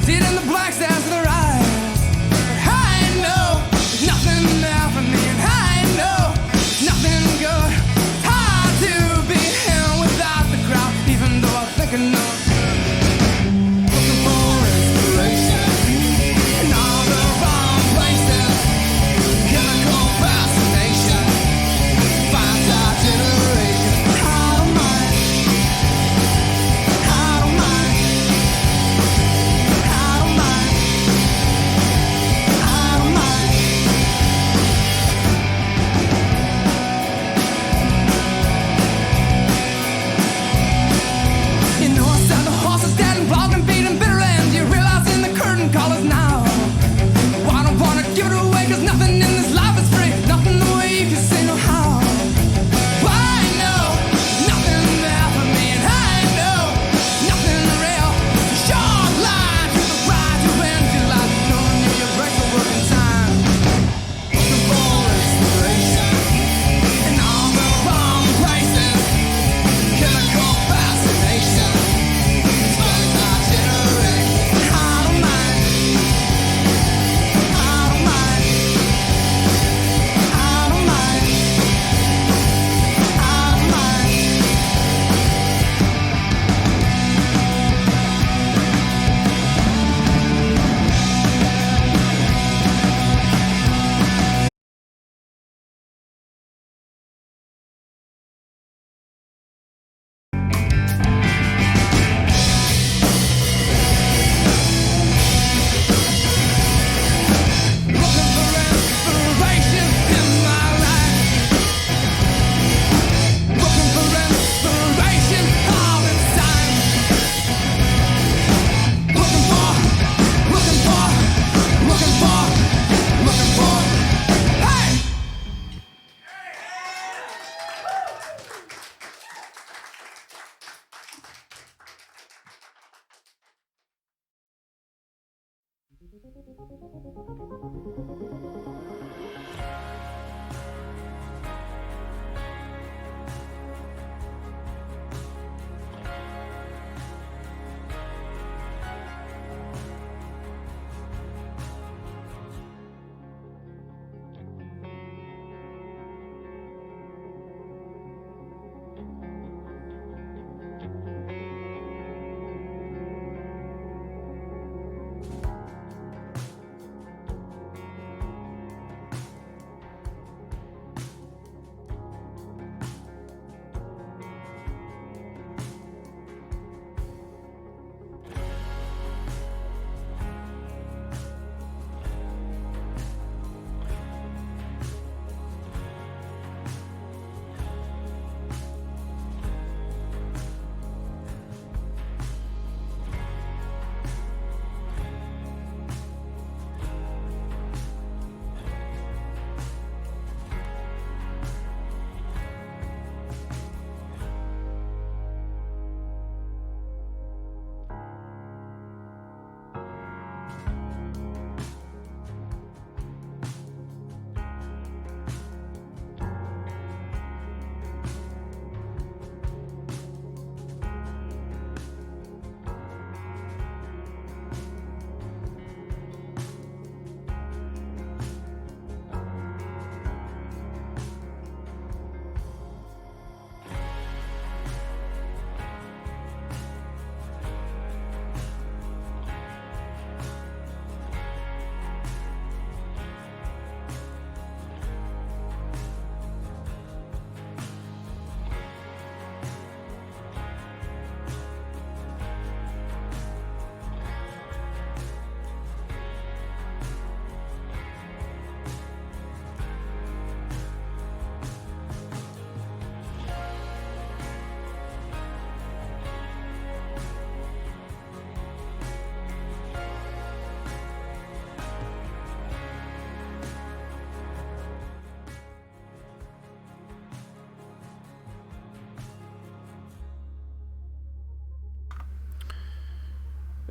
Did in the black sands of their eyes. But I know there's nothing there for me, and I know nothing good. It's hard to be him without the crowd, even though I think I know. Looking for inspiration in all the wrong places. Chemical fascination finds our generation. I don't mind. I don't mind. I don't mind. I don't mind. You know I said the horse is dead and flogging, beating bitter end. You realize in the curtain callers now. Well, I don't wanna give it away, cause nothing in this life is free. Nothing the way you can say no how. Well, I know nothing there for me, and I know nothing real. Short line to the ride to end your life, knowing you break the working time. Looking for inspiration in all the wrong places. Chemical fascination spends our generation. I don't mind. I don't mind. I don't mind. I don't mind. Looking for inspiration in my life. Looking for inspiration all the time. Looking for, looking for, looking for, looking for. Hey!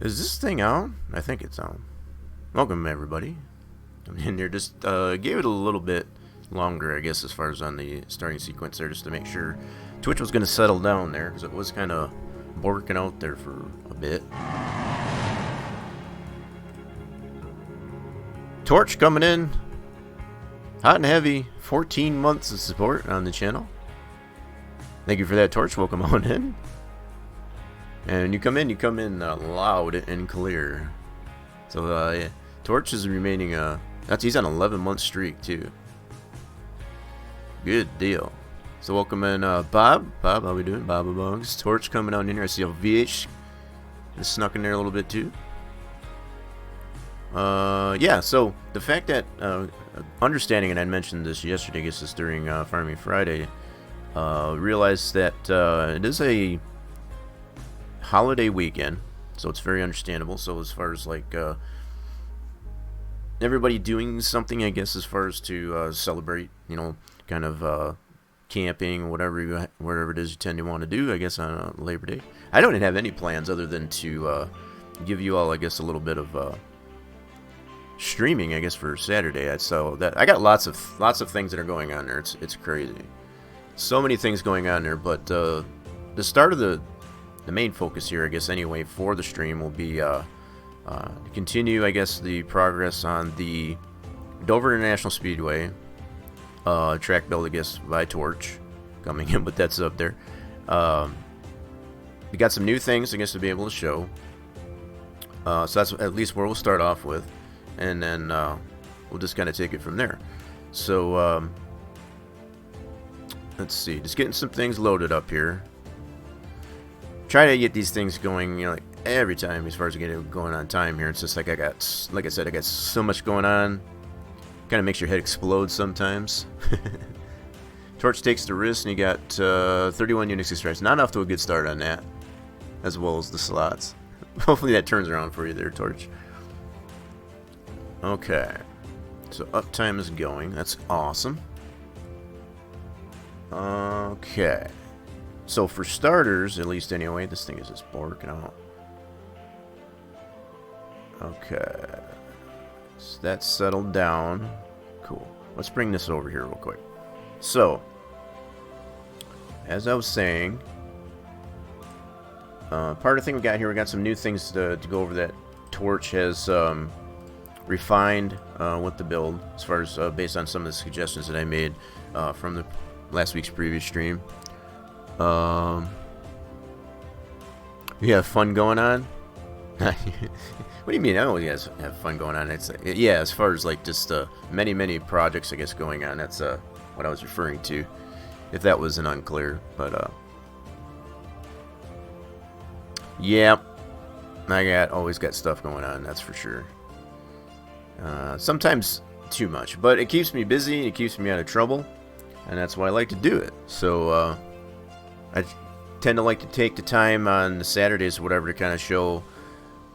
Is this thing on? I think it's on. Welcome, everybody. I'm in here. Just gave it a little bit longer, I guess, as far as on the starting sequence there, just to make sure Twitch was going to settle down there, because it was kind of borking out there for a bit. Torch coming in hot and heavy. 14 months of support on the channel. Thank you for that, Torch. Welcome on in. And you come in loud and clear. So yeah, Torch is remaining he's on an 11-month streak too. Good deal. So welcome in Bob, how we doing? Bob Bugs. Torch coming on in here. I see a VH is snuck in there a little bit too. Yeah, so the fact that understanding, and I mentioned this yesterday, I guess this during Farming Friday, realized that it is a holiday weekend, so it's very understandable. So as far as like everybody doing something, I guess, as far as to celebrate, you know, kind of camping, whatever it is you tend to want to do, I guess, on Labor Day. I don't have any plans other than to give you all, I guess, a little bit of streaming, I guess, for Saturday. So that I got lots of things that are going on there. It's crazy, so many things going on there. But the start of the main focus here, I guess, anyway, for the stream will be continue, I guess, the progress on the Dover International Speedway track build, I guess, by Torch coming in, but that's up there. We got some new things, I guess, to be able to show. So that's at least where we'll start off with, and then we'll just kind of take it from there. So let's see, just getting some things loaded up here. Try to get these things going, you know, like every time as far as getting it going on time here. It's just like I said, I got so much going on. Kind of makes your head explode sometimes. Torch takes the risk, and you got 31 Unix strikes. Not off to a good start on that, as well as the slots. Hopefully that turns around for you there, Torch. Okay, so uptime is going. That's awesome. Okay, so for starters, at least anyway, this thing is just working out. Okay, so that's settled down. Cool. Let's bring this over here real quick. So, as I was saying, part of the thing we got here, we got some new things to go over that Torch has refined with the build, as far as based on some of the suggestions that I made from the last week's previous stream. We have fun going on. What do you mean? I always have fun going on. It's yeah, as far as like just many projects, I guess, going on. That's what I was referring to, if that wasn't unclear. But yeah, I always got stuff going on. That's for sure. Sometimes too much, but it keeps me busy. It keeps me out of trouble, and that's why I like to do it. So I tend to like to take the time on the Saturdays or whatever to kind of show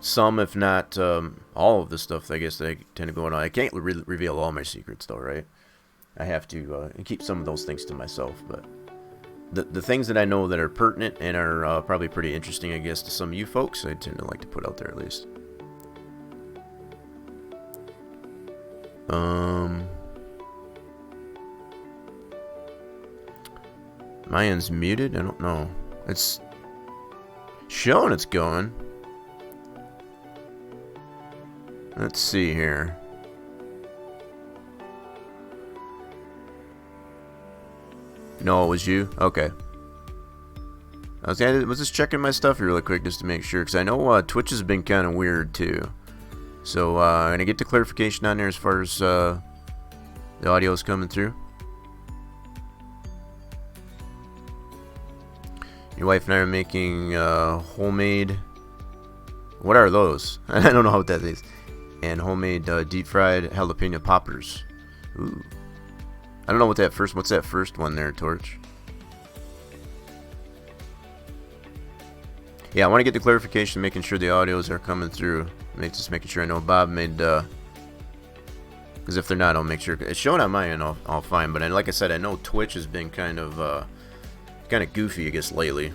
some, if not all of the stuff, I guess, that I tend to go on. I can't reveal all my secrets, though, right? I have to keep some of those things to myself. But the things that I know that are pertinent and are probably pretty interesting, I guess, to some of you folks, I tend to like to put out there at least. My end's muted? I don't know. It's showing it's going. Let's see here. No, it was you? Okay. I was just checking my stuff really quick just to make sure, because I know Twitch has been kind of weird too. So I'm going to get the clarification on there as far as the audio is coming through. Your wife and I are making homemade... What are those? I don't know what that is. And homemade deep fried jalapeno poppers. Ooh. I don't know what's that first one there, Torch? Yeah, I want to get the clarification, making sure the audios are coming through. Just making sure I know Bob made, because if they're not, I'll make sure. It's showing on my end, all fine. But like I said, I know Twitch has been kind of goofy, I guess, lately.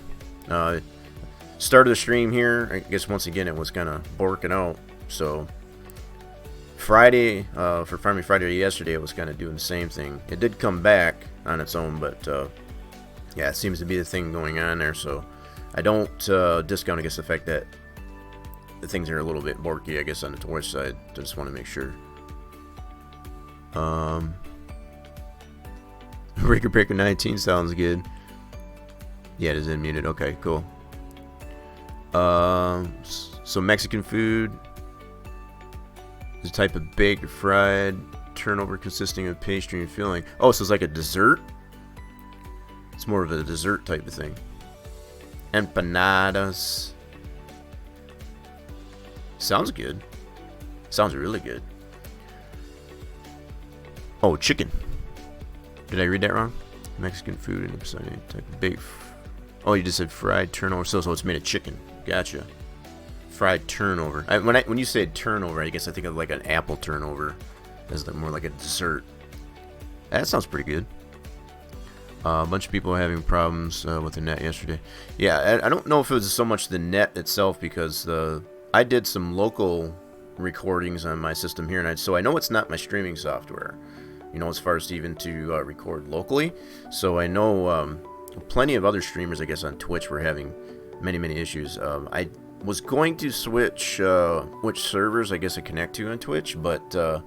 Start of the stream here, I guess once again it was kind of borking out. So Friday, for Farming Friday yesterday, it was kind of doing the same thing. It did come back on its own, but yeah, it seems to be the thing going on there. So I don't discount, I guess, the fact that the things are a little bit borky, I guess, on the Twitch side. I just want to make sure. Breaker 19 sounds good. Yeah, it is unmuted. Okay, cool. So Mexican food is a type of baked or fried turnover consisting of pastry and filling. Oh, so it's like a dessert? It's more of a dessert type of thing. Empanadas. Sounds good. Sounds really good. Oh, chicken. Did I read that wrong? Mexican food and type of baked. Oh, you just said fried turnover. So it's made of chicken. Gotcha. Fried turnover. When you say turnover, I guess I think of like an apple turnover as more like a dessert. That sounds pretty good. A bunch of people are having problems with the net yesterday. Yeah, I don't know if it was so much the net itself, because I did some local recordings on my system here, and so I know it's not my streaming software, as far as even to record locally. So I know plenty of other streamers, I guess, on Twitch were having many issues. I was going to switch which servers I guess I connect to on Twitch, but I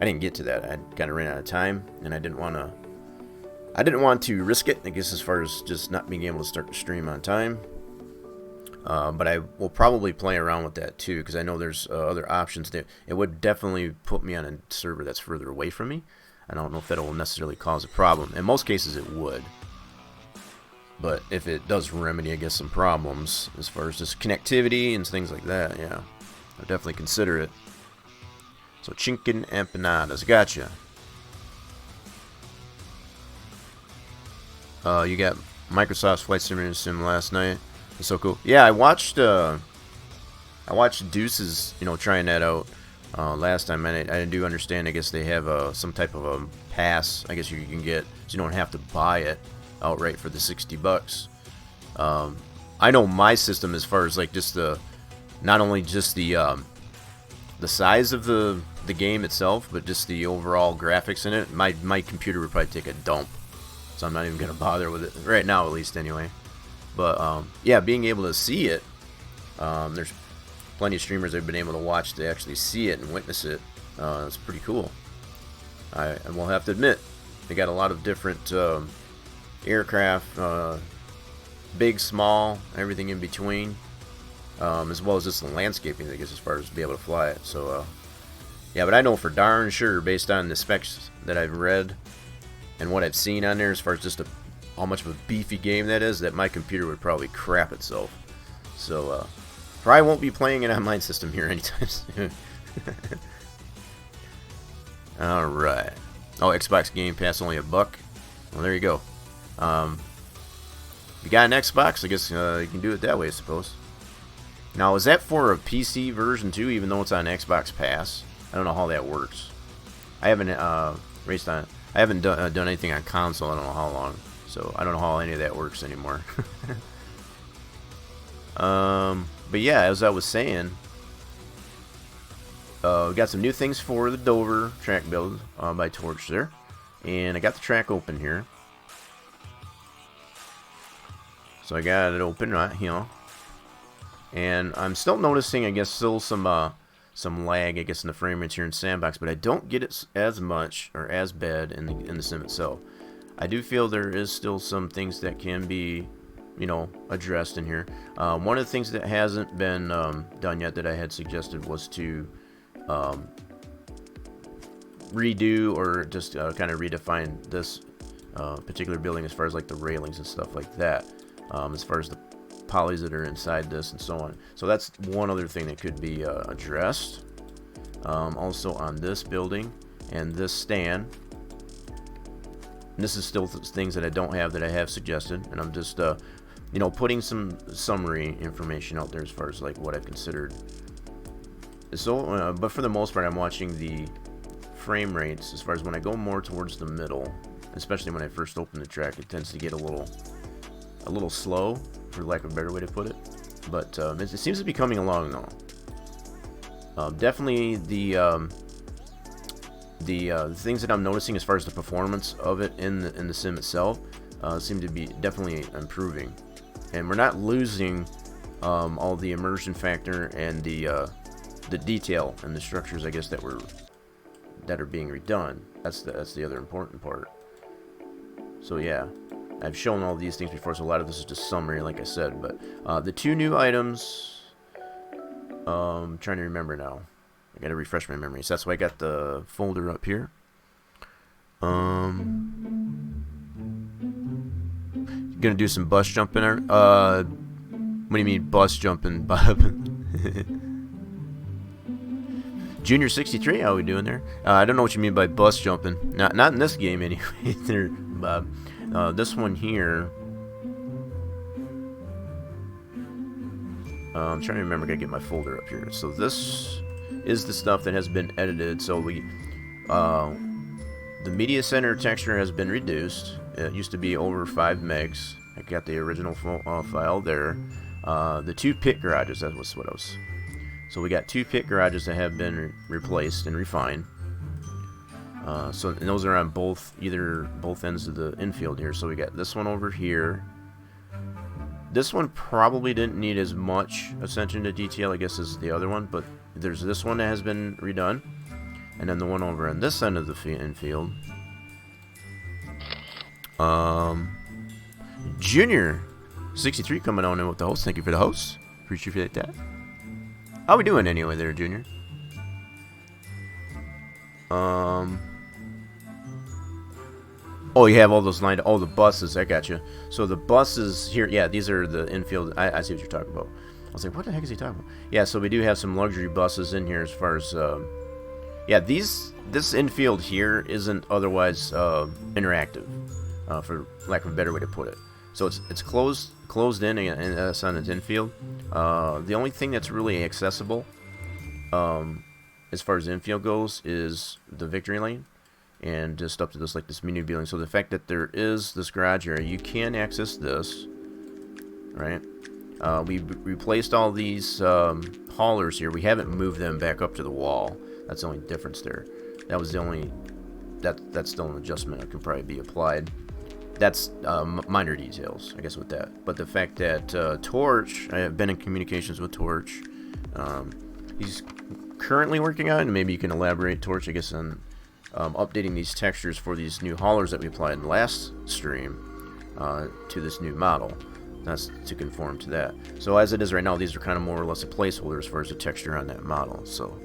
didn't get to that. I kind of ran out of time, and I didn't want to risk it, I guess, as far as just not being able to start the stream on time. But I will probably play around with that too, because I know there's other options that it would definitely put me on a server that's further away from me. I don't know if that will necessarily cause a problem. In most cases it would, but if it does remedy, I guess, some problems as far as just connectivity and things like that, yeah, I'll definitely consider it. So chicken empanadas, gotcha. You got Microsoft's Flight Simulator Sim last night. It's so cool. Yeah, I watched Deuce's, trying that out last time, and I do understand. I guess they have some type of a pass, I guess you can get, so you don't have to buy it outright for the $60. I know my system, as far as like just not only just the size of the game itself, but just the overall graphics in it. My computer would probably take a dump. So I'm not even going to bother with it right now, at least, anyway. But, yeah, being able to see it, there's plenty of streamers I've been able to watch to actually see it and witness it. It's pretty cool. I will have to admit, they got a lot of different aircraft, big, small, everything in between, as well as just the landscaping, I guess, as far as be able to fly it. So, yeah, but I know for darn sure, based on the specs that I've read and what I've seen on there, as far as just how much of a beefy game that is, that my computer would probably crap itself. So, probably won't be playing an online system here anytime soon. Alright. Oh, Xbox Game Pass only $1. Well, there you go. If you got an Xbox, I guess you can do it that way, I suppose. Now, is that for a PC version too, even though it's on Xbox Pass? I don't know how that works. I haven't raced on it. I haven't done anything on console. I don't know how long, so I don't know how any of that works anymore. But yeah, as I was saying, we got some new things for the Dover track build by Torch there, and I got the track open here. So I got it open right here, and I'm still noticing, I guess, still some lag, I guess, in the frame rates here in Sandbox, but I don't get it as much or as bad in the sim itself. I do feel there is still some things that can be, addressed in here. One of the things that hasn't been done yet that I had suggested was to redo or just kind of redefine this particular building as far as like the railings and stuff like that, as far as the polys that are inside this and so on. So that's one other thing that could be addressed. Also on this building and this stand, and this is still things that I don't have that I have suggested, and I'm just putting some summary information out there as far as like what I've considered. So but for the most part, I'm watching the frame rates as far as when I go more towards the middle, especially when I first open the track, it tends to get a little slow, for lack of a better way to put it, but it seems to be coming along though. Definitely the things that I'm noticing as far as the performance of it in the sim itself seem to be definitely improving, and we're not losing all the immersion factor and the detail and the structures, I guess, that that are being redone. That's the other important part. So yeah, I've shown all these things before, so a lot of this is just summary, like I said. But the 2 new items, I'm trying to remember now. I gotta refresh my memory. So that's why I got the folder up here. Gonna do some bus jumping. What do you mean bus jumping, Bob? Junior 63, how we doing there? I don't know what you mean by bus jumping. Not in this game anyway, there, Bob. This one here. I'm trying to remember. I gotta get my folder up here. So this is the stuff that has been edited. So the media center texture has been reduced. It used to be over 5 megs. I got the original file there. The 2 pit garages, that was what I was. So we got 2 pit garages that have been replaced and refined. And those are on both ends of the infield here. So we got this one over here. This one probably didn't need as much attention to detail, I guess, as the other one. But there's this one that has been redone. And then the one over on this end of the infield. Junior 63 coming on in with the host. Thank you for the host. Appreciate that. How we doing anyway there, Junior? Oh, you have all those lined. Oh, the buses. I got you. So the buses here. Yeah, these are the infield. I see what you're talking about. I was like, what the heck is he talking about? Yeah, so we do have some luxury buses in here as far as. Yeah, this infield here isn't otherwise interactive, for lack of a better way to put it. So it's closed in, and that's on its infield. The only thing that's really accessible, as far as the infield goes, is the victory lane, and just up to this menu building. So the fact that there is this garage area, you can access this, right? We replaced all these haulers here. We haven't moved them back up to the wall. That's the only difference there. That was the only. That's still an adjustment that can probably be applied. That's minor details, I guess, with that. But the fact that Torch, I have been in communications with Torch. He's currently working on, and maybe you can elaborate, Torch, I guess, on updating these textures for these new haulers that we applied in the last stream to this new model. That's to conform to that. So as it is right now, these are kind of more or less a placeholder as far as the texture on that model. So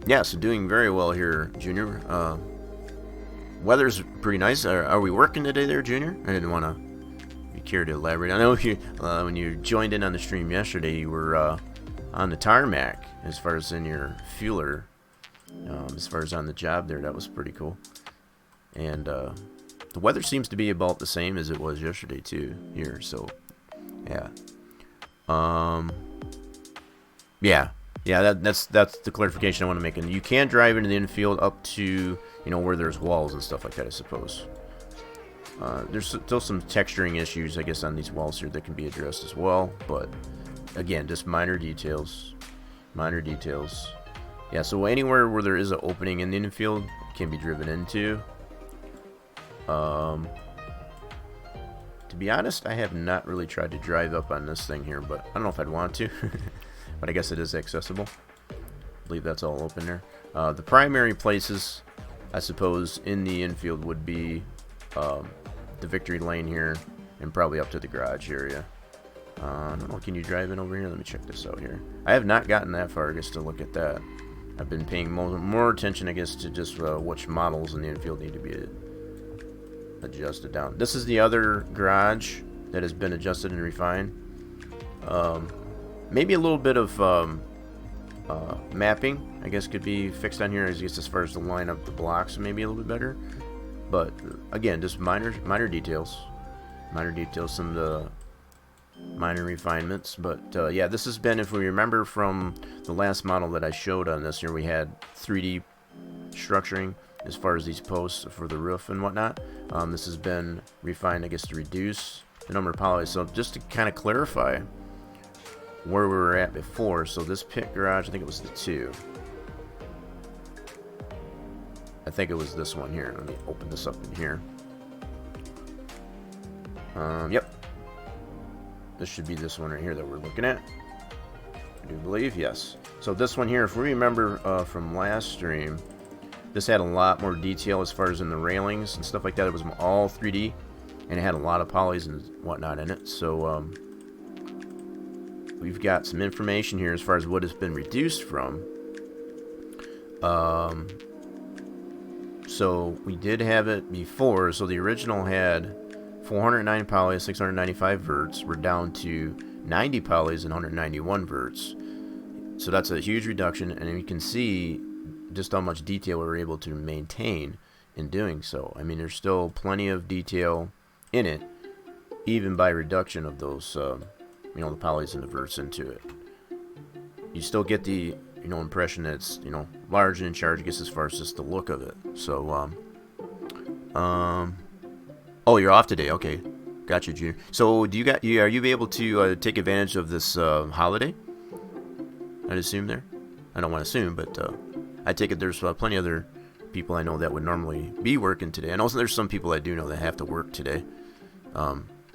yeah, so doing very well here, Junior. Weather's pretty nice. Are we working today there, Junior? I didn't want to be care to elaborate. I know you, when you joined in on the stream yesterday, you were on the tarmac as far as in your fueler. As far as on the job there, that was pretty cool. And the weather seems to be about the same as it was yesterday too here. So yeah, yeah, that's the clarification I want to make. And you can drive into the infield up to, where there's walls and stuff like that, I suppose. There's still some texturing issues, I guess, on these walls here that can be addressed as well. But again, just minor details. Minor details. Yeah, so anywhere where there is an opening in the infield can be driven into. To be honest, I have not really tried to drive up on this thing here, but I don't know if I'd want to. But I guess it is accessible. I believe that's all open there. The primary places, I suppose, in the infield would be the victory lane here and probably up to the garage area. I don't know, can you drive in over here? Let me check this out here. I have not gotten that far, I guess, to look at that. I've been paying more attention, I guess, to just which models in the infield need to be adjusted down. This is the other garage that has been adjusted and refined. Maybe a little bit of mapping, I guess, could be fixed on here, as far as the line of the blocks, maybe a little bit better. But again, just minor details, some of the minor refinements. But yeah, this has been, if we remember from the last model that I showed on this here, we had 3D structuring as far as these posts for the roof and whatnot. This has been refined, I guess, to reduce the number of polys. So just to kind of clarify where we were at before, so this pit garage, I think it was the 2. I think it was this one here. Let me open this up in here. Yep. This should be this one right here that we're looking at. do believe, yes. So this one here, if we remember from last stream, this had a lot more detail as far as in the railings and stuff like that. It was all 3D, and it had a lot of polys and whatnot in it. So we've got some information here as far as what has been reduced from. So we did have it before. So the original had 409 polys, 695 verts. We're down to 90 polys and 191 verts. So that's a huge reduction, and you can see just how much detail we're able to maintain in doing so. I mean, there's still plenty of detail in it, even by reduction of those, you know, the polys and the verts into it. You still get the, you know, impression that it's, you know, large and in charge, I guess, as far as just the look of it. So, oh, you're off today. Okay, gotcha, Junior. So, are you able to take advantage of this holiday? I'd assume there. I don't want to assume, but I take it there's plenty of other people I know that would normally be working today. And also there's some people I do know that have to work today,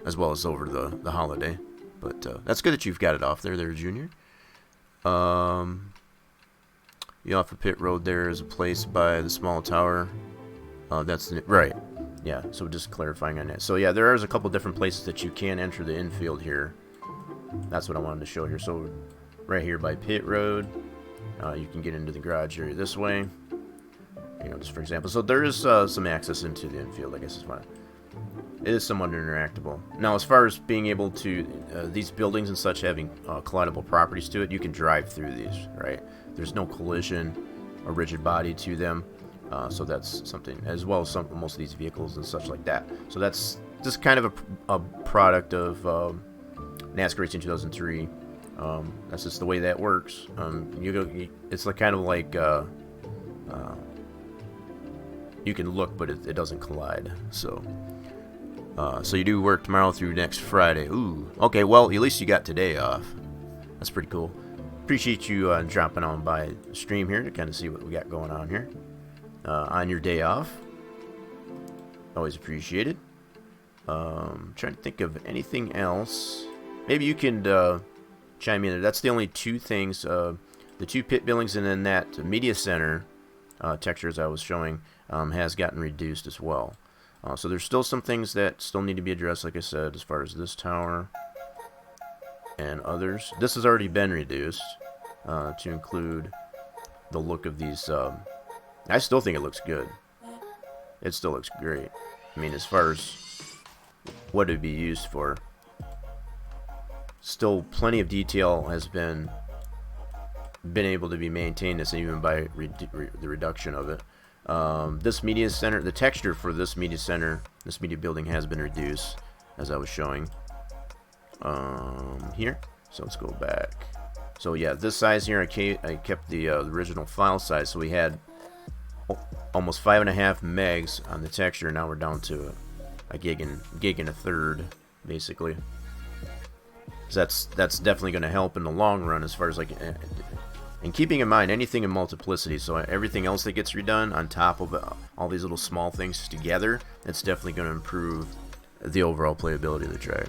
as well as over the holiday. But that's good that you've got it off there, Junior. You off of pit road there is a place by the small tower. That's right. Yeah, so just clarifying on that. So yeah, there is a couple different places that you can enter the infield here. That's what I wanted to show here. So right here by pit road, you can get into the garage area this way. You know, just for example. So there is some access into the infield, I guess is what. It is somewhat interactable. Now, as far as being able to, these buildings and such having collidable properties to it, you can drive through these, right? There's no collision or rigid body to them. So that's something, as well as most of these vehicles and such like that. So that's just kind of a product of NASCAR Racing 2003. That's just the way that works. It's like kind of like you can look, but it doesn't collide. So you do work tomorrow through next Friday. Ooh, okay. Well, at least you got today off. That's pretty cool. Appreciate you dropping on by the stream here to kind of see what we got going on here on your day off. Always appreciated. Trying to think of anything else. Maybe you can chime in there. That's the only two things. The two pit buildings and then that media center textures I was showing has gotten reduced as well. So there's still some things that still need to be addressed, like I said, as far as this tower and others. This has already been reduced to include the look of these. I still think it looks good. It still looks great. I mean, as far as what it would be used for, still plenty of detail has been able to be maintained, this even by the reduction of it. This media center, the texture for this media center, this media building has been reduced, as I was showing here. So let's go back. So yeah, this size here, I kept the original file size. So we had almost 5.5 megs on the texture. Now we're down to a gig and a third, basically. So that's definitely going to help in the long run, as far as like. And keeping in mind anything in multiplicity, so everything else that gets redone on top of all these little small things together, it's definitely going to improve the overall playability of the track.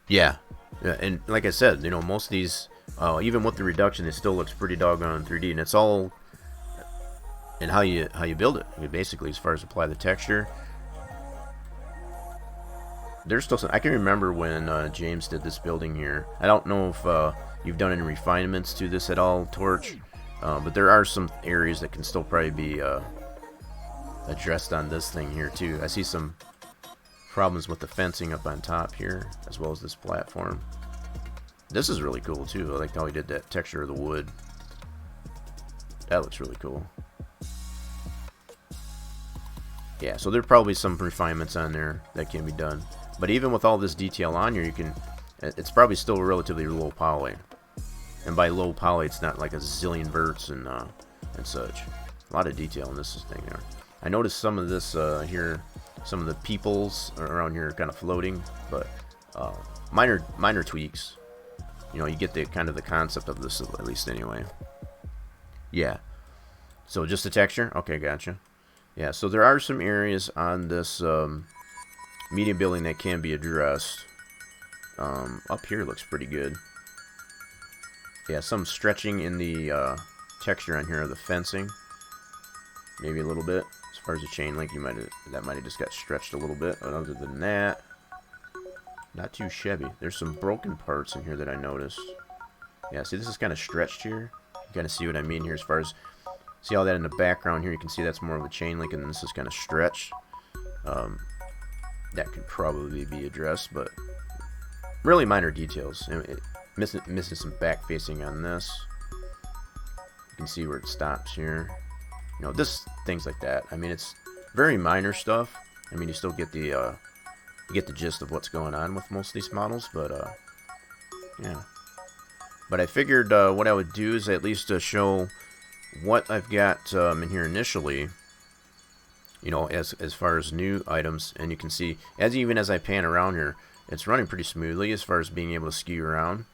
Yeah, and like I said, you know, most of these, even with the reduction, it still looks pretty doggone 3D, and it's all in how you build it. I mean, basically, as far as apply the texture. There's still some. I can remember when James did this building here. I don't know if you've done any refinements to this at all, Torch, but there are some areas that can still probably be addressed on this thing here too. I see some problems with the fencing up on top here, as well as this platform. This is really cool too. I like how he did that texture of the wood. That looks really cool. Yeah, so there are probably some refinements on there that can be done. But even with all this detail on here, it's probably still relatively low poly. And by low poly, it's not like a zillion verts and such. A lot of detail in this thing there. I noticed some of this here, some of the peoples around here are kind of floating, but minor tweaks. You know, you get the kind of the concept of this at least anyway. Yeah. So just the texture? Okay, gotcha. Yeah, so there are some areas on this media building that can be addressed. Up here looks pretty good. Yeah, some stretching in the texture on here of the fencing. Maybe a little bit. As far as the chain link, that might have just got stretched a little bit. But other than that, not too shabby. There's some broken parts in here that I noticed. Yeah, see, this is kind of stretched here. You kind of see what I mean here as far as... See all that in the background here? You can see that's more of a chain link, and then this is kind of stretched. That could probably be addressed, but really minor details. Missing some back facing on this. You can see where it stops here. You know, things like that. I mean, it's very minor stuff. I mean, you still get the gist of what's going on with most of these models, but yeah. But I figured what I would do is at least show what I've got in here initially. You know, as far as new items, and you can see even as I pan around here, it's running pretty smoothly as far as being able to ski around.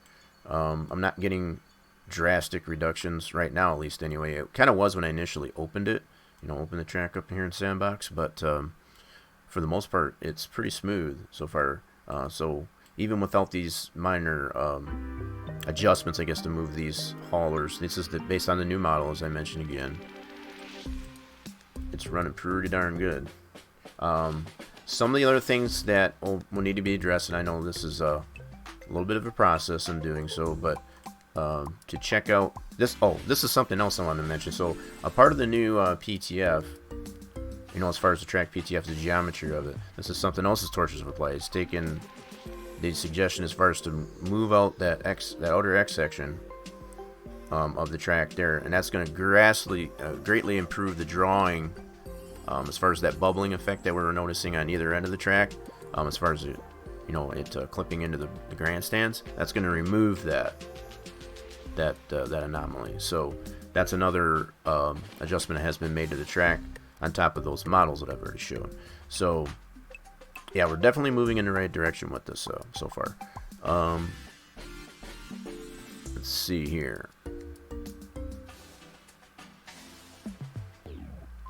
I'm not getting drastic reductions right now, at least anyway. It kind of was when I initially opened it, you know, opened the track up here in Sandbox, but for the most part, it's pretty smooth so far. So even without these minor adjustments, I guess, to move these haulers, this is based on the new model, as I mentioned again. It's running pretty darn good. Some of the other things that will need to be addressed, and I know this is a little bit of a process in doing so, but to check out this. Oh, this is something else I wanted to mention. So a part of the new PTF, you know, as far as the track PTF, the geometry of it, this is something else that Torches have applied. It's taken the suggestion as far as to move out that outer X section of the track there, and that's going to greatly improve the drawing as far as that bubbling effect that we're noticing on either end of the track. As far as it clipping into the grandstands, that's going to remove that anomaly. So that's another adjustment that has been made to the track on top of those models that I've already shown. So yeah, we're definitely moving in the right direction with this so far. Let's see here.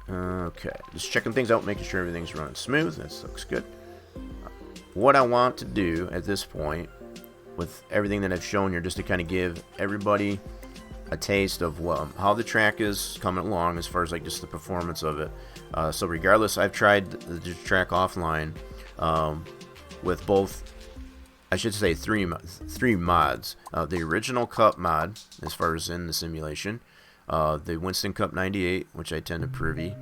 Okay, just checking things out, making sure everything's running smooth. That looks good. What I want to do at this point, with everything that I've shown here, just to kind of give everybody a taste of how the track is coming along as far as like just the performance of it. So regardless, I've tried the track offline with both, I should say, three mods. The original Cup mod, as far as in the simulation. The Winston Cup 98, which I tend to privy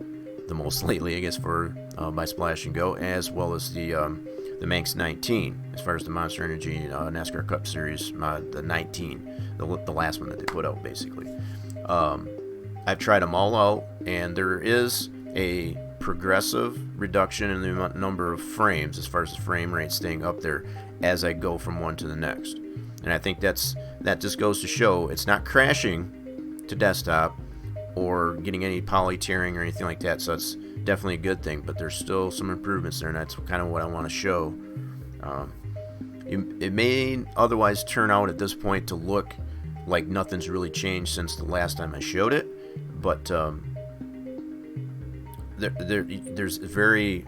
the most lately, I guess, for by Splash and Go, as well as the Manx 19, as far as the Monster Energy NASCAR Cup Series mod, the 19, the last one that they put out, basically. I've tried them all out, and there is a progressive reduction in the number of frames, as far as the frame rate staying up there as I go from one to the next. And I think that just goes to show it's not crashing to desktop or getting any poly tearing or anything like that, so it's definitely a good thing, but there's still some improvements there, and that's kind of what I want to show. It may otherwise turn out at this point to look like nothing's really changed since the last time I showed it, but there's very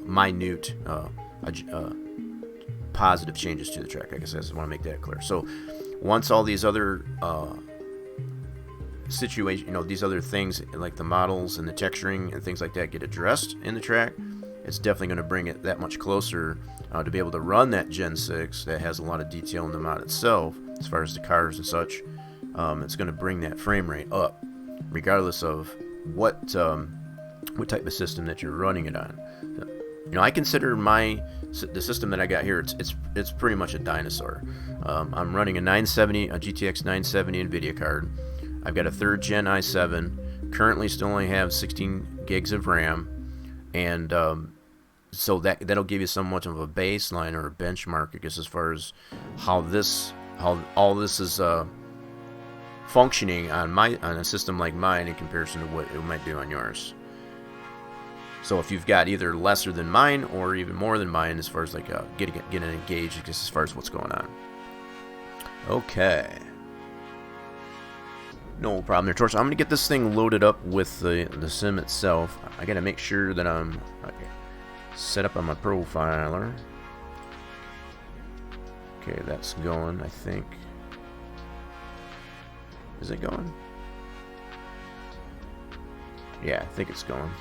minute positive changes to the track. I guess I just want to make that clear. So once all these other these other things like the models and the texturing and things like that get addressed in the track, it's definitely going to bring it that much closer to be able to run that Gen 6 that has a lot of detail in the mod itself, as far as the cars and such. It's going to bring that frame rate up, regardless of what type of system that you're running it on. You know, I consider the system that I got here, it's pretty much a dinosaur. I'm running a GTX 970 NVIDIA card. I've got a 3rd gen i7. Currently still only have 16 gigs of RAM, and so that'll give you somewhat of a baseline or a benchmark, I guess, as far as how all this is functioning on a system like mine in comparison to what it might do on yours. So if you've got either lesser than mine or even more than mine, as far as like getting engaged, I guess, as far as what's going on. Okay. No problem there, Torch. I'm going to get this thing loaded up with the sim itself. I got to make sure that I'm set up on my profiler. Okay, that's going, I think. Is it going? Yeah, I think it's going.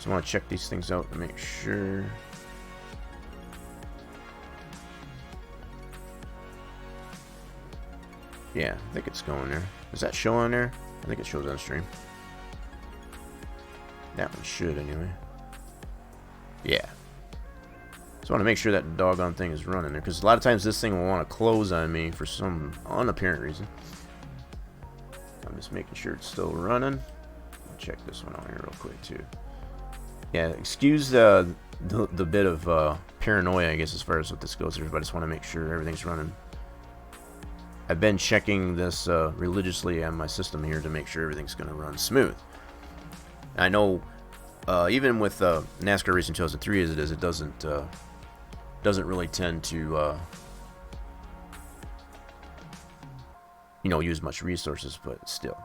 So I want to check these things out to make sure. Yeah, I think it's going there. Does that show on there? I think it shows on stream. That one should anyway. Yeah. Just want to make sure that doggone thing is running there, because a lot of times this thing will want to close on me for some unapparent reason. I'm just making sure it's still running. I'll check this one out here real quick too. Yeah, excuse the bit of paranoia, I guess, as far as what this goes, but I just want to make sure everything's running. I've been checking this religiously on my system here to make sure everything's going to run smooth. I know even with NASCAR Racing 2003 as it is, it doesn't really tend to use much resources, but still.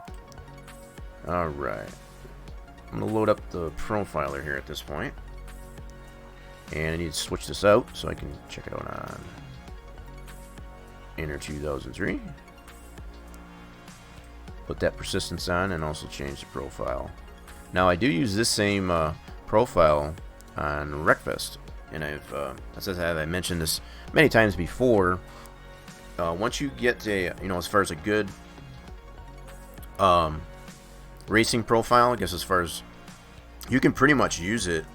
All right. I'm going to load up the profiler here at this point. And I need to switch this out so I can check it out on Inner 2003. Put that persistence on and also change the profile. Now I do use this same profile on Wreckfest. And as I mentioned this many times before, once you get as far as a good racing profile, I guess as far as you can pretty much use it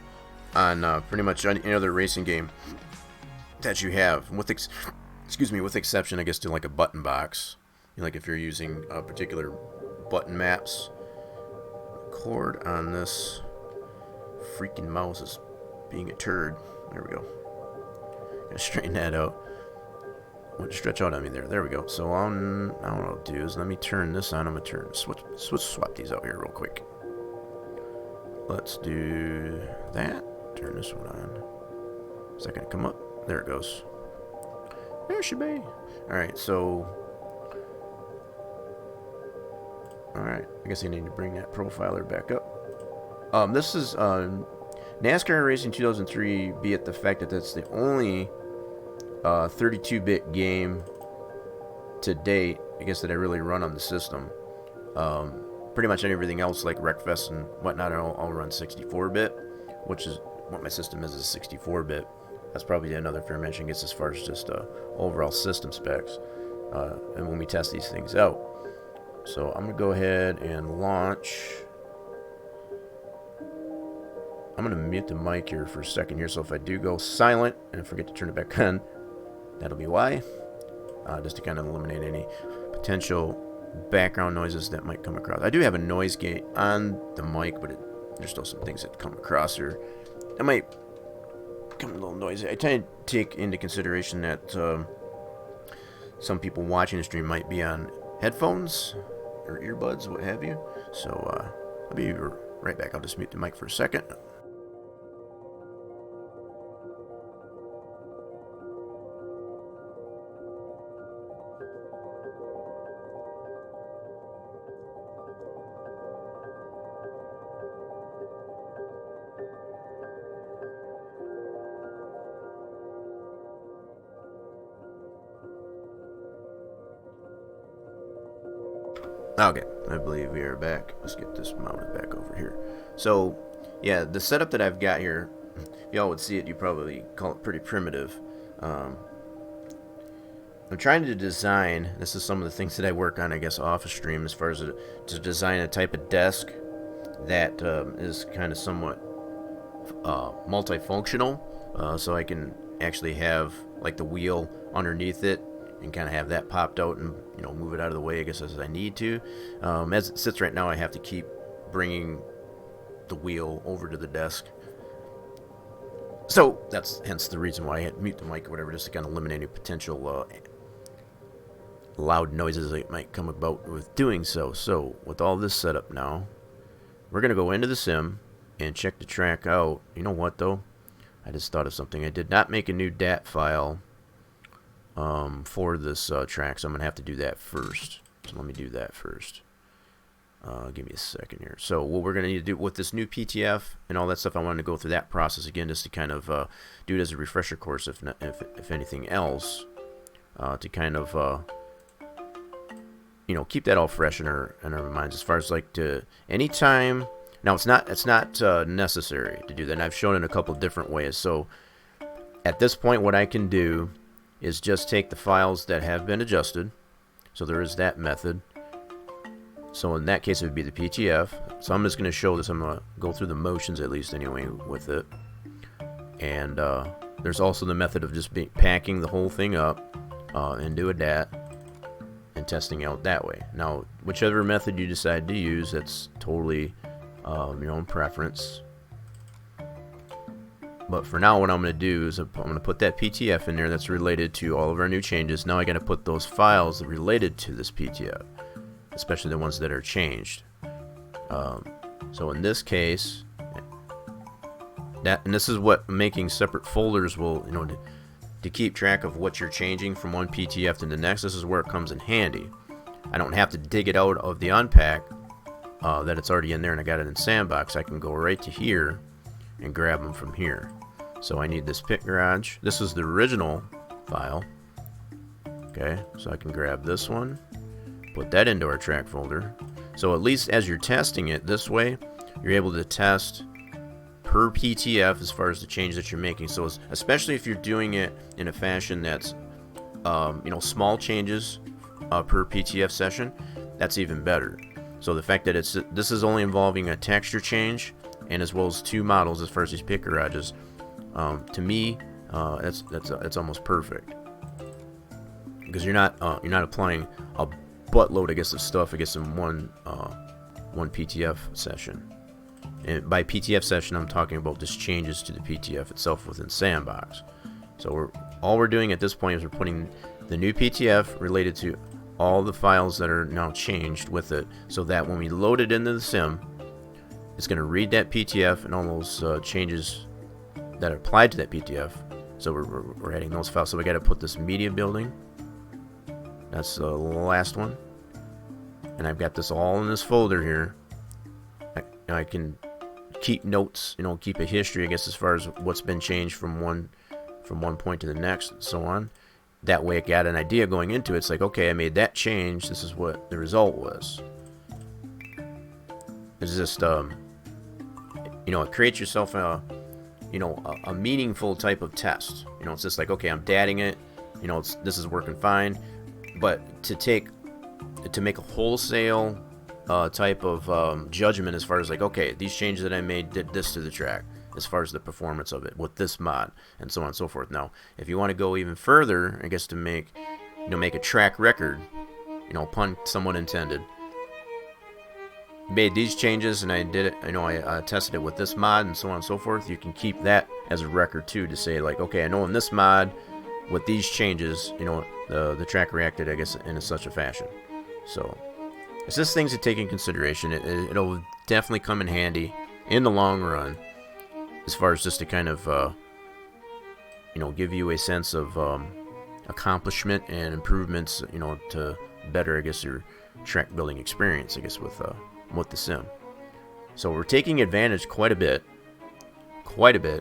on pretty much any other racing game that you have, with exception, I guess, to like a button box. Like if you're using particular button maps. The cord on this freaking mouse is being a turd. There we go. Gotta straighten that out. Went to stretch out on me there. There we go. So now what I'll do is let me turn this on. I'm gonna swap these out here real quick. Let's do that. Turn this one on. Is that gonna come up? There it goes. There it should be. Alright, so alright, I guess I need to bring that profiler back up. This is NASCAR Racing 2003, be it the fact that that's the only 32-bit game to date, I guess, that I really run on the system. Pretty much everything else, like Wreckfest and whatnot, I'll run 64-bit, which is what my system is 64-bit. That's probably another fair mention, gets as far as just overall system specs, and when we test these things out. So I'm going to go ahead and launch. I'm going to mute the mic here for a second here, so if I do go silent and forget to turn it back on, that'll be why. Just to kind of eliminate any potential background noises that might come across. I do have a noise gate on the mic, but there's still some things that come across here. It might come a little noisy. I try to take into consideration that some people watching the stream might be on headphones or earbuds, what have you. So I'll be right back. I'll just mute the mic for a second. Okay, I believe we are back. Let's get this mounted back over here. So, yeah, the setup that I've got here, if y'all would see it, you probably call it pretty primitive. I'm trying to design, this is some of the things that I work on, I guess, off of stream, as far as to design a type of desk that is kind of somewhat multifunctional, so I can actually have like the wheel underneath it and kind of have that popped out and move it out of the way, I guess, as I need to. As it sits right now, I have to keep bringing the wheel over to the desk. So that's hence the reason why I had to mute the mic or whatever, just to kind of eliminate any potential loud noises that might come about with doing so. So with all this set up now, we're going to go into the sim and check the track out. You know what, though? I just thought of something. I did not make a new DAT file for this track, so I'm going to have to do that first. So let me do that first. Give me a second here. So what we're going to need to do with this new PTF and all that stuff, I wanted to go through that process again just to kind of do it as a refresher course, if anything else, to kind of keep that all fresh in our minds as far as like to anytime. Now it's not necessary to do that, and I've shown it a couple different ways. So at this point, what I can do is just take the files that have been adjusted. So there is that method. So in that case, it would be the PTF. So I'm just going to show this. I'm going to go through the motions at least anyway with it. And there's also the method of just packing the whole thing up into a DAT and testing out that way. Now, whichever method you decide to use, that's totally your own preference. But for now, what I'm going to do is I'm going to put that PTF in there that's related to all of our new changes. Now I got to put those files related to this PTF, especially the ones that are changed. So in this case, and this is what making separate folders will, to keep track of what you're changing from one PTF to the next. This is where it comes in handy. I don't have to dig it out of the unpack that it's already in there, and I got it in Sandbox. I can go right to here and grab them from here. So I need this Pit Garage. This is the original file. Okay, so I can grab this one, put that into our track folder. So at least as you're testing it this way, you're able to test per PTF as far as the change that you're making. So especially if you're doing it in a fashion that's small changes per PTF session, that's even better. So the fact that this is only involving a texture change and as well as two models as far as these Pit Garages, to me that's almost perfect, because you're not applying a buttload, I guess, of stuff, I guess, in one PTF session. And by PTF session, I'm talking about just changes to the PTF itself within Sandbox. So all we're doing at this point is we're putting the new PTF related to all the files that are now changed with it, so that when we load it into the sim, it's going to read that PTF and all those changes that are applied to that PTF. So we're adding those files. So we got to put this media building. That's the last one. And I've got this all in this folder here. I can keep notes, keep a history, I guess, as far as what's been changed from one point to the next and so on. That way I got an idea going into it. It's like, okay, I made that change. This is what the result was. It's just, it creates yourself a meaningful type of test. It's just like, okay, I'm dating it. This is working fine. But to make a wholesale type of judgment as far as like, okay, these changes that I made did this to the track as far as the performance of it with this mod and so on and so forth. Now, if you want to go even further, I guess, to make a track record, pun somewhat intended, made these changes and I did it, I tested it with this mod and so on and so forth, you can keep that as a record too, to say like, okay, I know in this mod with these changes, the track reacted, I guess, in such a fashion. So it's just things to take in consideration. It'll definitely come in handy in the long run, as far as just to kind of give you a sense of accomplishment and improvements, to better, I guess, your track building experience, I guess, with the sim. So we're taking advantage quite a bit,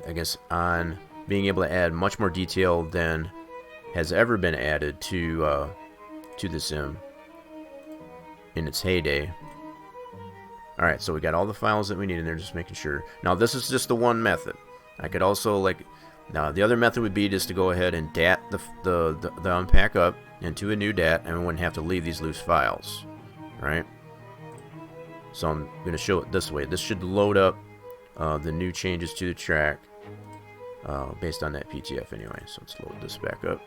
I guess, on being able to add much more detail than has ever been added to the sim in its heyday. Alright, so we got all the files that we need in there, just making sure. Now this is just the one method. I could also, now the other method would be just to go ahead and DAT the unpack up into a new DAT, and we wouldn't have to leave these loose files. Right? So I'm going to show it this way. This should load up the new changes to the track based on that PTF anyway. So let's load this back up.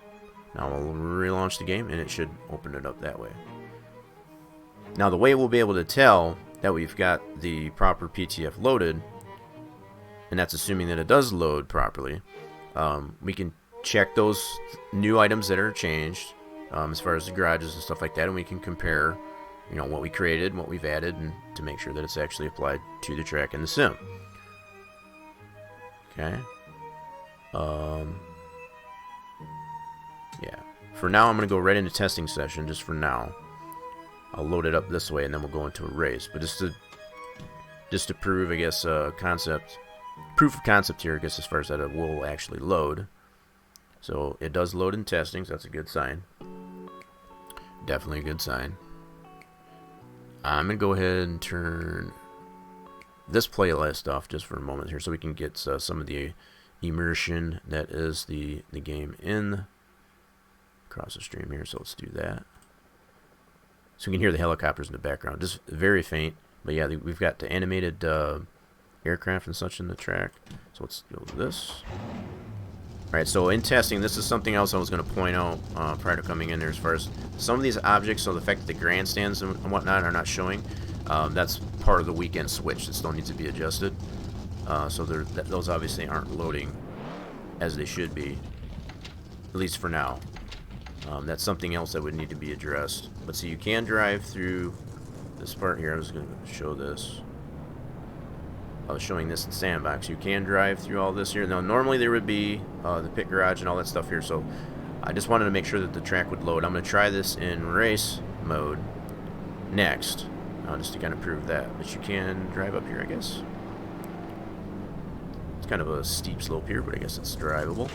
Now we'll relaunch the game and it should open it up that way. Now the way we'll be able to tell that we've got the proper PTF loaded, and that's assuming that it does load properly, we can check those new items that are changed as far as the garages and stuff like that, and we can compare what we created, what we've added, and to make sure that it's actually applied to the track in the sim. Okay. Yeah. For now, I'm going to go right into testing session, just for now. I'll load it up this way, and then we'll go into a race. But just to prove, I guess, proof of concept here, I guess, as far as that it will actually load. So it does load in testing, so that's a good sign. Definitely a good sign. I'm going to go ahead and turn this playlist off just for a moment here so we can get some of the immersion that is the game in across the stream here. So let's do that. So we can hear the helicopters in the background. Just very faint. But yeah, we've got the animated aircraft and such in the track. So let's go with this. Alright, so in testing, this is something else I was going to point out prior to coming in there, as far as some of these objects. So the fact that the grandstands and whatnot are not showing, that's part of the weekend switch that still needs to be adjusted. So those obviously aren't loading as they should be, at least for now. That's something else that would need to be addressed. But see, you can drive through this part here. I was going to show this. I was showing this in Sandbox. You can drive through all this here. Now, normally there would be the pit garage and all that stuff here, so I just wanted to make sure that the track would load. I'm going to try this in race mode next, just to kind of prove that. But you can drive up here, I guess. It's kind of a steep slope here, but I guess it's drivable.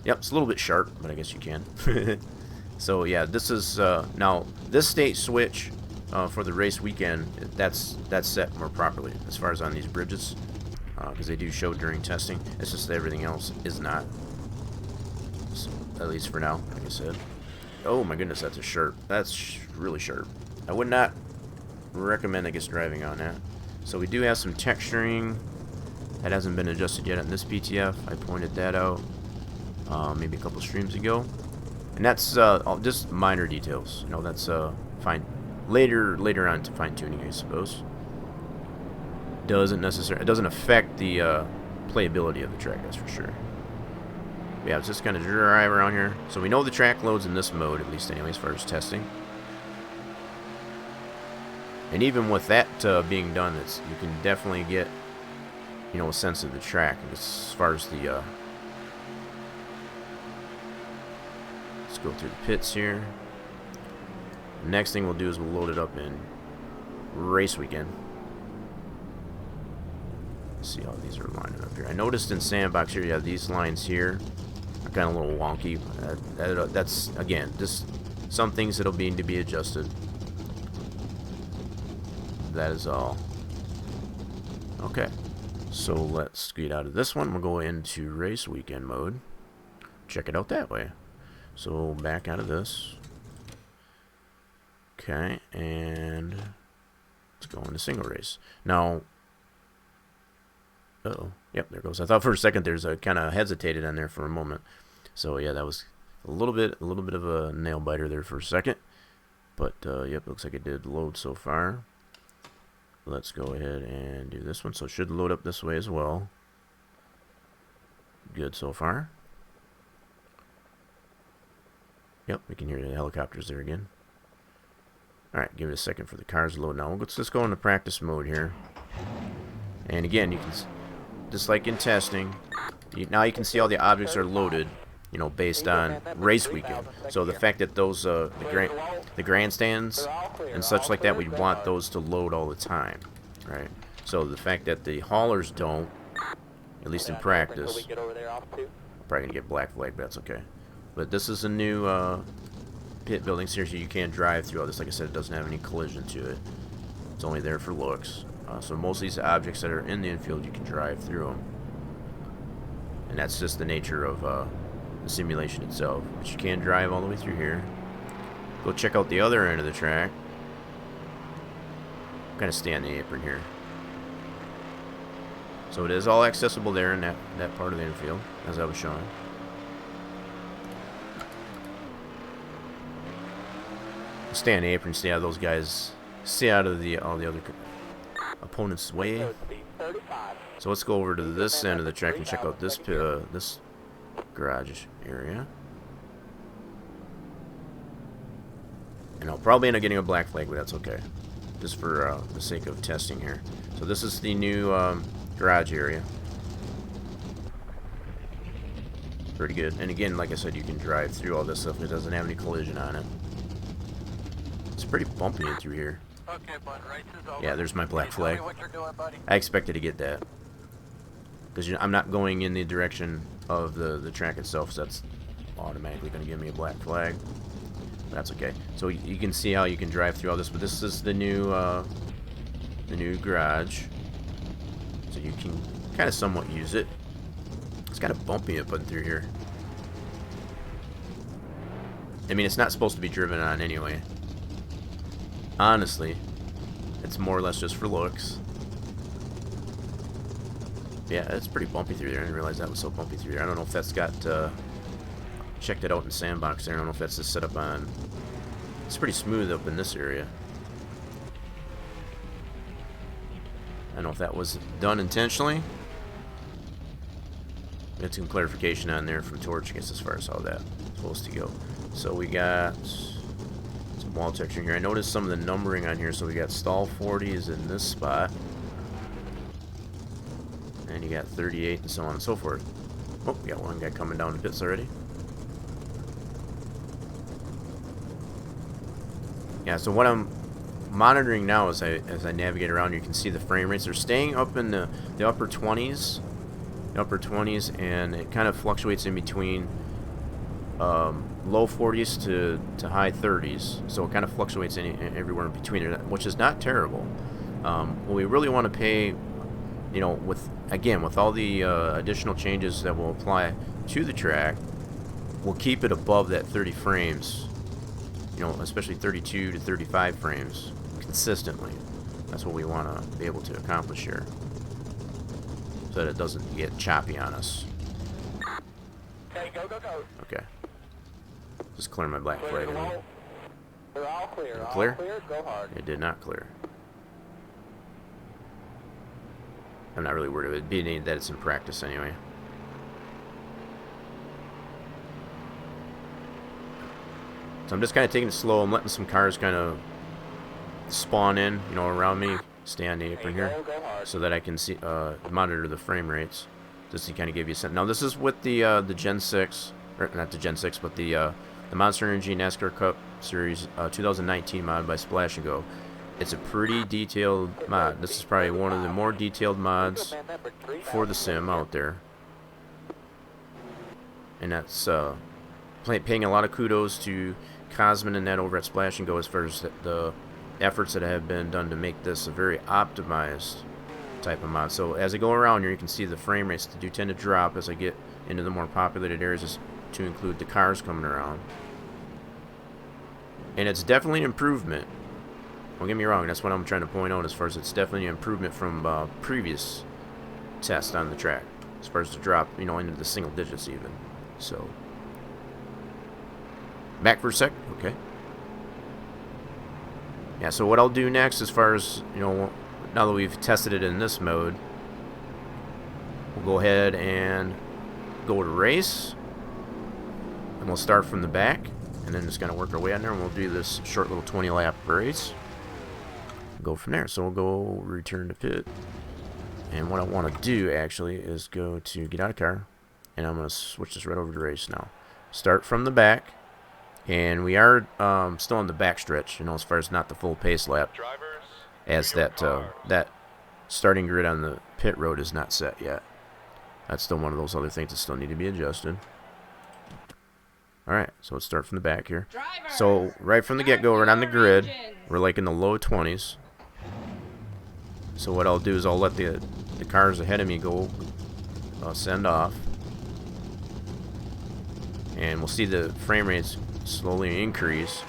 Yep, it's a little bit sharp, but I guess you can. So yeah, this is now this state switch for the race weekend. That's set more properly as far as on these bridges, because they do show during testing. It's just that everything else is not. So, at least for now, like I said. Oh my goodness, that's a sharp. That's really sharp. I would not recommend, I guess, driving on that. So we do have some texturing that hasn't been adjusted yet on this PTF. I pointed that out maybe a couple streams ago, and that's just minor details. You know, that's fine. Later on to fine tuning, I suppose. It doesn't affect the playability of the track, that's for sure. But yeah, it's just kind of drive around here. So we know the track loads in this mode, at least anyway, as far as testing. And even with that being done, you can definitely get, you know, a sense of the track as far as the. Let's go through the pits here. Next thing we'll do is we'll load it up in race weekend. Let's see how these are lining up here. I noticed in Sandbox here, you have these lines here are kind of a little wonky. That's, again, just some things that'll need to be adjusted. That is all. Okay, so let's get out of this one. We'll go into race weekend mode. Check it out that way. So back out of this. Okay, and let's go into single race. Now, uh-oh, yep, there it goes. I thought for a second there's a kind of hesitated on there for a moment. So yeah, that was a little bit of a nail biter there for a second. But yep, looks like it did load so far. Let's go ahead and do this one. So it should load up this way as well. Good so far. Yep, we can hear the helicopters there again. Alright, give it a second for the cars to load now. Let's just go into practice mode here. And again, you can, just like in testing, now you can see all the objects are loaded, you know, based on race weekend. So the fact that those, the grandstands and such like that, we want those to load all the time, right? So the fact that the haulers don't, at least in practice, probably going to get black flag, but that's okay. But this is a new pit building series, so you can't drive through all this. Like I said, it doesn't have any collision to it. It's only there for looks. So most of these objects that are in the infield, you can drive through them. And that's just the nature of the simulation itself. But you can drive all the way through here. Go check out the other end of the track. Kind of stay on the apron here. So it is all accessible there in that part of the infield, as I was showing. Stay on the apron, stay out of those guys, stay out of all the other opponents' way. So let's go over to this end of the track and check out this this garage area. And I'll probably end up getting a black flag, but that's okay, just for the sake of testing here. So this is the new garage area. Pretty good. And again, like I said, you can drive through all this stuff. It doesn't have any collision on it. It's pretty bumpy in through here. Okay, bud, race is over. Yeah, there's my black Tell me flag. what you're doing, buddy. I expected to get that. Because I'm not going in the direction of the track itself, so that's automatically going to give me a black flag. But that's okay. So you can see how you can drive through all this, but this is the new garage. So you can kind of somewhat use it. It's kind of bumpy up and through here. I mean, it's not supposed to be driven on anyway. Honestly, it's more or less just for looks. Yeah, it's pretty bumpy through there. I didn't realize that was so bumpy through there. I don't know if that's got... checked it out in the sandbox there. I don't know if that's just set up on... It's pretty smooth up in this area. I don't know if that was done intentionally. Get some clarification on there from Torch, I guess, as far as how that's supposed to go. So we got some wall texture here. I noticed some of the numbering on here. So we got stall 40s in this spot. And you got 38 and so on and so forth. Oh, we got one guy coming down the pits already. Yeah, so what I'm monitoring now as I navigate around, you can see the frame rates. They're staying up in the upper 20s. Upper 20s, and it kind of fluctuates in between low 40s to high 30s. So it kind of fluctuates everywhere in between it, which is not terrible. What we really want to pay, you know, with all the additional changes that will apply to the track, we'll keep it above that 30 frames. You know, especially 32 to 35 frames consistently. That's what we want to be able to accomplish here, so that it doesn't get choppy on us. Okay, go, go, go. Okay. Just clear my black Clear flag. them all. They're all clear. All Clear? clear, go hard. It did not clear. I'm not really worried about it being that it's in practice anyway. So I'm just kind of taking it slow. I'm letting some cars kind of spawn in, you know, around me, stay on the apron here, Go hard. so that I can see monitor the frame rates, just to kind of give you a sense. Now this is with the Gen 6, or not the Gen 6, but the Monster Energy NASCAR Cup Series 2019 mod by Splash and Go. It's a pretty detailed mod. This is probably one of the more detailed mods for the sim out there, and that's paying a lot of kudos to Cosmin and that over at Splash and Go as far as the efforts that have been done to make this a very optimized type of mod. So as I go around here, you can see the frame rates do tend to drop as I get into the more populated areas, to include the cars coming around. And it's definitely an improvement. Don't get me wrong, that's what I'm trying to point out, as far as it's definitely an improvement from previous tests on the track, as far as the drop, you know, into the single digits even. So back for a sec. Okay. Yeah, so what I'll do next, as far as, you know, now that we've tested it in this mode, we'll go ahead and go to race, and we'll start from the back, and then just kind of work our way on there, and we'll do this short little 20 lap race, go from there. So we'll go return to pit, and what I want to do actually is go to get out of car, and I'm going to switch this right over to race now. Start from the back. And we are still on the back stretch, you know, as far as not the full pace lap, as that starting grid on the pit road is not set yet. That's still one of those other things that still need to be adjusted. Alright, so let's start from the back here. So right from the get-go, right on the grid, we're like in the low 20s. So what I'll do is I'll let the cars ahead of me go send off. And we'll see the frame rates slowly increase.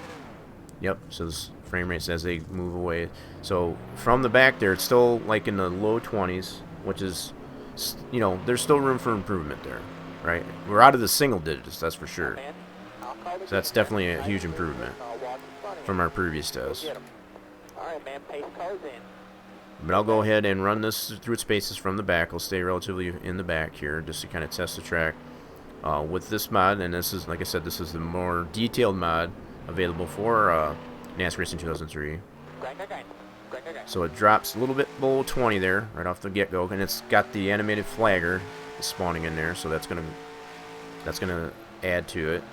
Yep, so this frame rates as they move away. So from the back there, it's still like in the low 20s, which is, you know, there's still room for improvement there, right? We're out of the single digits, that's for sure. So that's definitely a huge improvement from our previous test. But I'll go ahead and run this through its paces from the back. I'll stay relatively in the back here just to kind of test the track. With this mod, and this is, like I said, this is the more detailed mod available for NASCAR Racing 2003. So it drops a little bit below 20 there, right off the get-go, and it's got the animated flagger spawning in there, so that's gonna add to it.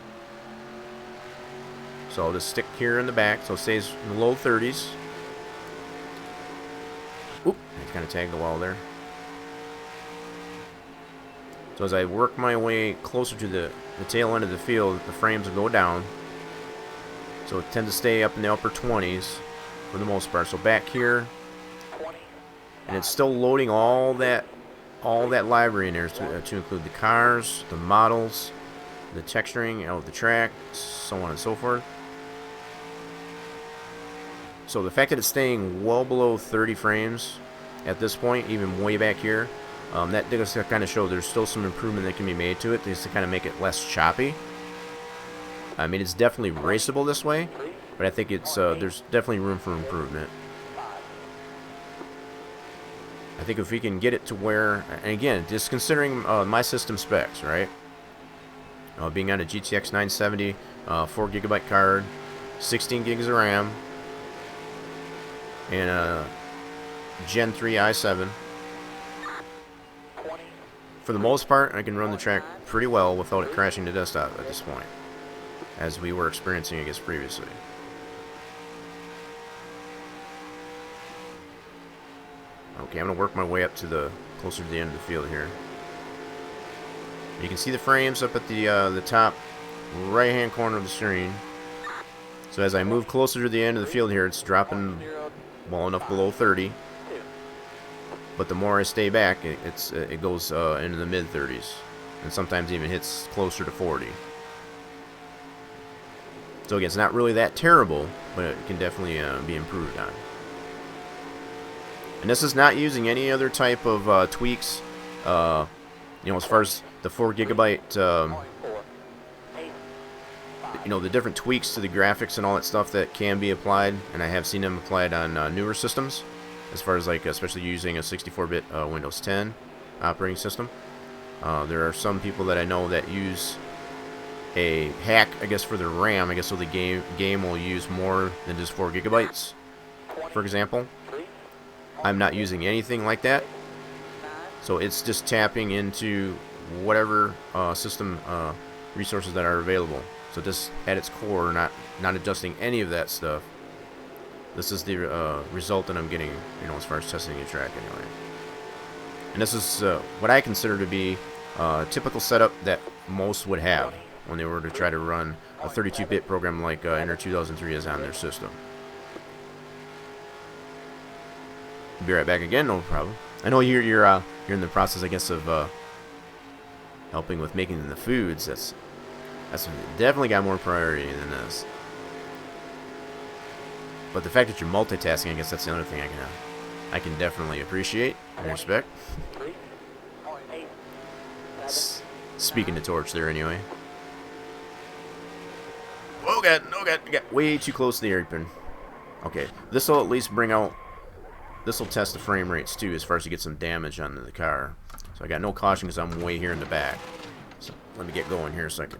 So I'll just stick here in the back so it stays in the low 30s. Oop, I kind of tagged the wall there. So as I work my way closer to the tail end of the field, the frames will go down. So it tends to stay up in the upper 20s for the most part. So back here, and it's still loading all that library in there to include the cars, the models, the texturing of the track, so on and so forth. So the fact that it's staying well below 30 frames at this point, even way back here, that does kind of show there's still some improvement that can be made to it, just to kind of make it less choppy. I mean, it's definitely raceable this way, but I think it's there's definitely room for improvement. I think if we can get it to where, and again, just considering my system specs, right? Being on a GTX 970, 4GB card, 16 gigs of RAM, and a Gen 3 i7. For the most part, I can run the track pretty well without it crashing the desktop at this point, as we were experiencing, I guess, previously. Okay, I'm going to work my way up to the closer to the end of the field here. You can see the frames up at the top right-hand corner of the screen. So as I move closer to the end of the field here, it's dropping well enough below 30. But the more I stay back, it goes into the mid-30s, and sometimes even hits closer to 40. So again, it's not really that terrible, but it can definitely be improved on. And this is not using any other type of tweaks, you know, as far as the 4GB, you know, the different tweaks to the graphics and all that stuff that can be applied, and I have seen them applied on newer systems, as far as like especially using a 64-bit Windows 10 operating system. There are some people that I know that use a hack, I guess, for their RAM, I guess, so the game will use more than just 4GB, for example. I'm not using anything like that, so it's just tapping into whatever system resources that are available. So just at its core, not adjusting any of that stuff. This is the result that I'm getting, you know, as far as testing the track anyway. And this is what I consider to be a typical setup that most would have when they were to try to run a 32-bit program like Enter 2003 is on their system. Be right back again, no problem. I know you're in the process, I guess, of helping with making the foods. That's definitely got more priority than this. But the fact that you're multitasking, I guess that's the other thing I can definitely appreciate and respect. Speaking to Torch there anyway. Oh god, no god, got way too close to the apron. Okay, this will at least bring out. This will test the frame rates too, as far as to get some damage on the car. So I got no caution because I'm way here in the back. So let me get going here so I can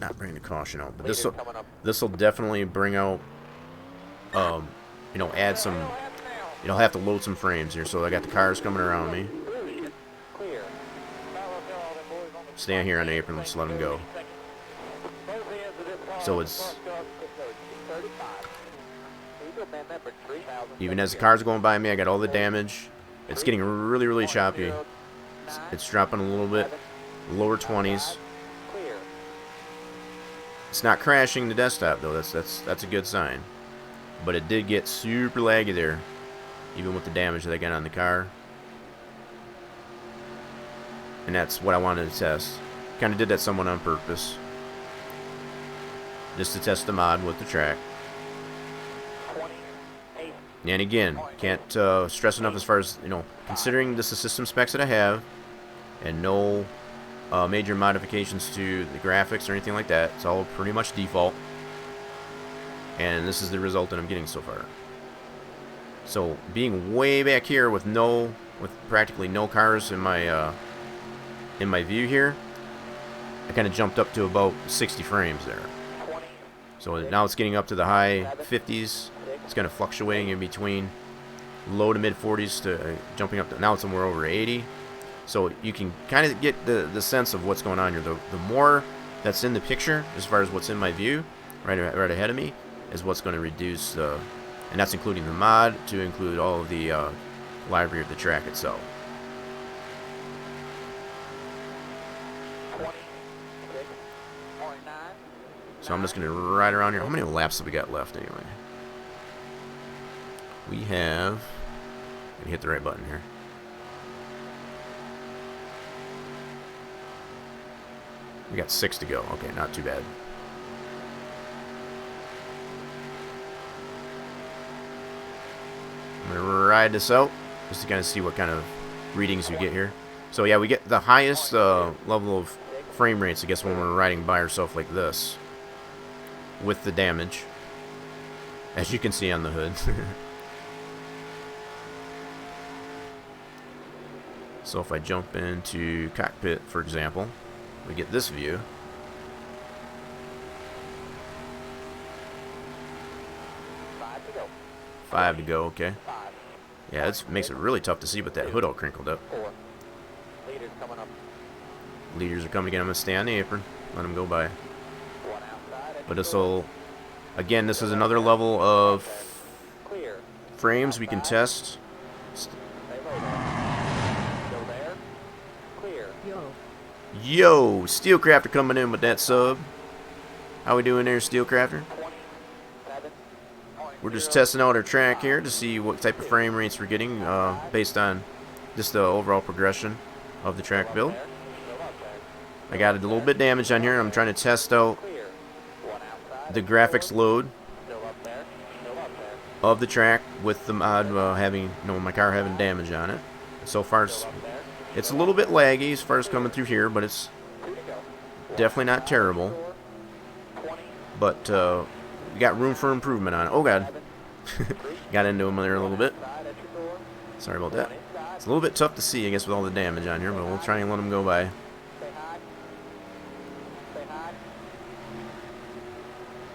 not bring the caution out. But this will definitely bring out, you know, add some. You know, I'll have to load some frames here. So I got the cars coming around me. Stay here on the apron. Let's let them go. So it's. Even as the car's going by me, I got all the damage. It's getting really, really choppy. It's dropping a little bit, lower 20s. It's not crashing the desktop though. That's a good sign. But it did get super laggy there, even with the damage that I got on the car. And that's what I wanted to test. Kind of did that somewhat on purpose, just to test the mod with the track. And again, can't stress enough as far as, you know, considering this is system specs that I have, and no major modifications to the graphics or anything like that. It's all pretty much default. And this is the result that I'm getting so far. So being way back here with practically no cars in my view here, I kind of jumped up to about 60 frames there. So now it's getting up to the high 50s. It's kind of fluctuating in between low to mid 40s to jumping up to, now it's somewhere over 80. So you can kind of get the sense of what's going on here. The more that's in the picture as far as what's in my view, right ahead of me is what's going to reduce, and that's including the mod to include all of the library of the track itself. 26.9. So I'm just going to ride around here. How many laps have we got left anyway? We have... Let me hit the right button here. We got 6 to go. Okay, not too bad. I'm going to ride this out just to kind of see what kind of readings we get here. So yeah, we get the highest level of frame rates, I guess, when we're riding by ourselves like this with the damage, as you can see on the hood. So if I jump into cockpit, for example, we get this view. 5 to go. 5 to go, okay. 5. Yeah, it makes it really tough to see with that hood all crinkled up. 4. Leaders coming up. Leaders are coming again. I'm going to stay on the apron. Let them go by. 1 outside. But this will... Again, this is another level of Clear. frames we can test. Stay low there. Go there. Clear. Yo, Steelcrafter coming in with that sub. How we doing there, Steelcrafter? 27. We're just testing out our track here to see what type of frame rates we're getting based on just the overall progression of the track build. Still up there. I got a little bit damaged on here. I'm trying to test out Clear. 1 outside. the graphics load Still up there. Still up there. of the track with the mod having, my car having damage on it. So far, it's a little bit laggy as far as coming through here, but it's 2 to go. definitely not terrible. 20. But we got room for improvement on it. Oh god, got into him there a little bit. Side at your door. Sorry about that. Inside. It's a little bit tough to see, I guess, with all the damage on here, but we'll try and let him go by. Say hi. Say hi.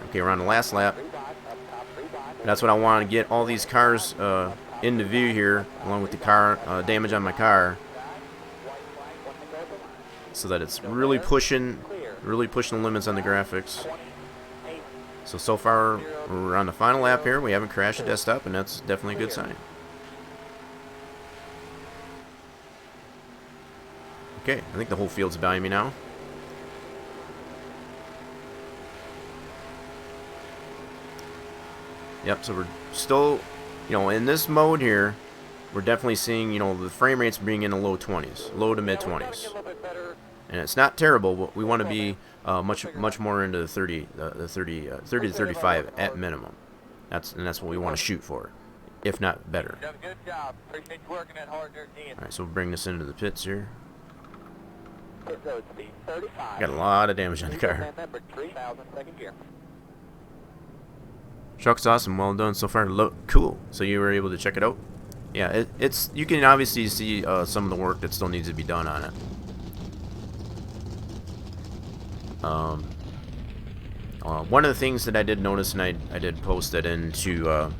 Okay, we're on the last lap. 3 wide. Up top. 3 wide. That's what I want to get all these cars into view here, along with the car damage on my car, White flag. 1 to go at the line. so that it's really pushing the limits on the graphics. 28. So far, we're on the final lap here. We haven't crashed the desktop, and that's definitely a good sign. Okay, I think the whole field's behind me now. Yep, so we're still, in this mode here, we're definitely seeing, the frame rates being in the low 20s, low to mid 20s. And it's not terrible, but we want to be much more into the 30 to 35 at minimum. That's what we want to shoot for, if not better. Done a good job. Appreciate you working that hard there, Ian. All right, so we'll bring this into the pits here. Pit road speed 35. Got a lot of damage on the car. Man number 3000, second gear. Truck's awesome, well done so far. Cool. So you were able to check it out? Yeah, it's you can obviously see some of the work that still needs to be done on it. One of the things that I did notice, and I did post that into, I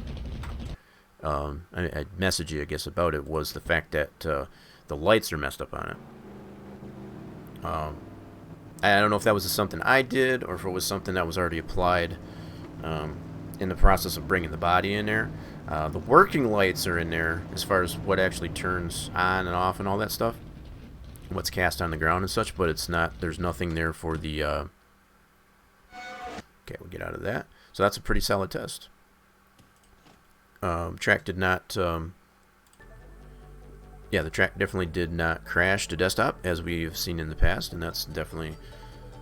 messaged you, I guess, about it, was the fact that the lights are messed up on it. I don't know if that was something I did, or if it was something that was already applied in the process of bringing the body in there. The working lights are in there as far as what actually turns on and off and all that stuff, what's cast on the ground and such, but it's not, there's nothing there for the okay, we'll get out of that. So that's a pretty solid test. Track did not yeah, the track definitely did not crash to desktop as we've seen in the past, and that's definitely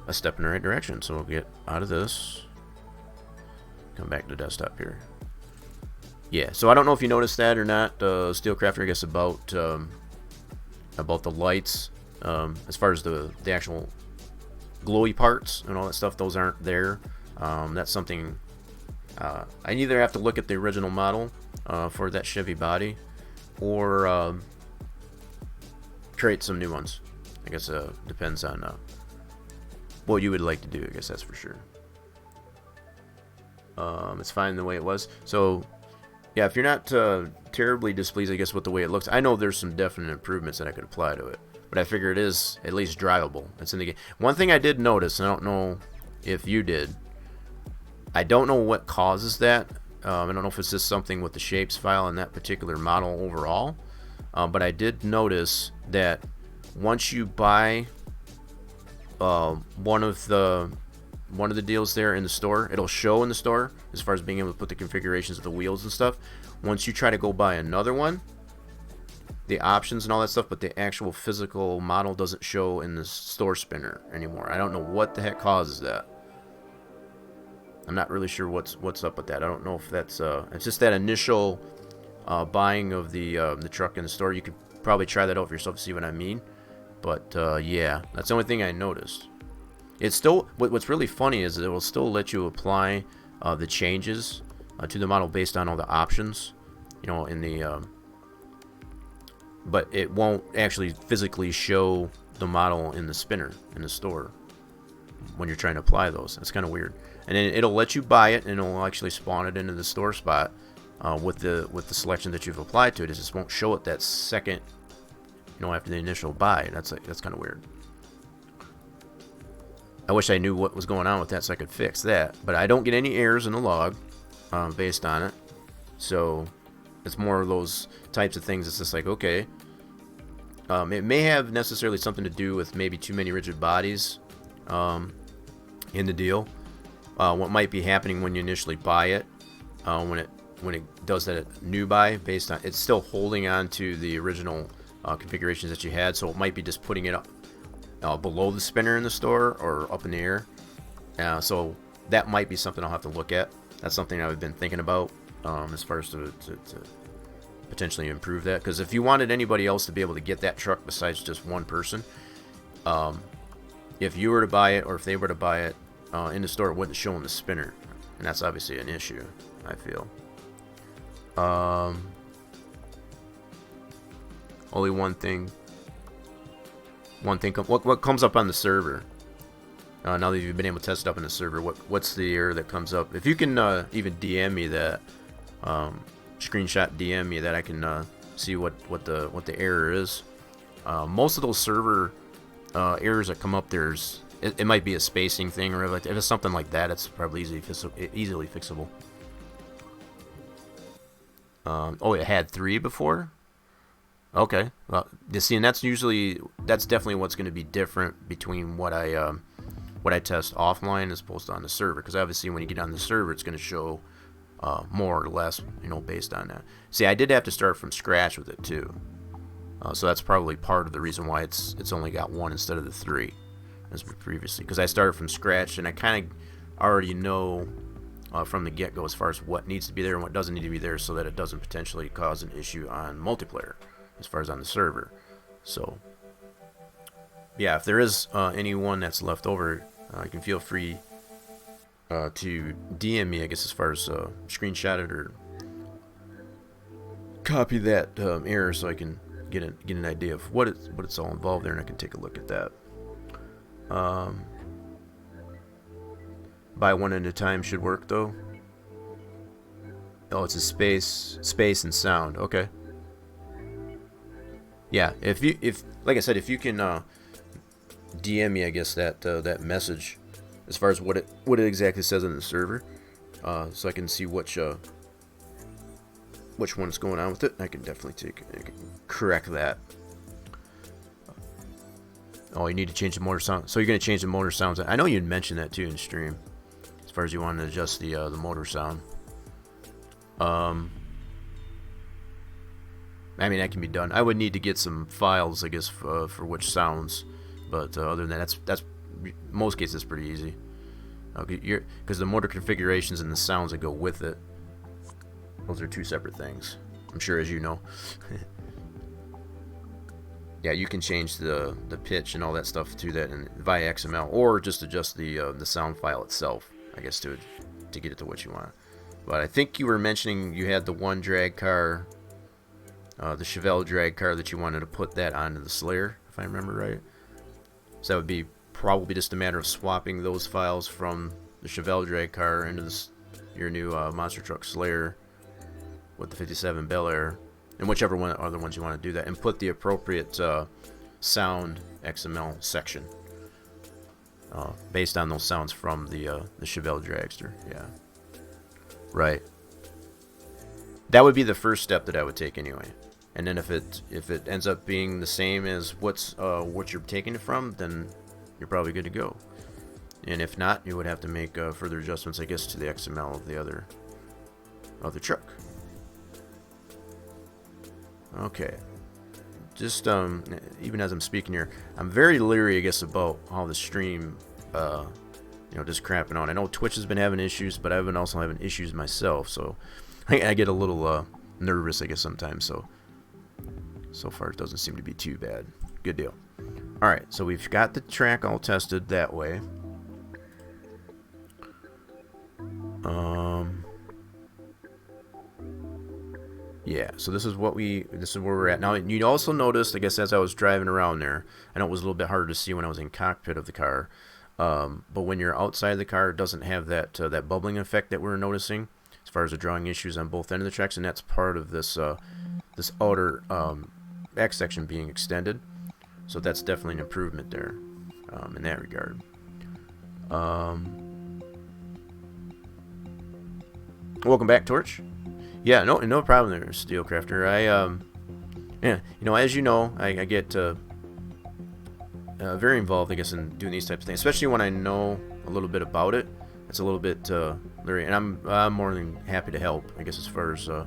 a step in the right direction. So we'll get out of this, come back to desktop here. Yeah, so I don't know if you noticed that or not, Steelcrafter, I guess, about the lights, as far as the actual glowy parts and all that stuff. Those aren't there. That's something I either have to look at the original model for that Chevy body, or create some new ones. I guess depends on what you would like to do. I guess that's for sure. It's fine the way it was. So yeah, if you're not terribly displeased, I guess, with the way it looks, I know there's some definite improvements that I could apply to it, but I figure it is at least drivable. It's in the game. One thing I did notice, and I don't know if you did, I don't know what causes that. I don't know if it's just something with the shapes file in that particular model overall, but I did notice that once you buy one of the deals there in the store, it'll show in the store as far as being able to put the configurations of the wheels and stuff. Once you try to go buy another one, the options and all that stuff, but the actual physical model doesn't show in the store spinner anymore. I don't know what the heck causes that. I'm not really sure what's up with that. I don't know if that's it's just that initial buying of the truck in the store. You could probably try that out for yourself to see what I mean. But yeah, that's the only thing I noticed. It's still what's really funny is that it will still let you apply the changes to the model based on all the options, you know, in the but it won't actually physically show the model in the spinner in the store when you're trying to apply those. That's kind of weird. And then it'll let you buy it, and it'll actually spawn it into the store spot with the selection that you've applied to it. It just won't show it that second, you know, after the initial buy. That's kind of weird. I wish I knew what was going on with that so I could fix that. But I don't get any errors in the log based on it. So it's more of those types of things. It's just like, okay, it may have necessarily something to do with maybe too many rigid bodies in the deal. What might be happening when you initially buy it, when it does that new buy, based on it's still holding on to the original configurations that you had, so it might be just putting it up below the spinner in the store or up in the air. So that might be something I'll have to look at. That's something I've been thinking about as far as to potentially improve that. Because if you wanted anybody else to be able to get that truck besides just one person, if you were to buy it or if they were to buy it in the store, it wouldn't show in the spinner, and that's obviously an issue, I feel. Only one thing. What comes up on the server? Now that you've been able to test it up in the server, what's the error that comes up? If you can even DM me that, screenshot DM me that, I can see what the error is. Most of those server errors that come up, it might be a spacing thing, or if it's something like that, it's probably easily fixable. Oh, it had 3 before? Okay. Well, you see, and that's definitely what's going to be different between what I test offline as opposed to on the server. Because obviously, when you get on the server, it's going to show more or less, you know, based on that. See, I did have to start from scratch with it too, so that's probably part of the reason why it's only got 1 instead of the 3 as previously. Because I started from scratch, and I kind of already know from the get-go as far as what needs to be there and what doesn't need to be there, so that it doesn't potentially cause an issue on multiplayer as far as on the server. So yeah, if there is anyone that's left over, you can feel free to DM me, I guess, as far as screenshot it or copy that error, so I can get an idea of what it's all involved there, and I can take a look at that. Buy one at a time should work though. Oh, it's a space and sound. Okay. Yeah, if like I said, if you can DM me, I guess, that message as far as what it exactly says on the server, so I can see which one's going on with it. I can definitely correct that. Oh, you need to change the motor sound. So you're going to change the motor sounds. I know you'd mentioned that too in stream, as far as you want to adjust the motor sound. I mean, that can be done. I would need to get some files, I guess, for which sounds, but other than that, that's most cases pretty easy. Because the motor configurations and the sounds that go with it, those are 2 separate things, I'm sure, as you know. Yeah, you can change the pitch and all that stuff to that via XML, or just adjust the sound file itself, I guess, to get it to what you want. But I think you were mentioning you had the one drag car, the Chevelle drag car, that you wanted to put that onto the Slayer, if I remember right. So that would be probably just a matter of swapping those files from the Chevelle drag car into your new monster truck Slayer with the 57 Bel Air, and whichever one other ones you want to do that, and put the appropriate sound XML section. based on those sounds from the Chevelle dragster. Yeah, right. That would be the first step that I would take anyway. And then if it ends up being the same as what you're taking it from, then you're probably good to go. And if not, you would have to make further adjustments, I guess, to the XML of the other truck. Okay. Just even as I'm speaking here, I'm very leery, I guess, about how the stream, just crapping on. I know Twitch has been having issues, but I've been also having issues myself, so I get a little nervous, I guess, sometimes. So far, it doesn't seem to be too bad. Good deal. All right, so we've got the track all tested that way. Yeah, so this is where we're at now. You also noticed, I guess, as I was driving around there, I know it was a little bit harder to see when I was in cockpit of the car, but when you're outside the car, it doesn't have that bubbling effect that we're noticing as far as the drawing issues on both ends of the tracks, and that's part of this this outer X section being extended. So that's definitely an improvement there in that regard. Welcome back, Torch. Yeah, no problem there, Steelcrafter. As you know, I get very involved, I guess, in doing these types of things, especially when I know a little bit about it. It's a little bit leery, and I'm more than happy to help, I guess, as far as for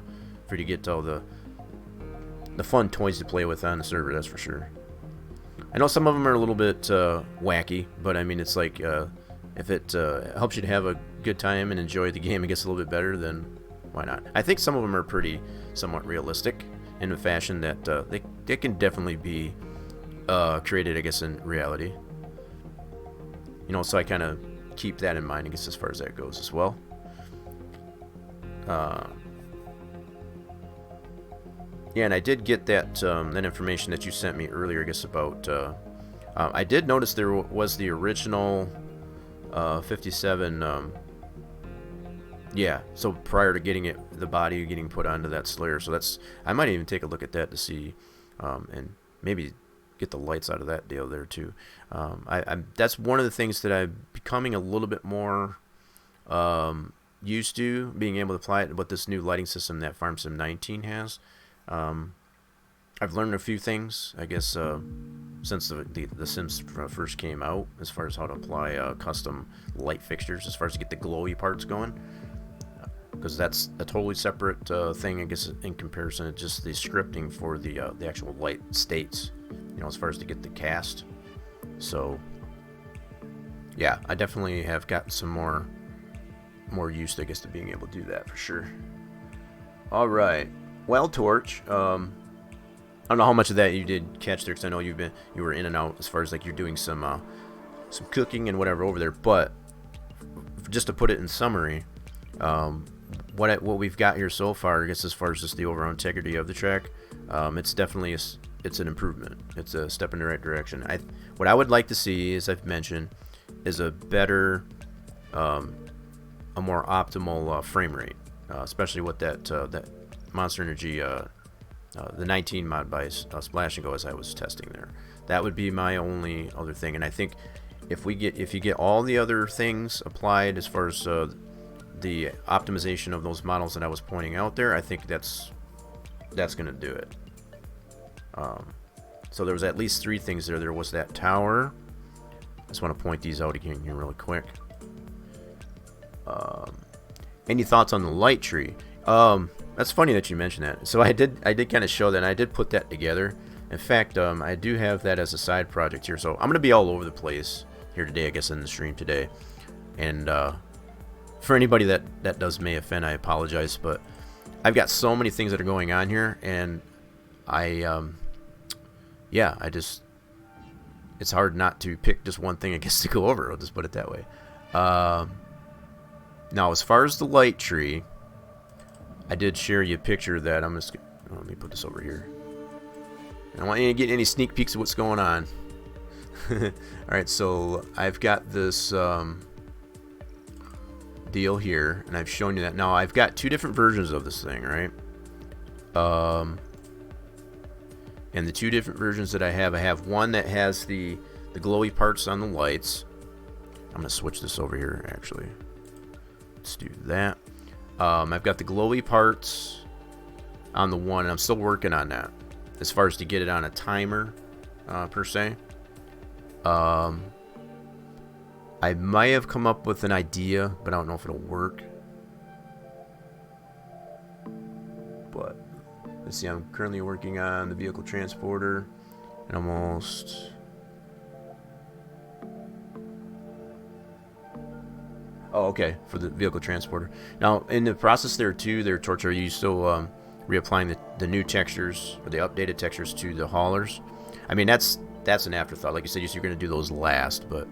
you to get all the fun toys to play with on the server, that's for sure. I know some of them are a little bit wacky, but I mean, it's like if it helps you to have a good time and enjoy the game, I guess, a little bit better, then why not? I think some of them are pretty somewhat realistic in a fashion that they can definitely be created, I guess, in reality. So I kind of keep that in mind, I guess, as far as that goes as well. Yeah, and I did get that information that you sent me earlier, I guess, about... I did notice there was the original 57... yeah, so prior to getting the body getting put onto that Slayer. So I might even take a look at that to see, and maybe get the lights out of that deal there too. That's one of the things that I'm becoming a little bit more used to, being able to apply it with this new lighting system that FarmSim 19 has. I've learned a few things, I guess, since the Sims first came out, as far as how to apply custom light fixtures, as far as to get the glowy parts going. Because that's a totally separate thing, I guess, in comparison to just the scripting for the actual light states, as far as to get the cast. So, yeah, I definitely have gotten some more used, I guess, to being able to do that for sure. All right, well, Torch, I don't know how much of that you did catch there, because I know you were in and out as far as like you're doing some cooking and whatever over there. But just to put it in summary. What we've got here so far, I guess, as far as just the overall integrity of the track, it's definitely it's an improvement. It's a step in the right direction. What I would like to see, as I've mentioned, is a better, a more optimal frame rate, especially with that Monster Energy, the 19 mod by Splash and Go, as I was testing there. That would be my only other thing, and I think if you get all the other things applied as far as the optimization of those models that I was pointing out there, I think that's going to do it. So there was at least 3 things there. There was that tower. I just want to point these out again here really quick. Any thoughts on the light tree? That's funny that you mentioned that. So I did kind of show that, and I did put that together. In fact, I do have that as a side project here. So I'm going to be all over the place here today, I guess, in the stream today. And for anybody that may offend, I apologize, but I've got so many things that are going on here, and it's hard not to pick just one thing, I guess, to go over. I'll just put it that way. Now, as far as the light tree, I did share you a picture that let me put this over here. I don't want you to get any sneak peeks of what's going on. Alright, so I've got this deal here, and I've shown you that. Now, I've got 2 different versions of this thing, right? And the 2 different versions that I have one that has the glowy parts on the lights, I'm going to switch this over here, actually. Let's do that. I've got the glowy parts on the one, and I'm still working on that. As far as to get it on a timer, per se. I might have come up with an idea, but I don't know if it'll work. But let's see, I'm currently working on the vehicle transporter, and almost. Oh, okay, for the vehicle transporter. Now, in the process there too, Torch, are you still reapplying the new textures or the updated textures to the haulers? I mean, that's an afterthought. Like you said, you're going to do those last, but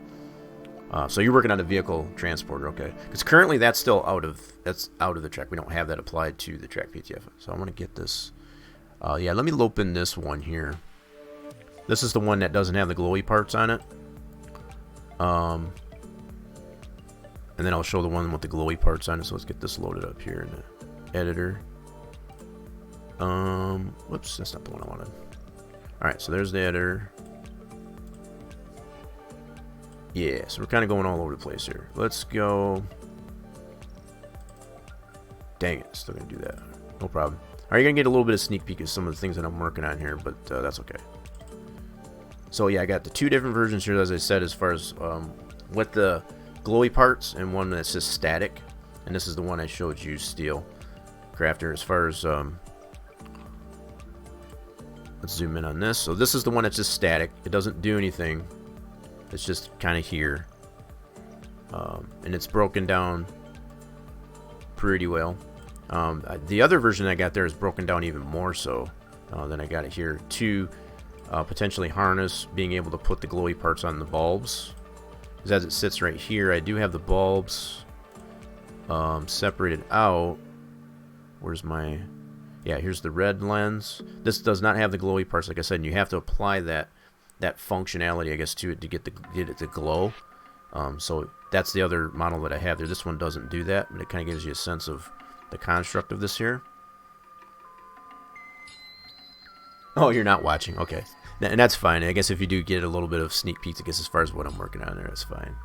so you're working on the vehicle transporter, okay? Because currently that's still out of the track. We don't have that applied to the track PTF. So I want to get this. Yeah, let me open this one here. This is the one that doesn't have the glowy parts on it. And then I'll show the one with the glowy parts on it. So let's get this loaded up here in the editor. Whoops, that's not the one I wanted. Alright, so there's the editor. Yeah, so we're kind of going all over the place here. Let's go. Dang it, still going to do that. No problem. Alright, you're going to get a little bit of sneak peek of some of the things that I'm working on here, but that's okay. So yeah, I got the two different versions here, as I said, as far as with the glowy parts and one that's just static. And this is the one I showed you, Steel Crafter, as far as let's zoom in on this. So this is the one that's just static. It doesn't do anything. It's just kind of here. And it's broken down pretty well. The other version I got there is broken down even more so than I got it here. To potentially harness being able to put the glowy parts on the bulbs. Because as it sits right here, I do have the bulbs separated out. Where's my... Yeah, here's the red lens. This does not have the glowy parts, like I said, and you have to apply that functionality, I guess, to it to get it to glow. So that's the other model that I have there. This one doesn't do that, but it kind of gives you a sense of the construct of this here. Oh, you're not watching. Okay. And that's fine. I guess if you do get a little bit of sneak peeks, I guess, as far as what I'm working on there, that's fine.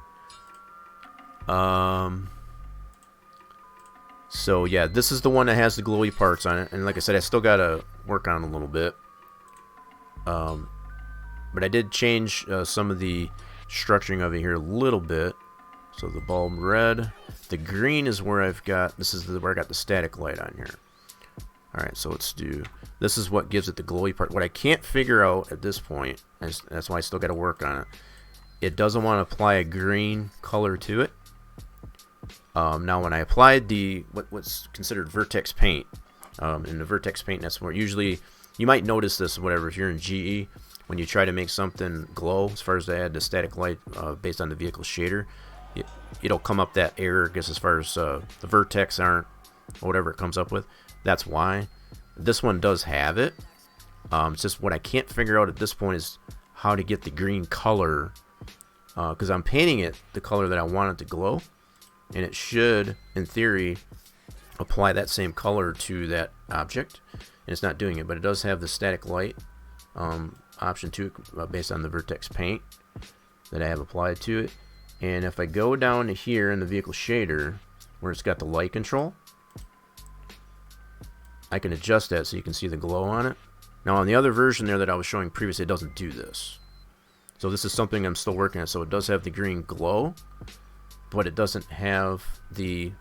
So yeah, this is the one that has the glowy parts on it, and like I said, I still gotta work on it a little bit. But I did change some of the structuring of it here a little bit. So the bulb red, the green is where I've got. This is where I got the static light on here. All right, so let's do. This is what gives it the glowy part. What I can't figure out at this point, and that's why I still got to work on it. It doesn't want to apply a green color to it. Now, when I applied the what's considered vertex paint, in the vertex paint, that's where usually you might notice this. Whatever, if you're in GE, when you try to make something glow, as far as to add the static light based on the vehicle shader, it'll come up that error. I guess as far as the vertex aren't, or whatever it comes up with. That's why. This one does have it. It's just what I can't figure out at this point is how to get the green color, because I'm painting it the color that I want it to glow, and it should, in theory, apply that same color to that object, and it's not doing it. But it does have the static light option to it based on the vertex paint that I have applied to it. And if I go down to here in the vehicle shader where it's got the light control, I can adjust that so you can see the glow on it. Now on the other version there that I was showing previously, it doesn't do this. So this is something I'm still working on. So it does have the green glow, but it doesn't have the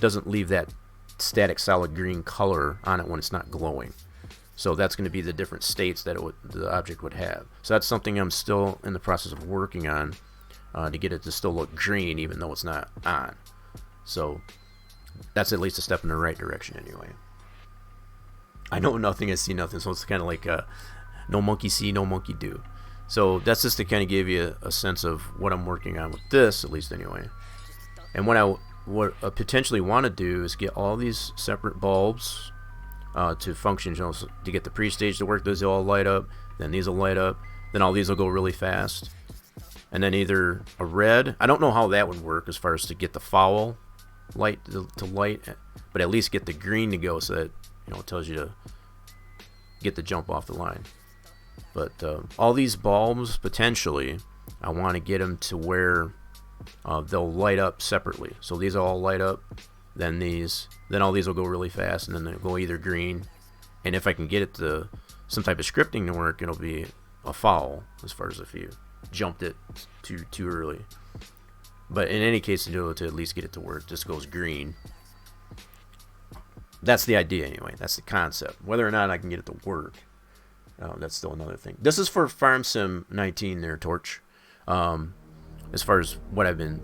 doesn't leave that static solid green color on it when it's not glowing. So that's going to be the different states that the object would have. So that's something I'm still in the process of working on to get it to still look green even though it's not on. So that's at least a step in the right direction anyway. I know nothing, I see nothing, so it's kind of like no monkey see, no monkey do. So that's just to kind of give you a sense of what I'm working on with this, at least anyway. And what I potentially want to do is get all these separate bulbs to function, to get the pre-stage to work. Those will all light up, then these will light up, then all these will go really fast. And then either a red, I don't know how that would work as far as to get the foul light to light, but at least get the green to go so that it tells you to get the jump off the line. But all these bulbs potentially I want to get them to where they'll light up separately. So these all light up, then all these will go really fast, and then they'll go either green. And if I can get it to some type of scripting to work, it'll be a foul as far as if you jumped it too early. But in any case, to at least get it to work, just goes green. That's the idea anyway. That's the concept. Whether or not I can get it to work, that's still another thing. This is for Farm Sim 19 there, Torch. As far as what I've been,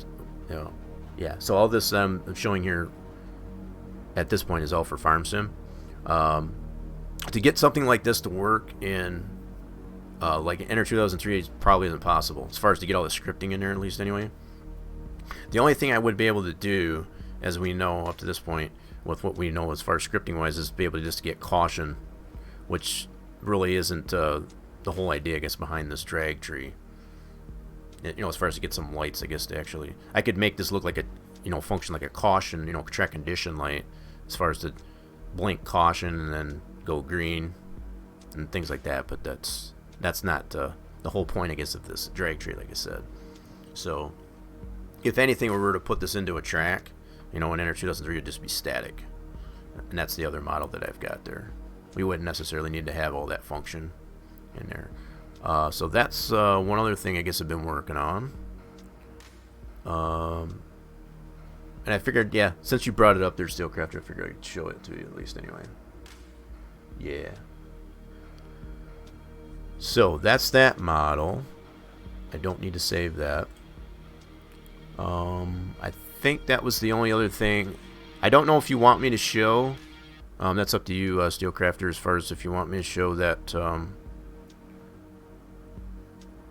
yeah. So all this I'm showing here at this point is all for Farm Sim. To get something like this to work in like Enter 2003 is probably impossible, as far as to get all the scripting in there, at least anyway. The only thing I would be able to do, as we know up to this point, with what we know as far as scripting wise, is be able to just get caution, which really isn't the whole idea, I guess, behind this drag tree. As far as to get some lights, I guess, to actually, I could make this look like a, function like a caution, track condition light, as far as to blink caution and then go green and things like that. But that's not the whole point, I guess, of this drag tree, like I said. So if anything, we were to put this into a track, in Enter 2003, it'd just be static. And that's the other model that I've got there. We wouldn't necessarily need to have all that function in there. So that's one other thing I guess I've been working on. And I figured, yeah, since you brought it up there, Steelcrafter, I figured I'd show it to you at least anyway. Yeah. So that's that model. I don't need to save that. I think that was the only other thing. I don't know if you want me to show. That's up to you, Steelcrafter, as far as if you want me to show that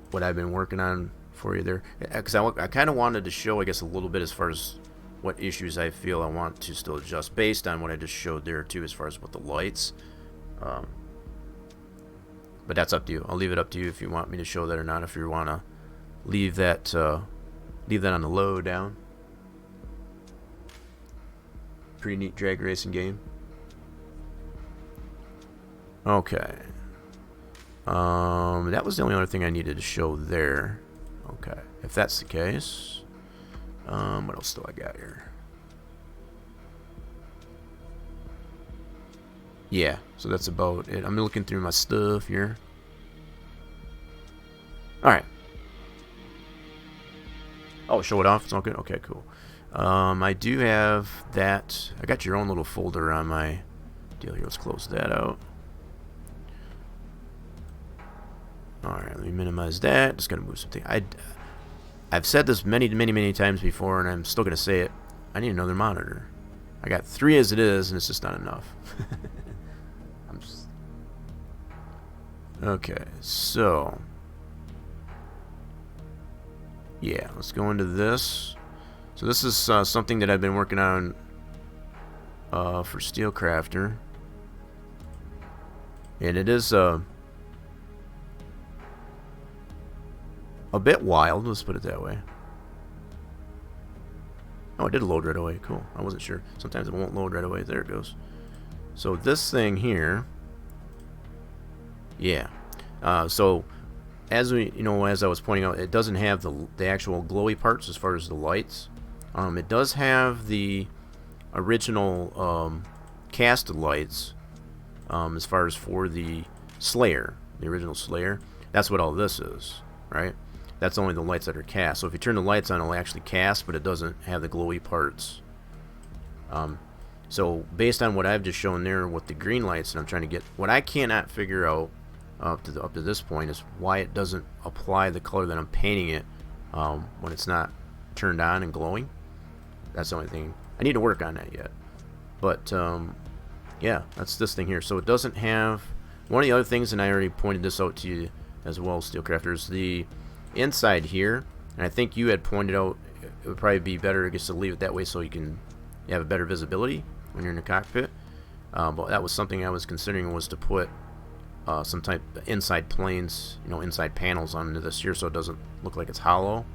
what I've been working on for you there. Because I kind of wanted to show, I guess, a little bit as far as what issues I feel I want to still adjust based on what I just showed there too, as far as with the lights. But that's up to you. I'll leave it up to you if you want me to show that or not. If you want to leave that on the low down. Pretty neat drag racing game. Okay. That was the only other thing I needed to show there. Okay. If that's the case, what else do I got here? Yeah, so that's about it. I'm looking through my stuff here. Alright. Oh, show it off? It's all good? Okay, cool. I do have that. I got your own little folder on my deal here. Let's close that out. Alright, let me minimize that. Just gotta move something. I've said this many times before, and I'm still gonna say it. I need another monitor. I got 3 as it is, and it's just not enough. Okay, so yeah, let's go into this. So this is something that I've been working on for Steelcrafter, and it is a bit wild, let's put it that way. Oh, it did load right away. Cool. I wasn't sure. Sometimes it won't load right away. There it goes. So this thing here, yeah. So as as I was pointing out, it doesn't have the actual glowy parts as far as the lights. It does have the original casted lights as far as for the Slayer, the original Slayer. That's what all this is, right? That's only the lights that are cast. So if you turn the lights on, it'll actually cast, but it doesn't have the glowy parts. So based on what I've just shown there with the green lights, and I'm trying to get, what I cannot figure out up to this point is why it doesn't apply the color that I'm painting it when it's not turned on and glowing. That's the only thing. I need to work on that yet. But yeah, that's this thing here. So it doesn't have, one of the other things, and I already pointed this out to you as well, Steelcrafters, the inside here, and I think you had pointed out it would probably be better, I guess, to leave it that way so you have a better visibility when you're in the cockpit. But that was something I was considering, was to put some type of inside planes, inside panels onto this here so it doesn't look like it's hollow.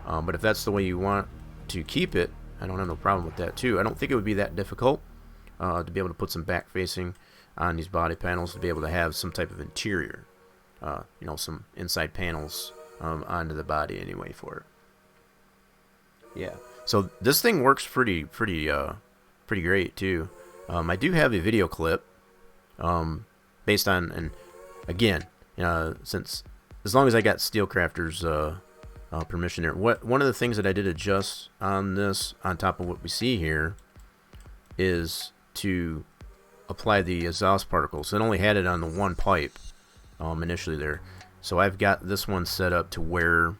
But if that's the way you want to keep it, I don't have no problem with that too. I don't think it would be that difficult to be able to put some back facing on these body panels to be able to have some type of interior, some inside panels onto the body anyway for it. Yeah. So this thing works pretty great too. I do have a video clip based on, and again, since as long as I got Steelcrafter's permission there. One of the things that I did adjust on this, on top of what we see here, is to apply the exhaust particles. It only had it on the one pipe initially there. So I've got this one set up to where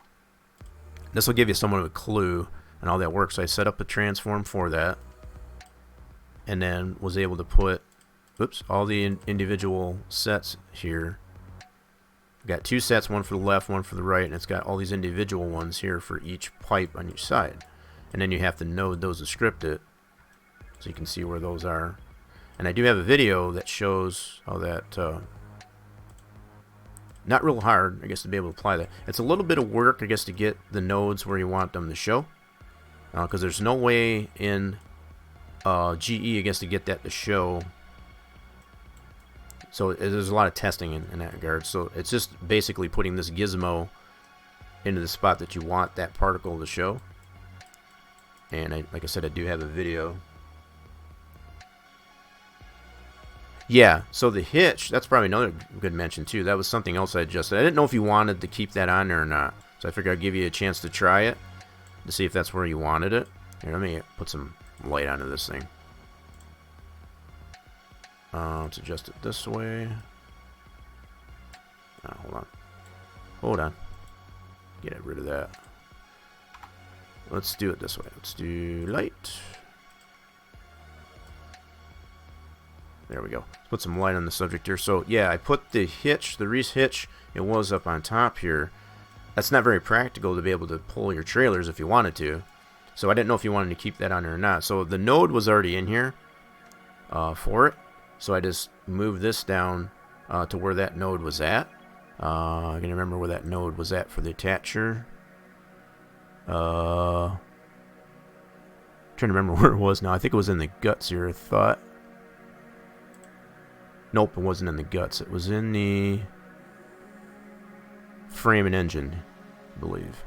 this will give you somewhat of a clue on how that works. So I set up a transform for that, and then was able to put all the individual sets here. Got two sets, one for the left, one for the right, and it's got all these individual ones here for each pipe on each side. And then you have to node those to script it, so you can see where those are. And I do have a video that shows how that, not real hard, I guess, to be able to apply that. It's a little bit of work, I guess, to get the nodes where you want them to show, because there's no way in GE, I guess, to get that to show. So there's a lot of testing in that regard. So it's just basically putting this gizmo into the spot that you want that particle to show. And like I said, I do have a video. Yeah, so the hitch, that's probably another good mention too. That was something else I adjusted. I didn't know if you wanted to keep that on there or not. So I figured I'd give you a chance to try it, to see if that's where you wanted it. Here, let me put some light onto this thing. Let's adjust it this way. Hold on. Get rid of that. Let's do it this way. Let's do light. There we go. Let's put some light on the subject here. So yeah, I put the hitch, the Reese hitch, it was up on top here. That's not very practical to be able to pull your trailers if you wanted to. So I didn't know if you wanted to keep that on there or not. So the node was already in here for it. So I just moved this down to where that node was at. I can remember where that node was at for the attacher. Trying to remember where it was now. I think it was in the guts here, I thought. Nope, it wasn't in the guts. It was in the frame and engine, I believe.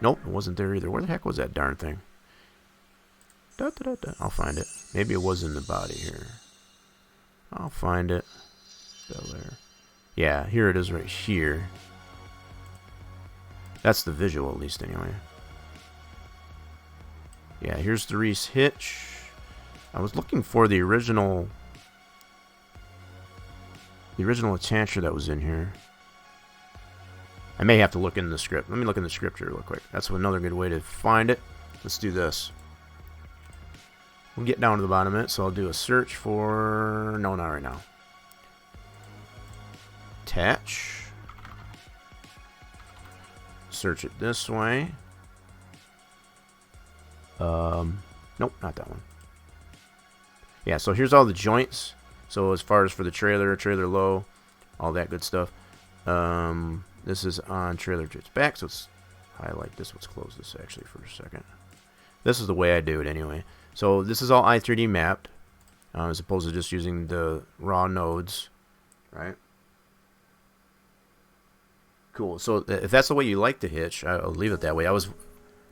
Nope, it wasn't there either. Where the heck was that darn thing? I'll find it. Maybe it was in the body here. I'll find it. There. Yeah, here it is right here. That's the visual, at least, anyway. Yeah, here's the Reese hitch. I was looking for the original attacher that was in here. I may have to look in the script. Let me look in the script here real quick. That's another good way to find it. Let's do this. We'll get down to the bottom of it, so I'll do a search for... No, not right now. Attach. Search it this way. Nope, not that one. Yeah, so here's all the joints. So as far as for the trailer, trailer low, all that good stuff. This is on trailer to its back, so let's highlight this. Let's close this actually for a second. This is the way I do it anyway. So this is all i3D mapped, as opposed to just using the raw nodes, right? Cool. So if that's the way you like the hitch, I'll leave it that way.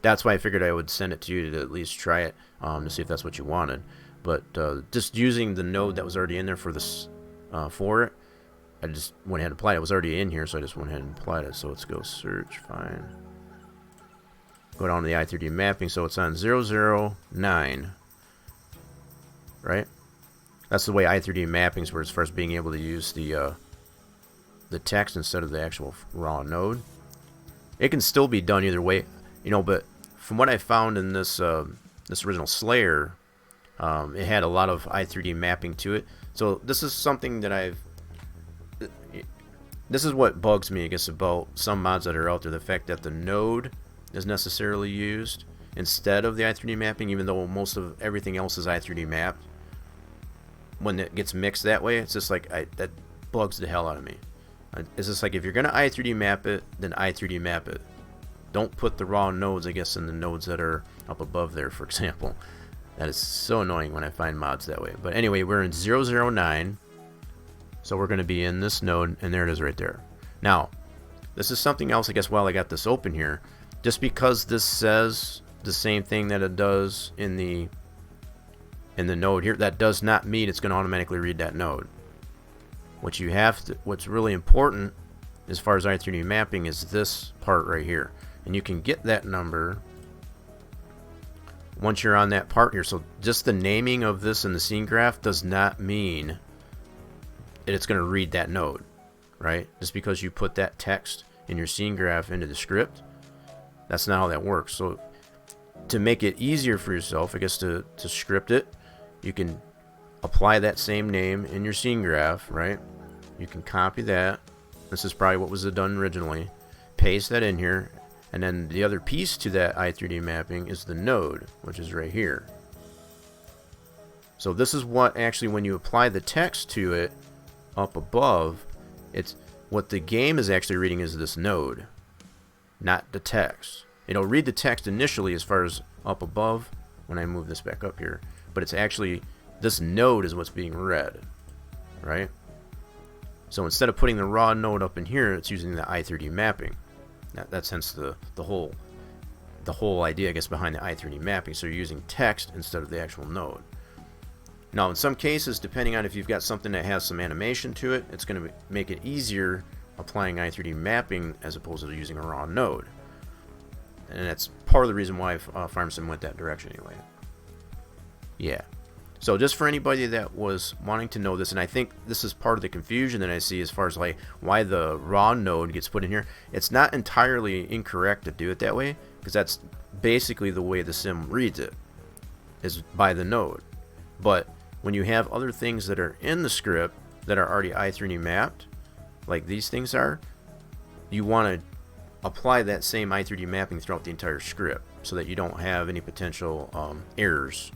That's why I figured I would send it to you to at least try it, to see if that's what you wanted. But just using the node that was already in there for this, for it, I just went ahead and applied it. It was already in here, so I just went ahead and applied it. So let's go search, find. Go down to the i3D mapping, so it's on 009, right? That's the way i3D mappings were as far as being able to use the text instead of the actual raw node. It can still be done either way, but from what I found in this this original Slayer, it had a lot of i3D mapping to it. So this is something that this is what bugs me, I guess, about some mods that are out there. The fact that the node is necessarily used instead of the i3D mapping, even though most of everything else is i3D mapped. When it gets mixed that way, it's just like, that bugs the hell out of me. It's just like, if you're going to i3D map it, then i3D map it. Don't put the raw nodes, I guess, in the nodes that are up above there, for example. That is so annoying when I find mods that way. But anyway, we're in 009. So we're going to be in this node, and there it is right there. Now, this is something else, I guess, while I got this open here. Just because this says the same thing that it does in the node here, that does not mean it's going to automatically read that node. What you have to, what's really important as far as i3D mapping is this part right here. And you can get that number once you're on that part here. So just the naming of this in the scene graph does not mean that it's going to read that node, right? Just because you put that text in your scene graph into the script, that's not how that works. So to make it easier for yourself, I guess to script it, you can apply that same name in your scene graph, right? You can copy that. This is probably what was done originally. Paste that in here. And then the other piece to that i3D mapping is the node, which is right here. So this is what actually, when you apply the text to it up above, it's what the game is actually reading is this node, not the text. It'll read the text initially as far as up above when I move this back up here, but it's actually, this node is what's being read, right? So instead of putting the raw node up in here, it's using the i3D mapping. That's hence the whole idea, I guess, behind the i3D mapping. So you're using text instead of the actual node. Now, in some cases, depending on if you've got something that has some animation to it, it's going to make it easier applying i3D mapping as opposed to using a raw node. And that's part of the reason why FarmSim went that direction anyway. Yeah. So just for anybody that was wanting to know this, and I think this is part of the confusion that I see as far as like why the raw node gets put in here, it's not entirely incorrect to do it that way, because that's basically the way the sim reads it, is by the node. But when you have other things that are in the script that are already i3D mapped, like these things are, you want to apply that same i3D mapping throughout the entire script so that you don't have any potential errors.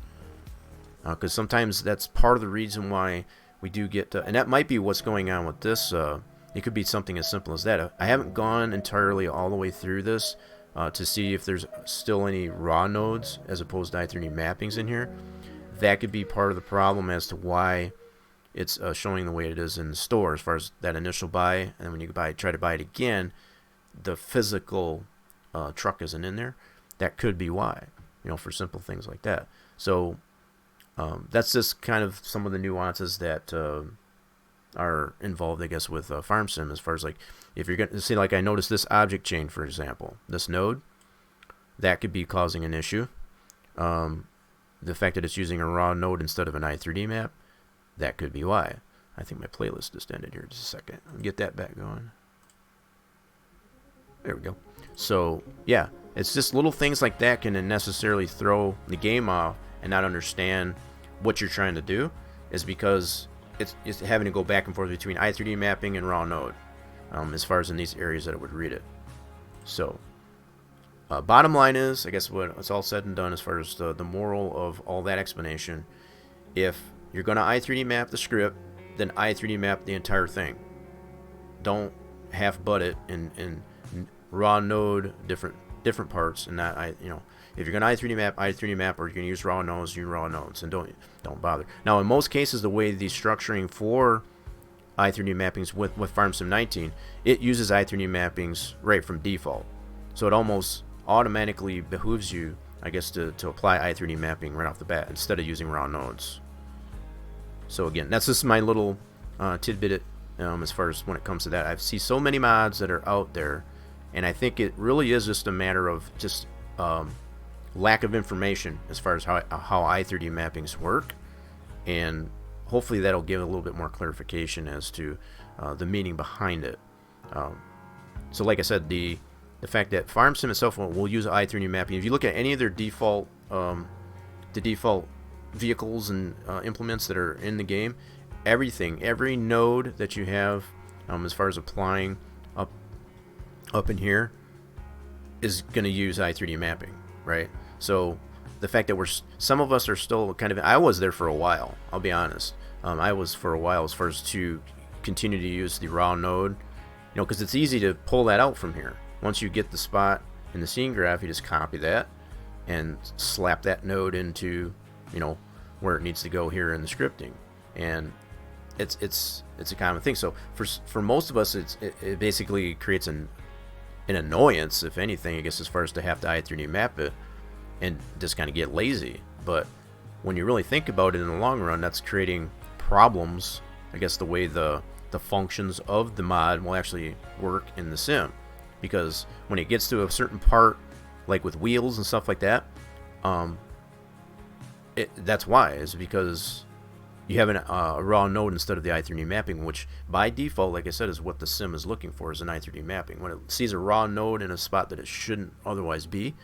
Because sometimes that's part of the reason why we do get and that might be what's going on with this. It could be something as simple as that. I haven't gone entirely all the way through this to see if there's still any raw nodes as opposed to i3D mappings in here. That could be part of the problem as to why it's showing the way it is in the store as far as that initial buy, and then when you try to buy it again, the physical truck isn't in there. That could be why, for simple things like that. So that's just kind of some of the nuances that are involved, I guess, with FarmSim, as far as like, if you're going to see, like I noticed this object chain, for example, this node, that could be causing an issue. The fact that it's using a raw node instead of an i3D map, that could be why. I think my playlist just ended here. Just a second. I'll get that back going. There we go. So, yeah, it's just little things like that can necessarily throw the game off and not understand what you're trying to do, is because it's having to go back and forth between i3D mapping and raw node, as far as in these areas that it would read it. So, bottom line is, I guess when it's all said and done, as far as the moral of all that explanation, if you're going to i3D map the script, then i3D map the entire thing. Don't half butt it in raw node different parts, and not if you're going to i3D map, or you're going to use raw nodes, use raw nodes, and don't bother. Now, in most cases, the way the structuring for i3D mappings with FarmSim 19, it uses i3D mappings right from default. So it almost automatically behooves you, I guess, to apply i3D mapping right off the bat instead of using raw nodes. So again, that's just my little tidbit as far as when it comes to that. I see so many mods that are out there, and I think it really is just a matter of just lack of information as far as how i3D mappings work, and hopefully that'll give a little bit more clarification as to the meaning behind it. So like I said, the fact that FarmSim itself will use i3D mapping. If you look at any of their default vehicles and implements that are in the game, every node that you have as far as applying up in here is going to use i3D mapping, right? So the fact that some of us are still kind of, I was there for a while, I'll be honest. I was for a while as far as to continue to use the raw node, because it's easy to pull that out from here. Once you get the spot in the scene graph, you just copy that and slap that node into, where it needs to go here in the scripting. And it's a common thing. So for most of us, it basically creates an annoyance, if anything, I guess, as far as to have to I3D map it and just kind of get lazy. But when you really think about it in the long run, that's creating problems, I guess, the way the functions of the mod will actually work in the sim. Because when it gets to a certain part, like with wheels and stuff like that, that's why, is because you have a raw node instead of the I3D mapping, which by default, like I said, is what the sim is looking for, is an I3D mapping. When it sees a raw node in a spot that it shouldn't otherwise be,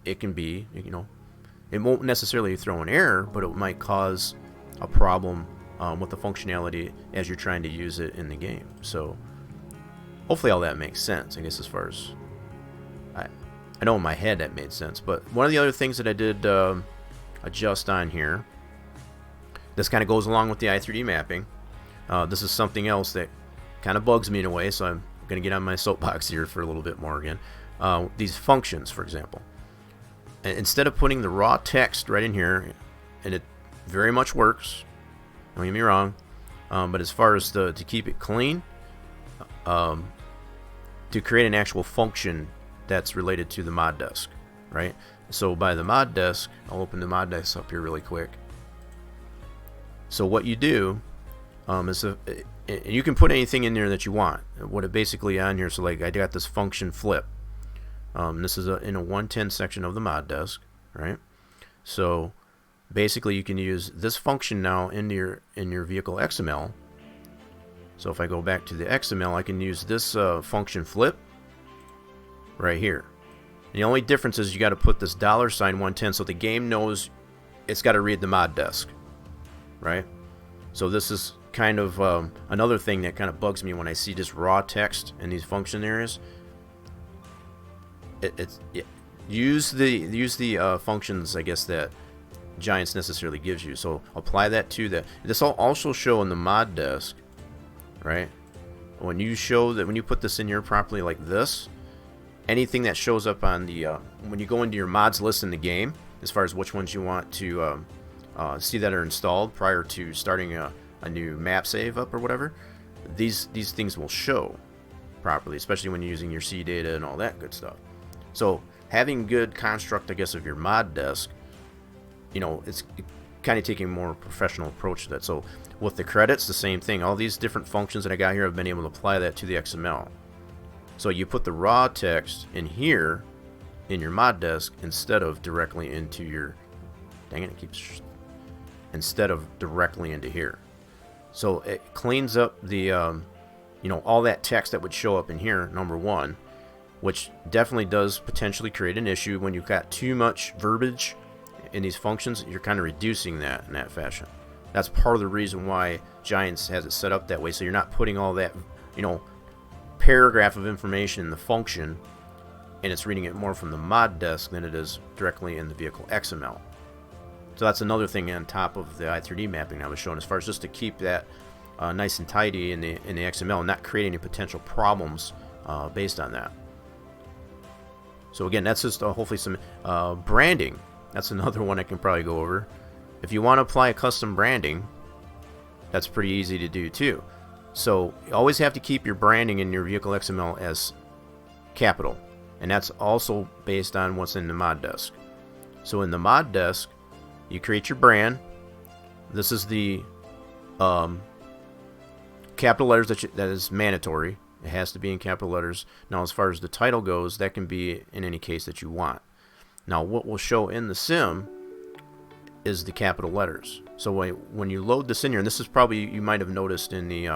it can be, it won't necessarily throw an error, but it might cause a problem with the functionality as you're trying to use it in the game. So hopefully all that makes sense, I guess, as far as I know in my head that made sense. But one of the other things that I did adjust on here, this kind of goes along with the I3D mapping. This is something else that kind of bugs me in a way, so I'm going to get on my soapbox here for a little bit more again. These functions, for example. Instead of putting the raw text right in here, and it very much works, don't get me wrong, but as far as to keep it clean, to create an actual function that's related to the mod desk, right? So by the mod desk, I'll open the mod desk up here really quick. So what you do is you can put anything in there that you want. What it basically on here, so like I got this function flip. This is in a 110 section of the mod desk, right? So basically you can use this function now in your vehicle XML. So if I go back to the XML, I can use this function flip right here. The only difference is you got to put this $110 so the game knows it's got to read the mod desk, right? So this is kind of another thing that kind of bugs me when I see just raw text in these function areas. Use the functions, I guess, that Giants necessarily gives you. So apply that to that. This will also show in the mod desk, right? When you put this in here properly like this, anything that shows up on the when you go into your mods list in the game, as far as which ones you want to see that are installed prior to starting a new map save up or whatever, these things will show properly, especially when you're using your C data and all that good stuff. So having good construct, I guess, of your mod desk, it's kind of taking a more professional approach to that. So with the credits, the same thing. All these different functions that I got here, I've been able to apply that to the XML. So you put the raw text in here in your mod desk instead of directly into your, instead of directly into here. So it cleans up the all that text that would show up in here, number one, which definitely does potentially create an issue when you've got too much verbiage in these functions. You're kind of reducing that in that fashion. That's part of the reason why Giants has it set up that way, so you're not putting all that paragraph of information in the function, and it's reading it more from the mod desk than it is directly in the vehicle XML. So that's another thing on top of the I3D mapping I was showing, as far as just to keep that nice and tidy in the XML and not create any potential problems based on that. So again, that's just hopefully some branding. That's another one I can probably go over. If you want to apply a custom branding, that's pretty easy to do too. So you always have to keep your branding in your vehicle XML as capital, and that's also based on what's in the mod desk. So in the mod desk, you create your brand. This is the capital letters that is mandatory. It has to be in capital letters. Now, as far as the title goes, that can be in any case that you want. Now, what will show in the sim is the capital letters. So when you load this in here, and this is probably, you might have noticed in the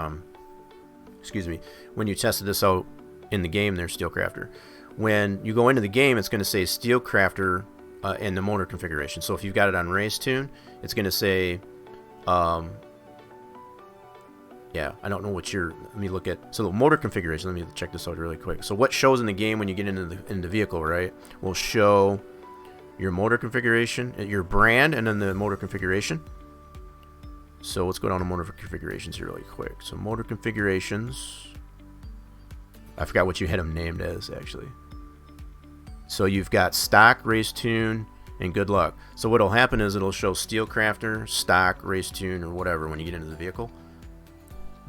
when you tested this out in the game there, Steelcrafter, when you go into the game, it's going to say Steelcrafter in the motor configuration. So if you've got it on race tune, it's going to say I don't know what let me look at. So the motor configuration, let me check this out really quick. So what shows in the game when you get into the vehicle, right, will show your motor configuration, your brand, and then the motor configuration. So let's go down to motor configurations here really quick. So motor configurations, I forgot what you had them named as actually. So you've got stock, race tune, and good luck. So what'll happen is it'll show Steelcrafter, stock, race tune, or whatever when you get into the vehicle.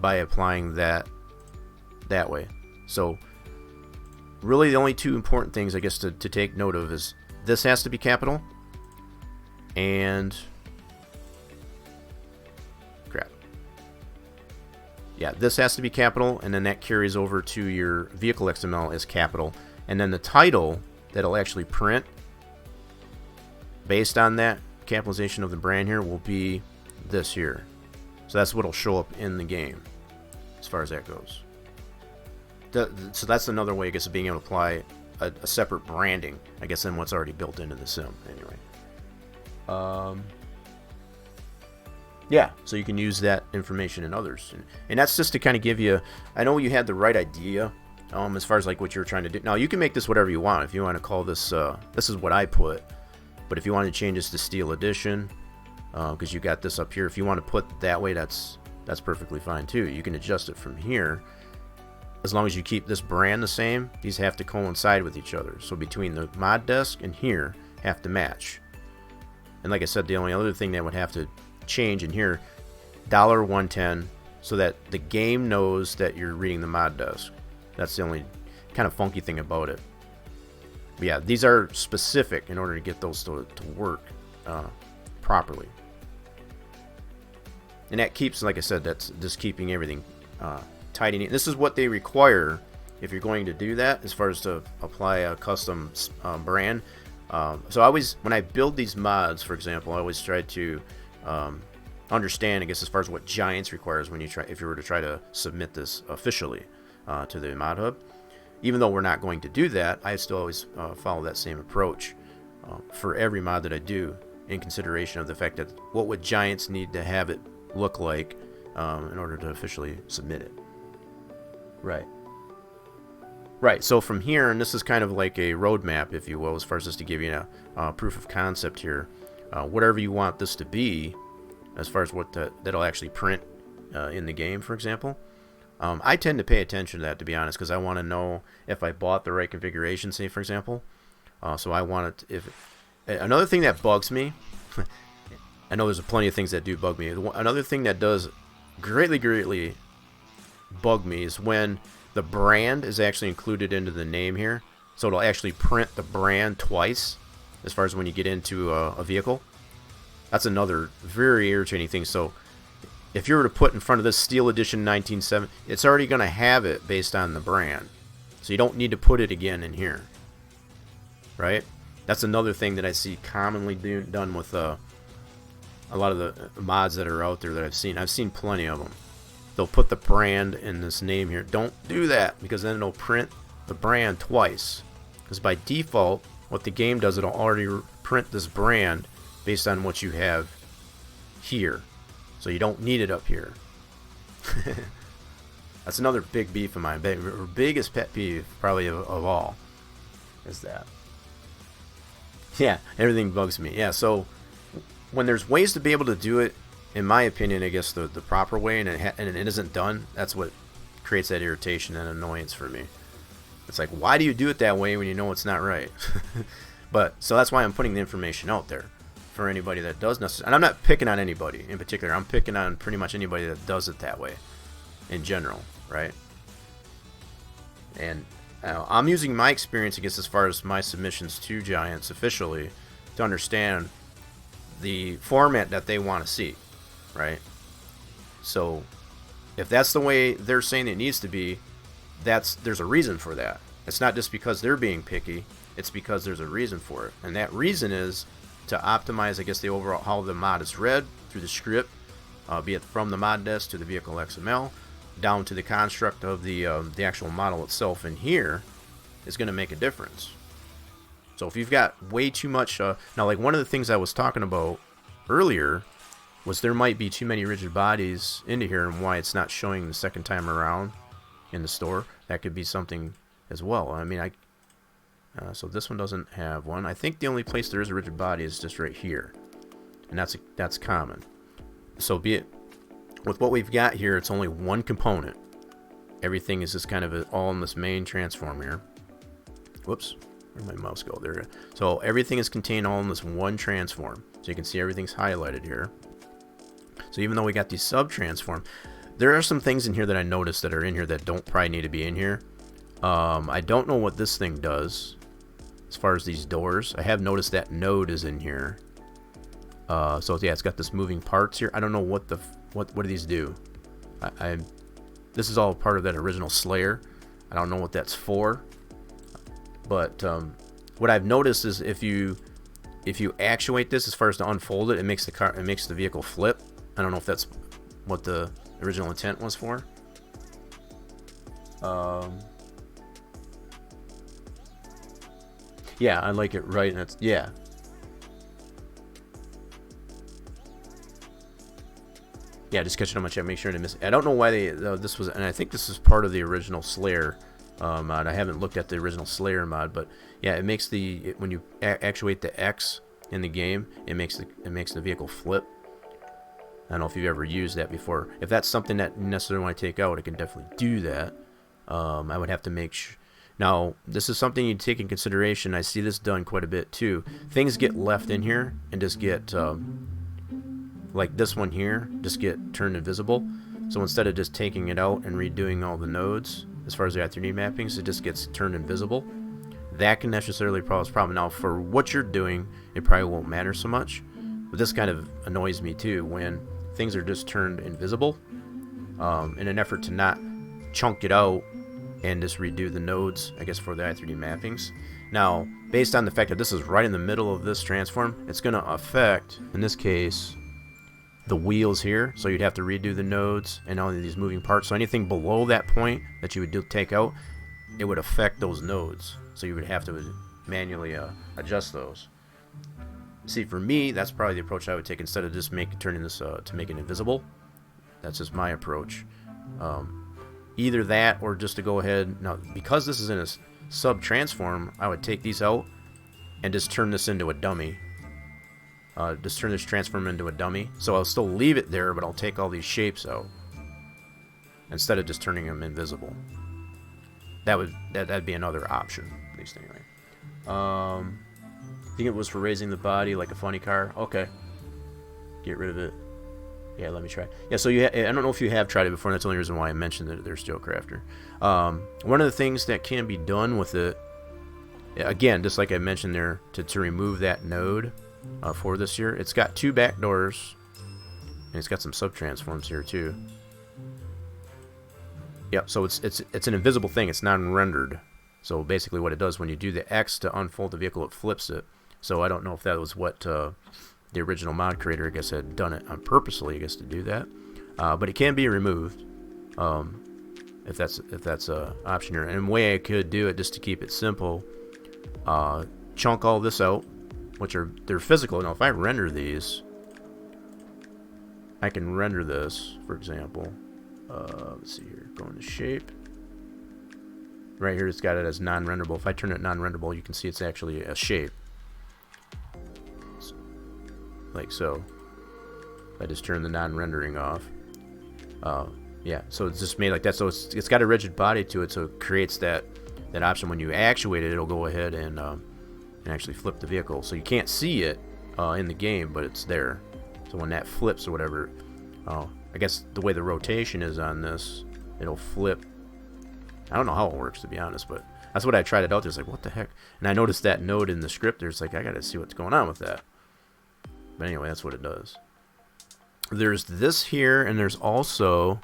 by applying that way. So really the only two important things I guess to take note of is this has to be capital, and this has to be capital, and then that carries over to your vehicle XML as capital, and then the title that'll actually print based on that capitalization of the brand here will be this here. So that's what'll show up in the game as far as that goes. So that's another way, I guess, of being able to apply a separate branding, I guess, than what's already built into the sim anyway. Yeah, so you can use that information in others, and that's just to kind of give you, I know you had the right idea as far as like what you're trying to do. Now you can make this whatever you want. If you want to call this, this is what I put, but if you want to change this to Steel Edition, because you got this up here, if you want to put that way, that's perfectly fine too. You can adjust it from here, as long as you keep this brand the same. These have to coincide with each other, so between the mod desk and here have to match. And like I said, the only other thing that would have to change in here, $110, so that the game knows that you're reading the mod desk. That's the only kind of funky thing about it. But yeah, these are specific in order to get those to work properly. And that keeps, like I said, that's just keeping everything tight and neat. This is what they require if you're going to do that, as far as to apply a custom brand. So I always, when I build these mods, for example, I always try to understand, I guess, as far as what Giants requires when you try, if you were to try to submit this officially to the mod hub. Even though we're not going to do that, I still always follow that same approach for every mod that I do, in consideration of the fact that what would Giants need to have it look like in order to officially submit it. Right, so from here, and this is kind of like a roadmap, if you will, as far as just to give you a proof of concept here. Whatever you want this to be, as far as what that'll actually print in the game, for example. I tend to pay attention to that, to be honest, because I want to know if I bought the right configuration, say, for example. So I want it, another thing that bugs me, I know there's plenty of things that do bug me. Another thing that does greatly bug me is when the brand is actually included into the name here. So it'll actually print the brand twice, as far as when you get into a vehicle. That's another very irritating thing. So if you were to put in front of this Steel Edition 1970, it's already going to have it based on the brand. So you don't need to put it again in here. Right? That's another thing that I see commonly done with a lot of the mods that are out there that I've seen. I've seen plenty of them. They'll put the brand in this name here. Don't do that, because then it'll print the brand twice. Because by default, what the game does, it'll already print this brand based on what you have here. So you don't need it up here. That's another big beef of mine. Biggest pet peeve, probably, of all, is that. Yeah, everything bugs me. Yeah, so when there's ways to be able to do it, in my opinion, I guess the proper way, and it isn't done, that's what creates that irritation and annoyance for me. It's like, why do you do it that way when you know it's not right? But so that's why I'm putting the information out there for anybody that does necessarily. And I'm not picking on anybody in particular. I'm picking on pretty much anybody that does it that way in general, right? And I'm using my experience, I guess, as far as my submissions to Giants officially, to understand the format that they want to see, right? So if that's the way they're saying it needs to be, there's a reason for that. It's not just because they're being picky, it's because there's a reason for it. And that reason is to optimize, I guess, the overall, how the mod is read through the script, be it from the mod desk to the vehicle XML, down to the construct of the actual model itself in here, is going to make a difference. So if you've got way too much, now, like one of the things I was talking about earlier was there might be too many rigid bodies into here, and why it's not showing the second time around in the store. That could be something as well. I mean, so this one doesn't have one. I think the only place there is a rigid body is just right here, and that's common. So be it with what we've got here, it's only one component. Everything is just kind of all in this main transform here. Whoops, where'd my mouse go? There. So everything is contained all in this one transform. So you can see everything's highlighted here. So even though we got these sub transform, there are some things in here that I noticed that are in here that don't probably need to be in here. I don't know what this thing does as far as these doors. I have noticed that node is in here. So yeah, it's got this moving parts here. I don't know what what do these do. This is all part of that original Slayer. I don't know what that's for. But what I've noticed is if you actuate this as far as to unfold it, it makes the vehicle flip. I don't know if that's what the original intent was for. Yeah, I like it right. And that's yeah. Yeah, just catching on my chat. Make sure to miss. I don't know why this was, and I think this is part of the original Slayer mod. I haven't looked at the original Slayer mod, but yeah, it makes when you actuate the X in the game, it makes the vehicle flip. I don't know if you've ever used that before. If that's something that you necessarily want to take out, it can definitely do that. I would have to make sure. Now, this is something you take in consideration. I see this done quite a bit too. Things get left in here and just get, like this one here, just get turned invisible. So instead of just taking it out and redoing all the nodes, as far as the I3D mappings, it just gets turned invisible. That can necessarily cause a problem. Now, for what you're doing, it probably won't matter so much. But this kind of annoys me too, when things are just turned invisible, in an effort to not chunk it out and just redo the nodes, I guess, for the I3D mappings. Now, based on the fact that this is right in the middle of this transform, it's going to affect, in this case, the wheels here. So you'd have to redo the nodes and all of these moving parts. So anything below that point that you would take out, it would affect those nodes. So you would have to manually adjust those. See, for me, that's probably the approach I would take instead of just turning this to make it invisible. That's just my approach. Either that or just to go ahead. Now, because this is in a sub-transform, I would take these out and just turn this into a dummy. Just turn this transform into a dummy. So I'll still leave it there, but I'll take all these shapes out instead of just turning them invisible. That'd be another option, at least anyway. I think it was for raising the body like a funny car. Okay, get rid of it. Yeah, let me try. Yeah, so I don't know if you have tried it before. And that's the only reason why I mentioned that there's Steel Crafter. One of the things that can be done with it, again, just like I mentioned there, to remove that node for this year, it's got 2 back doors, and it's got some sub-transforms here too. Yep, so it's an invisible thing. It's non-rendered. So basically what it does when you do the X to unfold the vehicle, it flips it. So I don't know if that was what the original mod creator, I guess, had done it on purposely, I guess, to do that. But it can be removed if that's a option here. And the way I could do it, just to keep it simple, chunk all this out, they're physical. Now, if I render these, I can render this, for example. Let's see here, go into shape. Right here, it's got it as non-renderable. If I turn it non-renderable, you can see it's actually a shape. Like so. I just turn the non-rendering off. Yeah, so it's just made like that. So it's got a rigid body to it, so it creates that option. When you actuate it, it'll go ahead and actually flip the vehicle. So you can't see it in the game, but it's there. So when that flips or whatever, I guess the way the rotation is on this, it'll flip. I don't know how it works, to be honest, but that's what I tried it out. There's like, what the heck? And I noticed that node in the script. There's like, I gotta see what's going on with that. But anyway, that's what it does. There's this here, and there's also,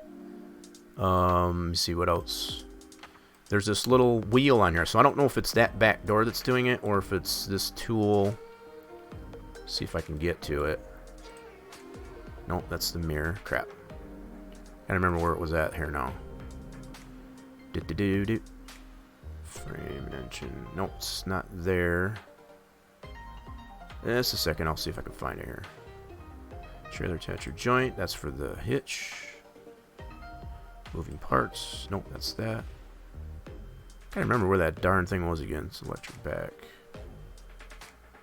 let me see what else. There's this little wheel on here, so I don't know if it's that back door that's doing it, or if it's this tool. Let's see if I can get to it. Nope, that's the mirror. Crap. Gotta remember where it was at here now. Frame engine. Nope, it's not there. Just a second, I'll see if I can find it here. Trailer attacher joint, that's for the hitch. Moving parts, nope, that's that. Can't remember where that darn thing was again. It's electric back.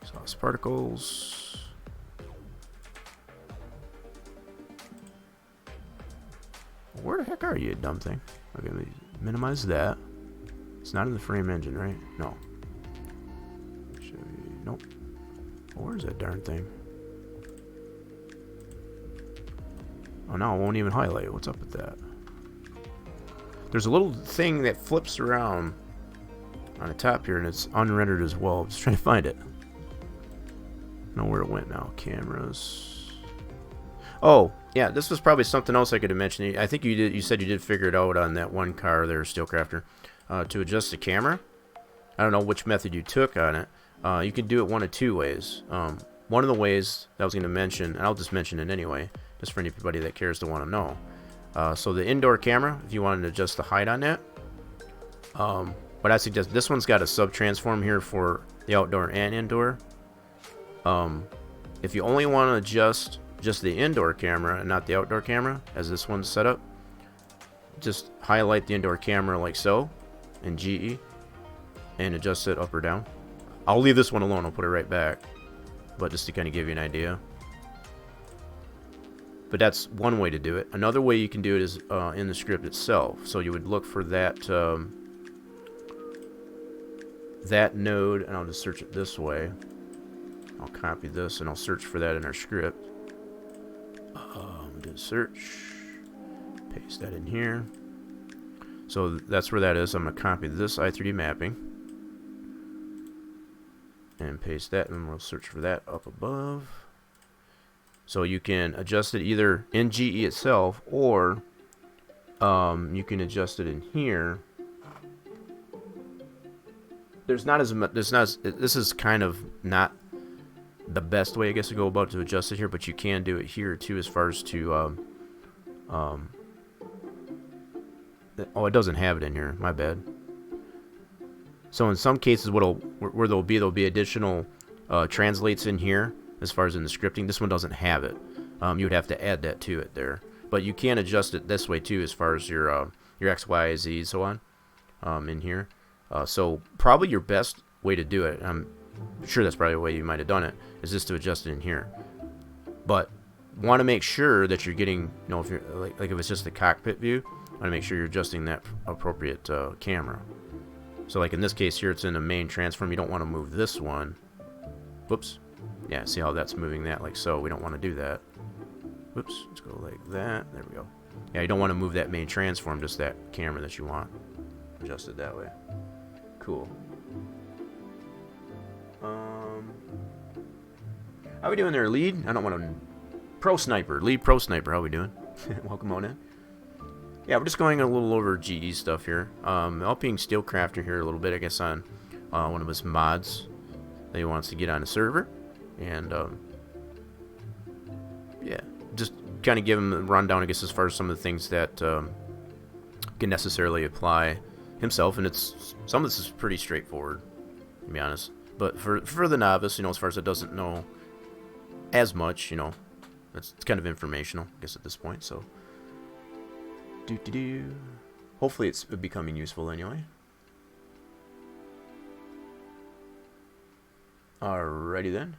Exhaust particles. Where the heck are you, dumb thing? Okay, let me minimize that. It's not in the frame engine, right? No. Nope. Where's that darn thing? Oh, no, it won't even highlight. What's up with that? There's a little thing that flips around on the top here, and it's unrendered as well. I'm just trying to find it. I know where it went now. Cameras. Oh, yeah, this was probably something else I could have mentioned. I think you did. You said you did figure it out on that one car there, Steelcrafter, to adjust the camera. I don't know which method you took on it. You can do it one of two ways. One of the ways that I was going to mention, and I'll just mention it anyway, just for anybody that cares to want to know. So the indoor camera, if you wanted to adjust the height on that, what I suggest, this one's got a sub-transform here for the outdoor and indoor. If you only want to adjust just the indoor camera and not the outdoor camera, as this one's set up, just highlight the indoor camera like so in GE and adjust it up or down. I'll leave this one alone, I'll put it right back, but just to kind of give you an idea. But that's one way to do it. Another way you can do it is in the script itself. So you would look for that that node, and I'll just search it this way. I'll copy this and I'll search for that in our script. Do a search, paste that in here. So that's where that is. I'm going to copy this i3D mapping and paste that, and we'll search for that up above. So you can adjust it either in GE itself, or you can adjust it in here. There's not as much. This is kind of not the best way, I guess, to go about to adjust it here, but you can do it here too, as far as to oh, it doesn't have it in here. My bad. So in some cases, where there'll be additional translates in here. As far as in the scripting, this one doesn't have it. You would have to add that to it there. But you can adjust it this way too, as far as your X, Y, Z, so on, in here. So probably your best way to do it, I'm sure that's probably the way you might have done it, is just to adjust it in here. But want to make sure that you're getting, you know, if you're like if it's just the cockpit view, want to make sure you're adjusting that appropriate camera. So like in this case here, it's in the main transform. You don't want to move this one. Whoops. Yeah, see how that's moving that like so. We don't want to do that. Whoops, let's go like that. There we go. Yeah, you don't want to move that main transform, just that camera that you want. Adjust it that way. Cool. How we doing there, lead? I don't want to... Pro Sniper. Lead Pro Sniper, how we doing? Welcome on in. Yeah, we're just going a little over GE stuff here. Helping Steelcrafter here a little bit, I guess, on one of his mods that he wants to get on a server. And yeah, just kind of give him a rundown, I guess, as far as some of the things that can necessarily apply himself. And some of this is pretty straightforward, to be honest. But for the novice, you know, as far as it doesn't know as much, you know, it's kind of informational, I guess, at this point. So, hopefully it's becoming useful anyway. Alrighty then.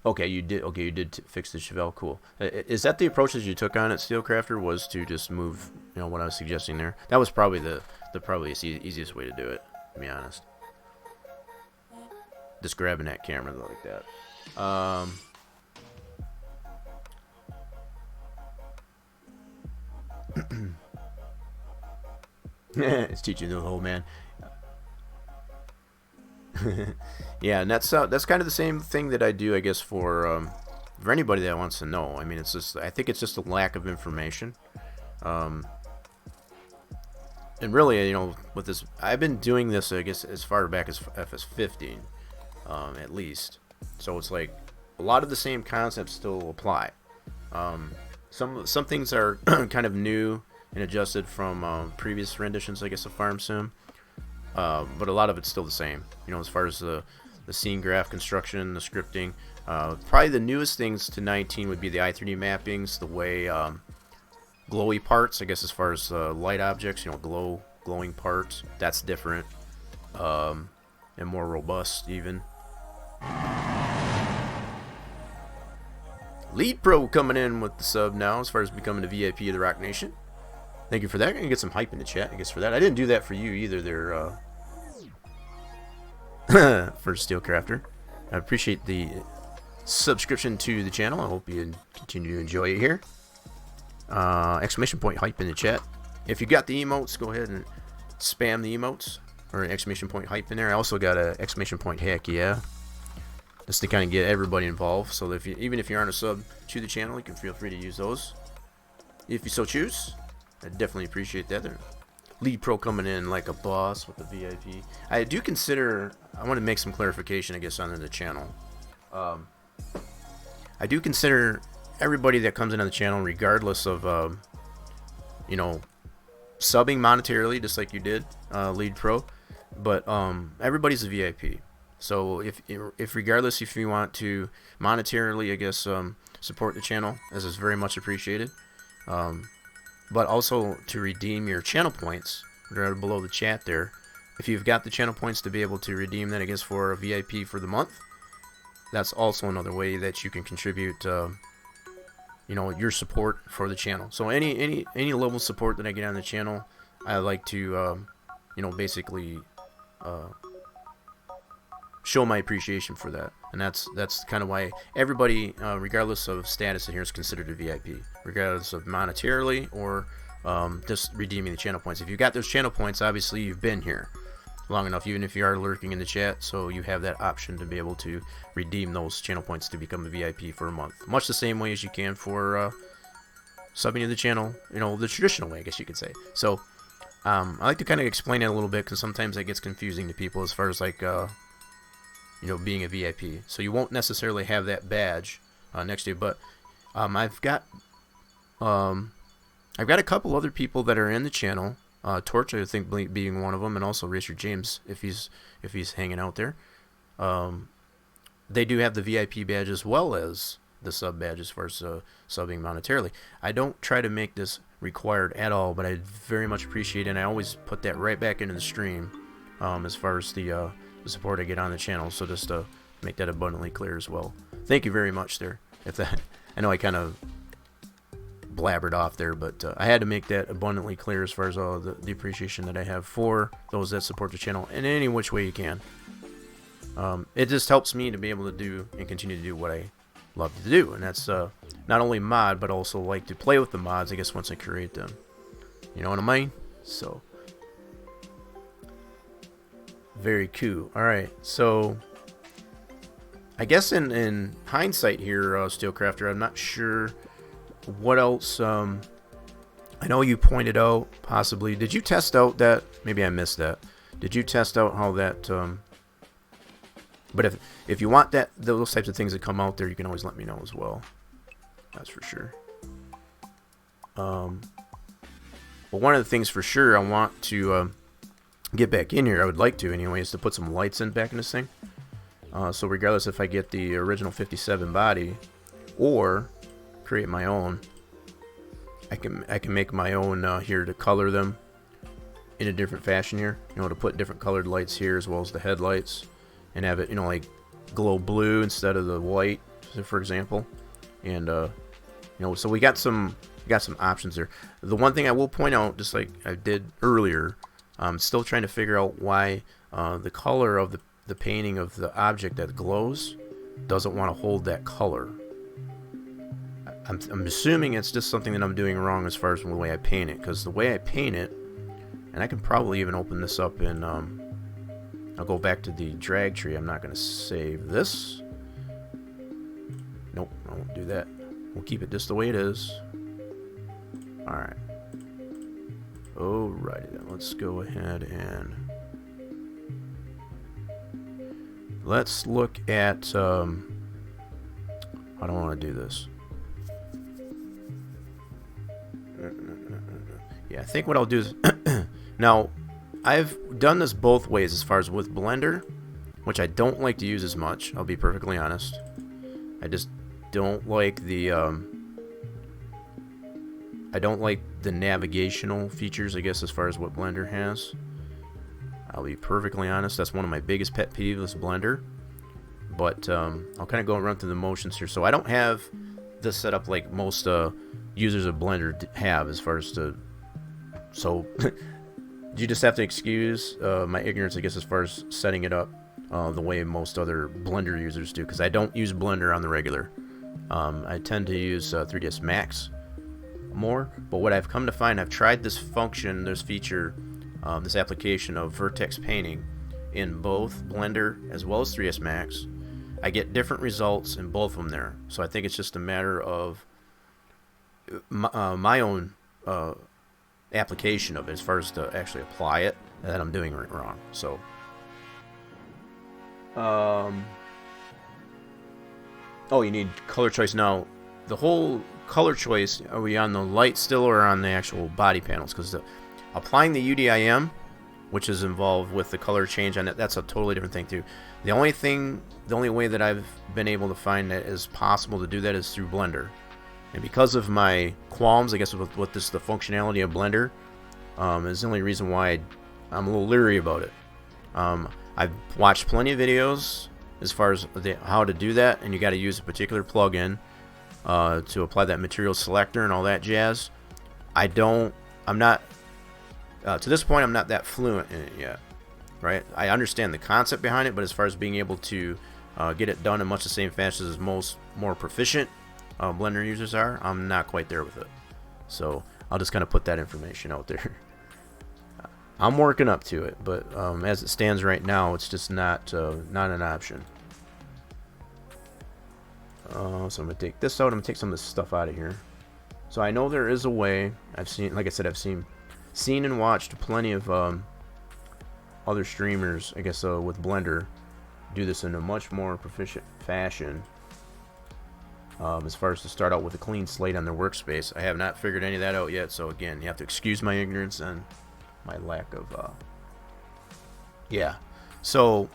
Okay, you did fix the Chevelle. Cool. Is that the approach that you took on it, Steelcrafter? Was to just move, you know, what I was suggesting there? That was probably the easiest way to do it, to be honest. Just grabbing that camera like that. It's teaching the whole man. Yeah, and that's kind of the same thing that I do, I guess, for anybody that wants to know. I mean, it's just, I think it's just a lack of information. And really, you know, with this, I've been doing this, I guess, as far back as FS15, at least. So it's like a lot of the same concepts still apply. Some things are kind of new and adjusted from previous renditions, I guess, of Farm Sim. But a lot of it's still the same, you know, as far as the scene graph construction, the scripting. Probably the newest things to 19 would be the i3D mappings, the way glowy parts, I guess, as far as light objects, you know, glowing parts. That's different and more robust even. Lead Pro coming in with the sub now, as far as becoming a VIP of the Rock Nation. Thank you for that. I'm going to get some hype in the chat, I guess, for that. I didn't do that for you either there, for Steelcrafter. I appreciate the subscription to the channel. I hope you continue to enjoy it here. Exclamation point hype in the chat. If you got the emotes, go ahead and spam the emotes or exclamation point hype in there. I also got a exclamation point heck yeah, just to kind of get everybody involved. So if you, even if you aren't a sub to the channel, you can feel free to use those if you so choose. I definitely appreciate that. Lead Pro coming in like a boss with the VIP. I do consider, I want to make some clarification, I guess, on the channel. I do consider everybody that comes into the channel, regardless of, you know, subbing monetarily, just like you did, Lead Pro, but everybody's a VIP. So if regardless if you want to monetarily, I guess, support the channel, this is very much appreciated. But also to redeem your channel points right below the chat there. If you've got the channel points to be able to redeem that, I guess, for a VIP for the month, that's also another way that you can contribute, you know, your support for the channel. So any level of support that I get on the channel, I like to, you know, basically show my appreciation for that. And that's kind of why everybody, regardless of status in here, is considered a VIP, regardless of monetarily or just redeeming the channel points. If you got those channel points, obviously you've been here long enough, even if you are lurking in the chat, so you have that option to be able to redeem those channel points to become a VIP for a month. Much the same way as you can for subbing to the channel, you know, the traditional way, I guess you could say. So I like to kind of explain it a little bit, because sometimes that gets confusing to people as far as like you know, being a VIP. So you won't necessarily have that badge next to you, but I've got a couple other people that are in the channel. Torch, I think, being one of them, and also Richard James, if he's hanging out there. They do have the VIP badge as well as the sub badge as far as subbing monetarily. I don't try to make this required at all, but I very much appreciate it, and I always put that right back into the stream as far as the support I get on the channel. So just to make that abundantly clear as well. Thank you very much there. If that, I know I kind of blabbered off there, but I had to make that abundantly clear as far as all the appreciation that I have for those that support the channel in any which way you can. It just helps me to be able to do and continue to do what I love to do, and that's not only mod, but also like to play with the mods, I guess, once I create them. You know what I mean? So very cool. Alright, so I guess in hindsight here, Steelcrafter, I'm not sure what else. I know you pointed out, possibly, did you test out that, maybe I missed that, did you test out how that, but if you want that, those types of things that come out there, you can always let me know as well. That's for sure. But one of the things for sure I want to get back in here, I would like to anyway, is to put some lights in back in this thing. So regardless if I get the original 57 body or create my own, I can make my own here to color them in a different fashion here. You know, to put different colored lights here as well as the headlights, and have it, you know, like glow blue instead of the white, for example. And you know, so we got some options there. The one thing I will point out, just like I did earlier, I'm still trying to figure out why the color of the painting of the object that glows doesn't want to hold that color. I'm assuming it's just something that I'm doing wrong as far as the way I paint it, because the way I paint it, and I can probably even open this up in, I'll go back to the drag tree. I'm not going to save this. Nope, I won't do that. We'll keep it just the way it is. Alright. Alrighty then, let's go ahead and let's look at, I don't want to do this. Yeah, I think what I'll do is, now, I've done this both ways as far as with Blender, which I don't like to use as much, I'll be perfectly honest. I just don't like the, I don't like the navigational features, I guess, as far as what Blender has. I'll be perfectly honest, that's one of my biggest pet peeves is Blender. But I'll kind of go around through the motions here. So I don't have this set up like most users of Blender have, as far as to... So you just have to excuse my ignorance, I guess, as far as setting it up. the way most other Blender users do, because I don't use Blender on the regular. I tend to use 3ds Max more, but what I've come to find, I've tried this function, this feature, this application of vertex painting in both Blender as well as 3ds Max. I get different results in both of them there, so I think it's just a matter of my own application of it as far as to actually apply it that I'm doing it wrong. So oh, you need color choice. Now the whole color choice, are we on the light still or on the actual body panels? Because applying the UDIM, which is involved with the color change on it, that's a totally different thing too. The only way that I've been able to find that is possible to do that is through Blender. And because of my qualms, I guess, with the functionality of Blender, is the only reason why I'm a little leery about it. I've watched plenty of videos as far as how to do that, and you got to use a particular plugin to apply that material selector and all that jazz. To this point, I'm not that fluent in it yet, right? I understand the concept behind it, but as far as being able to get it done in much the same fashion as most more proficient Blender users are, I'm not quite there with it. So I'll just kind of put that information out there. I'm working up to it, but as it stands right now, it's just not an option. So I'm gonna take this out. I'm gonna take some of this stuff out of here. So I know there is a way. I've seen and watched plenty of other streamers, I guess, with Blender, do this in a much more proficient fashion. As far as to start out with a clean slate on their workspace, I have not figured any of that out yet. So again, you have to excuse my ignorance and my lack of yeah. So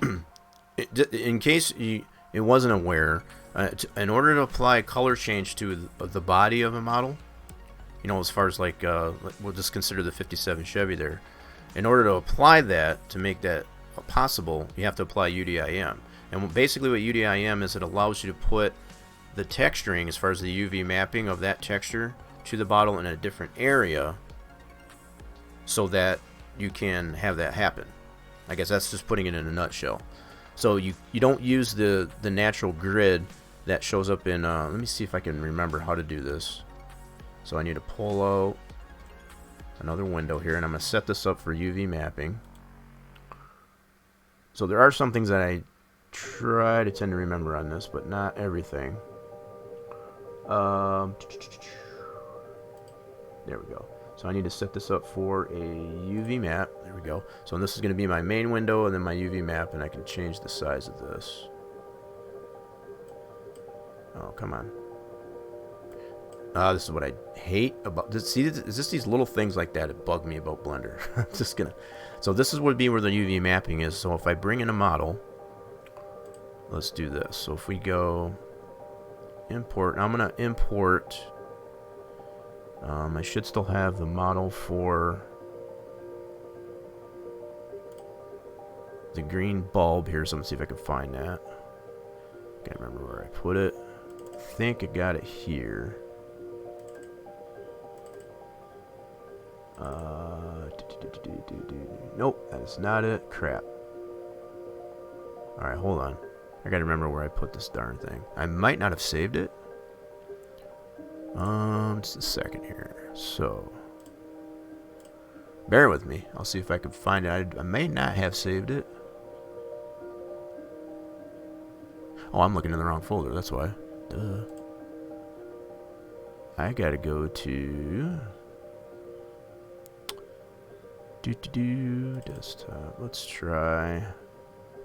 in case it wasn't aware, in order to apply color change to the body of a model, you know, as far as like we'll just consider the 57 Chevy there, in order to apply that, to make that possible, you have to apply UDIM. And basically what UDIM is, it allows you to put the texturing, as far as the UV mapping of that texture to the bottle in a different area, so that you can have that happen. I guess that's just putting it in a nutshell. So you don't use the natural grid that shows up in let me see if I can remember how to do this. So I need to pull out another window here, and I'm going to set this up for UV mapping. So there are some things that I try to tend to remember on this, but not everything. There we go. So I need to set this up for a UV map. There we go. So this is going to be my main window and then my UV map, and I can change the size of this. Oh, come on. This is what I hate about this. See, it's just these little things like that that bug me about Blender. So this is would be where the UV mapping is. So if I bring in a model, let's do this. So if we go import, I'm gonna import. I should still have the model for the green bulb here. So I'm gonna see if I can find that. Can't remember where I put it. I think I got it here. Nope, that is not it. Crap. Alright, hold on. I gotta remember where I put this darn thing. I might not have saved it. Just a second here. So, bear with me. I'll see if I can find it. I may not have saved it. Oh, I'm looking in the wrong folder. That's why. Duh. I gotta go to desktop. Let's try.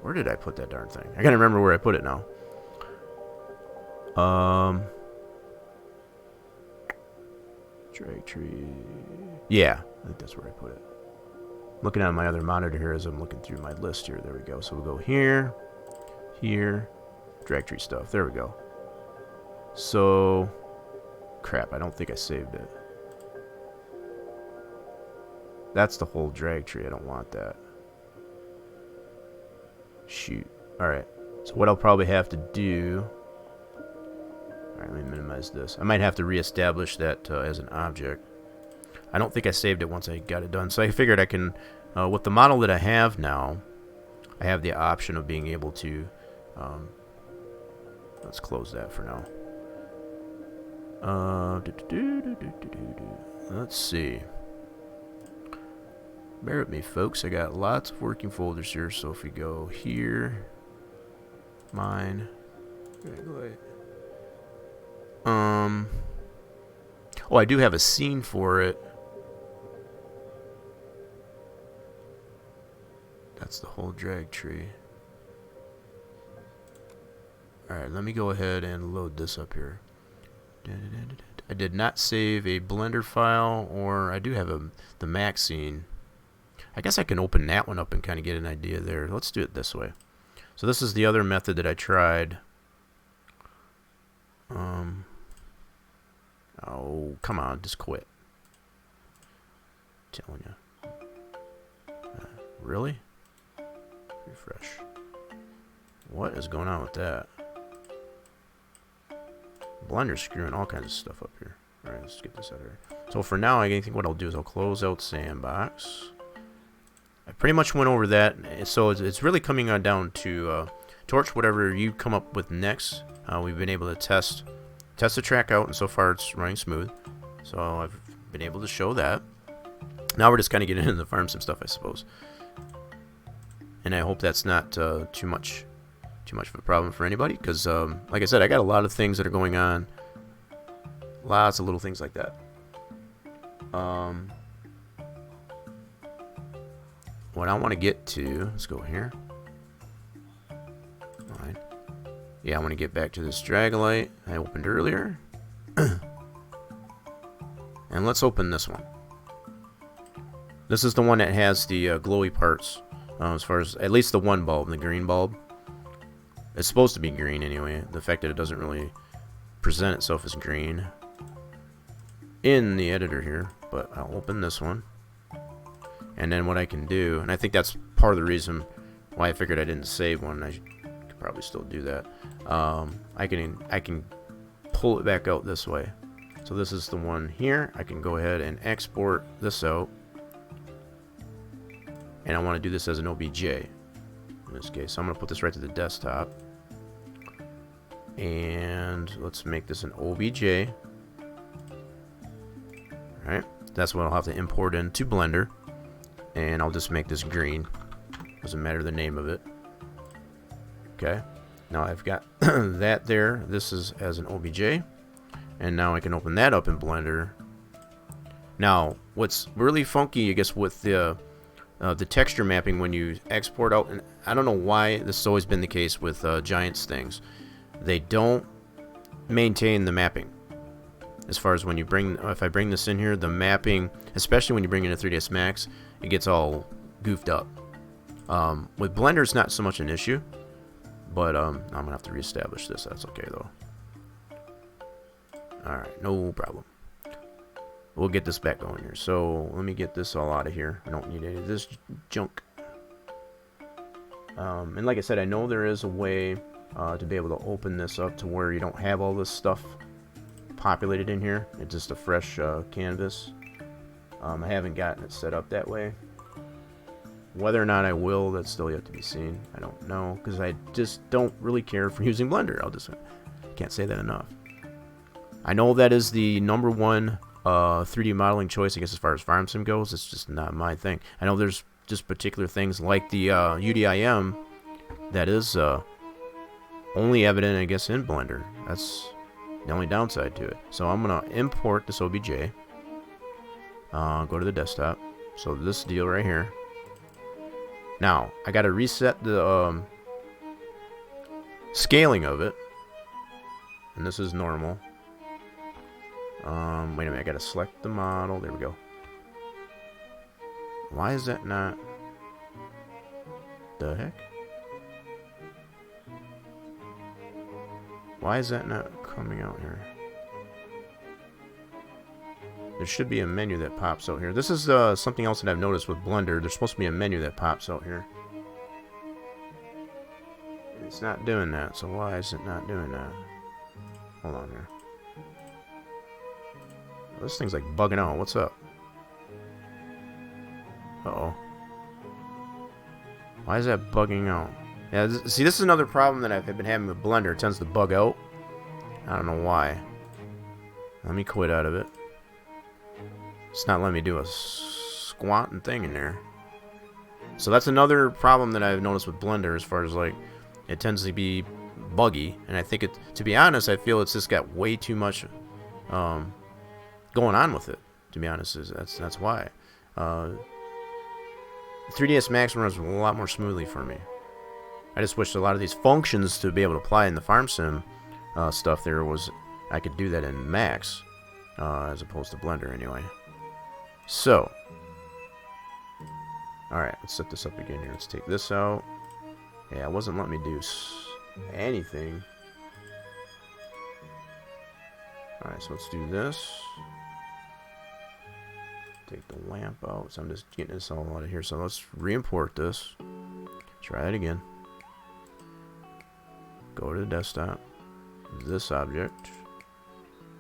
Where did I put that darn thing? I gotta remember where I put it now. Drag tree. Yeah, I think that's where I put it. Looking at my other monitor here as I'm looking through my list here. There we go. So we'll go here, here, drag tree stuff. There we go. So, crap, I don't think I saved it. That's the whole drag tree. I don't want that. Shoot. Alright. So what I'll probably have to do... Alright, let me minimize this. I might have to reestablish that as an object. I don't think I saved it once I got it done. So I figured I can... with the model that I have now, I have the option of being able to, let's close that for now. Let's see. Bear with me, folks. I got lots of working folders here. So if we go here, mine. Oh, I do have a scene for it. That's the whole drag tree. Alright, let me go ahead and load this up here. I did not save a Blender file, or I do have the Mac scene. I guess I can open that one up and kind of get an idea there. Let's do it this way. So this is the other method that I tried. Oh, come on, just quit. I'm telling you. Really? Refresh. What is going on with that? Blender's screwing all kinds of stuff up here. Alright, let's get this out of here. So for now, I think what I'll do is I'll close out Sandbox. I pretty much went over that. So it's really coming on down to Torch, whatever you come up with next. We've been able to test the track out, and so far it's running smooth. So I've been able to show that. Now we're just kind of getting into the farm sim stuff, I suppose. And I hope that's not too much of a problem for anybody, because like I said, I got a lot of things that are going on. Lots of little things like that. What I want to get to, let's go here. Alright. Yeah, I want to get back to this Dragolite I opened earlier. And let's open this one. This is the one that has the glowy parts, as far as at least the one bulb, the green bulb. It's supposed to be green anyway. The fact that it doesn't really present itself as green in the editor here, but I'll open this one. And then what I can do, and I think that's part of the reason why I figured I didn't save one. I could probably still do that. I can pull it back out this way. So this is the one here. I can go ahead and export this out, and I want to do this as an OBJ in this case. So I'm going to put this right to the desktop, and let's make this an OBJ. Alright, that's what I'll have to import into Blender. And I'll just make this green. Doesn't matter the name of it. Okay. Now I've got that there. This is as an OBJ. And now I can open that up in Blender. Now, what's really funky, I guess, with the texture mapping when you export out, and I don't know why this has always been the case with Giants things. They don't maintain the mapping. As far as when you bring, if I bring this in here, the mapping, especially when you bring in a 3ds Max, it gets all goofed up. With Blender, it's not so much an issue, but I'm gonna have to reestablish this. That's okay though. All right, no problem. We'll get this back going here. So let me get this all out of here. I don't need any of this junk. And like I said, I know there is a way to be able to open this up to where you don't have all this stuff populated in here. It's just a fresh canvas. I haven't gotten it set up that way. Whether or not I will, that's still yet to be seen. I don't know, because I just don't really care for using Blender. Can't say that enough. I know that is the #1 3D modeling choice, I guess, as far as farm sim goes. It's just not my thing. I know there's just particular things like the UDIM that is only evident, I guess, in Blender. That's the only downside to it. So I'm gonna import this OBJ. Go to the desktop. So this deal right here. Now I got to reset the scaling of it, and this is normal. Wait a minute, I got to select the model. There we go. Why is that not? The heck? Why is that not coming out here? There should be a menu that pops out here. This is something else that I've noticed with Blender. There's supposed to be a menu that pops out here. It's not doing that, so why is it not doing that? Hold on here. This thing's like bugging out. What's up? Uh-oh. Why is that bugging out? Yeah, see, this is another problem that I've been having with Blender. It tends to bug out. I don't know why. Let me quit out of it. It's not letting me do a squatting thing in there. So that's another problem that I've noticed with Blender, as far as like, it tends to be buggy, and I think it, to be honest, I feel it's just got way too much going on with it, to be honest. That's why 3ds Max runs a lot more smoothly for me. I just wish a lot of these functions to be able to apply in the farm sim stuff there was, I could do that in Max as opposed to Blender anyway. So alright, let's set this up again here. Let's take this out. Yeah, it wasn't letting me do anything. Alright, so let's do this. Take the lamp out. So I'm just getting this all out of here. So let's re-import this. Try it again. Go to the desktop. This object.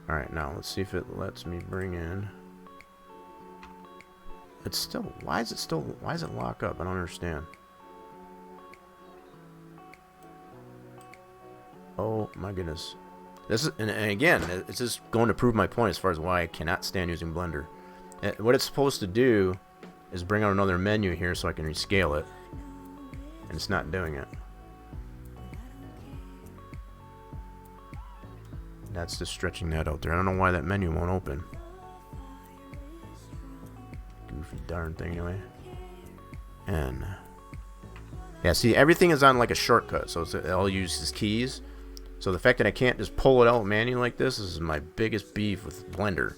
Alright, now let's see if it lets me bring in. It's still, why is it lock up? I don't understand. Oh my goodness. This is, and again, it's just going to prove my point as far as why I cannot stand using Blender. What it's supposed to do is bring out another menu here so I can rescale it. And it's not doing it. That's just stretching that out there. I don't know why that menu won't open. Goofy darn thing anyway. And yeah, see, everything is on like a shortcut, so it all uses keys. So the fact that I can't just pull it out manually like this is my biggest beef with Blender.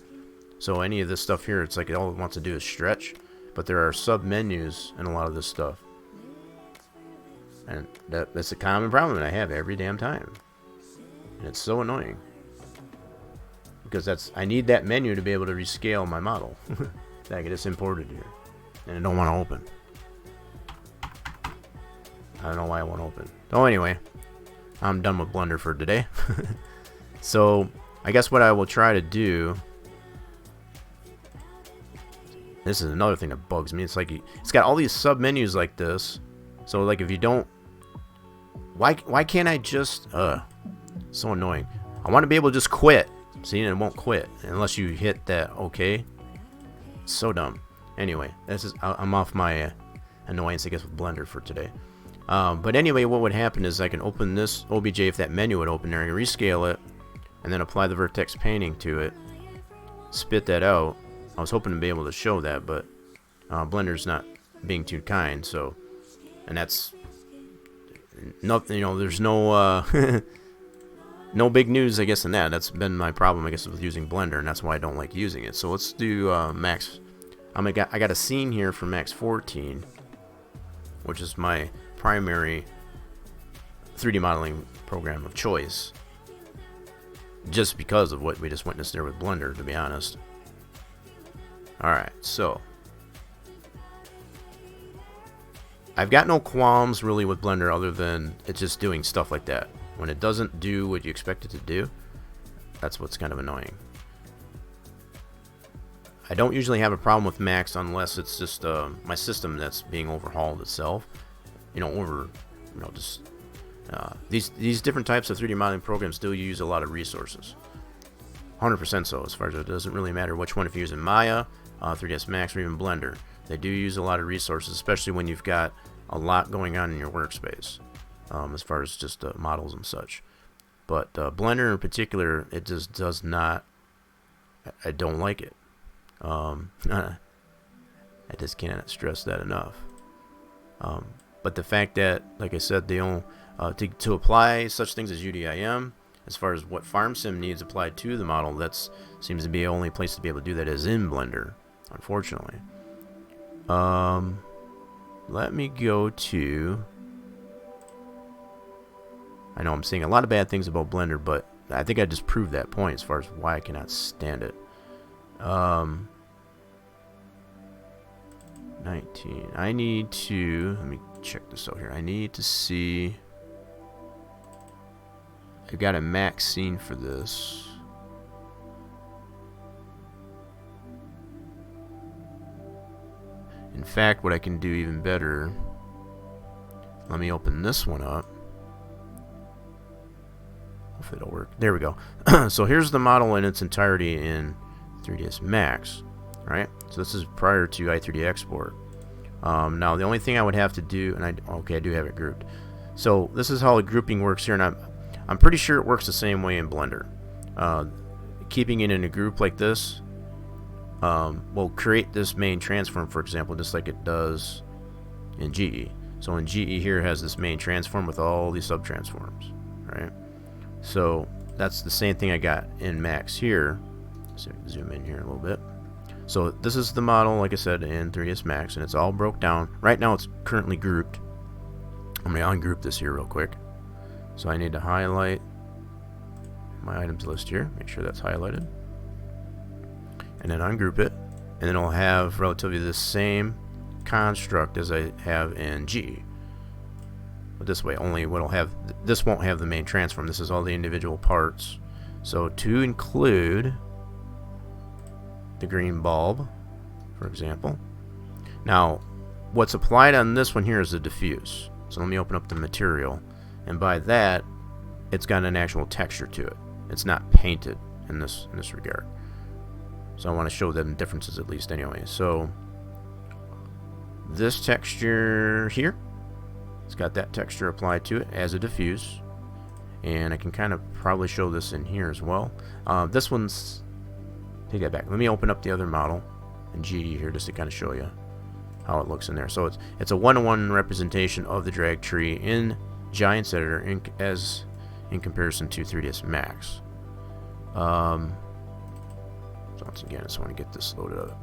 So any of this stuff here, it's like all it wants to do is stretch, but there are sub menus in a lot of this stuff, and that's a common problem that I have every damn time, and it's so annoying because I need that menu to be able to rescale my model that I get this imported here, and I don't want to open. I don't know why it won't open. So anyway, I'm done with Blender for today. So I guess what I will try to do. This is another thing that bugs me. It's like it's got all these sub menus like this. So like if you don't, why can't I just? So annoying. I want to be able to just quit. See, and it won't quit unless you hit that OK. So dumb. Anyway, I'm off my annoyance, I guess, with Blender for today. But anyway, what would happen is I can open this OBJ if that menu would open there, and rescale it, and then apply the vertex painting to it. Spit that out. I was hoping to be able to show that, but Blender's not being too kind. So, and that's nothing. You know, there's no no big news, I guess, in that. That's been my problem, I guess, with using Blender, and that's why I don't like using it. So let's do Max. I got a scene here for Max 14, which is my primary 3D modeling program of choice, just because of what we just witnessed there with Blender, to be honest. Alright, so I've got no qualms really with Blender other than it's just doing stuff like that. When it doesn't do what you expect it to do, that's what's kind of annoying. I don't usually have a problem with Max unless it's just my system that's being overhauled itself. These different types of 3D modeling programs do use a lot of resources. 100% so, as far as it doesn't really matter which one, if you're using Maya, 3ds Max, or even Blender. They do use a lot of resources, especially when you've got a lot going on in your workspace, as far as just models and such. But Blender in particular, it just does not, I don't like it. I just cannot stress that enough. But the fact that, like I said, they don't, to apply such things as UDIM, as far as what farm sim needs applied to the model, that seems to be the only place to be able to do that is in Blender, unfortunately. Let me go to, I know I'm saying a lot of bad things about Blender, but I think I just proved that point as far as why I cannot stand it. 19. I need to, let me check this out here. I need to see, I've got a max scene for this. In fact, what I can do even better Let me open this one up. If it'll work. There we go. So here's the model in its entirety in 3ds Max. Right? So this is prior to i3D export. Now the only thing I would have to do, and I do have it grouped. So this is how the grouping works here, and I'm pretty sure it works the same way in Blender. Keeping it in a group like this will create this main transform, for example, just like it does in GE. So in GE here has this main transform with all these subtransforms, right? So that's the same thing I got in Max here. So zoom in here a little bit. So this is the model, like I said, in 3ds Max, and it's all broke down. Right now it's currently grouped. I'm going to ungroup this here real quick. So I need to highlight my items list here, make sure that's highlighted, and then ungroup it, and then it'll have relatively the same construct as I have in GE. But this way, only what'll have, this won't have the main transform. This is all the individual parts. So to include the green bulb, for example. Now, what's applied on this one here is the diffuse. So let me open up the material, and by that, it's got an actual texture to it. It's not painted in this regard. So I want to show them differences at least anyway. So this texture here, it's got that texture applied to it as a diffuse, and I can kind of probably show this in here as well. This one's, take that back. Let me open up the other model in GE here just to kind of show you how it looks in there. So it's a one-to-one representation of the drag tree in Giants Editor in comparison to 3ds Max. So once again, I just want to get this loaded up.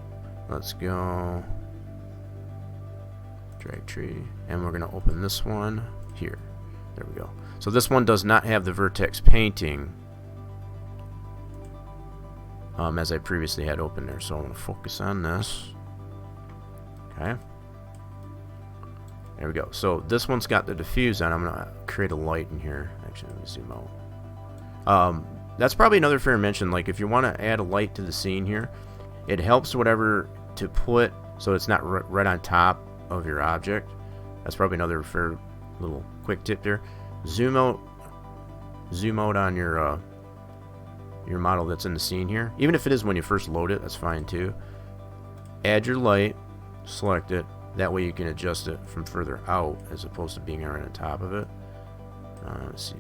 Let's go drag tree, and we're going to open this one here. There we go. So this one does not have the vertex painting as I previously had open there. So I want to focus on this. Okay. There we go. So this one's got the diffuse on. I'm going to create a light in here. Actually, let me zoom out. That's probably another fair mention. Like if you want to add a light to the scene here, it helps whatever to put so it's not right on top of your object. That's probably another fair little quick tip there. Zoom out on your model that's in the scene here. Even if it is when you first load it, that's fine too. Add your light, select it. That way you can adjust it from further out as opposed to being right on top of it. Let's see.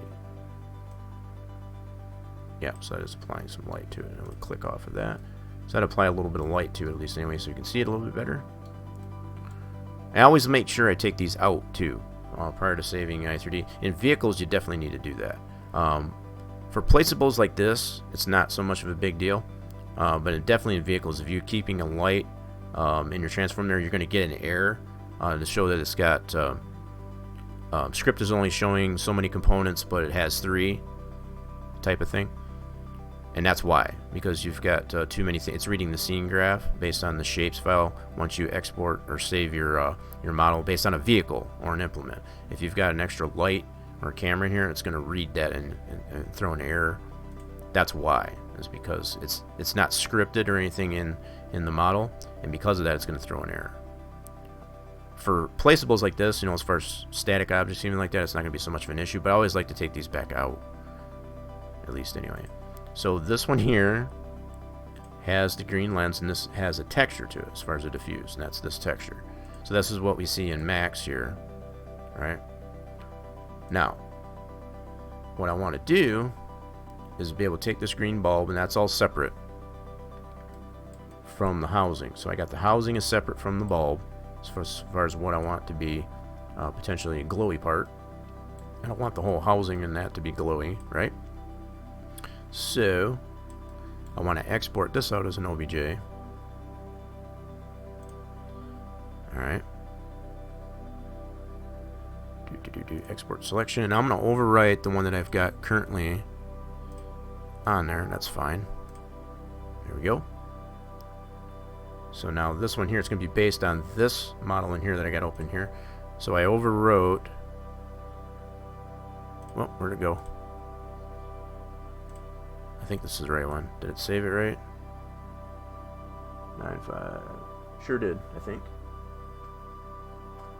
Yeah, so that is applying some light to it. And we'll click off of that. So I'd apply a little bit of light to it at least anyway so you can see it a little bit better. I always make sure I take these out too prior to saving i3D. In vehicles, you definitely need to do that. For placeables like this, it's not so much of a big deal. But definitely in vehicles, if you're keeping a light in your transform there, you're going to get an error to show that it's got script is only showing so many components, but it has 3 type of thing. And that's why, because you've got too many things. It's reading the scene graph based on the shapes file once you export or save your model based on a vehicle or an implement. If you've got an extra light or a camera in here, it's going to read that and throw an error. That's why. It's because it's not scripted or anything in the model, and because of that, it's going to throw an error. For placeables like this, as far as static objects, even like that, it's not going to be so much of an issue. But I always like to take these back out, at least anyway. So this one here has the green lens, and this has a texture to it as far as a diffuse, and that's this texture. So this is what we see in Max here, right? Now, what I want to do is be able to take this green bulb, and that's all separate from the housing. So I got the housing is separate from the bulb as far as what I want to be potentially a glowy part. I don't want the whole housing in that to be glowy, right? So I want to export this out as an OBJ. Alright. Export selection. And I'm going to overwrite the one that I've got currently on there. That's fine. There we go. So now this one here is going to be based on this model in here that I got open here. So I overwrote. Well, where'd it go? I think this is the right one. Did it save it right? 9.5. Sure did, I think.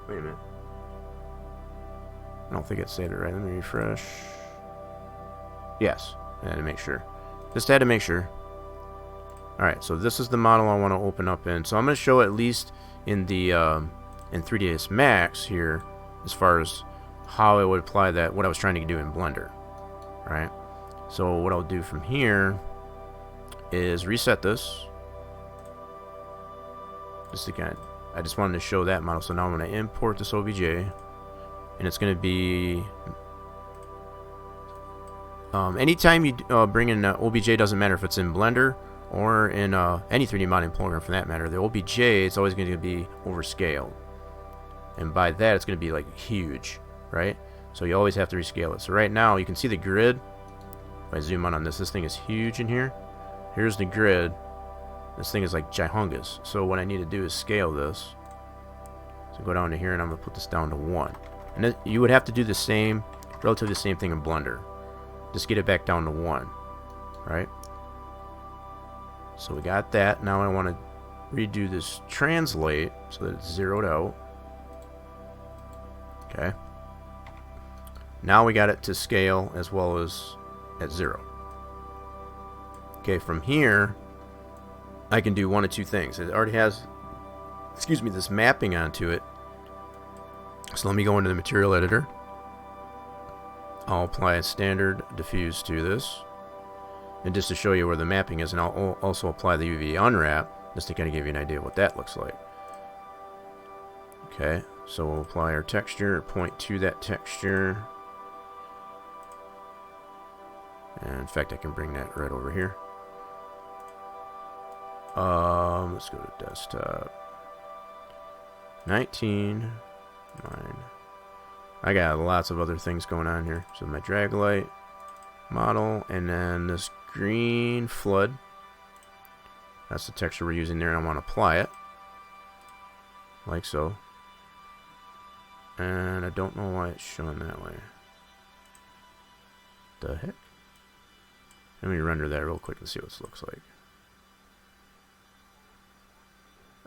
Wait a minute. I don't think it saved it right. Let me refresh. Yes, I had to make sure. Just had to make sure. Alright, so this is the model I want to open up in. So I'm going to show at least in the in 3ds Max here, as far as how I would apply that, what I was trying to do in Blender. Right? So what I'll do from here is reset this. Just again, I just wanted to show that model. So now I'm going to import this OBJ, and it's going to be anytime you bring in OBJ, doesn't matter if it's in Blender or in any 3D modeling program for that matter, the OBJ is always going to be overscaled, and by that it's going to be like huge, right? So you always have to rescale it. So right now you can see the grid. If I zoom in on this thing is huge in here. Here's the grid. This thing is like gihungus. So what I need to do is scale this. So go down to here, and I'm going to put this down to 1. And you would have to do the same, relatively the same thing in Blender. Just get it back down to 1. Right? So we got that. Now I want to redo this translate so that it's zeroed out. Okay. Now we got it to scale as well as at 0. Okay, from here I can do one of two things. It already has, excuse me, this mapping onto it. So let me go into the material editor. I'll apply a standard diffuse to this, and just to show you where the mapping is, and I'll also apply the UV unwrap just to kind of give you an idea of what that looks like. Okay, so we'll apply our texture, point to that texture, and in fact I can bring that right over here. Let's go to desktop. 19 9. I got lots of other things going on here. So my drag light model, and then this green flood. That's the texture we're using there, and I want to apply it like so. And I don't know why it's showing that way. The heck? Let me render that real quick and see what this looks like.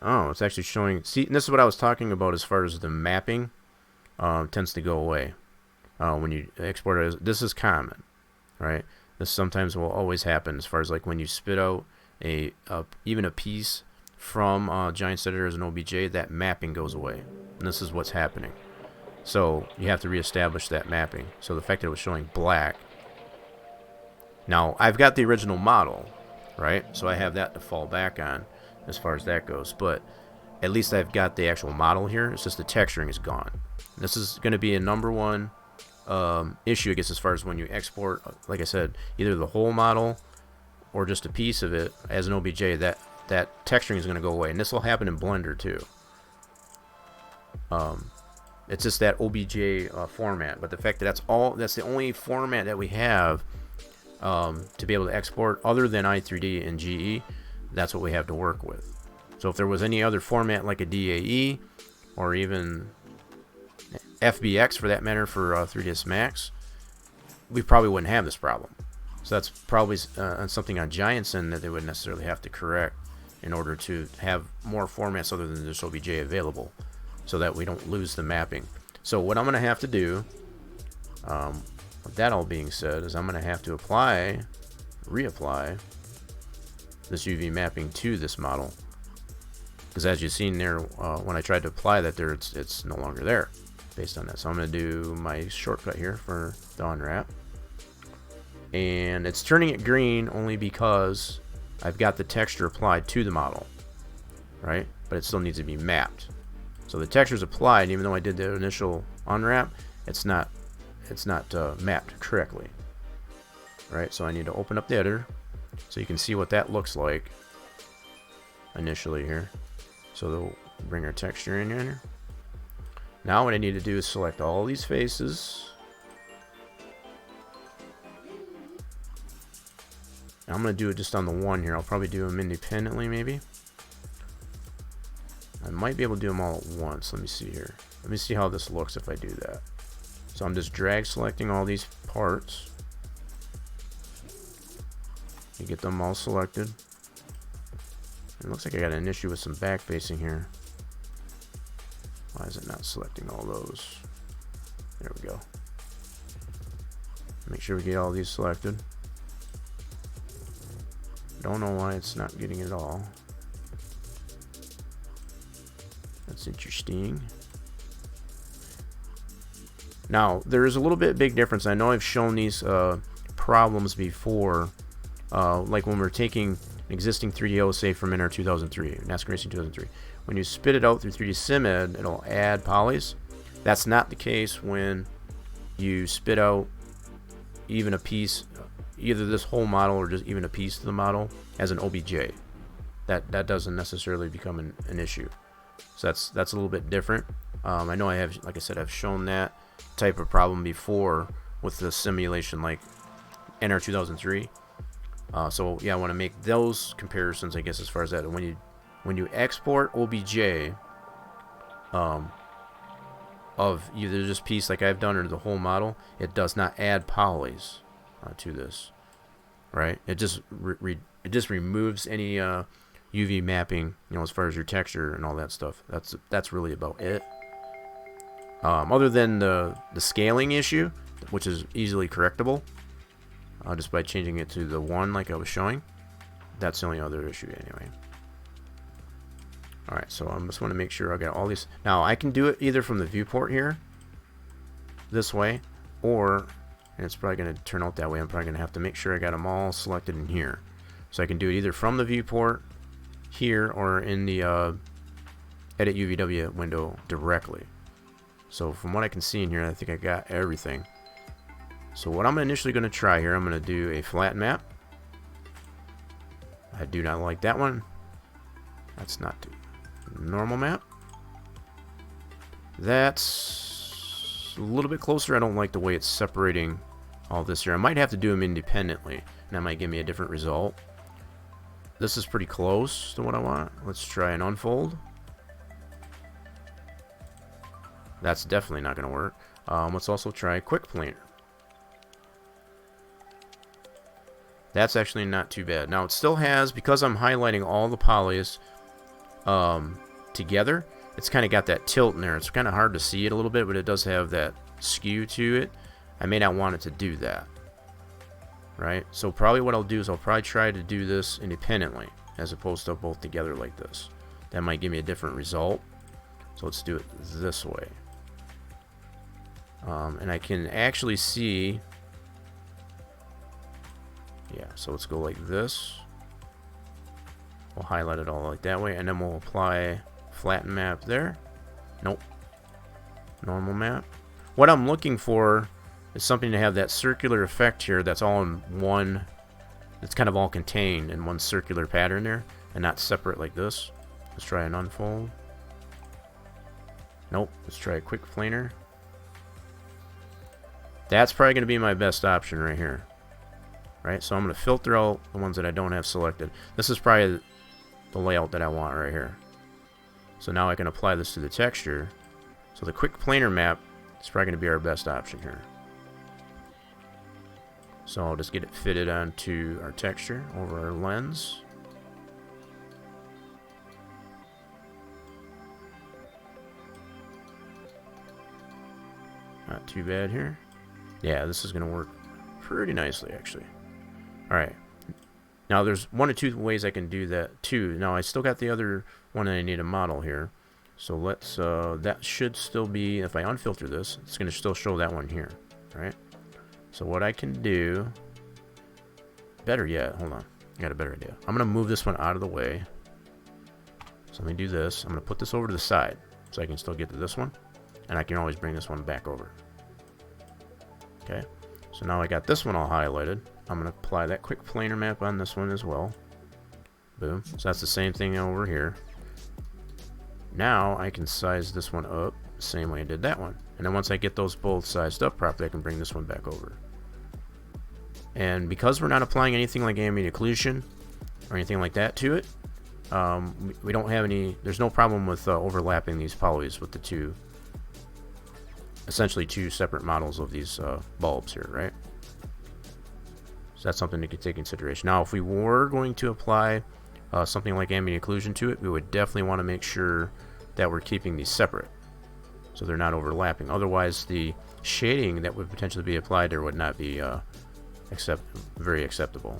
Oh, it's actually showing. See, and this is what I was talking about as far as the mapping tends to go away when you export it. This is common, right? This sometimes will always happen as far as like when you spit out even a piece from Giants Editor as an OBJ, that mapping goes away, and this is what's happening. So you have to reestablish that mapping. So the fact that it was showing black. Now I've got the original model, right? So I have that to fall back on as far as that goes, but at least I've got the actual model here. It's just the texturing is gone. This is going to be a #1 issue, I guess, as far as when you export, like I said, either the whole model or just a piece of it as an OBJ. That texturing is going to go away, and this will happen in Blender too. It's just that OBJ format, but the fact that that's the only format that we have to be able to export other than i3D and GE. That's what we have to work with. So if there was any other format like a DAE or even FBX for that matter for 3ds Max, we probably wouldn't have this problem. So that's probably something on Giants end that they would necessarily have to correct in order to have more formats other than this OBJ available, so that we don't lose the mapping. So what I'm going to have to do, with that all being said, is I'm going to have to reapply this UV mapping to this model, because as you've seen there, when I tried to apply that there, it's no longer there based on that. So I'm going to do my shortcut here for the unwrap, and it's turning it green only because I've got the texture applied to the model, right? But it still needs to be mapped. So the texture is applied, even though I did the initial unwrap, it's not mapped correctly, right? So I need to open up the editor so you can see what that looks like initially here. So they'll bring our texture in here. Now what I need to do is select all these faces. I'm going to do it just on the one here. I'll probably do them independently maybe. I might be able to do them all at once. Let me see here. Let me see how this looks if I do that. So I'm just drag selecting all these parts. You get them all selected. It looks like I got an issue with some back facing here. Why is it not selecting all those? There we go. Make sure we get all these selected. Don't know why it's not getting it all. That's interesting. Now, there is a little bit big difference. I know I've shown these problems before, like when we're taking an existing 3DO, say from NR 2003, NASCAR Racing 2003. When you spit it out through 3D SimEd, it'll add polys. That's not the case when you spit out even a piece, either this whole model or just even a piece of the model as an OBJ. That doesn't necessarily become an issue. So that's a little bit different. I know I have, like I said, I've shown that type of problem before with the simulation like NR 2003. So yeah, I want to make those comparisons, I guess, as far as that. When you export OBJ of either this piece like I've done or the whole model, it does not add polys to this, right? It just it just removes any UV mapping, you know, as far as your texture and all that stuff. That's really about it. Other than the scaling issue, which is easily correctable just by changing it to the 1 like I was showing. That's the only other issue anyway. Alright, so I just want to make sure I got all these. Now I can do it either from the viewport here, this way, or, and it's probably going to turn out that way, I'm probably going to have to make sure I got them all selected in here. So I can do it either from the viewport here or in the edit UVW window directly. So from what I can see in here, I think I got everything. So what I'm initially going to try here, I'm going to do a flat map. I do not like that one. That's not too normal map. That's a little bit closer. I don't like the way it's separating all this here. I might have to do them independently, and that might give me a different result. This is pretty close to what I want. Let's try an unfold. That's definitely not going to work. Let's also try quick planar. That's actually not too bad. Now it still has, because I'm highlighting all the polys together, it's kind of got that tilt in there. It's kind of hard to see it a little bit, but it does have that skew to it. I may not want it to do that, right? So probably what I'll do is I'll probably try to do this independently as opposed to both together like this. That might give me a different result. So let's do it this way. And I can actually see, yeah, so let's go like this. We'll highlight it all like that way, and then we'll apply flatten map there. Nope. Normal map. What I'm looking for is something to have that circular effect here that's all in one, it's kind of all contained in one circular pattern there, and not separate like this. Let's try an unfold. Nope. Let's try a quick planar. That's probably going to be my best option right here. Right, so I'm going to filter out the ones that I don't have selected. This is probably the layout that I want right here. So now I can apply this to the texture. So the quick planar map is probably going to be our best option here. So I'll just get it fitted onto our texture over our lens. Not too bad here. Yeah, this is going to work pretty nicely actually. Alright, now there's one or two ways I can do that too. Now I still got the other one that I need a model here. So let's, that should still be, if I unfilter this, it's going to still show that one here. Alright, so what I can do, better yet, hold on, I got a better idea. I'm going to move this one out of the way. So let me do this. I'm going to put this over to the side so I can still get to this one. And I can always bring this one back over. Okay, so now I got this one all highlighted. I'm going to apply that quick planar map on this one as well. Boom. So that's the same thing over here. Now I can size this one up the same way I did that one. And then once I get those both sized up properly, I can bring this one back over. And because we're not applying anything like ambient occlusion or anything like that to it, we don't have any, there's no problem with overlapping these polys with the two, essentially two separate models of these bulbs here, right? So that's something to take into consideration. Now, if we were going to apply something like ambient occlusion to it, we would definitely want to make sure that we're keeping these separate. so they're not overlapping. Otherwise, the shading that would potentially be applied there would not be very acceptable.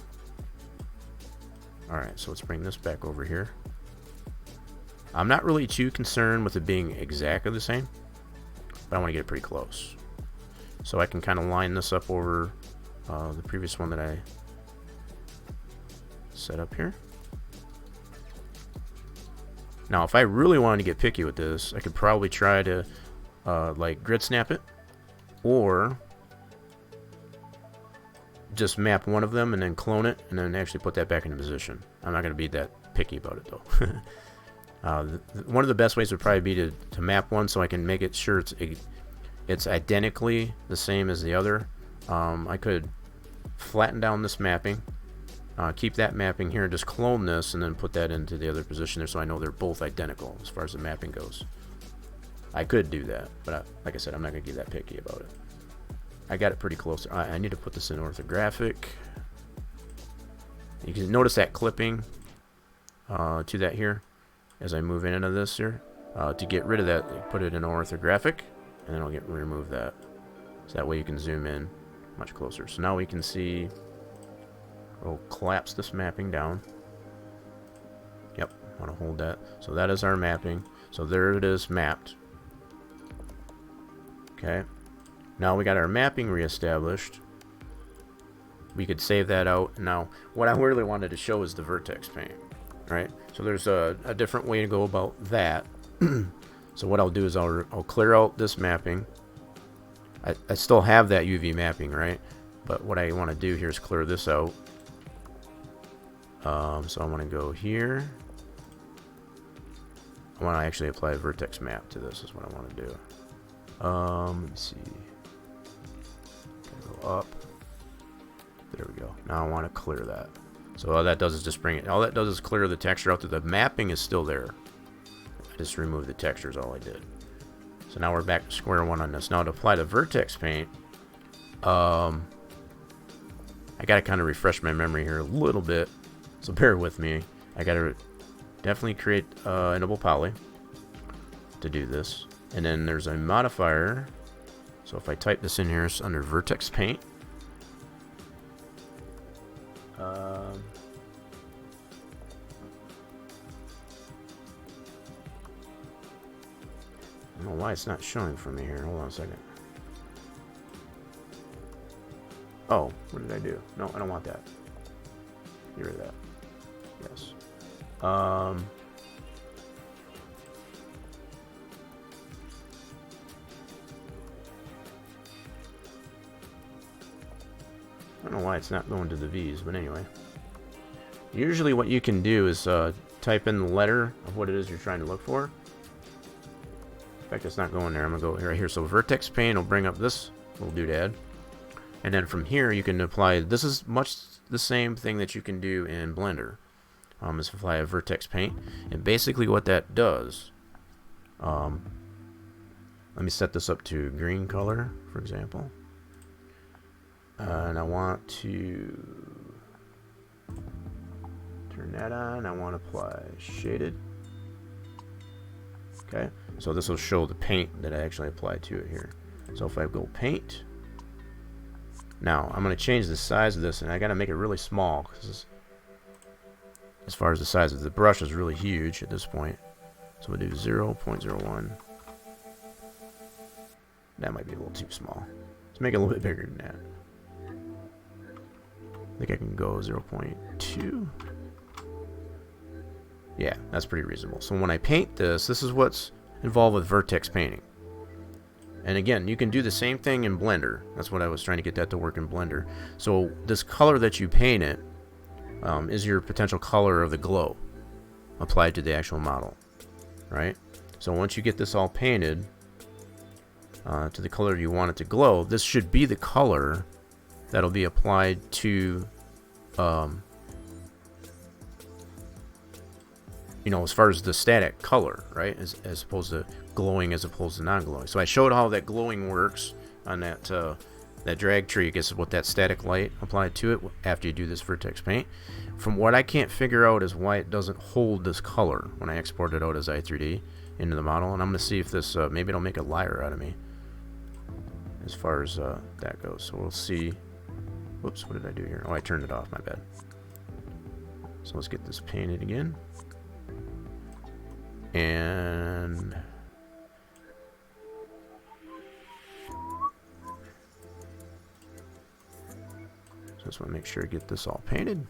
Alright, so let's bring this back over here. I'm not really too concerned with it being exactly the same, but I want to get it pretty close. So I can kind of line this up over the previous one that I set up here. Now, if I really wanted to get picky with this, I could probably try to like grid snap it, or just map one of them and then clone it and then actually put that back into position. I'm not going to be that picky about it though. One of the best ways would probably be to map one so I can make it sure it's identically the same as the other. I could flatten down this mapping, keep that mapping here, and just clone this and then put that into the other position there so I know they're both identical as far as the mapping goes. I could do that, but like I said, I'm not going to get that picky about it. I got it pretty close. I need to put this in orthographic. You can notice that clipping to that here as I move into this here. To get rid of that, put it in orthographic, and then I'll remove that. So that way you can zoom in much closer. So now we can see, we'll collapse this mapping down. Yep, I want to hold that. So that is our mapping. So there it is mapped. Okay. Now we got our mapping reestablished. We could save that out. Now, what I really wanted to show is the vertex paint, right? So there's a different way to go about that. So what I'll do is I'll clear out this mapping. I still have that UV mapping, right? But what I want to do here is clear this out. So I want to go here. I want to actually apply a vertex map to this is what I want to do. Let me see. Go up. There we go. Now I want to clear that. So all that does is just bring it. All that does is clear the texture out. The mapping is still there. I just removed the texture is all I did. So now we're back to square one on this. Now to apply the vertex paint, I got to kind of refresh my memory here a little bit. So bear with me. I got to definitely create enable poly to do this. And then there's a modifier. So if I type this in here, it's under vertex paint. I don't know why it's not showing for me here. Hold on a second. Oh, what did I do? No, I don't want that. Get rid of that. Yes. I don't know why it's not going to the V's, but anyway. Usually what you can do is type in the letter of what it is you're trying to look for. In fact, it's not going there. I'm going to go right here. So vertex paint will bring up this little doodad. And then from here you can apply, this is much the same thing that you can do in Blender. Is apply a vertex paint. And basically what that does, let me set this up to green color, for example. And I want to turn that on. I want to apply shaded. Okay, so this will show the paint that I actually applied to it here. So if I go paint, now I'm going to change the size of this, and I got to make it really small because as far as the size of the brush is really huge at this point. So we'll do 0.01. That might be a little too small. Let's make it a little bit bigger than that. I think I can go 0.2. Yeah, that's pretty reasonable. So when I paint this, this is what's involved with vertex painting. And again, you can do the same thing in Blender. That's what I was trying to get that to work in Blender. So this color that you paint it is your potential color of the glow applied to the actual model, right? So once you get this all painted to the color you want it to glow, this should be the color that'll be applied to, you know, as far as the static color, right? As opposed to glowing as opposed to non-glowing. So I showed how that glowing works on that that drag tree. I guess what that static light applied to it after you do this vertex paint. From what I can't figure out is why it doesn't hold this color when I export it out as i3D. into the model, and I'm going to see if this, maybe it'll make a liar out of me as far as that goes. So we'll see. Whoops, what did I do here? Oh, I turned it off, my bad. So let's get this painted again. And so just want to make sure I get this all painted.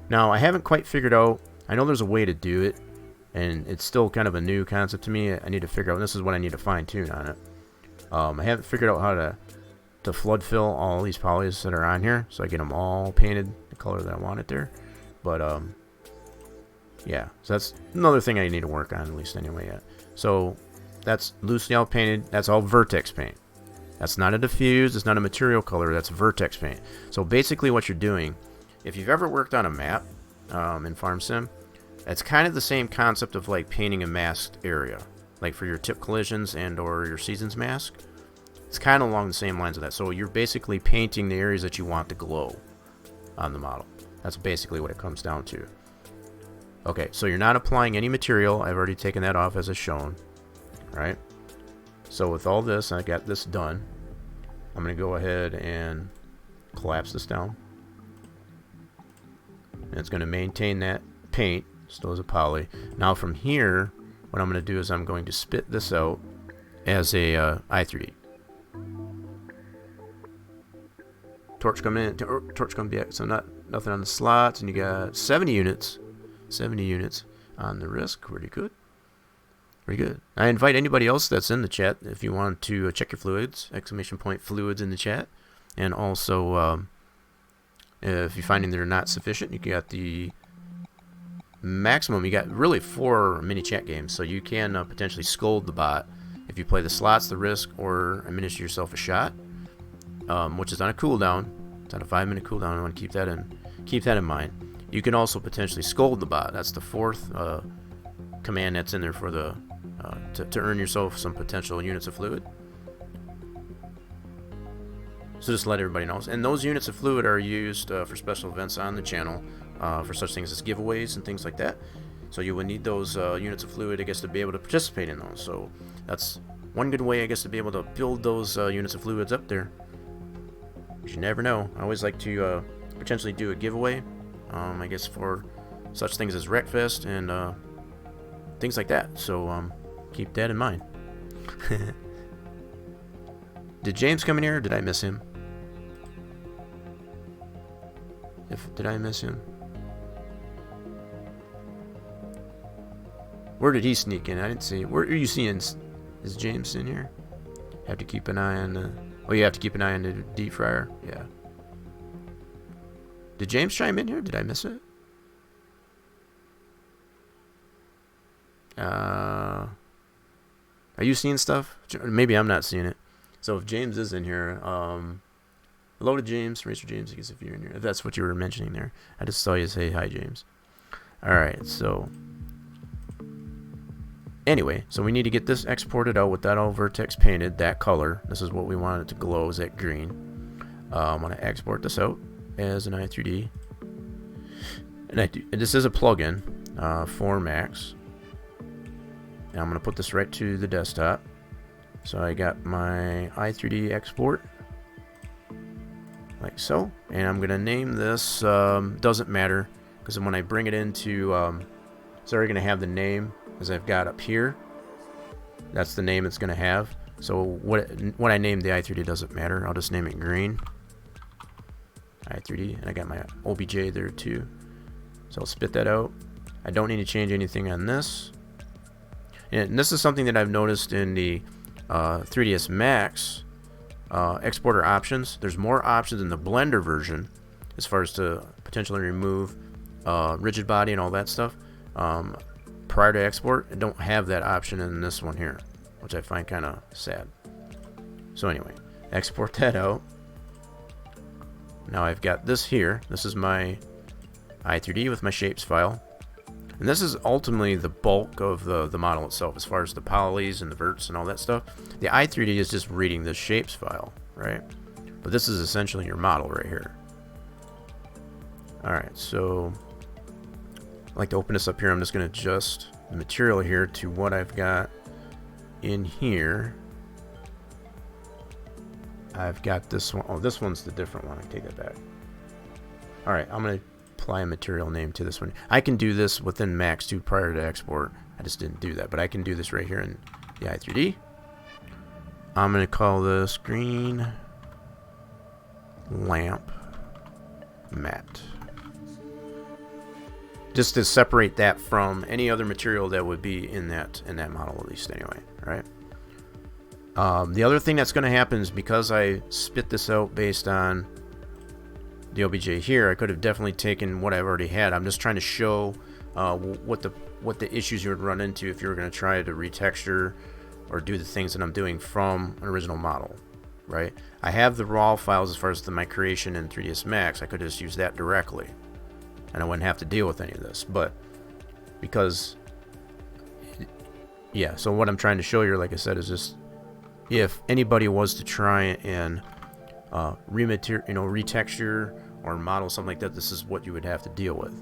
Now, I haven't quite figured out, I know there's a way to do it, and it's still kind of a new concept to me. I need to figure out, and this is what I need to fine tune on it. I haven't figured out how to flood fill all these polys that are on here, so I get them all painted the color that I want it there. But yeah, so that's another thing I need to work on, at least anyway. Yet. So that's loosely all painted. That's all vertex paint. That's not a diffuse. It's not a material color. That's vertex paint. So basically, what you're doing, if you've ever worked on a map in Farm Sim, it's kind of the same concept of like painting a masked area, like for your tip collisions and or your seasons mask. It's kind of along the same lines of that. So you're basically painting the areas that you want to glow on the model. That's basically what it comes down to. Okay, so you're not applying any material. I've already taken that off as is shown, right? So with all this, I got this done. I'm going to go ahead and collapse this down. And it's going to maintain that paint, still as a poly. Now from here, what I'm going to do is I'm going to spit this out as a I3D. Torch coming in, torch coming back. So nothing on the slots, and you got 70 units. 70 units on the risk. Pretty good. Pretty good. I invite anybody else that's in the chat if you want to check your fluids. Exclamation point fluids in the chat. And also, if you're finding they're not sufficient, you got the maximum. You got really 4 mini chat games, so you can potentially scold the bot if you play the slots, the risk, or administer yourself a shot, which is on a cooldown. It's on a 5-minute cooldown. I want to keep that in mind. You can also potentially scold the bot. That's the 4th command that's in there for the to earn yourself some potential units of fluid. So just let everybody know. And those units of fluid are used for special events on the channel, for such things as giveaways and things like that. So you would need those units of fluid, I guess, to be able to participate in those. So that's one good way, I guess, to be able to build those units of fluids up there. You never know. I always like to potentially do a giveaway. I guess for such things as Wreckfest and things like that. So keep that in mind. Did James come in here or did I miss him? Did I miss him? Where did he sneak in? I didn't see. Where are you seeing? Is James in here? Have to keep an eye on the... Oh, you have to keep an eye on the deep fryer? Yeah. Did James chime in here? Did I miss it? Are you seeing stuff? Maybe I'm not seeing it. So if James is in here, hello to James, Racer James, I guess if you're in here. If that's what you were mentioning there. I just saw you say hi, James. Alright, so... Anyway, so we need to get this exported out with that all vertex painted, that color. This is what we want it to glow, is that green. I'm going to export this out as an i3D. And this is a plugin for Macs. And I'm going to put this right to the desktop. So I got my i3D export, like so. And I'm going to name this, doesn't matter, because when I bring it into, it's already going to have the name as I've got up here. That's the name it's going to have. So what I named the i3D doesn't matter. I'll just name it green. i3D, and I got my OBJ there too. So I'll spit that out. I don't need to change anything on this. And this is something that I've noticed in the 3ds Max exporter options. There's more options in the Blender version as far as to potentially remove rigid body and all that stuff. Prior to export, I don't have that option in this one here, which I find kind of sad. So anyway, export that out. Now I've got this here. This is my i3D with my shapes file. And this is ultimately the bulk of the model itself, as far as the polys and the verts and all that stuff. The i3D is just reading the shapes file, right? But this is essentially your model right here. Alright, so I'd like to open this up here. I'm just going to adjust the material here to what I've got in here. I've got this one. Oh, this one's the different one. I take that back. Alright, I'm going to apply a material name to this one. I can do this within Max too prior to export. I just didn't do that, but I can do this right here in the i3D. I'm going to call this green lamp matte, just to separate that from any other material that would be in that model, at least anyway. Right. The other thing that's going to happen is because I spit this out based on the OBJ here, I could have definitely taken what I've already had. I'm just trying to show what the issues you would run into if you were going to try to retexture or do the things that I'm doing from an original model. Right? I have the raw files as far as my creation in 3ds Max. I could just use that directly, and I wouldn't have to deal with any of this. But because, yeah, so what I'm trying to show you, like I said, is just if anybody was to try and retexture or model something like that, this is what you would have to deal with.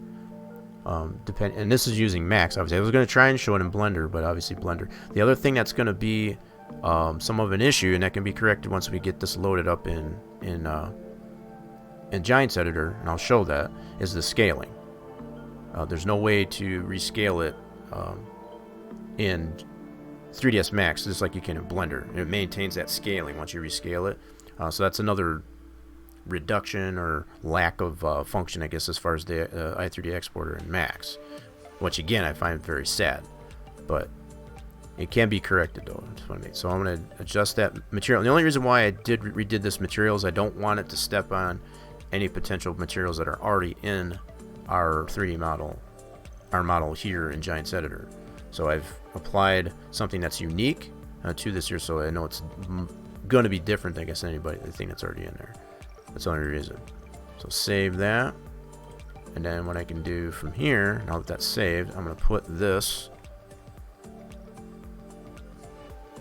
And this is using Max. Obviously, I was going to try and show it in Blender, but obviously Blender. The other thing that's going to be some of an issue, and that can be corrected once we get this loaded up in Giants Editor, and I'll show that, is the scaling. There's no way to rescale it in 3ds Max, just like you can in Blender. It maintains that scaling once you rescale it. So that's another reduction or lack of function, I guess, as far as the i3D exporter in Max, which again I find very sad, but it can be corrected though. So I'm going to adjust that material. And the only reason why I redid this material is I don't want it to step on any potential materials that are already in our 3D model, our model here in Giants Editor. So I've applied something that's unique to this here, so I know it's going to be different, I guess, than the thing that's already in there. That's the only reason. So save that, and then what I can do from here, now that that's saved, I'm going to put this.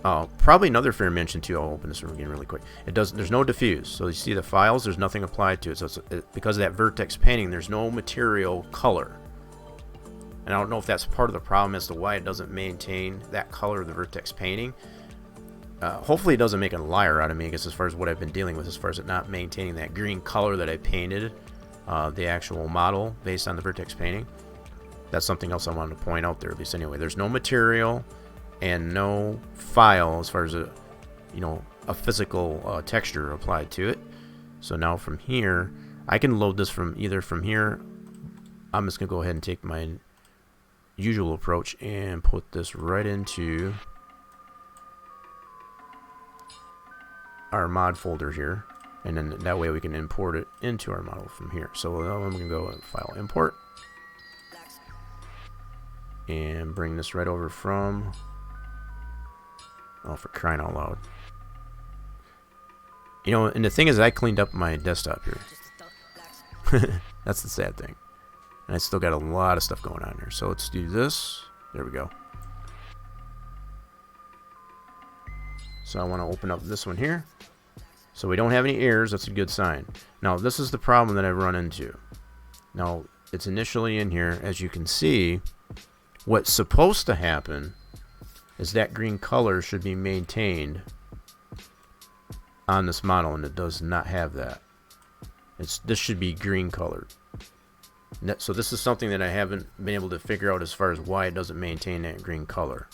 Probably another fair mention too. I'll open this one again really quick. There's no diffuse, so you see the files. There's nothing applied to it. So because of that vertex painting, there's no material color. And I don't know if that's part of the problem as to why it doesn't maintain that color of the vertex painting. Hopefully it doesn't make a liar out of me, I guess, as far as what I've been dealing with, as far as it not maintaining that green color that I painted the actual model based on the vertex painting. That's something else I wanted to point out there, at least anyway. There's no material and no file as far as a physical texture applied to it. So now from here, I can load this from here. I'm just gonna go ahead and take my usual approach and put this right into our mod folder here, and then that way we can import it into our model from here. So I'm gonna go and file import and bring this right over from, oh, for crying out loud. And the thing is, I cleaned up my desktop here. That's the sad thing. And I still got a lot of stuff going on here. So let's do this. There we go. So I want to open up this one here. So we don't have any errors. That's a good sign. Now this is the problem that I've run into. Now it's initially in here. As you can see, what's supposed to happen is that green color should be maintained on this model, and it does not have that. This should be green colored. So this is something that I haven't been able to figure out as far as why it doesn't maintain that green color.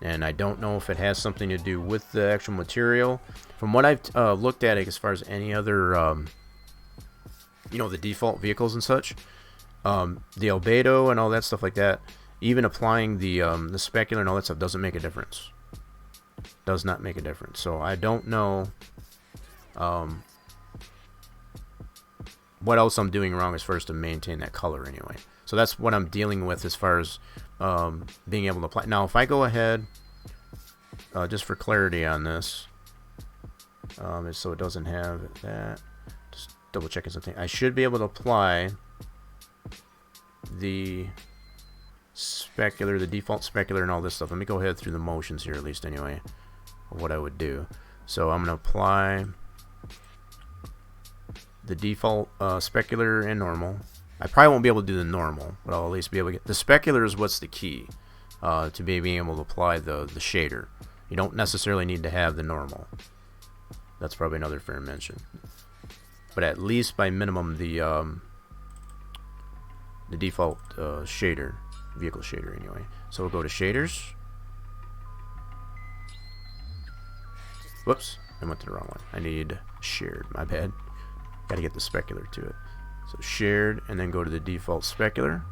And I don't know if it has something to do with the actual material. From what I've looked at it, as far as any other, the default vehicles and such, the albedo and all that stuff like that, even applying the specular and all that stuff doesn't make a difference. Does not make a difference. So I don't know what else I'm doing wrong as far as to maintain that color anyway. So that's what I'm dealing with as far as being able to apply. Now if I go ahead, just for clarity on this, so it doesn't have that, just double checking something, I should be able to apply the specular, the default specular and all this stuff. Let me go ahead through the motions here, at least anyway, of what I would do. So I'm going to apply the default specular and normal, I probably won't be able to do the normal, but I'll at least be able to get... The specular is what's the key to being able to apply the shader. You don't necessarily need to have the normal. That's probably another fair mention. But at least by minimum the default shader, vehicle shader anyway. So we'll go to shaders. Whoops, I went to the wrong one. I need shared, my bad. Got to get the specular to it. So shared, and then go to the default specular.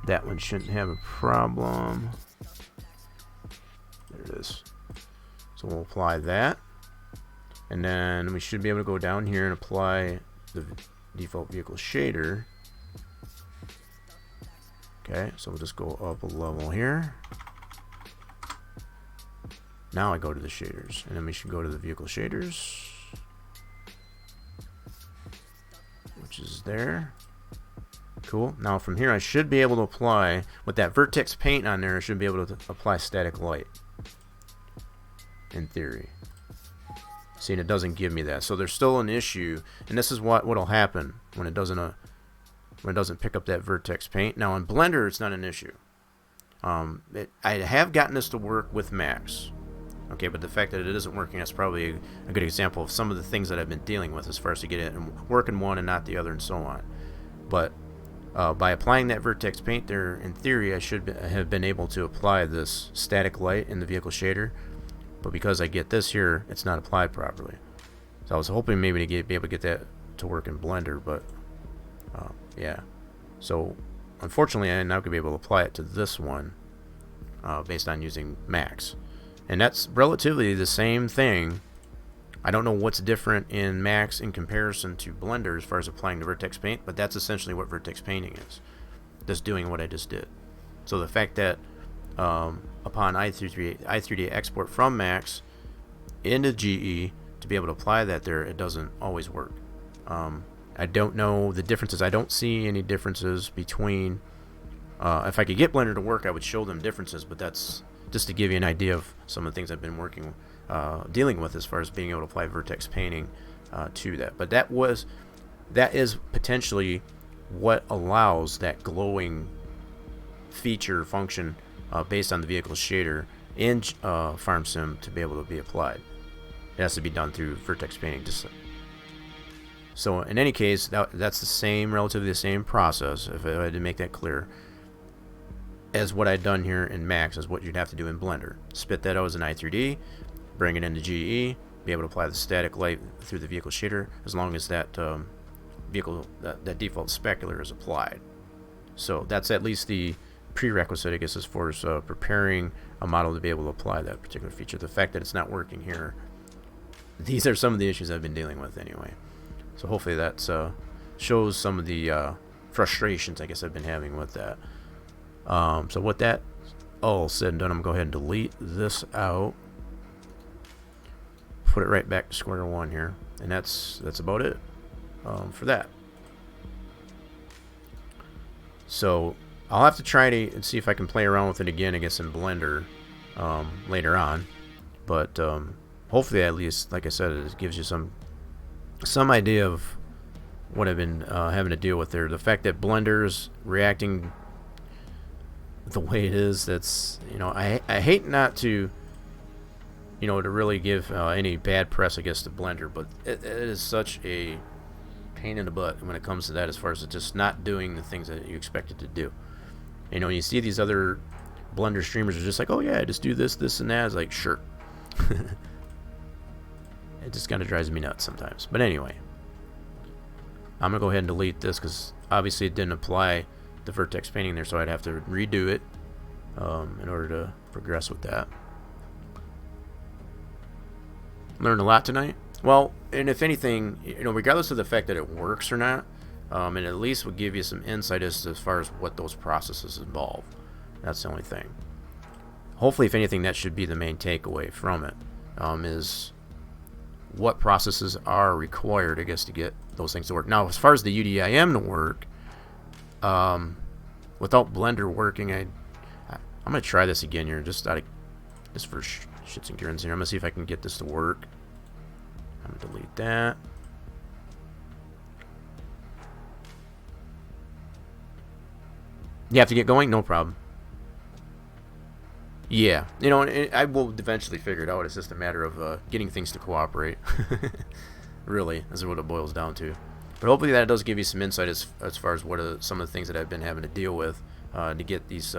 That one shouldn't have a problem. There it is. So we'll apply that. And then we should be able to go down here and apply the default vehicle shader. Okay, so we'll just go up a level here. Now I go to the shaders, and then we should go to the vehicle shaders, which is there. Cool. Now from here I should be able to apply, with that vertex paint on there, I should be able to apply static light. In theory. See, and it doesn't give me that. So there's still an issue, and this is what'll happen when it doesn't pick up that vertex paint. Now in Blender it's not an issue. I have gotten this to work with Max. Okay, but the fact that it isn't working, that's probably a good example of some of the things that I've been dealing with as far as to get it and work in one and not the other and so on. But by applying that vertex paint there, in theory, I should have been able to apply this static light in the vehicle shader. But because I get this here, it's not applied properly. So I was hoping maybe to be able to get that to work in Blender, but yeah. So unfortunately, I'm not going to be able to apply it to this one based on using Max. And that's relatively the same thing. I don't know what's different in Max in comparison to Blender as far as applying the vertex paint, but that's essentially what vertex painting is. Just doing what I just did. So the fact that upon i3D export from Max into GE to be able to apply that there, it doesn't always work. I don't know the differences. I don't see any differences between... if I could get Blender to work, I would show them differences, but that's just to give you an idea of some of the things I've been dealing with as far as being able to apply vertex painting to that. But that is potentially what allows that glowing feature function based on the vehicle shader in Farm Sim to be able to be applied. It has to be done through vertex painting. So in any case, that's the same, relatively the same process, if I had to make that clear, as what I'd done here in Max, is what you'd have to do in Blender. Spit that out as an i3D, bring it into GE, be able to apply the static light through the vehicle shader, as long as that that default specular is applied. So that's at least the prerequisite, I guess, as far as preparing a model to be able to apply that particular feature. The fact that it's not working here, these are some of the issues I've been dealing with anyway. So hopefully that shows some of the frustrations, I guess, I've been having with that. So with that all said and done, I'm going to go ahead and delete this out. Put it right back to square one here. And that's about it for that. So I'll have to try to see if I can play around with it again, I guess, in Blender later on. But hopefully, at least, like I said, it gives you some idea of what I've been having to deal with there. The fact that Blender's reacting the way it is, that's, I hate not to, to really give any bad press, I guess, to Blender, but it is such a pain in the butt when it comes to that, as far as just not doing the things that you expect it to do. You see these other Blender streamers are just like, oh yeah, just do this, this, and that. It's like, sure. It just kind of drives me nuts sometimes. But anyway, I'm going to go ahead and delete this because obviously it didn't apply the vertex painting there, so I'd have to redo it in order to progress with that. Learned a lot tonight. Well, and if anything, regardless of the fact that it works or not, it at least would give you some insight as far as what those processes involve. That's the only thing. Hopefully, if anything, that should be the main takeaway from it, is what processes are required, I guess, to get those things to work. Now, as far as the UDIM to work, without Blender working, I'm going to try this again here, just for shits and grins here. I'm going to see if I can get this to work. I'm going to delete that. You have to get going? No problem. Yeah, you know, I will eventually figure it out. It's just a matter of getting things to cooperate. Really, is what it boils down to. But hopefully that does give you some insight as far as what some of the things that I've been having to deal with to get these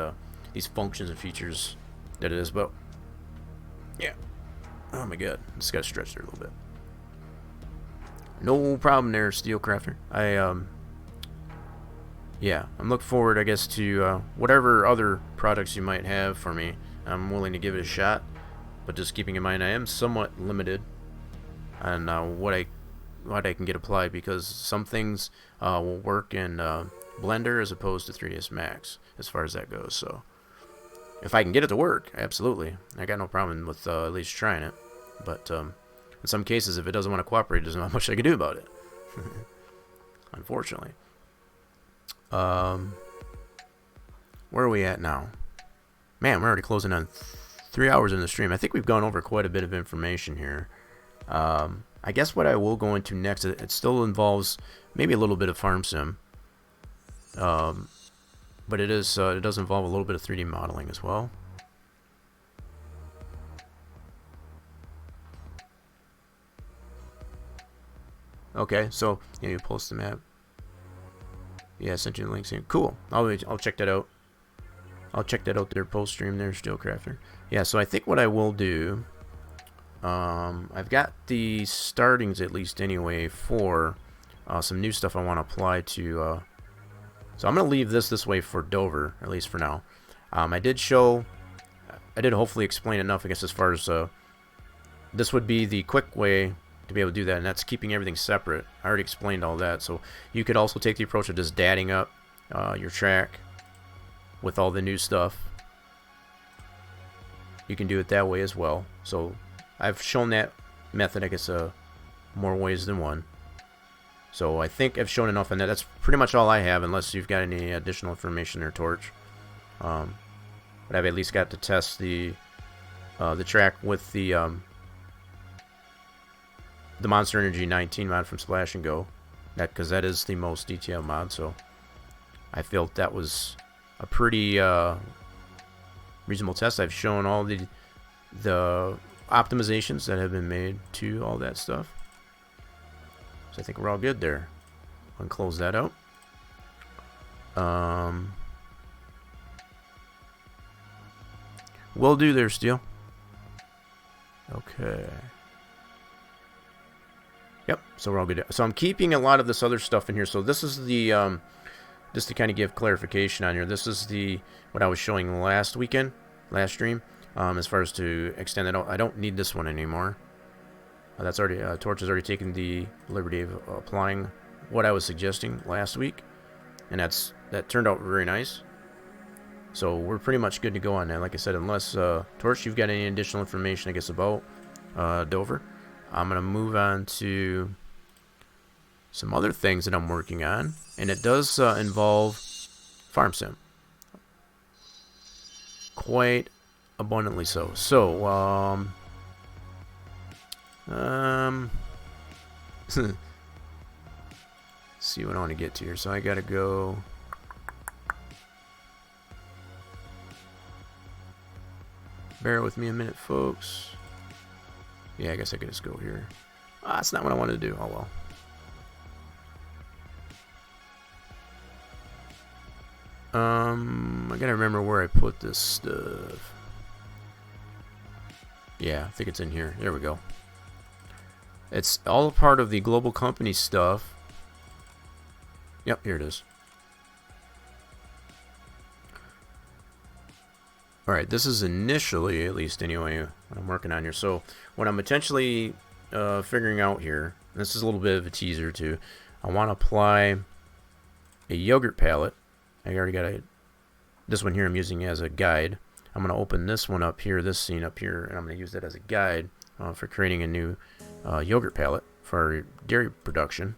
functions and features that it is. But yeah, oh my god, just gotta stretch there a little bit. No problem there, Steel Crafter. Yeah, I'm looking forward, I guess, to whatever other products you might have for me. I'm willing to give it a shot, but just keeping in mind I am somewhat limited on what I can get applied, because some things will work in Blender as opposed to 3ds Max as far as that goes. So if I can get it to work, absolutely, I got no problem with at least trying it. But in some cases, if it doesn't want to cooperate, there's not much I can do about it. Unfortunately. Where are we at now? Man, we're already closing on 3 hours in the stream. I think we've gone over quite a bit of information here. I guess what I will go into next, it still involves maybe a little bit of farm sim. But it does involve a little bit of 3D modeling as well. Okay, so yeah, you post the map. Yeah, I sent you the links here. Cool. I'll check that out. I'll check that out there post stream there, Steelcrafter. Yeah, so I think what I will do, I've got the startings at least anyway for some new stuff I want to apply to. So I'm gonna leave this way for Dover, at least for now. I did hopefully explain enough, I guess, as far as this would be the quick way to be able to do that, and that's keeping everything separate. I already explained all that. So you could also take the approach of just dadding up your track with all the new stuff. You can do it that way as well. So I've shown that method, I guess, more ways than one. So I think I've shown enough on that. That's pretty much all I have, unless you've got any additional information there, Torch. But I've at least got to test the track with the Monster Energy 19 mod from Splash and Go, because that is the most detailed mod. So I felt that was a pretty reasonable test. I've shown all the optimizations that have been made to all that stuff. So I think we're all good there. I'll close that out. Will do there, Steel. Okay. Yep, so we're all good. So I'm keeping a lot of this other stuff in here. So this is the, just to kind of give clarification on here, this is what I was showing last stream, as far as to extend it out. I don't need this one anymore. That's already, Torch has already taken the liberty of applying what I was suggesting last week, and that turned out very nice. So we're pretty much good to go on that. Like I said, unless Torch, you've got any additional information, I guess, about Dover, I'm gonna move on to some other things that I'm working on, and it does involve farm sim, quite abundantly so. So see what I want to get to here. So I gotta go. Bear with me a minute, folks. Yeah, I guess I could just go here. That's not what I wanted to do. Oh well. I gotta remember where I put this stuff. Yeah, I think it's in here. There we go. It's all a part of the global company stuff. Yep, here it is. Alright, this is initially, at least anyway, what I'm working on here. So, what I'm potentially figuring out here, and this is a little bit of a teaser too, I want to apply a yogurt palette. I already got this one here I'm using as a guide. I'm going to open this one up here, this scene up here, and I'm going to use that as a guide for creating a new yogurt palette for dairy production.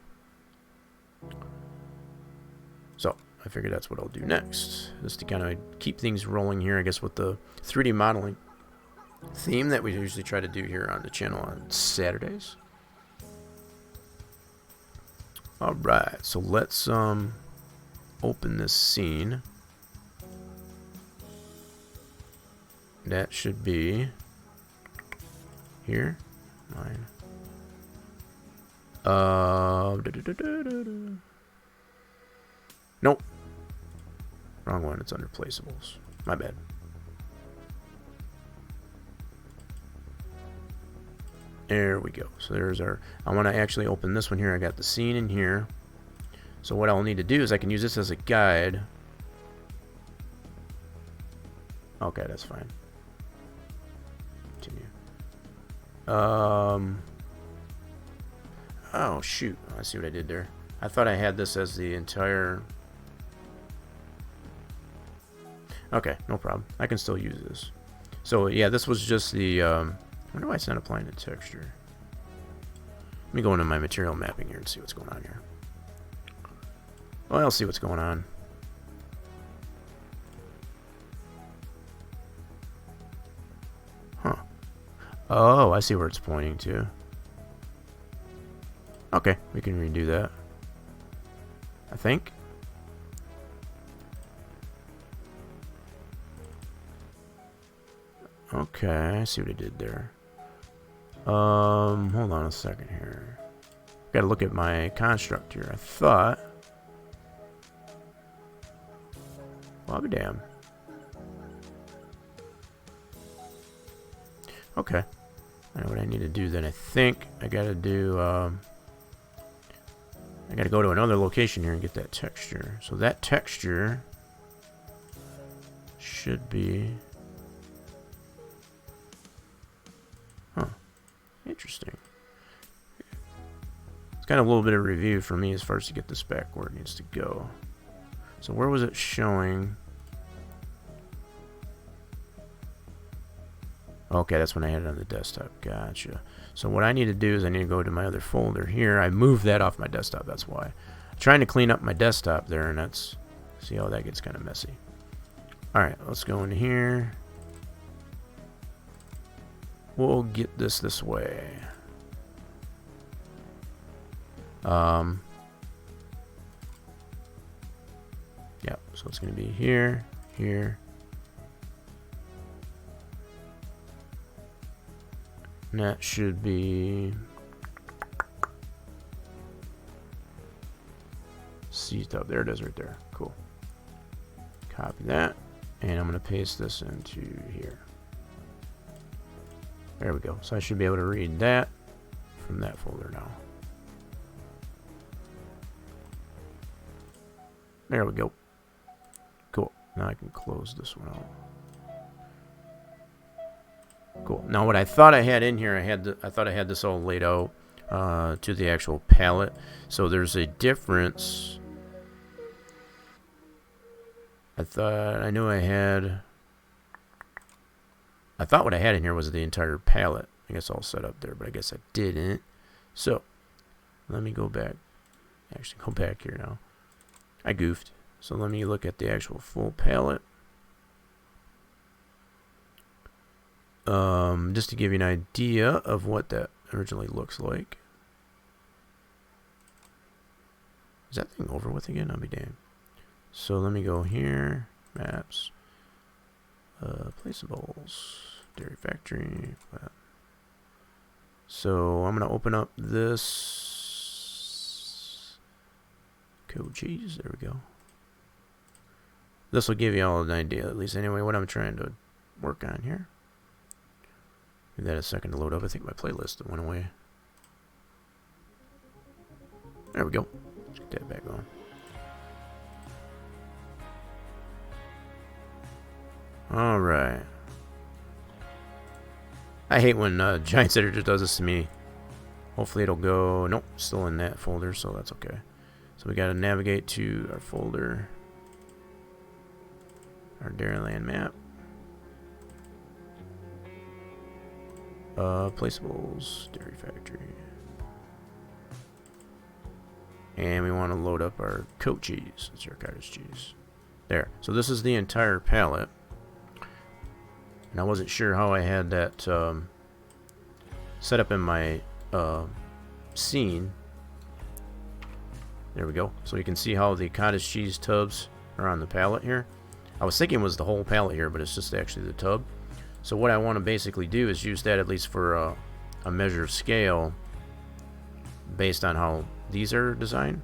So I figured that's what I'll do next, just to kind of keep things rolling here, I guess, with the 3D modeling theme that we usually try to do here on the channel on Saturdays. Alright, so let's open this scene. that should be here. Mine. Nope. Wrong one. It's under placeables. My bad. There we go. So there's our... I want to actually open this one here. I got the scene in here. So what I'll need to do is I can use this as a guide. Okay, that's fine. Continue. Oh, shoot. I see what I did there. I thought I had this as the entire... Okay, no problem. I can still use this. So, yeah, this was just the... I wonder why it's not applying the texture. Let me go into my material mapping here and see what's going on here. Well, I'll see what's going on. Huh. Oh, I see where it's pointing to. Okay, we can redo that. I think. Okay, I see what I did there. Hold on a second here. Gotta look at my construct here. I thought... Well, I'll be damned. Okay. I know what I need to do then. I think I gotta do... I gotta go to another location here and get that texture. So that texture should be... Huh. Interesting. It's kind of a little bit of review for me as far as to get this back where it needs to go. So where was it showing? Okay, that's when I had it on the desktop. Gotcha. So what I need to do is I need to go to my other folder here. I moved that off my desktop, that's why. I'm trying to clean up my desktop there, and that's... See how that gets kind of messy. Alright, let's go in here. We'll get this way. Yep, so it's going to be here, here. And that should be... seat up. There it is right there. Cool. Copy that. And I'm going to paste this into here. There we go. So I should be able to read that from that folder now. There we go. Cool. Now I can close this one out. Cool. Now what I thought I had in here, I thought I had this all laid out to the actual palette. So there's a difference. I thought what I had in here was the entire palette. I guess all set up there, but I guess I didn't. So let me go back. Actually, go back here now. I goofed. So let me look at the actual full palette. Just to give you an idea of what that originally looks like. Is that thing over with again? I'll be damned. So let me go here. Maps. Placeables. Dairy Factory. So I'm going to open up this code cheese. There we go. This will give you all an idea, at least anyway, what I'm trying to work on here. Give that a second to load up. I think my playlist went away. There we go. Let's get that back on. Alright. I hate when Giants Editor does this to me. Hopefully it'll go... Nope, still in that folder, so that's okay. So we gotta navigate to our folder. Our Dairyland map. Placeables, Dairy Factory. And we want to load up our coat cheese. That's our cottage cheese. There. So this is the entire palette. And I wasn't sure how I had that set up in my scene. There we go. So you can see how the cottage cheese tubs are on the palette here. I was thinking it was the whole palette here, but it's just actually the tub. So what I want to basically do is use that at least for a measure of scale based on how these are designed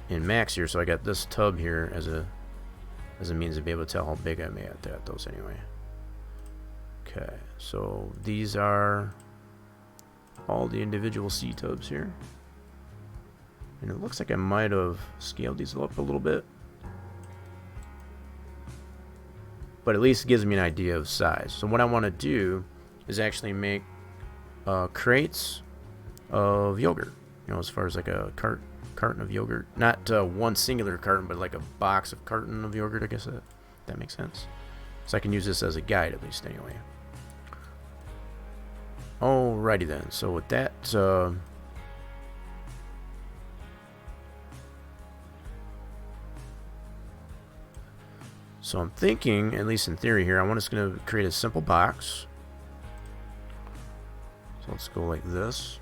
in max here. So I got this tub here as a means to be able to tell how big I may have to have those anyway. Okay, so these are all the individual C-tubs here. And it looks like I might have scaled these up a little bit. But at least it gives me an idea of size. So what I want to do is actually make crates of yogurt. You know, as far as like a carton of yogurt. Not one singular carton, but like a box of carton of yogurt, I guess that makes sense. So I can use this as a guide at least anyway. Alrighty then, so with that, so I'm thinking, at least in theory here, I want us going to create a simple box. So let's go like this.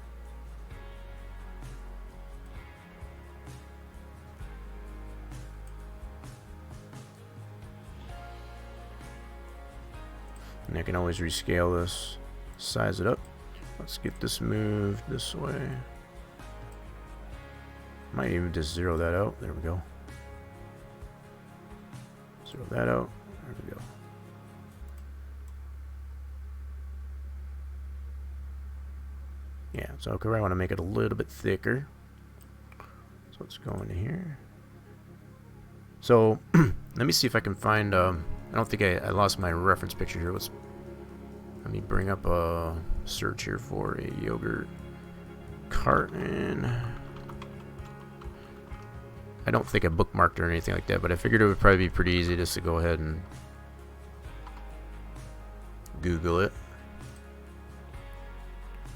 And I can always rescale this, size it up. Let's get this moved this way. Might even just zero that out. There we go. Zero that out. There we go. Yeah, so okay, I want to make it a little bit thicker. So let's go into here. So let me see if I can find. I don't think I lost my reference picture here. Let me bring up a search here for a yogurt carton. I don't think I bookmarked or anything like that, but I figured it would probably be pretty easy just to go ahead and Google it.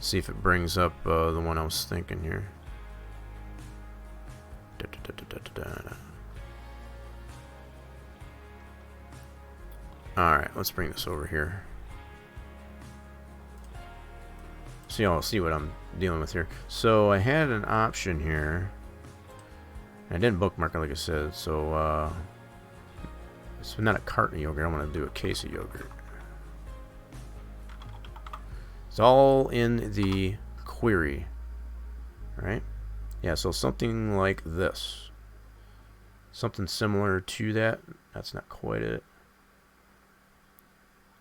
See if it brings up the one I was thinking here. Alright, let's bring this over here. So y'all see what I'm dealing with here. So I had an option here. I didn't bookmark it like I said, so it's not a carton of yogurt. I want to do a case of yogurt. It's all in the query, right? Yeah, so something like this. Something similar to that. That's not quite it.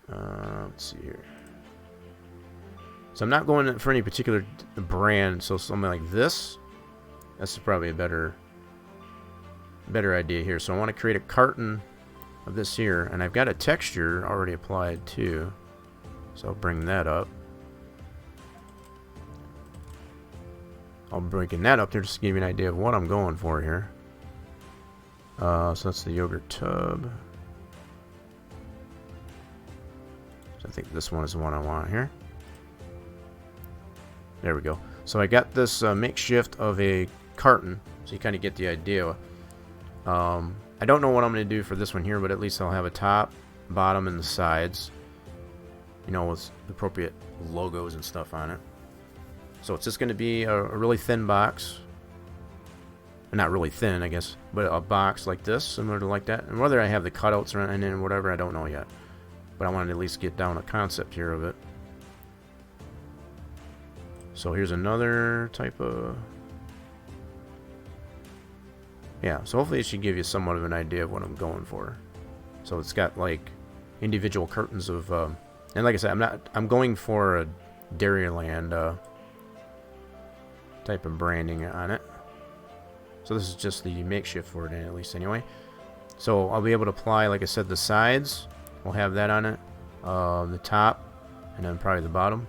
Let's see here. So I'm not going for any particular brand, so something like this. That's probably a better idea here. So I want to create a carton of this here, and I've got a texture already applied too. So I'll bring that up. I'll bring that up there just to give you an idea of what I'm going for here. So that's the yogurt tub. So I think this one is the one I want here. There we go. So I got this makeshift of a carton, so you kind of get the idea. I don't know what I'm going to do for this one here, but at least I'll have a top, bottom, and the sides. You know, with appropriate logos and stuff on it. So it's just going to be a really thin box. Not really thin, I guess, but a box like this, similar to like that. And whether I have the cutouts or and whatever, I don't know yet. But I wanted to at least get down a concept here of it. So here's another type of... Yeah, so hopefully it should give you somewhat of an idea of what I'm going for. So it's got like individual curtains of... and like I said, I'm going for a Dairyland type of branding on it. So this is just the makeshift for it, at least anyway. So I'll be able to apply, like I said, the sides. We'll have that on it. The top, and then probably the bottom.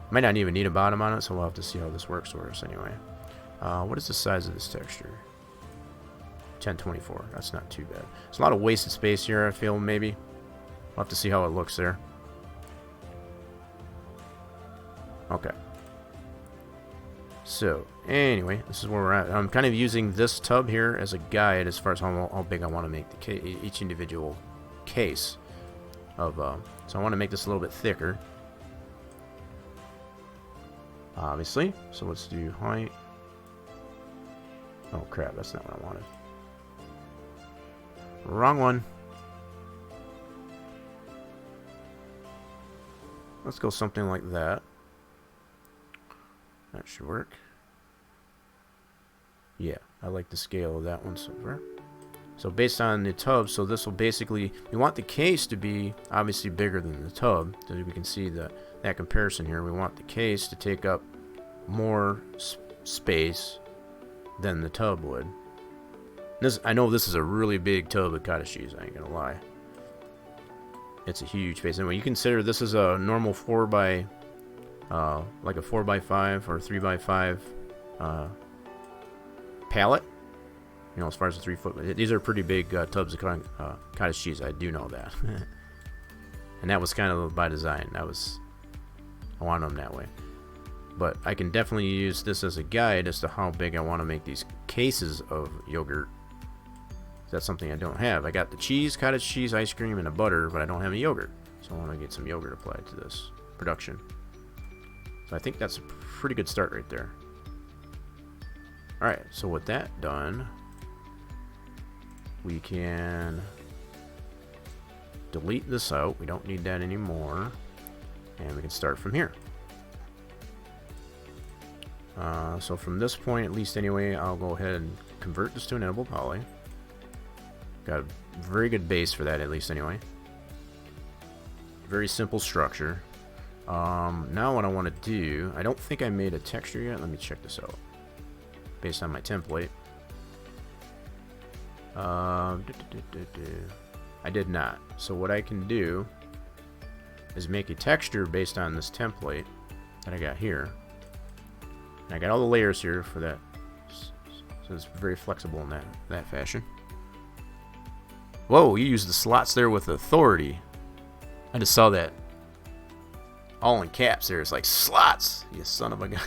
Might not even need a bottom on it, so we'll have to see how this works for us anyway. What is the size of this texture? 1024. That's not too bad. There's a lot of wasted space here, I feel, maybe. We'll have to see how it looks there. Okay. So, anyway, this is where we're at. I'm kind of using this tub here as a guide as far as how big I want to make each individual case of. So I want to make this a little bit thicker, obviously. So let's do height. Oh crap, that's not what I wanted. Wrong one. let's go something like that. That should work. Yeah, I like the scale of that one so far. So based on the tub, so this will basically, we want the case to be obviously bigger than the tub, so we can see that comparison here. We want the case to take up more space than the tub would. I know this is a really big tub of cottage cheese, I ain't gonna lie. It's a huge space. And when you consider this is a normal 4x, like a 4x5 or 3x5 pallet, you know, as far as the 3 foot. These are pretty big tubs of cottage cheese. I do know that. And that was kind of by design. I wanted them that way. But I can definitely use this as a guide as to how big I want to make these cases of yogurt. That's something I don't have. I got the cheese, cottage cheese, ice cream, and the butter, but I don't have a yogurt. So I want to get some yogurt applied to this production. So I think that's a pretty good start right there. Alright, so with that done, we can delete this out. We don't need that anymore. And we can start from here. So from this point, at least anyway, I'll go ahead and convert this to an editable poly. Got a very good base for that, at least anyway. Very simple structure. Now what I want to do, I don't think I made a texture yet. Let me check this out. Based on my template. I did not. So what I can do is make a texture based on this template that I got here. And I got all the layers here for that. So it's very flexible in that fashion. Whoa, you used the slots there with authority. I just saw that. All in caps there. It's like, slots, you son of a gun.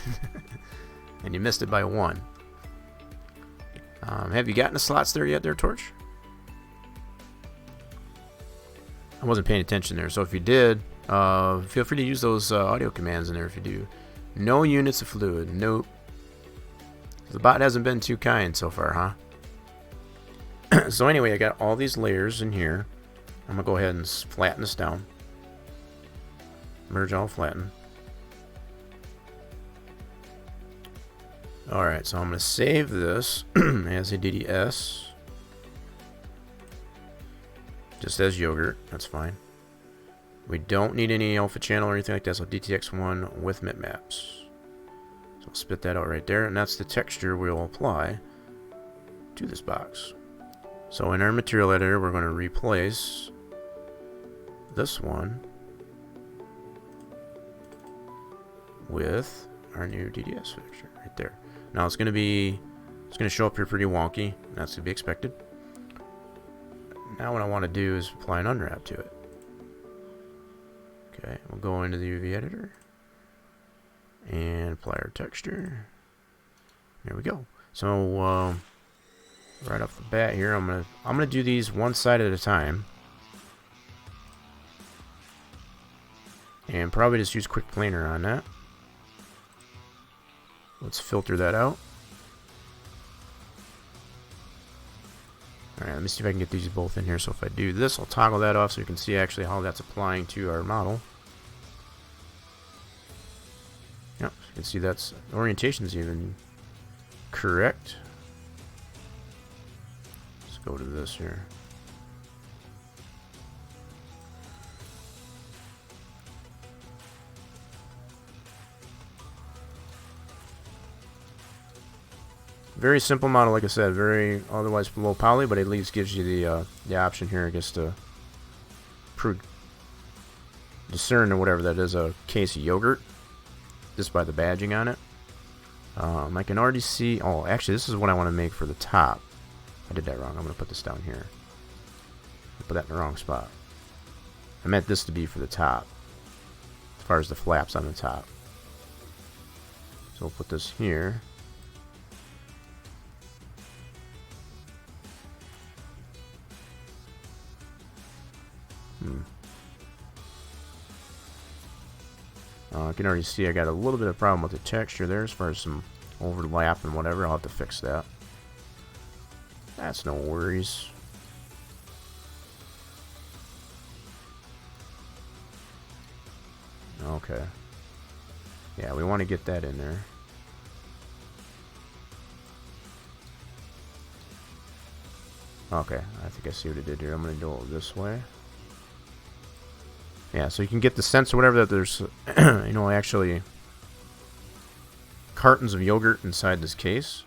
And you missed it by 1. Have you gotten the slots there yet there, Torch? I wasn't paying attention there. So if you did, feel free to use those audio commands in there if you do. No units of fluid. Nope. The bot hasn't been too kind so far, huh? So anyway, I got all these layers in here. I'm going to go ahead and flatten this down. Merge all flatten. Alright, so I'm going to save this as a DDS. Just as yogurt. That's fine. We don't need any alpha channel or anything like that. So DTX1 with bitmaps. So I'll spit that out right there. And that's the texture we'll apply to this box. So in our material editor, we're going to replace this one with our new DDS fixture right there. Now it's going to show up here pretty wonky. That's to be expected. Now what I want to do is apply an unwrap to it. Okay, we'll go into the UV editor and apply our texture. There we go. So right off the bat here, I'm gonna do these one side at a time, and probably just use quick planer on that. Let's filter that out. Alright, let me see if I can get these both in here. So if I do this, I'll toggle that off so you can see actually how that's applying to our model. Yep, you can see that's orientation's even correct. Let's go to this here. Very simple model, like I said, very otherwise low poly, but at least gives you the option here, I guess, to discern or whatever that is a case of yogurt, just by the badging on it. I can already see. Oh, actually, this is what I want to make for the top. I did that wrong. I'm going to put this down here. I put that in the wrong spot. I meant this to be for the top, as far as the flaps on the top. So we'll put this here. I can already see I got a little bit of problem with the texture there as far as some overlap and whatever. I'll have to fix that. That's no worries. Okay. Yeah, we want to get that in there. Okay, I think I see what it did here. I'm going to do it this way. Yeah, so you can get the sense or whatever that there's, you know, actually cartons of yogurt inside this case.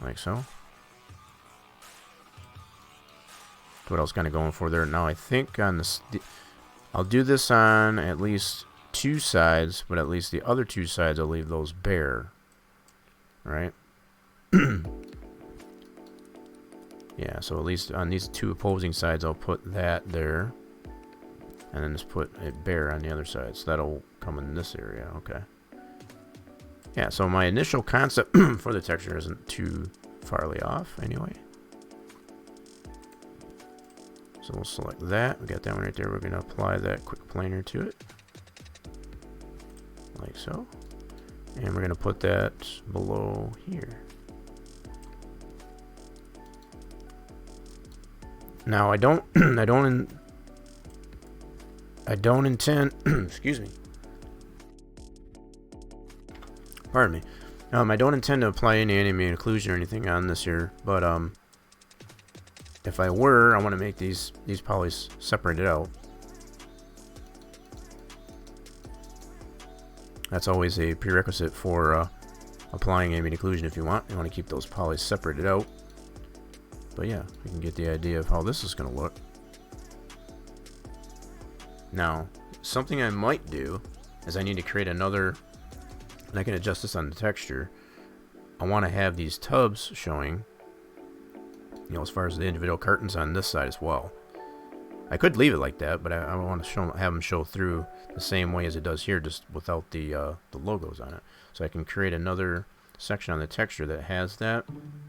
Like so. That's what I was kind of going for there. Now, I think on this, I'll do this on at least 2 sides, but at least the other 2 sides I'll leave those bare. Right? Yeah, so at least on these 2 opposing sides I'll put that there. And then just put it bare on the other side. So that'll come in this area. Okay. Yeah, so my initial concept for the texture isn't too farly off anyway. So we'll select that. We got that one right there. We're going to apply that quick planer to it. Like so. And we're going to put that below here. Now I don't intend excuse me. Pardon me. I don't intend to apply any animated occlusion or anything on this here, but if I were, I want to make these polys separated out. That's always a prerequisite for applying animated occlusion. If you want to keep those polys separated out. But yeah, you can get the idea of how this is going to look. Now, something I might do is I need to create another, and I can adjust this on the texture. I want to have these tubs showing, you know, as far as the individual cartons on this side as well. I could leave it like that, but I want to have them show through the same way as it does here, just without the logos on it. So I can create another section on the texture that has that,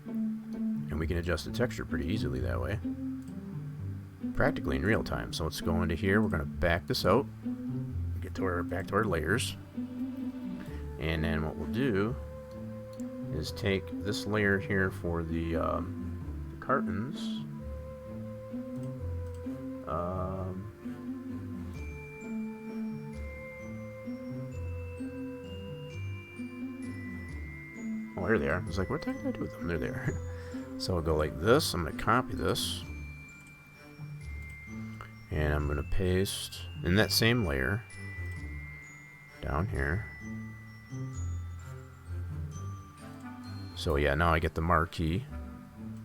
and we can adjust the texture pretty easily that way. Practically in real time. So let's go into here. We're going to back this out. Get to back to our layers. And then what we'll do is take this layer here for the cartons. Oh, there they are. I was like, what the heck did I do with them? They're there. So I'll go like this. I'm going to copy this. And I'm going to paste in that same layer down here. So yeah, now I get the marquee.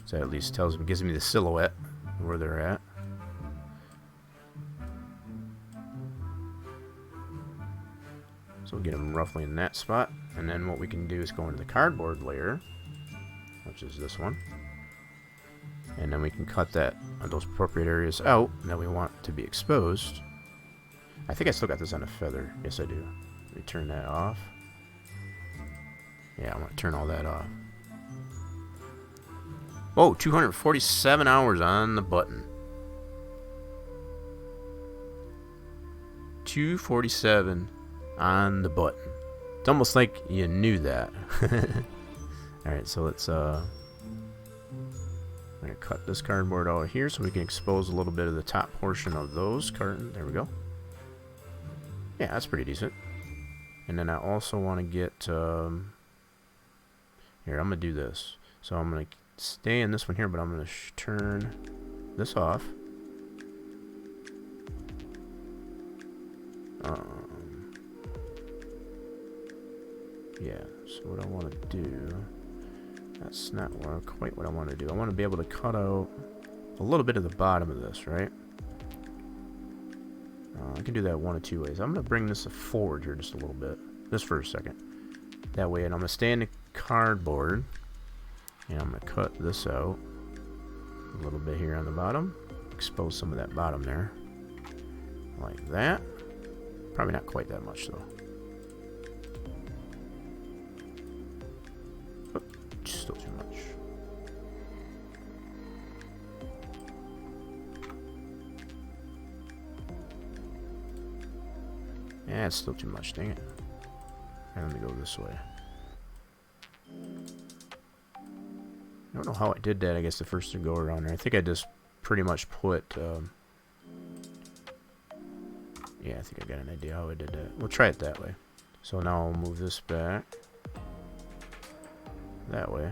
So that at least gives me the silhouette where they're at. So we'll get them roughly in that spot. And then what we can do is go into the cardboard layer, which is this one. And then we can cut those appropriate areas out that we want to be exposed. I think I still got this on a feather. Yes, I do. Let me turn that off. Yeah, I want to turn all that off. Oh, 247 hours on the button. 247 on the button. It's almost like you knew that. Alright, so let's I'm going to cut this cardboard out here so we can expose a little bit of the top portion of those cartons. There we go. Yeah, that's pretty decent. And then I also want to get... here, I'm going to do this. So I'm going to stay in this one here, but I'm going to turn this off. Yeah, so what I want to do... That's not quite what I want to do. I want to be able to cut out a little bit of the bottom of this, right? I can do that one of two ways. I'm going to bring this forward here just a little bit. Just for a second. That way, and I'm going to stay in the cardboard. And I'm going to cut this out a little bit here on the bottom. Expose some of that bottom there. Like that. Probably not quite that much, though. Still too much. Yeah, it's still too much, dang it. And let me go this way. I don't know how I did that, I guess, the first to go around there. I think I just pretty much put, Yeah, I think I got an idea how I did that. We'll try it that way. So now I'll move this back. That way.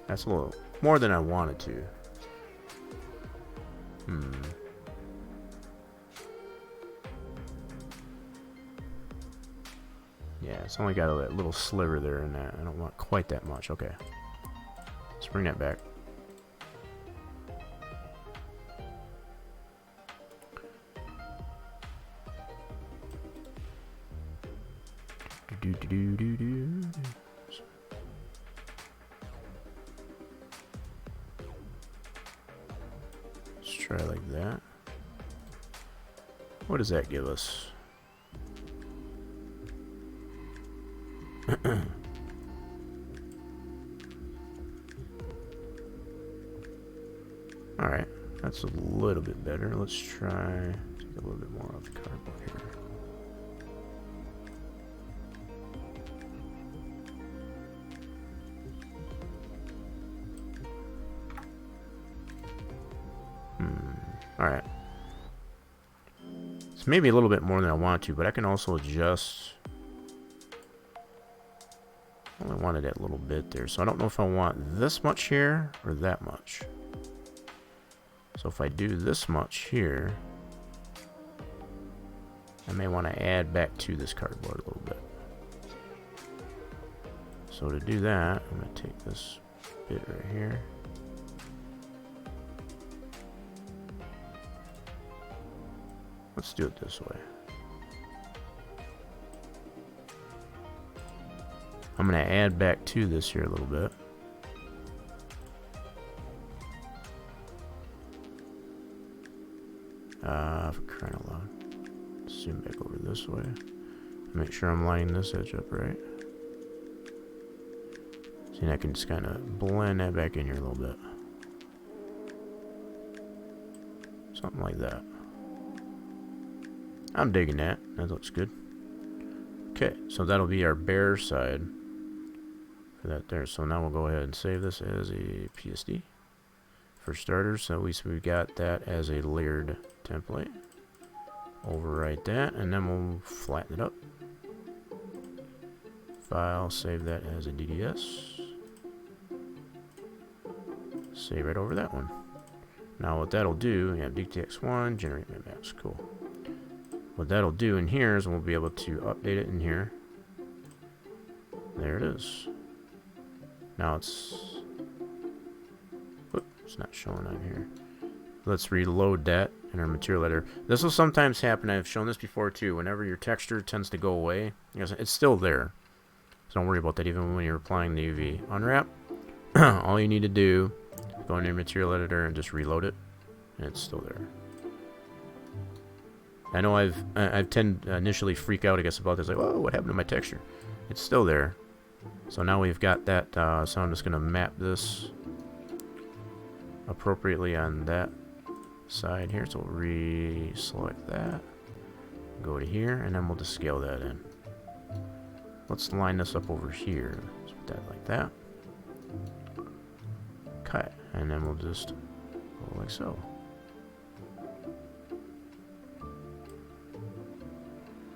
That's a little more than I wanted to. Yeah, it's only got a little sliver there in that. I don't want quite that much. Okay. Let's bring that back. Let's try like that. What does that give us? Alright, that's a little bit better. Let's try take a little bit more off the cardboard here. Alright. It's maybe a little bit more than I want to, but I can also adjust. I only wanted that little bit there, so I don't know if I want this much here or that much. So if I do this much here, I may want to add back to this cardboard a little bit. So to do that, I'm going to take this bit right here. Let's do it this way. I'm going to add back to this here a little bit. For crying out loud. Zoom back over this way. Make sure I'm lining this edge up right. See, I can just kind of blend that back in here a little bit. Something like that. I'm digging that. That looks good. Okay, so that'll be our bare side for that there. So now we'll go ahead and save this as a PSD for starters. So at least we've got that as a layered template. Overwrite that, and then we'll flatten it up. File, save that as a DDS. Save right over that one. Now what that'll do, yeah, DTX1, generate my maps, cool. What that'll do in here is we'll be able to update it in here. There it is. Now it's not showing on here. Let's reload that in our material editor. This will sometimes happen. I've shown this before too. Whenever your texture tends to go away, it's still there. So don't worry about that even when you're applying the UV. Unwrap. All you need to do is go into your material editor and just reload it, and it's still there. I know I've tend to initially freak out, I guess, about this. Like, oh, what happened to my texture? It's still there. So now we've got that. So I'm just going to map this appropriately on that side here. So we'll re-select that. Go to here, and then we'll just scale that in. Let's line this up over here. Let's put that like that. Okay, and then we'll just go like so.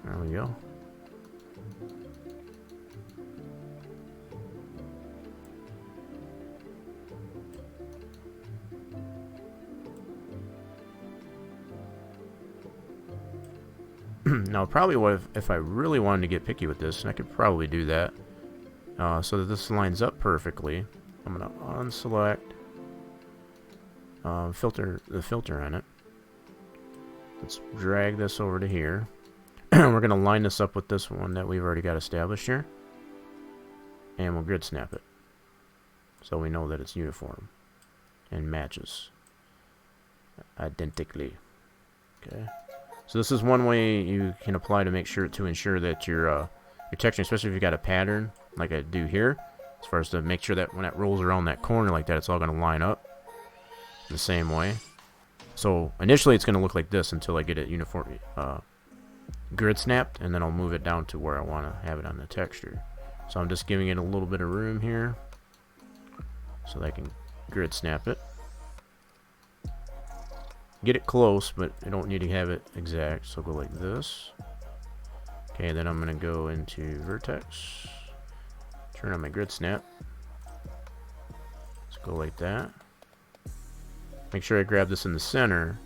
There we go. Now, probably if I really wanted to get picky with this, and I could probably do that, so that this lines up perfectly. I'm gonna unselect the filter on it. Let's drag this over to here. We're going to line this up with this one that we've already got established here. And we'll grid snap it. So we know that it's uniform and matches identically. Okay. So this is one way you can apply to ensure that your texture, especially if you got a pattern like I do here, as far as to make sure that when it rolls around that corner like that, it's all going to line up the same way. So initially it's going to look like this until I get it uniform grid snapped, and then I'll move it down to where I want to have it on the texture. So I'm just giving it a little bit of room here so that I can grid snap it. get it close, but I don't need to have it exact. So go like this. Okay, then I'm gonna go into vertex, turn on my grid snap. Let's go like that. Make sure I grab this in the center.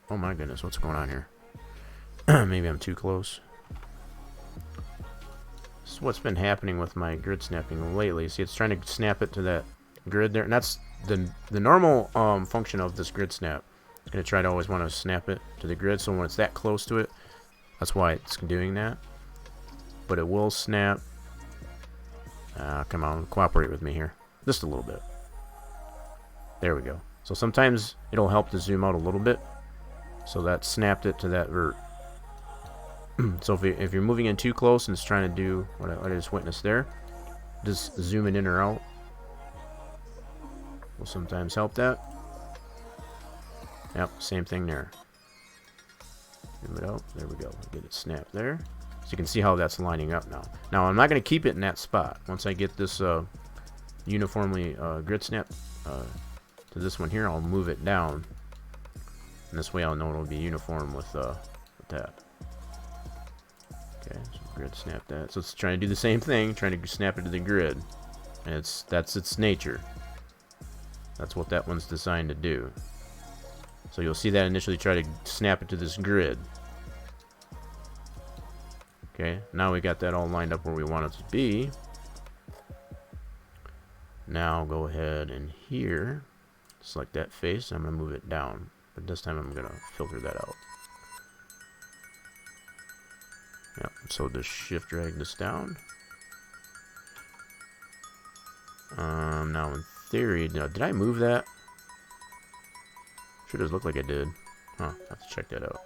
Oh my goodness, what's going on here? Maybe I'm too close. This is what's been happening with my grid snapping lately. See, it's trying to snap it to that grid there, and that's the normal function of this grid snap. It's gonna try to always want to snap it to the grid, so when it's that close to it, that's why it's doing that. But it will snap. Come on, cooperate with me here. Just a little bit. There we go. So sometimes it'll help to zoom out a little bit. So that snapped it to that vert. So if you're moving in too close and it's trying to do what I just witnessed there, just zoom it in or out will sometimes help that. Yep, same thing there. Zoom it out. There we go. Get it snapped there. So you can see how that's lining up now. Now I'm not going to keep it in that spot. Once I get this uniformly grid snap to this one here, I'll move it down. And this way I'll know it'll be uniform with that. Okay, so grid snap that. So it's trying to do the same thing, trying to snap it to the grid. And that's its nature. That's what that one's designed to do. So you'll see that initially try to snap it to this grid. Okay, now we got that all lined up where we want it to be. Now go ahead and here, select that face. I'm going to move it down. But this time I'm going to filter that out. Yep, so just shift drag this down. Now in theory, did I move that? Sure does look like I did. Huh, I have to check that out.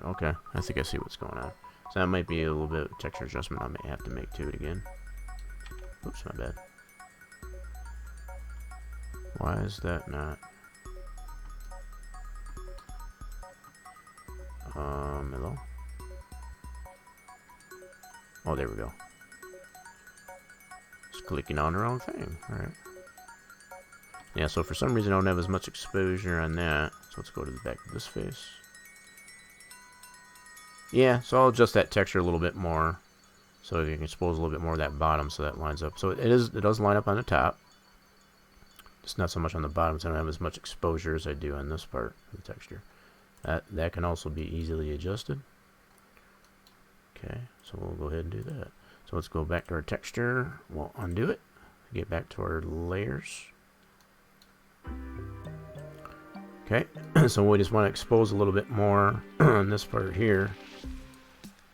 Okay, I think I see what's going on. So that might be a little bit of texture adjustment I may have to make to it again. Oops, my bad. Why is that not? Hello? Oh, there we go. Just clicking on the wrong thing. Alright. Yeah, so for some reason I don't have as much exposure on that. So let's go to the back of this face. Yeah, so I'll adjust that texture a little bit more. So you can expose a little bit more of that bottom so that lines up. So it does line up on the top. Just not so much on the bottom, so I don't have as much exposure as I do on this part of the texture. That can also be easily adjusted. Okay, so we'll go ahead and do that. So let's go back to our texture. We'll undo it. Get back to our layers. Okay, so we just want to expose a little bit more on this part here.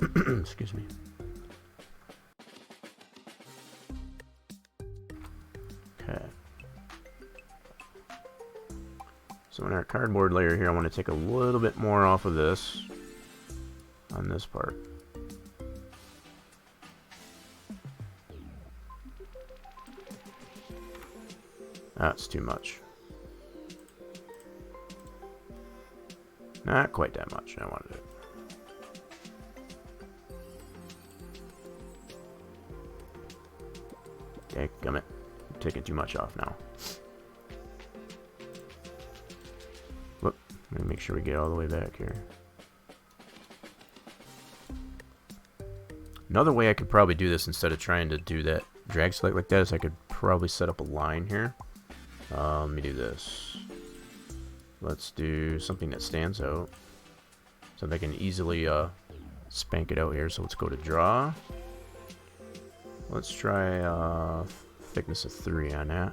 Excuse me. Okay. So in our cardboard layer here, I want to take a little bit more off of this on this part. That's too much. Not quite that much. I wanted it. Okay, gummit. I'm taking too much off now. Look, let me make sure we get all the way back here. Another way I could probably do this instead of trying to do that drag select like that is I could probably set up a line here. Let me do this. Let's do something that stands out so they can easily spank it out here. So let's go to draw. Let's try thickness of 3 on that.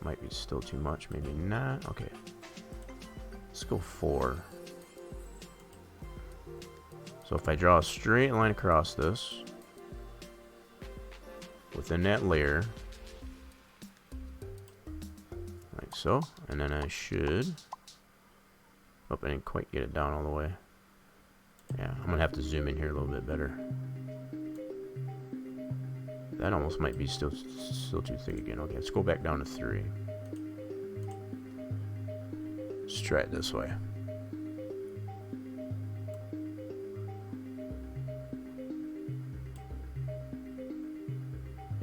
Might be still too much, maybe not. Okay, let's go 4. So if I draw a straight line across this within that layer like so, and then I should, oh, I didn't quite get it down all the way. Yeah, I'm gonna have to zoom in here a little bit better. That almost might be still too thick again. Okay, let's go back down to 3. Let's try it this way.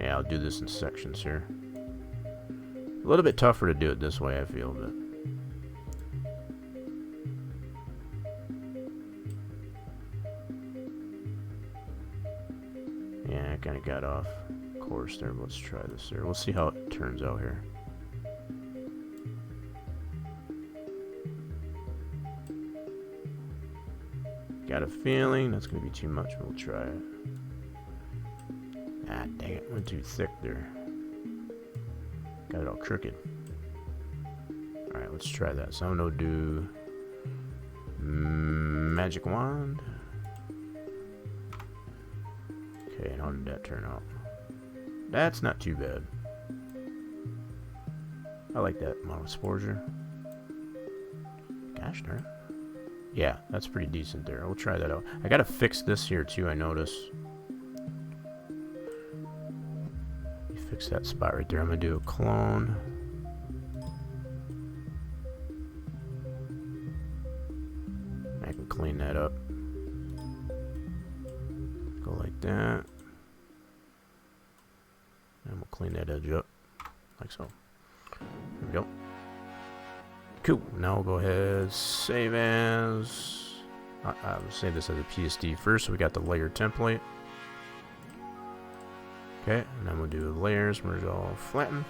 Yeah, I'll do this in sections here. A little bit tougher to do it this way, I feel, but... yeah, I kind of got off course there. Let's try this here. We'll see how it turns out here. Got a feeling that's going to be too much. We'll try it. Ah, dang it. Went too thick there. Got it all crooked. Alright, let's try that. So I'm going to do magic wand. Okay, and how did that turn out? That's not too bad. I like that amount of exposure. Gosh darn it. Yeah, that's pretty decent there. We'll try that out. I gotta fix this here too, I notice. Fix that spot right there. I'm gonna do a clone. I can clean that up. Go like that. And we'll clean that edge up. Like so. There we go. Cool. Now we'll go ahead, save as. I'll save this as a PSD first, so we got the layer template. Okay, and then we'll do layers, merge all, flatten.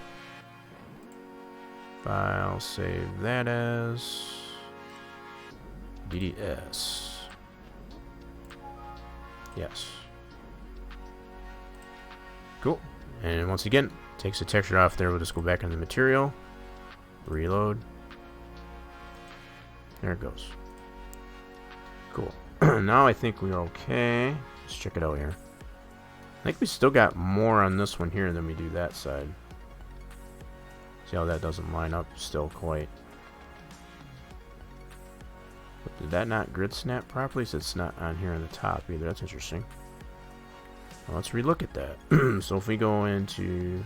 File, save that as DDS. Yes. Cool. And once again, takes the texture off there. We'll just go back into the material, reload. There it goes. Cool. Now I think we're okay. Let's check it out here. I think we still got more on this one here than we do that side. See how that doesn't line up still quite. But did that not grid snap properly? So it's not on here on the top either. That's interesting. Well, let's relook at that. So if we go into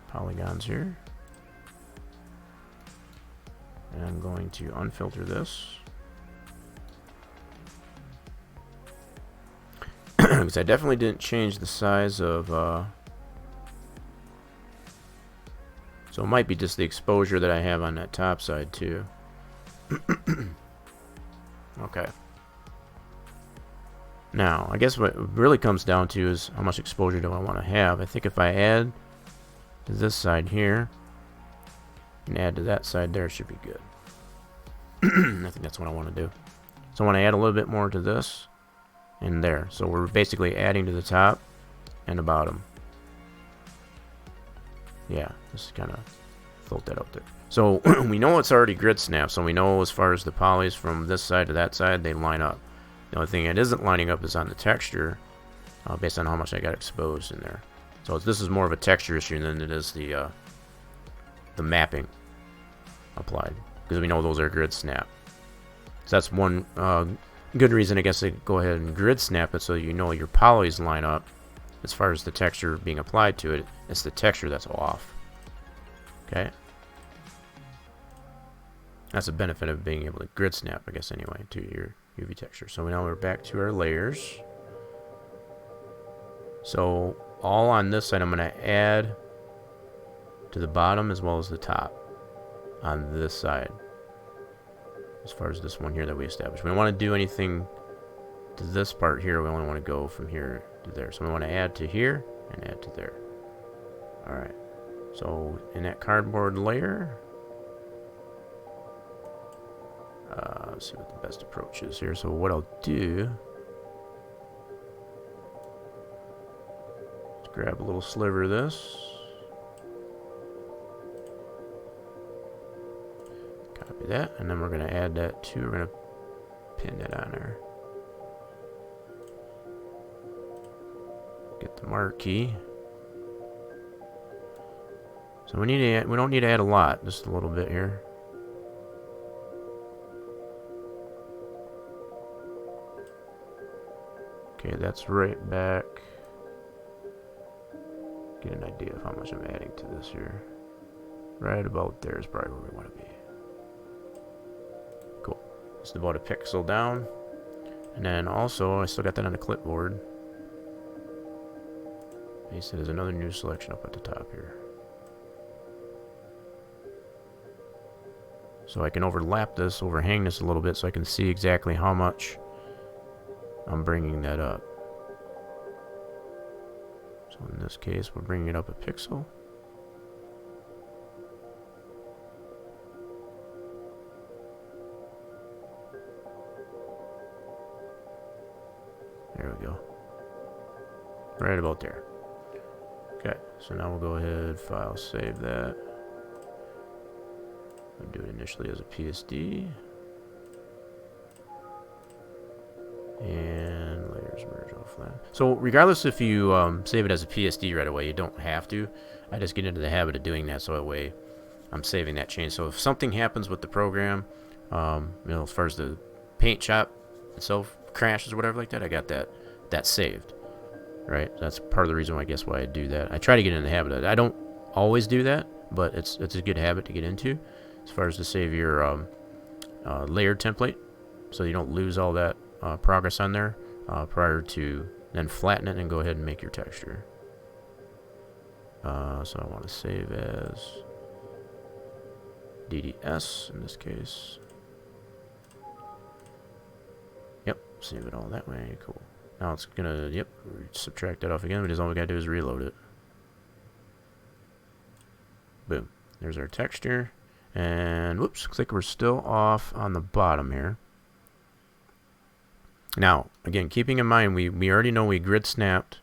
polygons here. And I'm going to unfilter this. Because I definitely didn't change the size of... so it might be just the exposure that I have on that top side too. Okay. Now, I guess what it really comes down to is how much exposure do I want to have. I think if I add to this side here, and add to that side there, it should be good. I think that's what I want to do. So I want to add a little bit more to this and there. So we're basically adding to the top and the bottom. Yeah, just kind of float that out there. So we know it's already grid snap, so we know as far as the polys from this side to that side, they line up. The only thing that isn't lining up is on the texture, based on how much I got exposed in there. So this is more of a texture issue than it is the mapping applied, because we know those are grid snap. So that's one good reason, I guess, to go ahead and grid snap it, so you know your polys line up. As far as the texture being applied to it, it's the texture that's off. Okay, that's a benefit of being able to grid snap, I guess, anyway, to your UV texture. So now we're back to our layers. So all on this side, I'm going to add to the bottom as well as the top on this side. As far as this one here that we established, we don't want to do anything to this part here. We only want to go from here to there. So we want to add to here and add to there. Alright, so in that cardboard layer, let's see what the best approach is here. So what I'll do is grab a little sliver of this, copy that, and then we're going to add that to, we're going to pin that on there. Get the marquee. So we need to add, we don't need to add a lot, just a little bit here. Okay, that's right back. Get an idea of how much I'm adding to this here. Right about there is probably where we want to be. Cool. Just about a pixel down. And then also, I still got that on the clipboard. He said there's another new selection up at the top here. So I can overlap this, overhang this a little bit so I can see exactly how much I'm bringing that up. So in this case, we're bringing it up a pixel. There we go. Right about there. Okay, so now we'll go ahead, file, save that. I'll do it initially as a PSD. And layers merge all flat. So regardless if you save it as a PSD right away, you don't have to. I just get into the habit of doing that so that way I'm saving that change. So if something happens with the program, you know, as far as the paint shop itself crashes or whatever like that, I got that saved. Right? That's part of the reason why I guess why I do that. I try to get in the habit of it. I don't always do that, but it's a good habit to get into as far as to save your layered template so you don't lose all that progress on there prior to then flatten it and go ahead and make your texture. So I want to save as DDS in this case. Yep, save it all that way. Cool. Now it's gonna, yep, subtract that off again, but all we gotta do is reload it. Boom. There's our texture. And whoops, looks like we're still off on the bottom here. Now, again, keeping in mind, we already know we grid snapped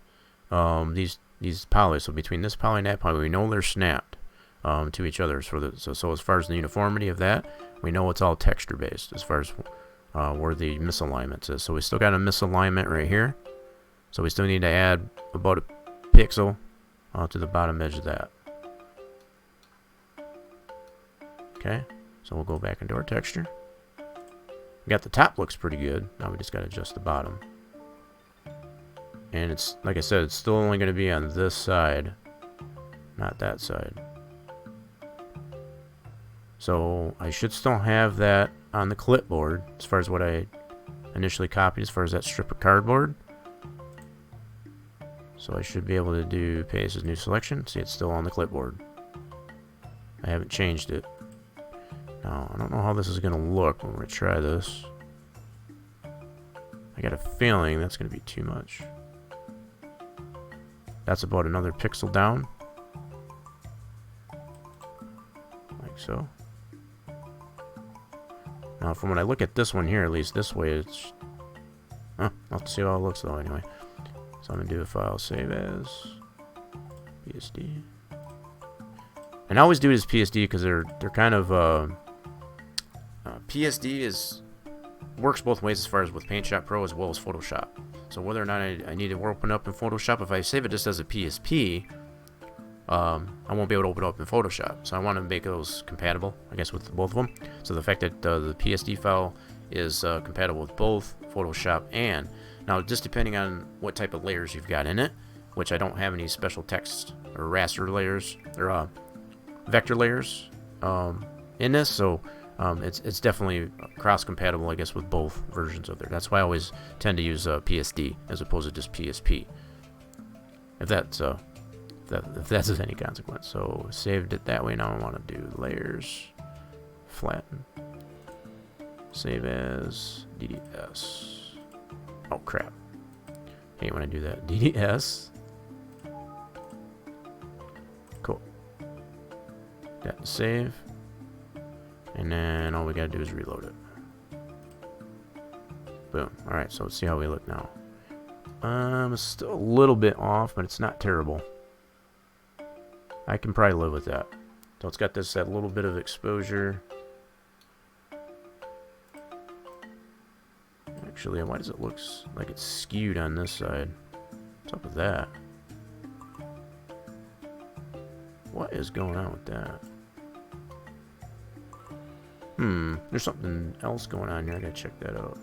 these polys. So between this poly and that poly, we know they're snapped to each other. So as far as the uniformity of that, we know it's all texture based as far as where the misalignment is. So we still got a misalignment right here. So we still need to add about a pixel to the bottom edge of that. Okay, so we'll go back into our texture. We got the top looks pretty good. Now we just got to adjust the bottom. And it's, like I said, it's still only going to be on this side, not that side. So I should still have that on the clipboard as far as what I initially copied as far as that strip of cardboard. So I should be able to do paste as new selection. See, it's still on the clipboard. I haven't changed it. Now, I don't know how this is going to look when we try this. I got a feeling that's going to be too much. That's about another pixel down. Like so. Now, from when I look at this one here, at least this way, it's... I'll have to see how it looks though anyway. So I'm going to do a file, save as PSD. And I always do it as PSD because they're kind of... PSD works both ways as far as with Paint Shop Pro as well as Photoshop. So whether or not I need to open up in Photoshop, if I save it just as a PSP, I won't be able to open it up in Photoshop. So I want to make those compatible, I guess, with both of them. So the fact that the PSD file is compatible with both Photoshop and... Now, just depending on what type of layers you've got in it, which I don't have any special text or raster layers, or vector layers in this, so... it's definitely cross-compatible, I guess, with both versions of there. That's why I always tend to use PSD as opposed to just PSP. If that's of any consequence. So saved it that way. Now I want to do layers, flatten, save as DDS. Oh crap! Hate when I do that. DDS. Cool. Got to save. And then all we gotta do is reload it. Boom. Alright, so let's see how we look now. It's still a little bit off, but it's not terrible. I can probably live with that. So it's got that little bit of exposure. Actually, why does it look like it's skewed on this side? What's up with that? What is going on with that? There's something else going on here. I gotta check that out.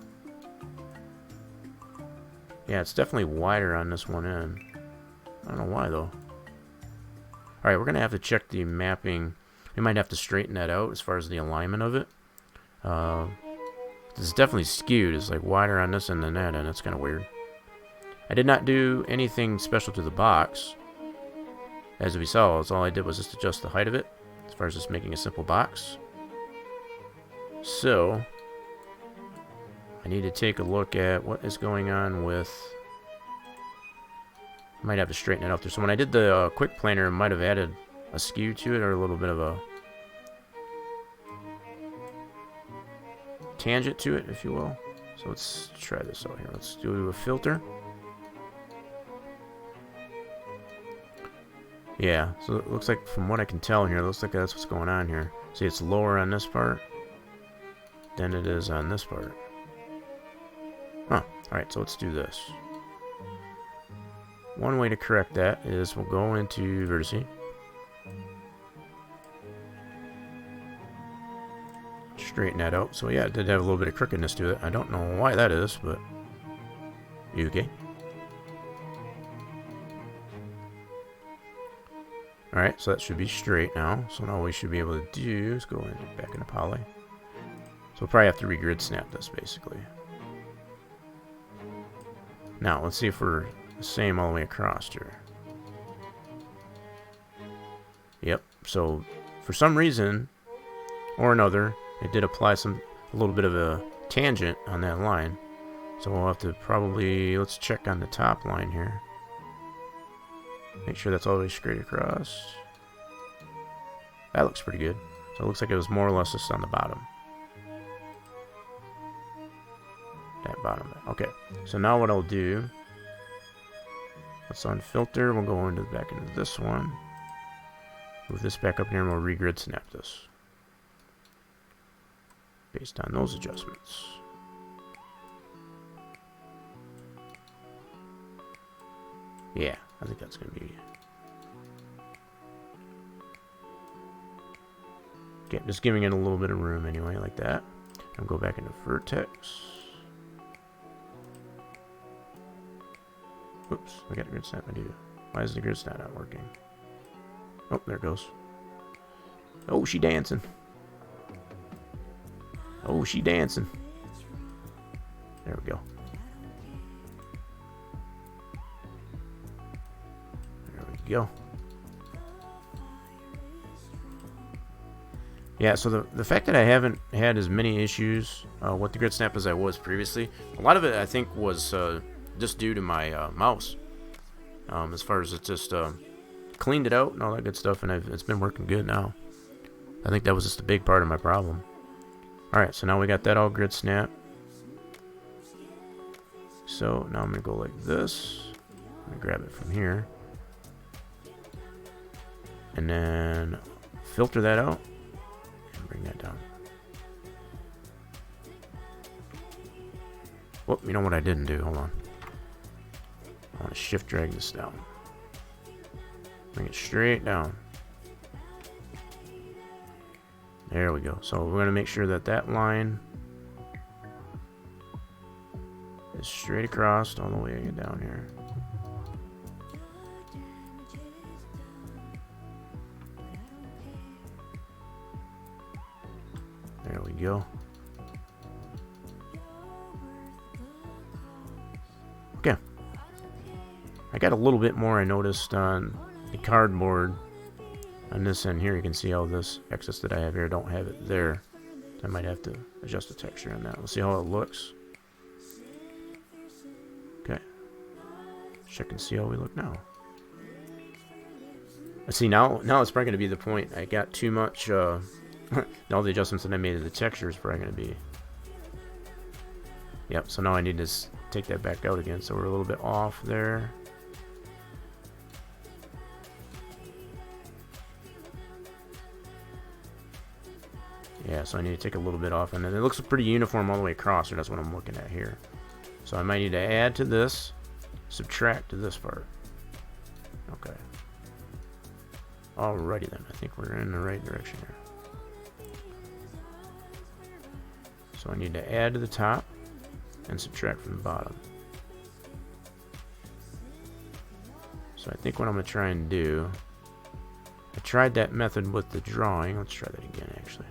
Yeah, it's definitely wider on this one end. I don't know why, though. Alright, we're gonna have to check the mapping. We might have to straighten that out as far as the alignment of it. It's definitely skewed. It's like wider on this end than that end. That's kind of weird. I did not do anything special to the box. as we saw, all I did was just adjust the height of it, as far as just making a simple box. So, I need to take a look at what is going on with... I might have to straighten it out there. So when I did the quick planer, I might have added a skew to it, or a little bit of a tangent to it, if you will. So let's try this out here. Let's do a filter. Yeah, so it looks like, from what I can tell here, it looks like that's what's going on here. See, it's lower on this part than it is on this part. Huh. Alright, so let's do this. One way to correct that is we'll go into vertice. Straighten that out. So yeah, it did have a little bit of crookedness to it. I don't know why that is, but... You okay? Alright, so that should be straight now. So now what we should be able to do is go back into poly. So we'll probably have to regrid snap this, basically. Now, let's see if we're the same all the way across here. Yep, so for some reason or another, it did apply a little bit of a tangent on that line. So we'll have to probably, let's check on the top line here. Make sure that's all the way straight across. That looks pretty good. So it looks like it was more or less just on the bottom. That bottom. Okay. So now what I'll do, let's unfilter. We'll go back into this one. Move this back up here and we'll regrid snap this. Based on those adjustments. Yeah, I think that's going to be... Okay, just giving it a little bit of room anyway, like that. I'll go back into vertex. Oops, I got a grid snap. I do. Why is the grid snap not working? Oh, there it goes. Oh, she dancing. Oh, she dancing. There we go. There we go. Yeah, so the fact that I haven't had as many issues with the grid snap as I was previously, a lot of it I think was just due to my mouse. As far as it just cleaned it out and all that good stuff, and it's been working good now. I think that was just a big part of my problem. Alright, so now we got that all grid snap. So now I'm going to go like this. I'm going to grab it from here. And then filter that out. And bring that down. Whoop, you know what I didn't do? Hold on. I want to shift drag this down. Bring it straight down. There we go. So we're going to make sure that that line is straight across all the way down here. There we go. Okay. I got a little bit more I noticed on the cardboard. On this end here, you can see all this excess that I have here. I don't have it there. I might have to adjust the texture on that. We'll see how it looks. Okay. Check and see how we look now. Let's see, now it's probably going to be the point. I got too much, all the adjustments that I made to the texture is probably going to be... Yep, so now I need to take that back out again. So we're a little bit off there. Yeah, so I need to take a little bit off, and then it looks pretty uniform all the way across, so that's what I'm looking at here. So I might need to add to this, subtract to this part. Okay. Alrighty then, I think we're in the right direction here. So I need to add to the top and subtract from the bottom. So I think what I'm going to try and do, I tried that method with the drawing. Let's try that again, actually.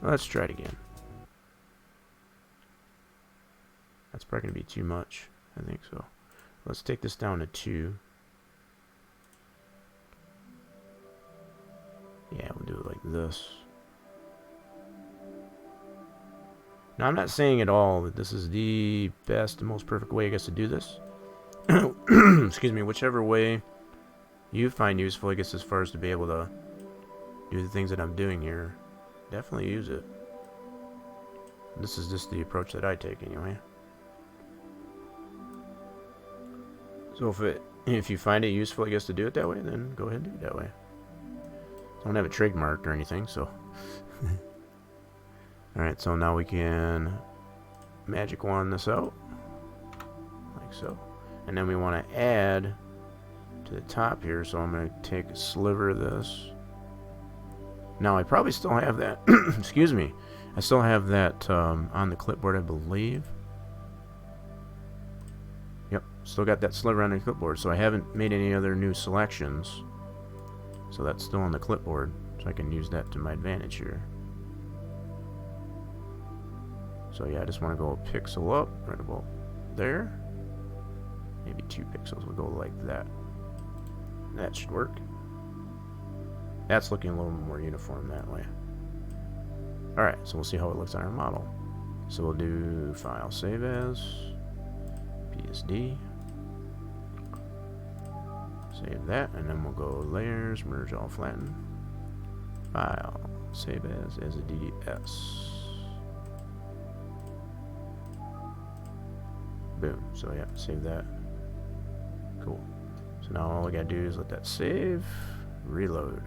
Let's try it again. That's probably going to be too much. I think so. Let's take this down to 2. Yeah, we'll do it like this. Now, I'm not saying at all that this is the best and most perfect way, I guess, to do this. Excuse me, whichever way you find useful, I guess, as far as to be able to do the things that I'm doing here, definitely use it. This is just the approach that I take, anyway. So if you find it useful, I guess, to do it that way, then go ahead and do it that way. I don't have it trademarked or anything, so. Alright, so now we can magic wand this out, like so. And then we want to add to the top here, so I'm going to take a sliver of this. Now, I probably still have that, excuse me, I still have that on the clipboard, I believe. Yep, still got that sliver on the clipboard, so I haven't made any other new selections. So that's still on the clipboard, so I can use that to my advantage here. So yeah, I just want to go a pixel up, right about there. Maybe 2 pixels, we'll go like that. That should work. That's looking a little more uniform that way. Alright, so we'll see how it looks on our model. So we'll do File, Save As, PSD. Save that, and then we'll go Layers, Merge All Flatten. File, Save As a DDS. Boom. So yeah, save that. Cool. So now all we gotta do is let that save, reload.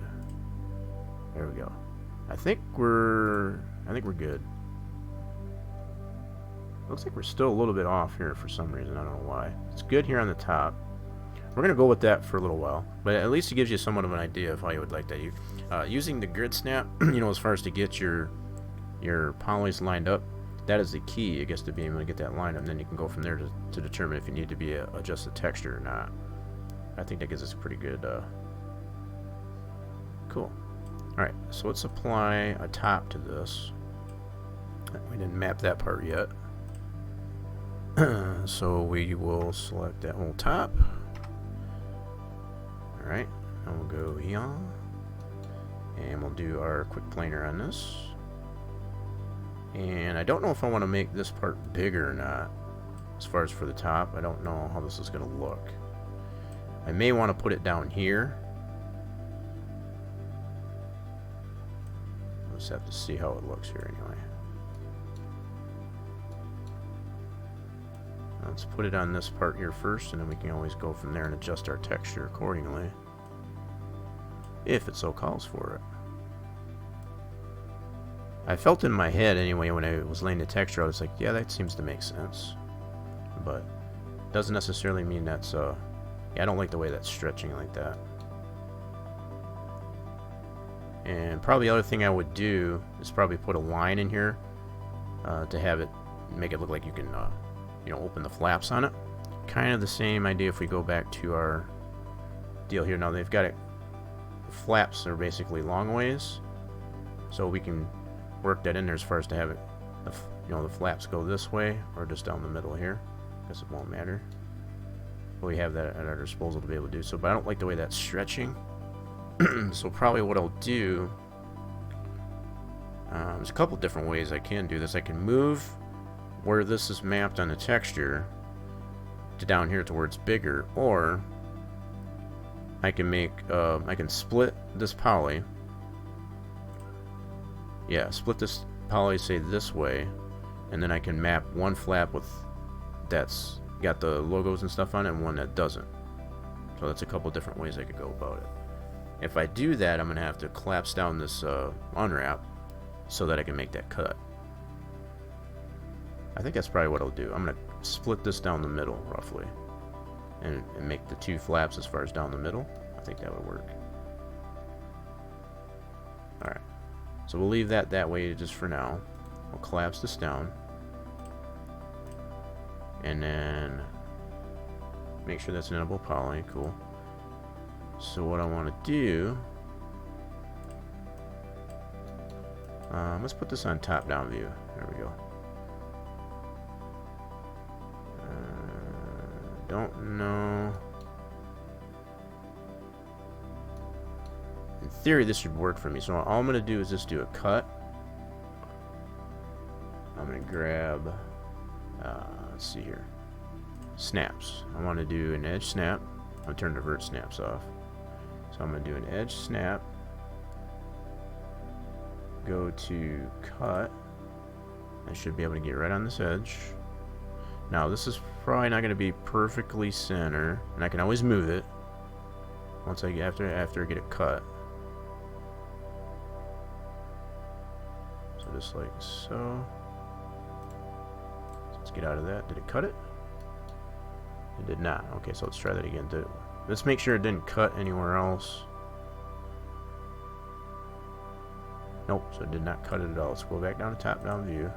There we go. I think we're good. Looks like we're still a little bit off here for some reason. I don't know why. It's good here on the top. We're gonna go with that for a little while, but at least it gives you somewhat of an idea of how you would like that. Using the grid snap, you know, as far as to get your polys lined up, that is the key, I guess, to being able to get that lined up. And then you can go from there to determine if you need to be adjust the texture or not. I think that gives us a pretty good. Cool. All right, so let's apply a top to this. We didn't map that part yet. So we will select that whole top. Alright, and we'll go here. And we'll do our quick planer on this. And I don't know if I want to make this part bigger or not. As far as for the top, I don't know how this is going to look. I may want to put it down here. We'll just have to see how it looks here anyway. Let's put it on this part here first, and then we can always go from there and adjust our texture accordingly, if it so calls for it. I felt in my head anyway when I was laying the texture, I was like, yeah, that seems to make sense. But doesn't necessarily mean that's yeah, I don't like the way that's stretching like that. And probably the other thing I would do is probably put a line in here to have it make it look like you can you know, open the flaps on it. Kind of the same idea if we go back to our deal here. Now they've got it, the flaps are basically long ways, so we can work that in there as far as to have it, you know, the flaps go this way or just down the middle here. I guess it won't matter. But we have that at our disposal to be able to do so. But I don't like the way that's stretching. So probably what I'll do, there's a couple different ways I can do this. I can move where this is mapped on the texture to down here to where it's bigger, or I can make I can split this poly. Yeah, split this poly, say this way, and then I can map one flap with that's got the logos and stuff on it, and one that doesn't. So that's a couple different ways I could go about it. If I do that, I'm gonna have to collapse down this unwrap so that I can make that cut. I think that's probably what I'll do. I'm going to split this down the middle, roughly, and make the 2 flaps as far as down the middle. I think that would work. Alright, so we'll leave that way just for now. We'll collapse this down. And then make sure that's an editable poly. Cool. So what I want to do... let's put this on top-down view. There we go. don't know. In theory, this should work for me. So all I'm going to do is just do a cut. I'm going to grab, let's see here, snaps. I want to do an edge snap. I'm going to turn the vert snaps off. So I'm going to do an edge snap. Go to cut. I should be able to get right on this edge. Now this is probably not going to be perfectly center, and I can always move it once I get after I get it cut. So just like so. Let's get out of that. Did it cut it? It did not. Okay, so let's try that again. Let's make sure it didn't cut anywhere else. Nope, so it did not cut it at all. Let's go back down to top-down view.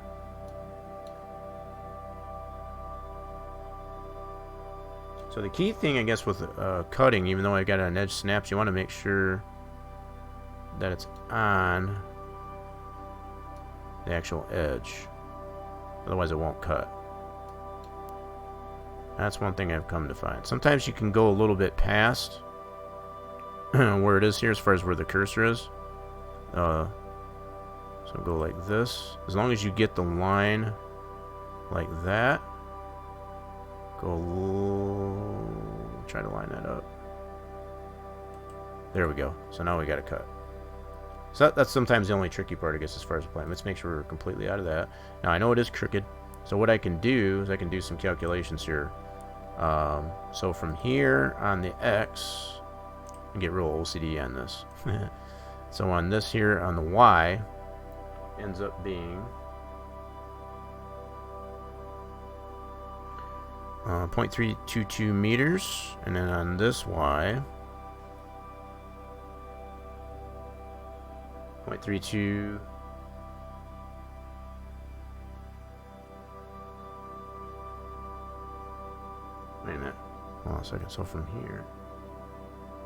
So the key thing, I guess, with cutting, even though I got it on edge snaps, you want to make sure that it's on the actual edge. Otherwise, it won't cut. That's one thing I've come to find. Sometimes you can go a little bit past where it is here, as far as where the cursor is. So go like this. As long as you get the line like that. Try to line that up. There we go. So now we got a cut. So that's sometimes the only tricky part, I guess, as far as the plan. Let's make sure we're completely out of that. Now I know it is crooked. So what I can do is I can do some calculations here. So from here on the X, and get real OCD on this. So on this here, on the Y, ends up being 0.322 meters, and then on this Y, 0.32. Wait a minute. Hold on a second. So from here.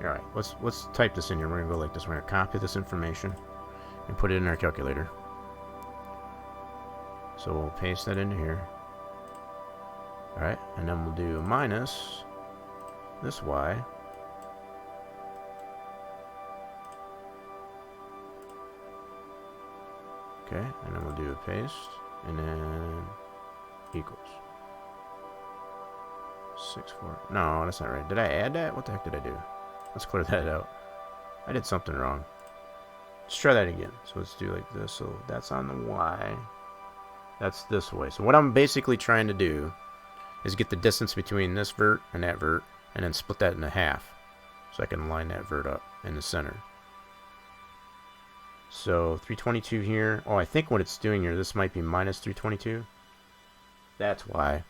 Alright, let's type this in here. We're gonna go like this. We're gonna copy this information and put it in our calculator. So we'll paste that into here. Alright, and then we'll do minus this Y. Okay, and then we'll do a paste, and then equals 64. No, that's not right. Did I add that? What the heck did I do? Let's clear that out. I did something wrong. Let's try that again. So let's do like this. So that's on the Y. That's this way. So what I'm basically trying to do is get the distance between this vert, and then split that into half. So I can line that vert up in the center. So 322 here. Oh, I think what it's doing here, this might be minus 322. That's why.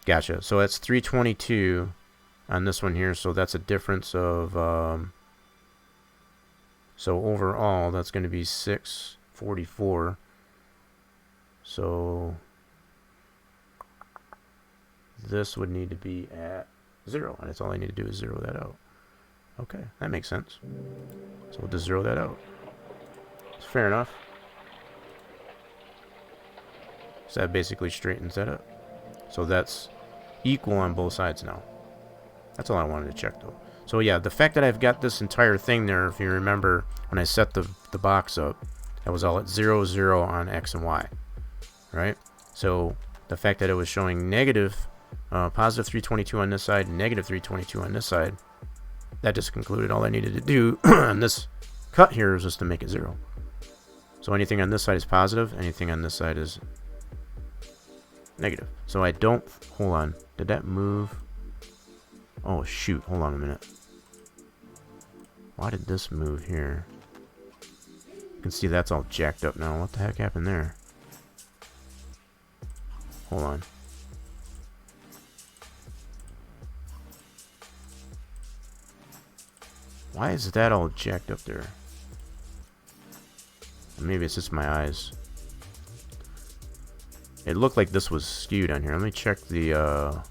Gotcha. So that's 322 on this one here. So that's a difference of, so overall, that's going to be 644. So this would need to be at 0, and that's all I need to do is zero that out. Okay, that makes sense. So we'll just zero that out. It's fair enough. So that basically straightens that up. So that's equal on both sides now. That's all I wanted to check, though. So yeah, the fact that I've got this entire thing there, if you remember, when I set the box up, that was all at 0, 0 on X and Y. Right? So the fact that it was showing negative, positive 322 on this side, negative 322 on this side, that just concluded all I needed to do on this cut here is just to make it 0. So anything on this side is positive, anything on this side is negative. So I don't, hold on, did that move? Oh shoot, hold on a minute. Why did this move here? You can see that's all jacked up now. What the heck happened there? Hold on. Why is that all jacked up there? Maybe it's just my eyes. It looked like this was skewed on here. Let me check the, alright,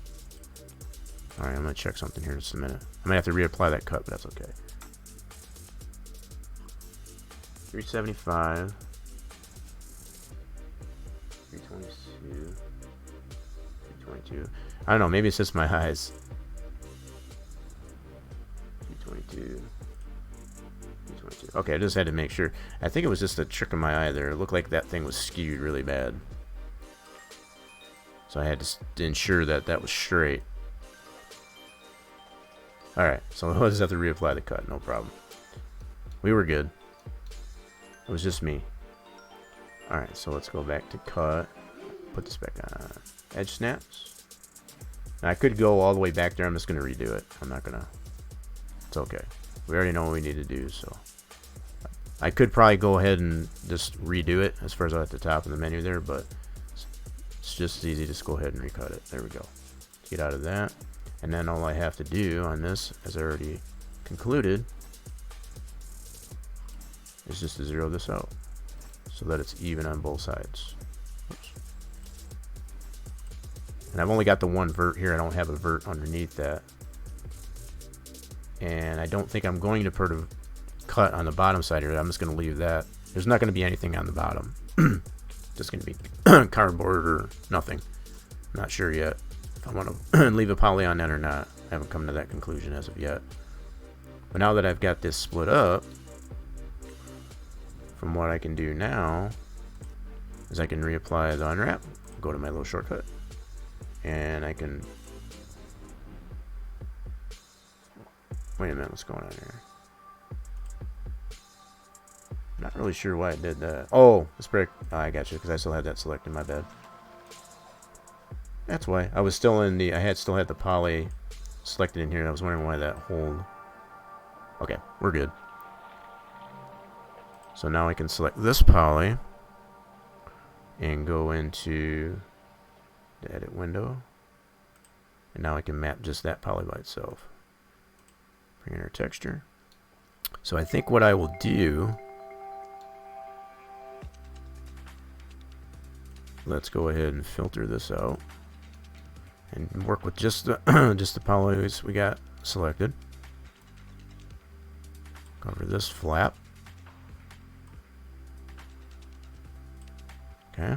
I'm gonna check something here in just a minute. I might have to reapply that cut, but that's okay. 375. 322. 222. I don't know, maybe it's just my eyes. 222. 222. Okay, I just had to make sure. I think it was just a trick of my eye there. It looked like that thing was skewed really bad. So I had to ensure that that was straight. Alright, so I'll just have to reapply the cut, no problem. We were good. It was just me. Alright, so let's go back to cut. Put this back on. Edge snaps. Now, I could go all the way back there. I'm just going to redo it. I'm not going to. It's okay. We already know what we need to do, so. I could probably go ahead and just redo it as far as at the top of the menu there, but it's just as easy. Just go ahead and recut it. There we go. Get out of that. And then all I have to do on this, as I already concluded, is just to zero this out so that it's even on both sides. Oops. And I've only got the one vert here. I don't have a vert underneath that. And I don't think I'm going to put a cut on the bottom side here. I'm just going to leave that. There's not going to be anything on the bottom. Just going to be cardboard or nothing. Not sure yet if I want to leave a poly on that or not. I haven't come to that conclusion as of yet. But now that I've got this split up, from what I can do now is I can reapply the unwrap, go to my little shortcut, and I can. Wait a minute, what's going on here? Not really sure why I did that. Oh, the spray. Oh, I got you, because I still had that selected. My bad. That's why I was still in the. Still had the poly selected in here. And I was wondering why that hold. Okay, we're good. So now I can select this poly and go into the edit window, and now I can map just that poly by itself. Bring in our texture. So I think what I will do, let's go ahead and filter this out and work with just the just the polys we got selected. Cover this flap. Okay.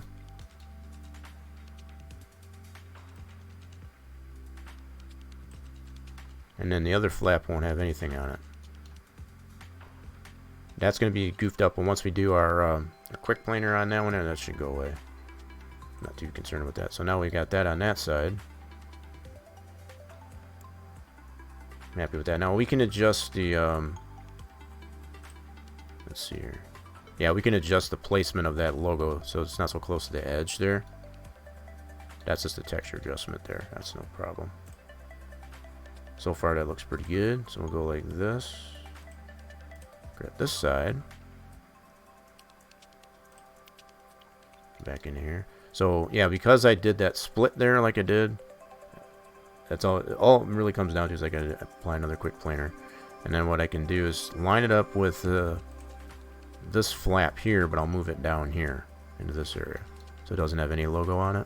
And then the other flap won't have anything on it. That's going to be goofed up, but once we do our quick planer on that one, that should go away. Not too concerned with that. So now we got that on that side. I'm happy with that. Now we can adjust the let's see here. Yeah, we can adjust the placement of that logo so it's not so close to the edge there. That's just a texture adjustment there. That's no problem. So far that looks pretty good. So we'll go like this. Grab this side. Back in here. So yeah, because I did that split there like I did, that's all it really comes down to is I gotta apply another quick planer. And then what I can do is line it up with this flap here, but I'll move it down here into this area so it doesn't have any logo on it.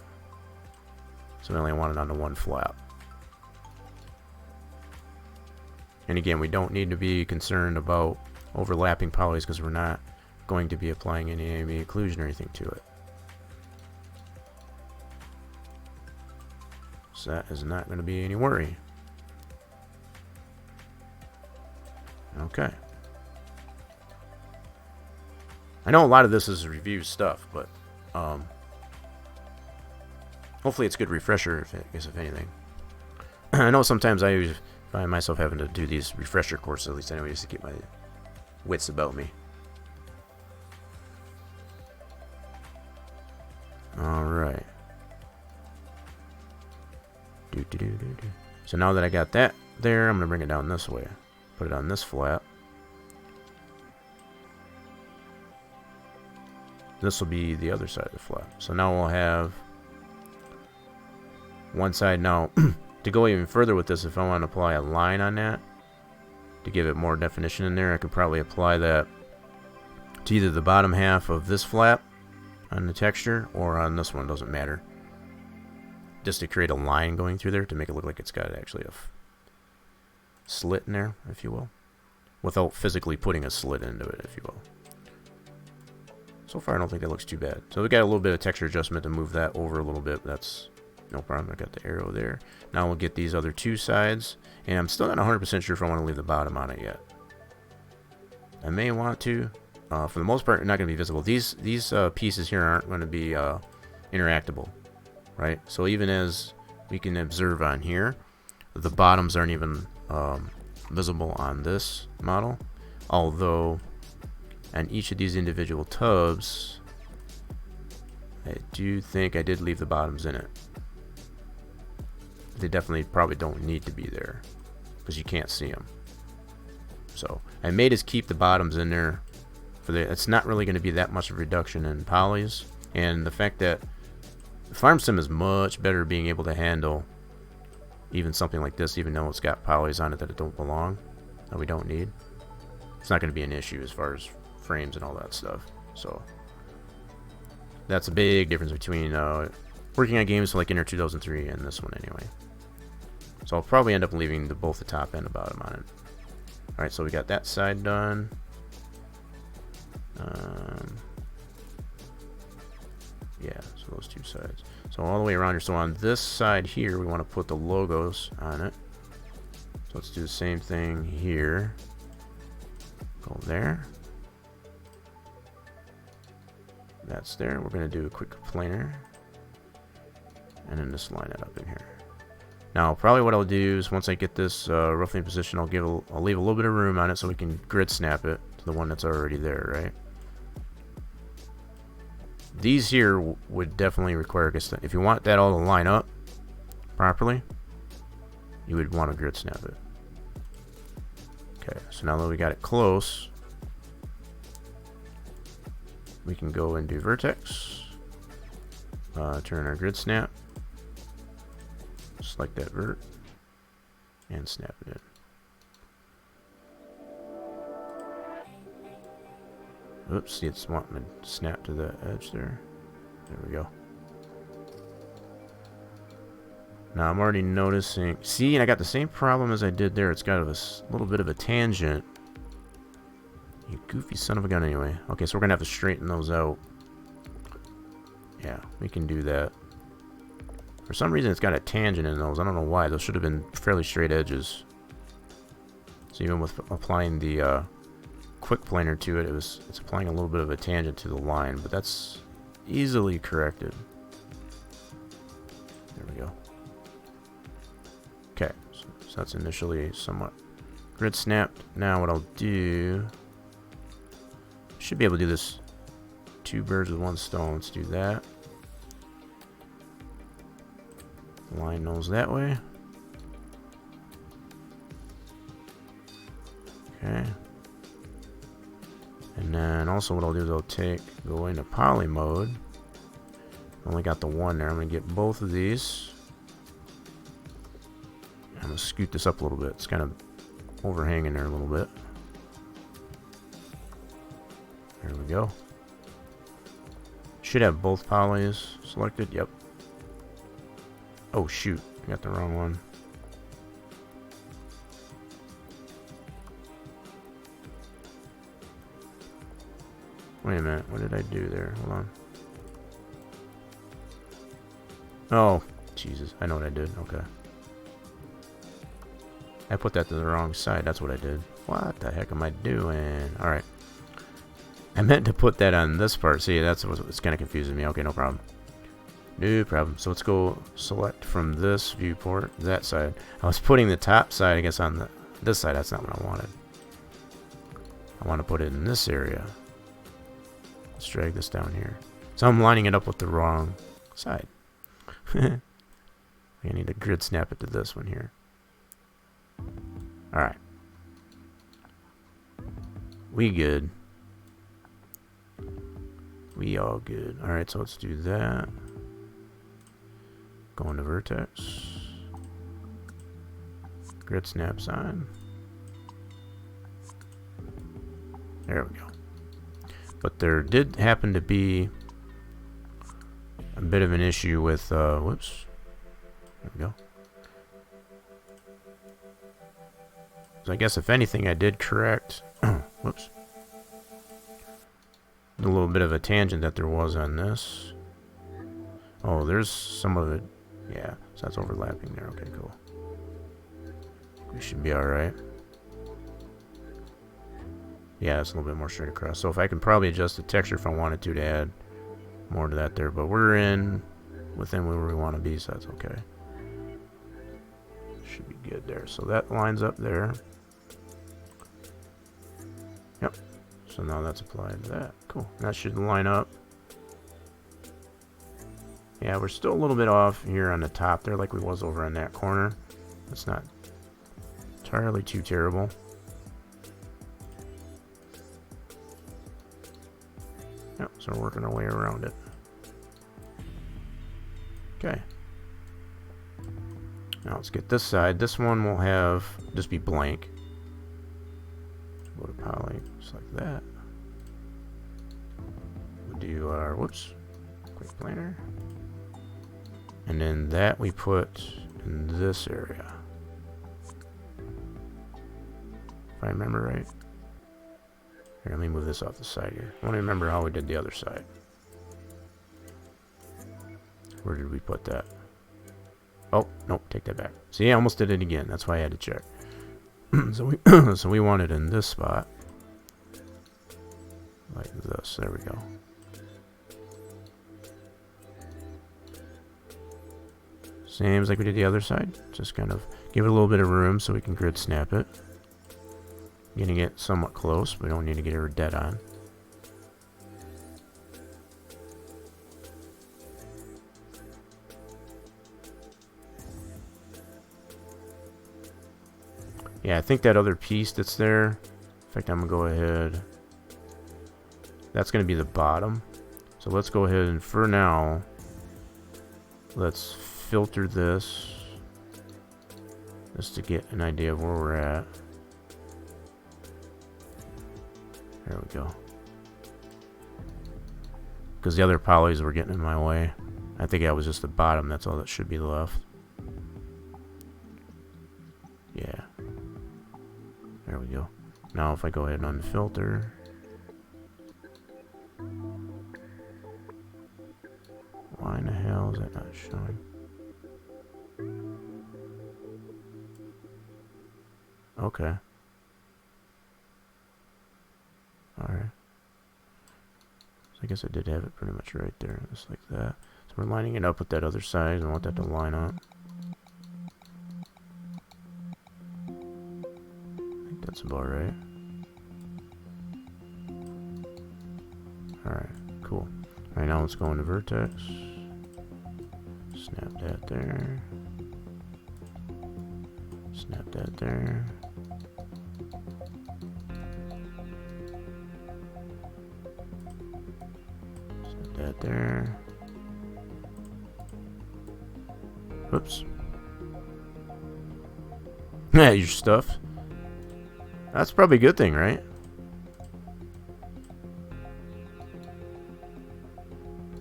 So I only want it on the one flap. And again, we don't need to be concerned about overlapping polys because we're not going to be applying any ambient occlusion or anything to it. So that is not going to be any worry. Okay. I know a lot of this is review stuff, but hopefully it's a good refresher, if anything. I know sometimes I find myself having to do these refresher courses, at least anyway, just to keep my wits about me. Alright. So now that I got that there, I'm going to bring it down this way. Put it on this flap. This will be the other side of the flap. So now we'll have one side. Now, to go even further with this, if I want to apply a line on that, to give it more definition in there, I could probably apply that to either the bottom half of this flap on the texture or on this one, doesn't matter. Just to create a line going through there to make it look like it's got actually a slit in there, if you will, without physically putting a slit into it, if you will. So far, I don't think that looks too bad. So we got a little bit of texture adjustment to move that over a little bit. That's No problem. I got the arrow there. Now we'll get these other two sides. And I'm still not 100% sure if I want to leave the bottom on it yet. I may want to. For the most part, they're not going to be visible. These pieces here aren't going to be interactable, right? So even as we can observe on here, the bottoms aren't even visible on this model. Although, on each of these individual tubs, I do think I did leave the bottoms in it. They definitely probably don't need to be there because you can't see them. So I made us keep the bottoms in there. It's not really going to be that much of a reduction in polys, and the fact that the farm sim is much better being able to handle even something like this, even though it's got polys on it that don't belong, that we don't need. It's not going to be an issue as far as frames and all that stuff. So that's a big difference between working on games like Inter 2003 and this one anyway. So I'll probably end up leaving both the top and the bottom on it. Alright, so we got that side done. Yeah, so those two sides. So all the way around here. So on this side here, we want to put the logos on it. So let's do the same thing here. Go there. That's there. We're going to do a quick planer. And then just line it up in here. Now, probably what I'll do is once I get this roughly in position, I'll leave a little bit of room on it so we can grid snap it to the one that's already there, right? These here would definitely require, if you want that all to line up properly, you would want to grid snap it. Okay, so now that we got it close, we can go and do vertex, turn our grid snap, select that vert, and snap it in. Oops, see, it's wanting to snap to the edge there. There we go. Now I'm already noticing. See, and I got the same problem as I did there. It's got a little bit of a tangent. You goofy son of a gun anyway. Okay, so we're going to have to straighten those out. Yeah, we can do that. For some reason, it's got a tangent in those. I don't know why. Those should have been fairly straight edges. So even with applying the quick planer to it, it's applying a little bit of a tangent to the line, but that's easily corrected. There we go. Okay, so that's initially somewhat grid snapped. Now what I'll do, should be able to do this two birds with one stone. Let's do that. Line those that way. Okay. And then also what I'll do is I'll go into poly mode. Only got the one there. I'm going to get both of these. I'm going to scoot this up a little bit. It's kind of overhanging there a little bit. There we go. Should have both polys selected. Yep. Oh shoot, I got the wrong one. Wait a minute, what did I do there? Hold on. Oh, Jesus, I know what I did. Okay. I put that to the wrong side, that's what I did. What the heck am I doing? Alright. I meant to put that on this part. See, that's what's kind of confusing me. Okay, no problem. No problem. So let's go select from this viewport, that side. I was putting the top side, I guess, on this side. That's not what I wanted. I want to put it in this area. Let's drag this down here. So I'm lining it up with the wrong side. I need to grid snap it to this one here. Alright. We good. We all good. Alright, so let's do that. Go into vertex. Grid snaps on. There we go. But there did happen to be a bit of an issue with, whoops. There we go. So I guess if anything I did correct, whoops. A little bit of a tangent that there was on this. Oh, there's some of it Yeah, so that's overlapping there. Okay, cool. We should be alright. Yeah, it's a little bit more straight across. So if I can probably adjust the texture if I wanted to add more to that there. But we're within where we want to be, so that's okay. Should be good there. So that lines up there. Yep. So now that's applied to that. Cool. That should line up. Yeah, we're still a little bit off here on the top there like we was over on that corner. That's not entirely too terrible. Yep, so we're working our way around it. Okay. Now let's get this side. This one will have just be blank. Go to poly, just like that. We'll do our quick planar. And then that we put in this area. If I remember right. Here, let me move this off the side here. I want to remember how we did the other side. Where did we put that? Oh, nope, take that back. See, I almost did it again. That's why I had to check. So we want it in this spot. Like this. There we go. Same as like we did the other side. Just kind of give it a little bit of room so we can grid snap it. Getting it somewhat close. We don't need to get her dead on. Yeah, I think that other piece that's there, in fact, I'm going to go ahead. That's going to be the bottom. So let's go ahead and for now, let's filter this just to get an idea of where we're at. There we go. Because the other polys were getting in my way. I think that was just the bottom. That's all that should be left. Yeah. There we go. Now if I go ahead and unfilter. Why in the hell is that not showing? Okay. Alright. So I guess I did have it pretty much right there, just like that. So we're lining it up with that other side. I want that to line up. I think that's about right. Alright, cool. Alright, now let's go into vertex. Snap that there. Snap that there. Snap that there. Oops. Yeah, your stuff. That's probably a good thing, right?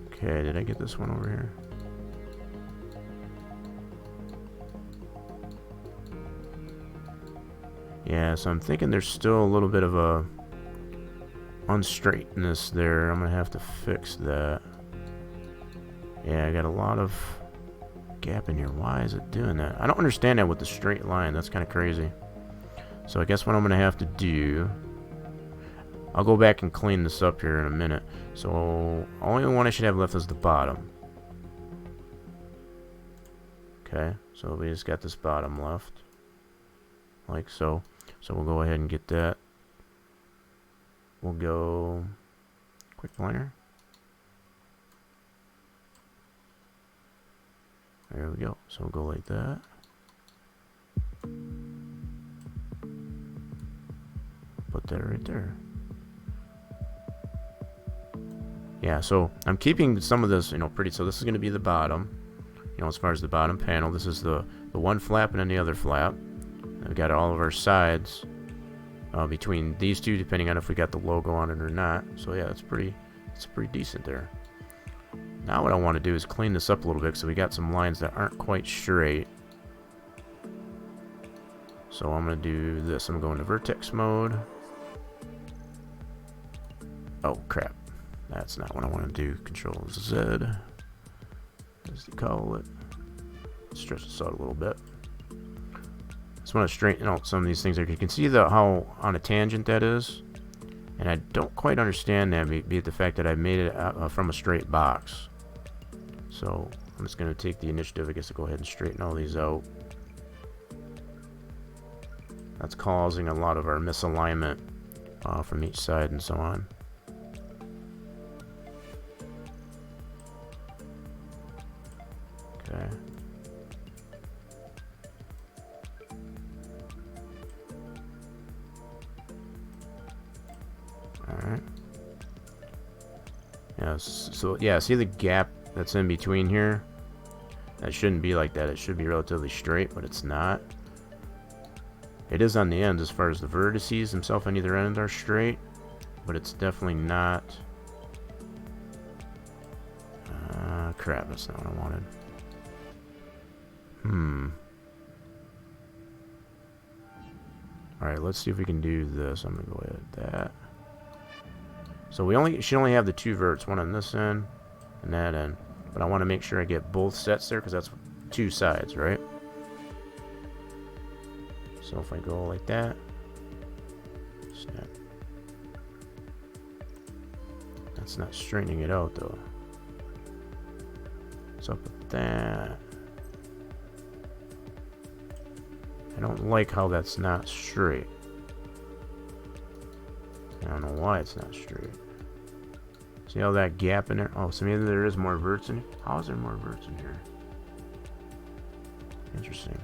Okay, did I get this one over here? Yeah, so I'm thinking there's still a little bit of a unstraightness there. I'm gonna have to fix that. Yeah, I got a lot of gap in here. Why is it doing that? I don't understand that with the straight line. That's kind of crazy. So I guess what I'm gonna have to do, I'll go back and clean this up here in a minute. So only one I should have left is the bottom. Okay, so we just got this bottom left, like so. So we'll go ahead and get that. We'll go quick planar. There we go. So we'll go like that. Put that right there. Yeah, so I'm keeping some of this, pretty. So this is going to be the bottom. As far as the bottom panel, this is the one flap and then the other flap. We've got all of our sides between these two, depending on if we got the logo on it or not. So yeah, it's pretty decent there. Now what I want to do is clean this up a little bit, so we got some lines that aren't quite straight. So I'm going to do this. I'm going to vertex mode. Oh crap, that's not what I want to do. Control Z, as they call it. stretch this out a little bit. Just want to straighten out some of these things. You can see how on a tangent that is, and I don't quite understand that, be it the fact that I made it from a straight box. So I'm just going to take the initiative, I guess, to go ahead and straighten all these out. That's causing a lot of our misalignment from each side and so on. Okay. Alright. Yeah, so yeah, see the gap that's in between here? That shouldn't be like that. It should be relatively straight, but it's not. It is on the ends as far as the vertices themselves on either end are straight, but it's definitely not. Crap, that's not what I wanted. Alright, let's see if we can do this. I'm gonna go ahead with that. So we should only have the two verts, one on this end and that end. But I want to make sure I get both sets there because that's two sides, right? So if I go like that, snap. That's not straightening it out though. What's up with that? I don't like how that's not straight. I don't know why it's not straight. See how that gap in there? Oh, so maybe there is more verts in here. How is there more verts in here? Interesting.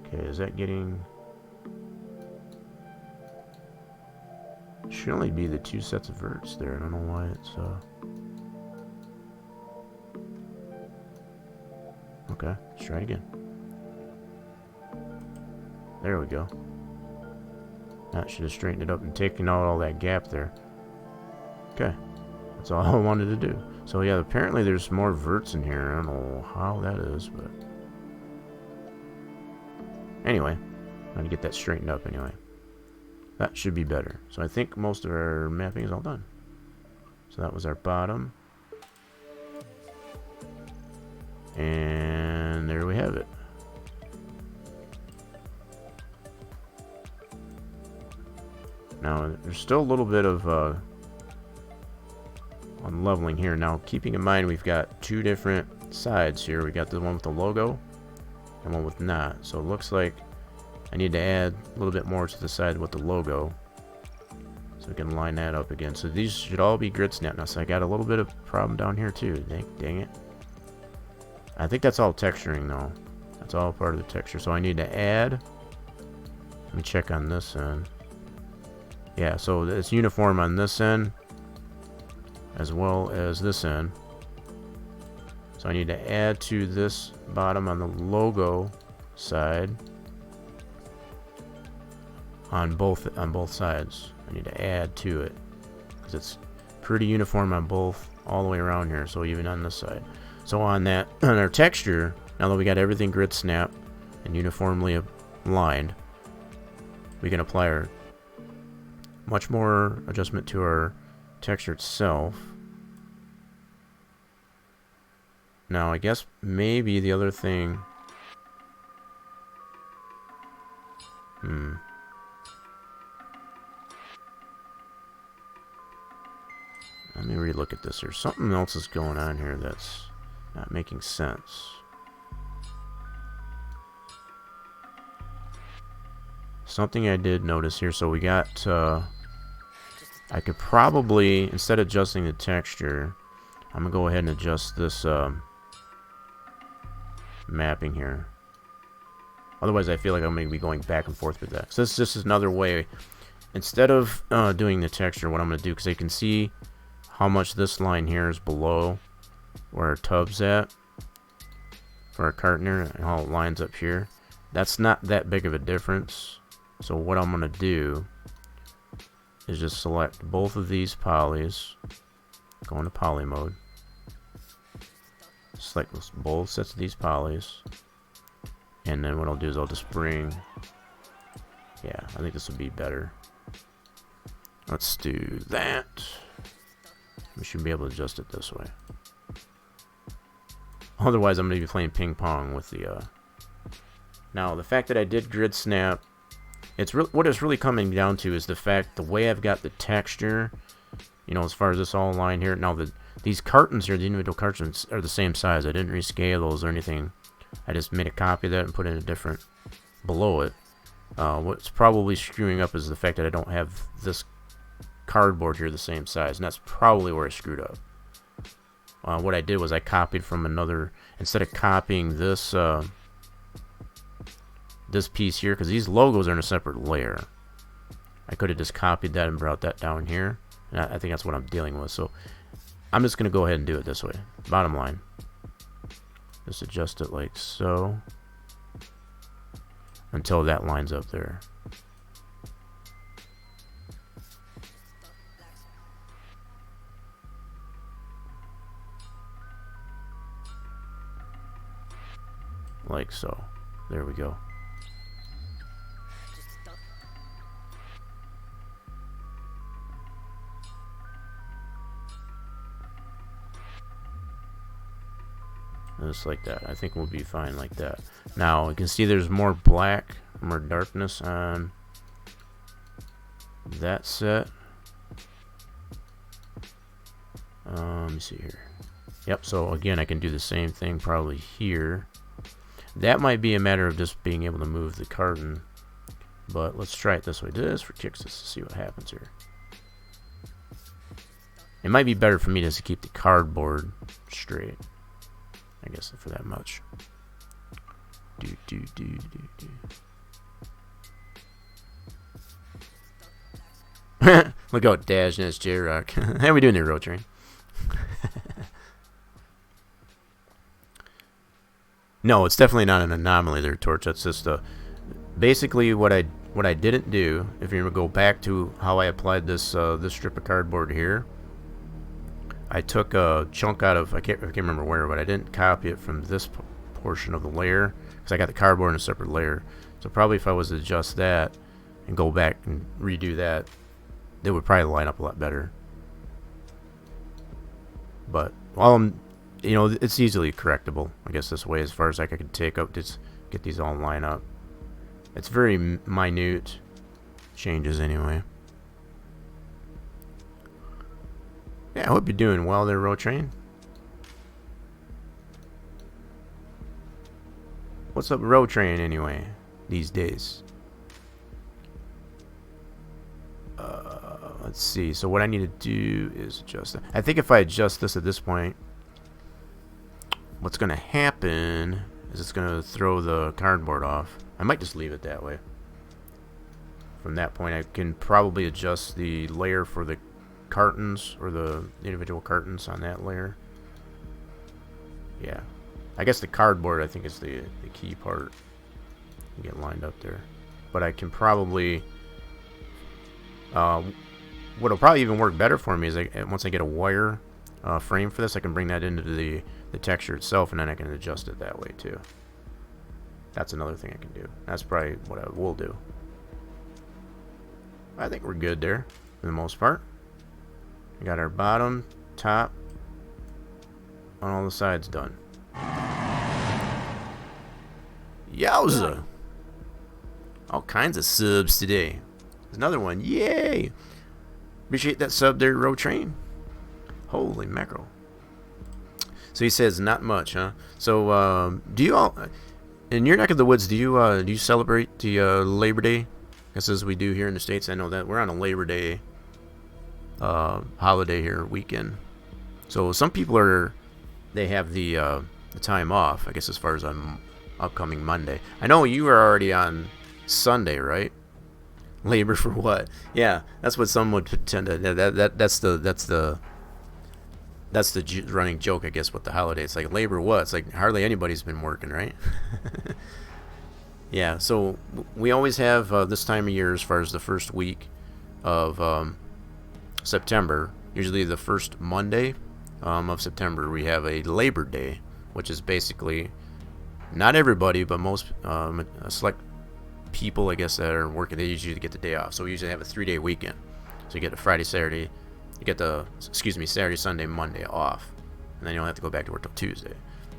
Okay, is that getting... Should only be the two sets of verts there. I don't know why it's Okay, let's try it again. There we go. That should have straightened it up and taken out all that gap there. Okay, that's all I wanted to do. So yeah, apparently there's more verts in here. I don't know how that is, but anyway, I'm gonna get that straightened up anyway. That should be better. So I think most of our mapping is all done. So that was our bottom. And there we have it. Now, there's still a little bit of unleveling here. Now, keeping in mind we've got two different sides here. We got the one with the logo and one with not. So it looks like I need to add a little bit more to the side with the logo so we can line that up again. So these should all be grid snap now. So I got a little bit of problem down here too. Dang it. I think that's all texturing though. That's all part of the texture. So I need to add. Let me check on this end. Yeah, so it's uniform on this end as well as this end. So I need to add to this bottom on the logo side on both sides. I need to add to it because it's pretty uniform on both all the way around here. So even on this side. So on our texture, now that we got everything grid snap and uniformly aligned, we can apply our much more adjustment to our texture itself. Now I guess maybe the other thing, let me relook at this here. Something else is going on here that's not making sense. Something I did notice here. So we got I could probably, instead of adjusting the texture, I'm gonna go ahead and adjust this mapping here. Otherwise I feel like I'm gonna be going back and forth with that. So this is another way. Instead of doing the texture, what I'm gonna do, because you can see how much this line here is below where our tub's at for our carton here, and how it lines up here. That's not that big of a difference. So what I'm gonna do is just select both of these polys, go into poly mode, select both sets of these polys, and then what I'll do is I'll just bring, yeah, I think this would be better. Let's do that. We should be able to adjust it this way. Otherwise, I'm going to be playing ping pong with the... Now, the fact that I did grid snap, what it's really coming down to is the fact, the way I've got the texture, you know, as far as this all line here. Now, these cartons here, the individual cartons, are the same size. I didn't rescale those or anything. I just made a copy of that and put in a different below it. What's probably screwing up is the fact that I don't have this cardboard here the same size, and that's probably where I screwed up. What I did was I copied from another, instead of copying this this piece here, because these logos are in a separate layer, I could have just copied that and brought that down here, and I think that's what I'm dealing with. So I'm just going to go ahead and do it this way. Bottom line, just adjust it like so until that lines up there. Like so. There we go. Just like that. I think we'll be fine like that. Now you can see there's more black, more darkness on that set. Let me see here. Yep, so again, I can do the same thing probably here. That might be a matter of just being able to move the carton, but let's try it this way, just for kicks, just to see what happens here. It might be better for me just to keep the cardboard straight, I guess, for that much. Look out, Dash, and that's J-Rock. How we doing there, Road Train? No, it's definitely not an anomaly there, Torch. That's just basically what I didn't do. If you're gonna go back to how I applied this this strip of cardboard here, I took a chunk out of I can't remember where, but I didn't copy it from this portion of the layer because I got the cardboard in a separate layer. So probably if I was to adjust that and go back and redo that, it would probably line up a lot better. But while I'm, you know, it's easily correctable, I guess, this way, as far as like I could take up, just get these all line up. It's very minute changes anyway. Yeah, I hope you're doing well there, Road Train. What's up, Road Train, anyway, these days? Let's see. So what I need to do is adjust that. I think if I adjust this at this point, what's going to happen is it's going to throw the cardboard off. I might just leave it that way. From that point, I can probably adjust the layer for the cartons, or the individual cartons on that layer. Yeah. I guess the cardboard, I think, is the key part. Get lined up there. But I can probably... what'll probably even work better for me is once I get a wire frame for this, I can bring that into the texture itself, and then I can adjust it that way too. That's another thing I can do. That's probably what I will do. I think we're good there for the most part. We got our bottom, top, on all the sides done. Yowza! All kinds of subs today. There's another one. Yay! Appreciate that sub there, Road Train. Holy mackerel. So he says not much, huh? So do you all, in your neck of the woods, do you celebrate the Labor Day, just as we do here in the States? I know that we're on a Labor Day holiday here, weekend. So some people they have the time off, I guess, as far as on upcoming Monday. I know you are already on Sunday, right? Labor for what? Yeah, that's what some would pretend to. That's the running joke, I guess, with the holiday. It's like, labor what? It's like hardly anybody's been working, right? Yeah, so we always have this time of year, as far as the first week of September, usually the first Monday of September, we have a Labor Day, which is basically not everybody, but most select people, I guess, that are working, they usually get the day off. So we usually have a 3-day weekend. So you get a Friday, Saturday, you get the, excuse me, Saturday, Sunday, Monday off, and then you don't have to go back to work till Tuesday.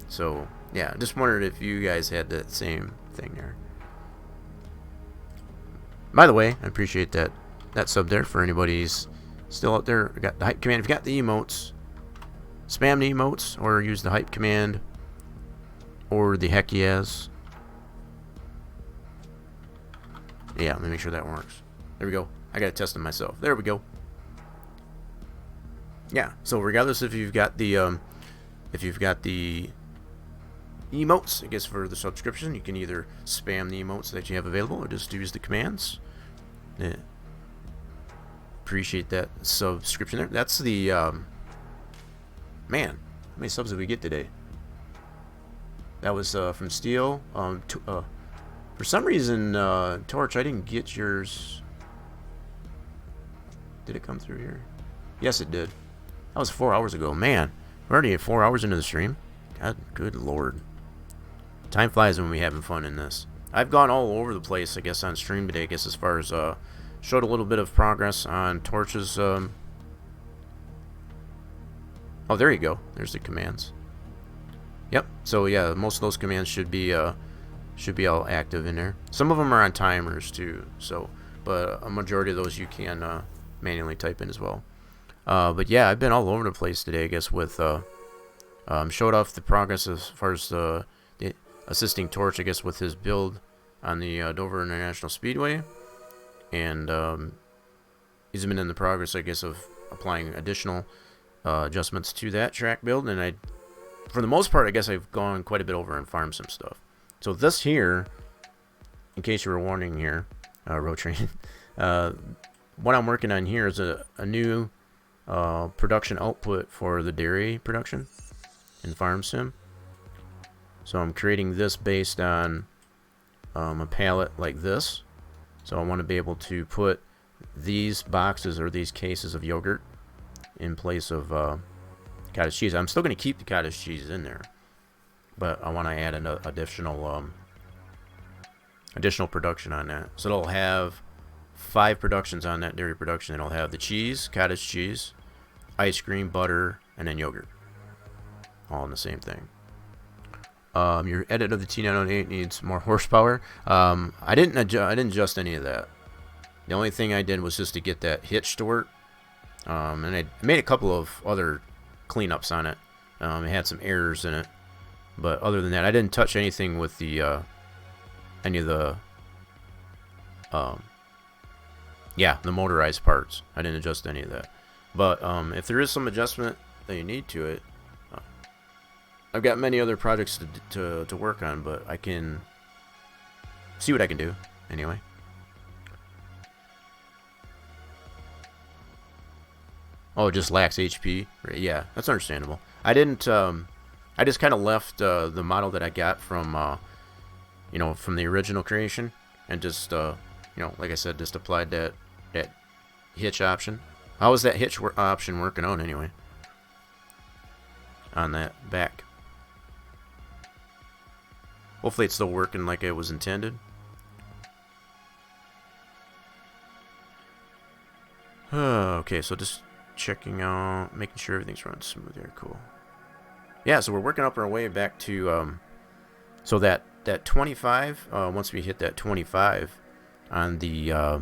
So yeah, just wondered if you guys had that same thing there. By the way, I appreciate that sub there for anybody's still out there. I got the hype command. If you got the emotes, spam the emotes or use the hype command or the heck yes. Yeah, let me make sure that works. There we go. I gotta test it myself. There we go. Yeah. So regardless if you've got the emotes, I guess for the subscription, you can either spam the emotes that you have available or just use the commands. Yeah. Appreciate that subscription there. That's the man. How many subs did we get today? That was from Steel. For some reason, Torch, I didn't get yours. Did it come through here? Yes, it did. That was 4 hours ago. Man, we're already at 4 hours into the stream. God, good lord. Time flies when we're having fun in this. I've gone all over the place, I guess, on stream today. I guess as far as showed a little bit of progress on Torch's. Oh, there you go. There's the commands. Yep. So yeah, most of those commands should be all active in there. Some of them are on timers too. So, but a majority of those you can manually type in as well. But yeah, I've been all over the place today. I guess with showed off the progress as far as the assisting Torch, I guess, with his build on the Dover International Speedway, and he's been in the progress, I guess, of applying additional adjustments to that track build. And for the most part, I guess I've gone quite a bit over and farmed some stuff. So this here, in case you were wondering here, Road Train, what I'm working on here is a new production output for the dairy production in Farm Sim. So I'm creating this based on a palette like this. So I want to be able to put these boxes or these cases of yogurt in place of cottage cheese. I'm still going to keep the cottage cheese in there, but I want to add an additional production on that. So it'll have 5 productions on that dairy production. It'll have the cheese, cottage cheese, ice cream, butter, and then yogurt, all in the same thing. Your edit of the T908 needs more horsepower. I didn't adjust any of that. The only thing I did was just to get that hitch to work. And I made a couple of other cleanups on it. It had some errors in it, but other than that, I didn't touch anything with the any of the the motorized parts. I didn't adjust any of that. But if there is some adjustment that you need to it, I've got many other projects to work on, but I can see what I can do anyway. Oh, it just lacks HP. Yeah, that's understandable. I didn't. I just kind of left the model that I got from, from the original creation, and just, like I said, just applied that hitch option. How was that hitch option working out anyway? On that back. Hopefully it's still working like it was intended. Okay, so just checking out, making sure everything's running smooth here. Cool. Yeah, so we're working up our way back to so that 25. Once we hit that 25 on the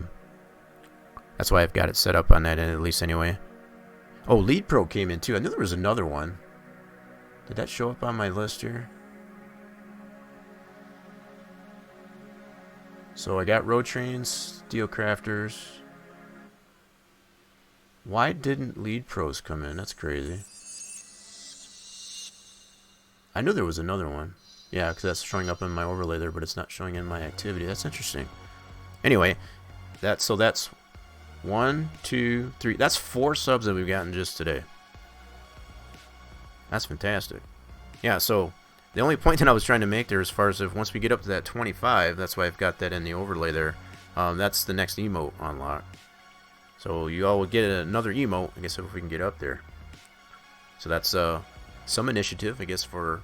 that's why I've got it set up on that end at least anyway. Oh, Lead Pro came in too. I knew there was another one. Did that show up on my list here? So I got Road Trains, Steel Crafters. Why didn't Lead Pros come in? That's crazy. I knew there was another one. Yeah, because that's showing up in my overlay there, but it's not showing in my activity. That's interesting. Anyway, that's 1, 2, 3. That's 4 subs that we've gotten just today. That's fantastic. Yeah, so the only point that I was trying to make there, as far as if once we get up to that 25, that's why I've got that in the overlay there. That's the next emote unlock. So you all will get another emote, I guess, if we can get up there. So that's some initiative, I guess, for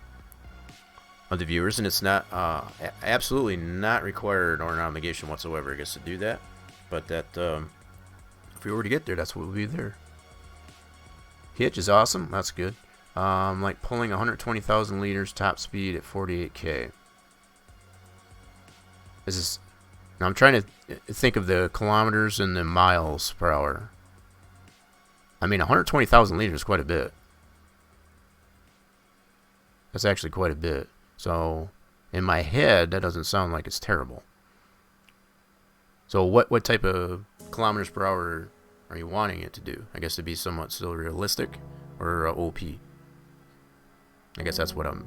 the viewers, and it's not absolutely not required or an obligation whatsoever, I guess, to do that. But that if we were to get there, that's what will be there. Hitch is awesome. That's good. Like pulling 120,000 liters top speed at 48k. Is this? Now I'm trying to think of the kilometers and the miles per hour. I mean, 120,000 liters is quite a bit. That's actually quite a bit. So, in my head, that doesn't sound like it's terrible. So, what type of kilometers per hour are you wanting it to do? I guess to be somewhat still realistic, or OP. I guess that's what I'm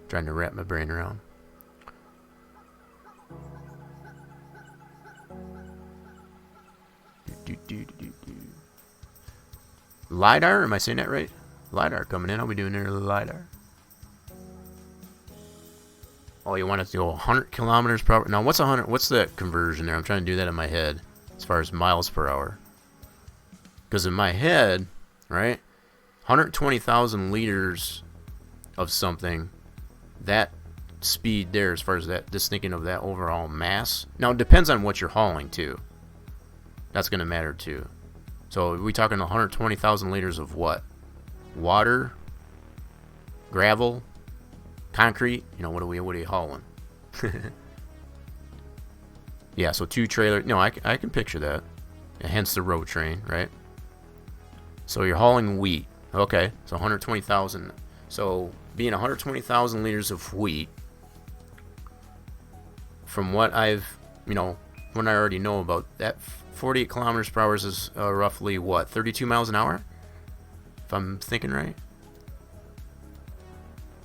trying to wrap my brain around. LiDAR? Am I saying that right? LiDAR coming in. I'll be doing their LiDAR. Oh, you want it to go 100 kilometers per hour? Now, what's 100? What's that conversion there? I'm trying to do that in my head as far as miles per hour. Because in my head, right, 120,000 liters of something, that speed there, as far as that, just thinking of that overall mass. Now, it depends on what you're hauling, too. That's going to matter, too. So, are we talking 120,000 liters of what? Water? Gravel? Concrete? You know, what are we hauling? Yeah, so 2 trailers. No, I can picture that. Hence the road train, right? So you're hauling wheat. Okay, so 120,000. So being 120,000 liters of wheat, from what I've, what I already know about, that 48 kilometers per hour is roughly what, 32 miles an hour? If I'm thinking right.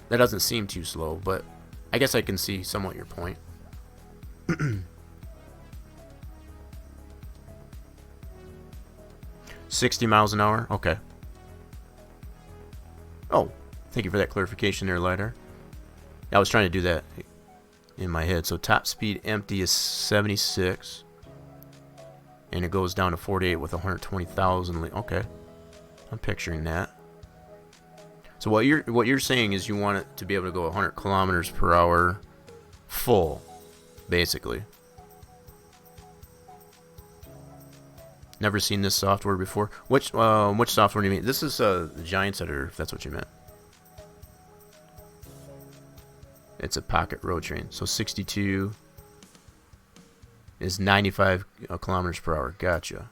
That doesn't seem too slow, but I guess I can see somewhat your point. 60 miles an hour? Okay. Oh, thank you for that clarification there, LiDAR. I was trying to do that in my head. So top speed empty is 76. And it goes down to 48 with 120,000. Okay. I'm picturing that. So what you're saying is you want it to be able to go 100 kilometers per hour full, basically. Never seen this software before. Which software do you mean? This is the Giants Editor, if that's what you meant. It's a pocket road train. So 62 is 95 kilometers per hour. Gotcha.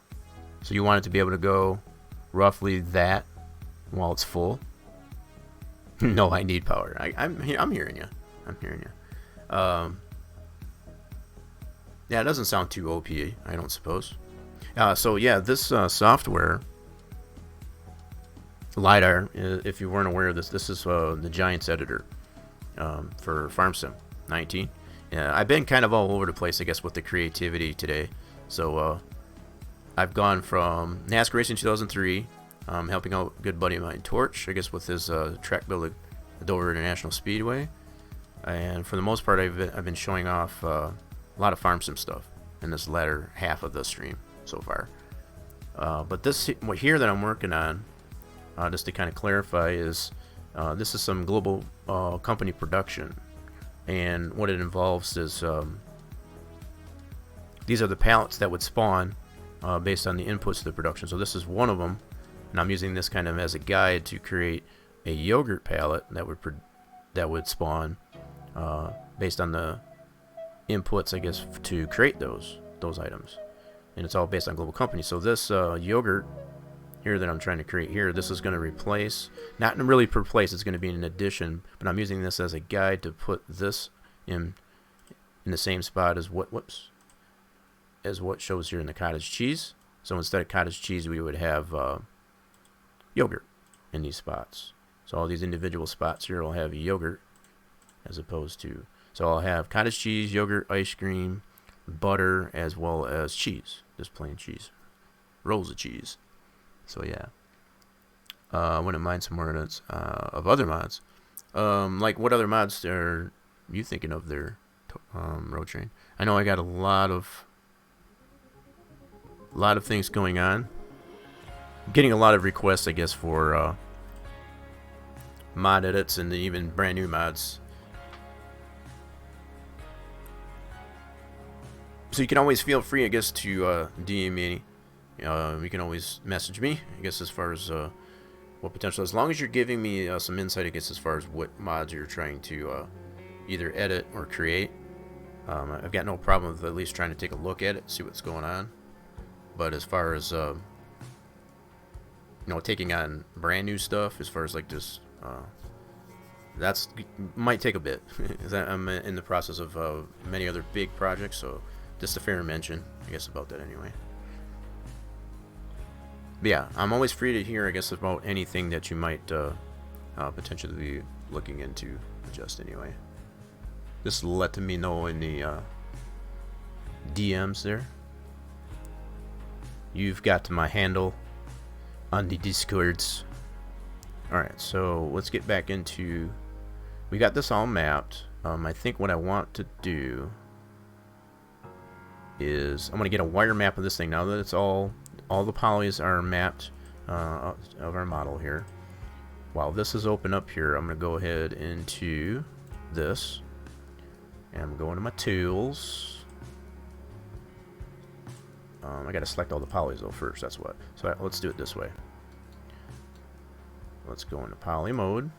So you want it to be able to go roughly that while it's full. No, I need power. I'm hearing you. I'm hearing you. Yeah, it doesn't sound too OP, I don't suppose. So yeah, this software, LiDAR, if you weren't aware of this, this is the Giants Editor for FarmSim 19. I've been kind of all over the place, I guess, with the creativity today. So I've gone from NASCAR Racing 2003, helping out a good buddy of mine, Torch, I guess, with his track build at the Dover International Speedway. And for the most part, I've been showing off a lot of FarmSim stuff in this latter half of the stream so far. But this here that I'm working on, just to kind of clarify, is this is some global company production. And what it involves is these are the pallets that would spawn based on the inputs to the production. So this is one of them, and I'm using this kind of as a guide to create a yogurt pallet that would spawn based on the inputs, I guess, to create those items. And it's all based on global companies. So this yogurt here that I'm trying to create here, this is going to replace, not really replace, it's going to be an addition, but I'm using this as a guide to put this in the same spot as what shows here in the cottage cheese. So instead of cottage cheese, we would have yogurt in these spots. So all these individual spots here will have yogurt as opposed to, so I'll have cottage cheese, yogurt, ice cream, butter, as well as cheese, just plain cheese, rolls of cheese. So yeah, I wouldn't mind some more notes of other mods. Like what other mods are you thinking of there, road train? I know I got a lot of things going on. I'm getting a lot of requests, I guess, for mod edits and even brand new mods. So you can always feel free, I guess, to DM me. You can always message me, I guess, as far as what potential, as long as you're giving me some insight, I guess, as far as what mods you're trying to either edit or create. I've got no problem with at least trying to take a look at it, see what's going on. But as far as you know, taking on brand new stuff, as far as like this, that's might take a bit. I'm in the process of many other big projects, so just a fair mention, I guess, about that anyway. But yeah, I'm always free to hear, I guess, about anything that you might potentially be looking into adjust anyway. Just letting me know in the DMs there. You've got my handle on the Discords. Alright, so let's get back into... We got this all mapped. I think what I want to do is I'm going to get a wire map of this thing. Now that it's all the polys are mapped of our model here. While this is open up here, I'm going to go ahead into this. And I'm going to my tools. I got to select all the polys though first, that's what. So let's do it this way. Let's go into poly mode.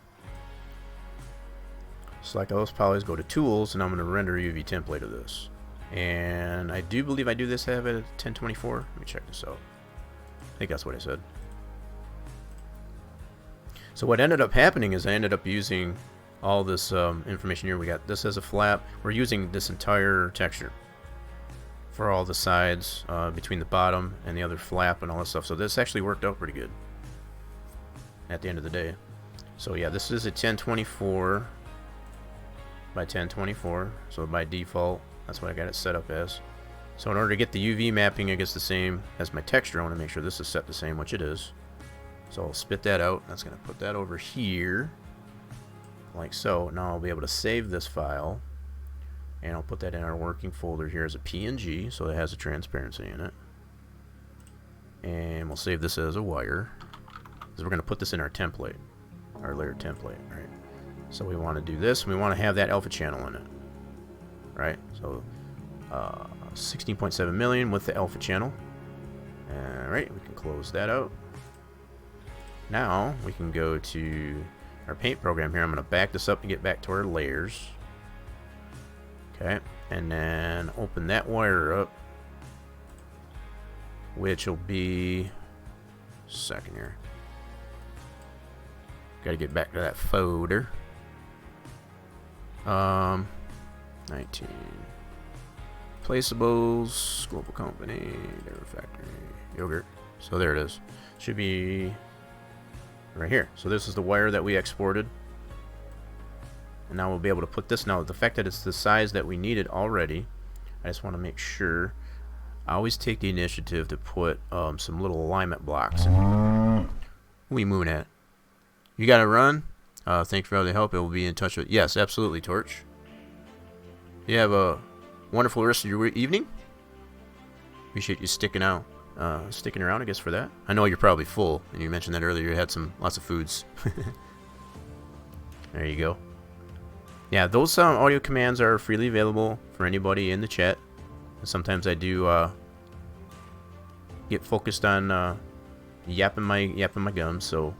Select all those polys, go to tools, and I'm going to render UV template of this. And I do believe I do this have it at 1024. Let me check this out. I think that's what I said. So what ended up happening is I ended up using all this information here. We got this as a flap. We're using this entire texture for all the sides between the bottom and the other flap and all that stuff. So this actually worked out pretty good at the end of the day. So yeah, this is a 1024 by 1024. So by default, that's what I got it set up as. So in order to get the UV mapping, I guess the same as my texture, I want to make sure this is set the same, which it is. So I'll spit that out. That's going to put that over here, like so. Now I'll be able to save this file, and I'll put that in our working folder here as a PNG, so it has a transparency in it. And we'll save this as a wire, because we're going to put this in our template, our layer template, right? So we want to do this, and we want to have that alpha channel in it, right? So 16.7 million with the alpha channel. Alright, we can close that out. Now we can go to our paint program here. I'm going to back this up and get back to our layers. Okay, and then open that wire up, which will be second here. Got to get back to that folder. 19 placeables, global company, Dover factory, yogurt. So there it is. Should be right here. So this is the wire that we exported, and now we'll be able to put this. Now the fact that it's the size that we needed already, I just want to make sure I always take the initiative to put some little alignment blocks in. Who are we moving at? You gotta run. Thank you for all the help. I will be in touch with. Yes, absolutely, Torch. You have a wonderful rest of your evening. Appreciate you sticking around, I guess, for that. I know you're probably full, and you mentioned that earlier. You had lots of foods. There you go. Yeah, those audio commands are freely available for anybody in the chat. Sometimes I do get focused on yapping my gums, so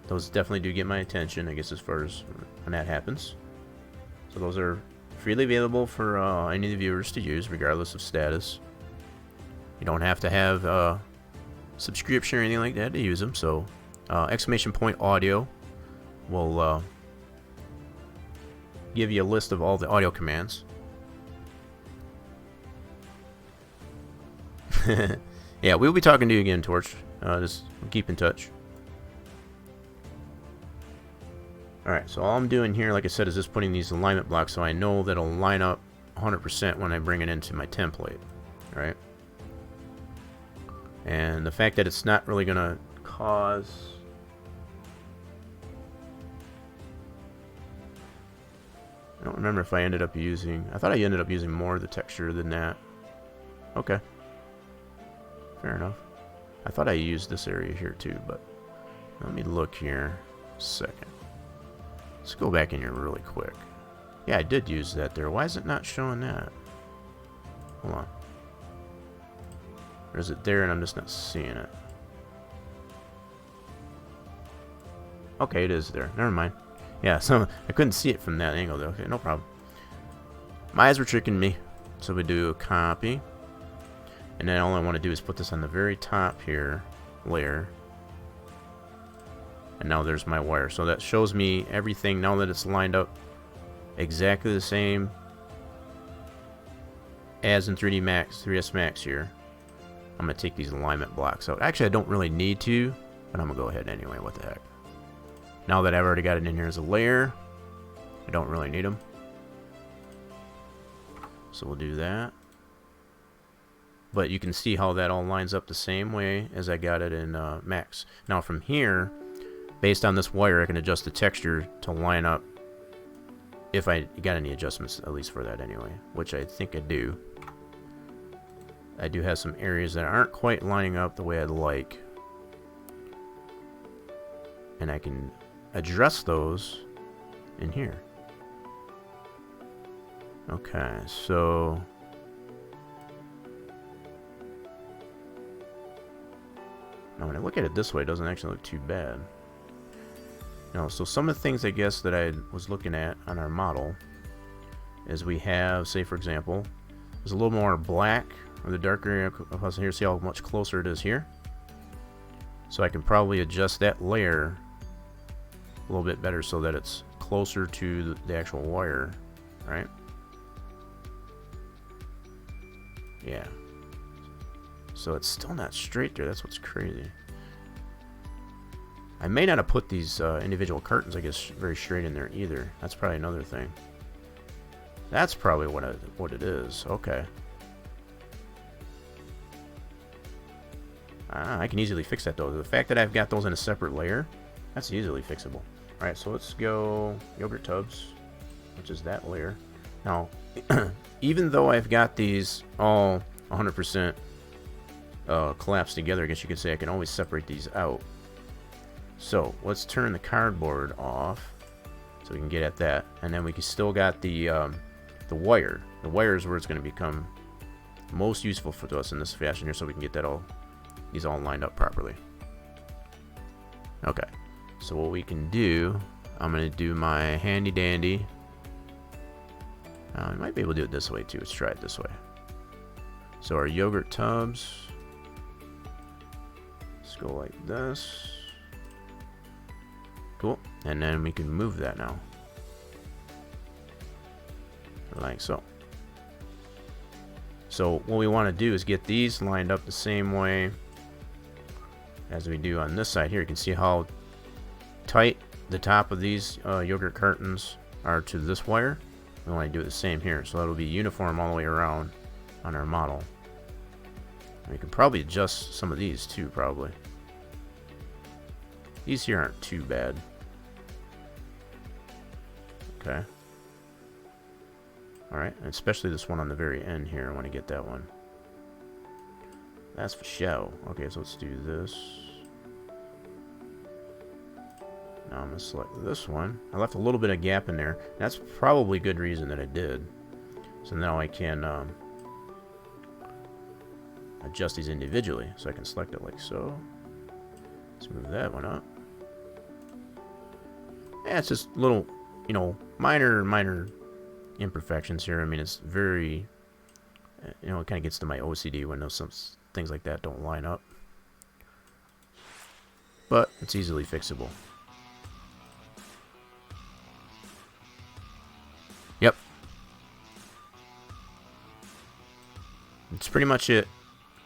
those definitely do get my attention, I guess, as far as when that happens. So those are freely available for any of the viewers to use, regardless of status. You don't have to have a subscription or anything like that to use them. So exclamation point audio will give you a list of all the audio commands. Yeah, we'll be talking to you again, Torch. Just keep in touch. Alright, so all I'm doing here, like I said, is just putting these alignment blocks so I know that it'll line up 100% when I bring it into my template. Alright? And the fact that it's not really going to cause... I don't remember if I ended up using... I thought I ended up using more of the texture than that. Okay. Fair enough. I thought I used this area here too, but... Let me look here a second. Let's go back in here really quick. Yeah, I did use that there. Why is it not showing that? Hold on. Or is it there and I'm just not seeing it? Okay, it is there. Never mind. Yeah, so I couldn't see it from that angle though. Okay, no problem. My eyes were tricking me. So we do a copy. And then all I want to do is put this on the very top here, layer. And now there's my wire. So that shows me everything now that it's lined up exactly the same as in 3ds Max here. I'm going to take these alignment blocks out. Actually, I don't really need to, but I'm going to go ahead anyway. What the heck. Now that I've already got it in here as a layer, I don't really need them. So we'll do that. But you can see how that all lines up the same way as I got it in Max. Now from here, based on this wire, I can adjust the texture to line up if I got any adjustments, at least for that anyway, which I think I do. I do have some areas that aren't quite lining up the way I'd like. And I can address those in here. Okay, so now when I look at it this way, it doesn't actually look too bad. Now, so some of the things I guess that I was looking at on our model is we have, say for example, there's a little more black or the dark area of us here. See how much closer it is here? So I can probably adjust that layer a little bit better so that it's closer to the actual wire, right? Yeah. So it's still not straight there. That's what's crazy. I may not have put these individual curtains, I guess, very straight in there either. That's probably another thing. That's probably what it is. Okay. I can easily fix that though. The fact that I've got those in a separate layer, that's easily fixable. Alright, so let's go yogurt tubs, which is that layer. Now, even though I've got these all 100% collapsed together, I guess you could say I can always separate these out. So let's turn the cardboard off so we can get at that, and then we can still got the wire. The wire is where it's going to become most useful for us in this fashion here, so we can get that these all lined up properly. Okay, so what we can do, I'm going to do my handy dandy. I might be able to do it this way too. Let's try it this way. So our yogurt tubs, let's go like this. Cool. And then we can move that now. Like so. So what we want to do is get these lined up the same way as we do on this side here. You can see how tight the top of these yogurt curtains are to this wire. We want to do it the same here. So that'll be uniform all the way around on our model. We can probably adjust some of these too, probably. These here aren't too bad. Okay. Alright, especially this one on the very end here. I want to get that one. That's for show. Okay, so let's do this. Now I'm going to select this one. I left a little bit of gap in there. That's probably good reason that I did. So now I can adjust these individually. So I can select it like so. Let's move that one up. Yeah, it's just little, you know, minor imperfections here. I mean, it's very, you know, it kind of gets to my OCD when some things like that don't line up. But it's easily fixable. Yep. That's pretty much it.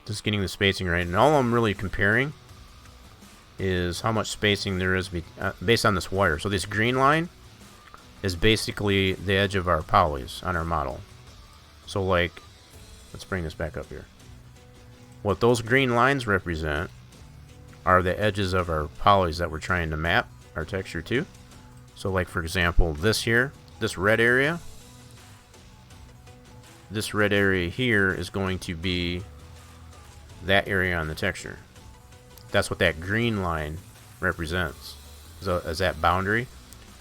Just getting the spacing right. And all I'm really comparing is how much spacing there is based on this wire. So this green line is basically the edge of our polys on our model. So like, let's bring this back up here. What those green lines represent are the edges of our polys that we're trying to map our texture to. So like for example, this here, this red area here is going to be that area on the texture. That's what that green line represents, as that boundary.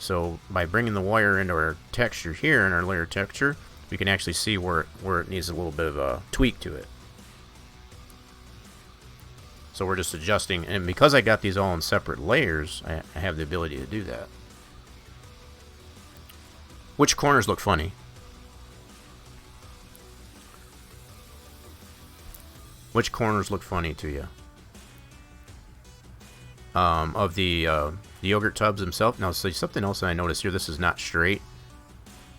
So by bringing the wire into our texture here in our layer texture, we can actually see where it needs a little bit of a tweak to it. So we're just adjusting, and because I got these all in separate layers, I have the ability to do that. Which corners look funny? Which corners look funny to you? Of the yogurt tubs themselves. Now, so something else that I noticed here. This is not straight.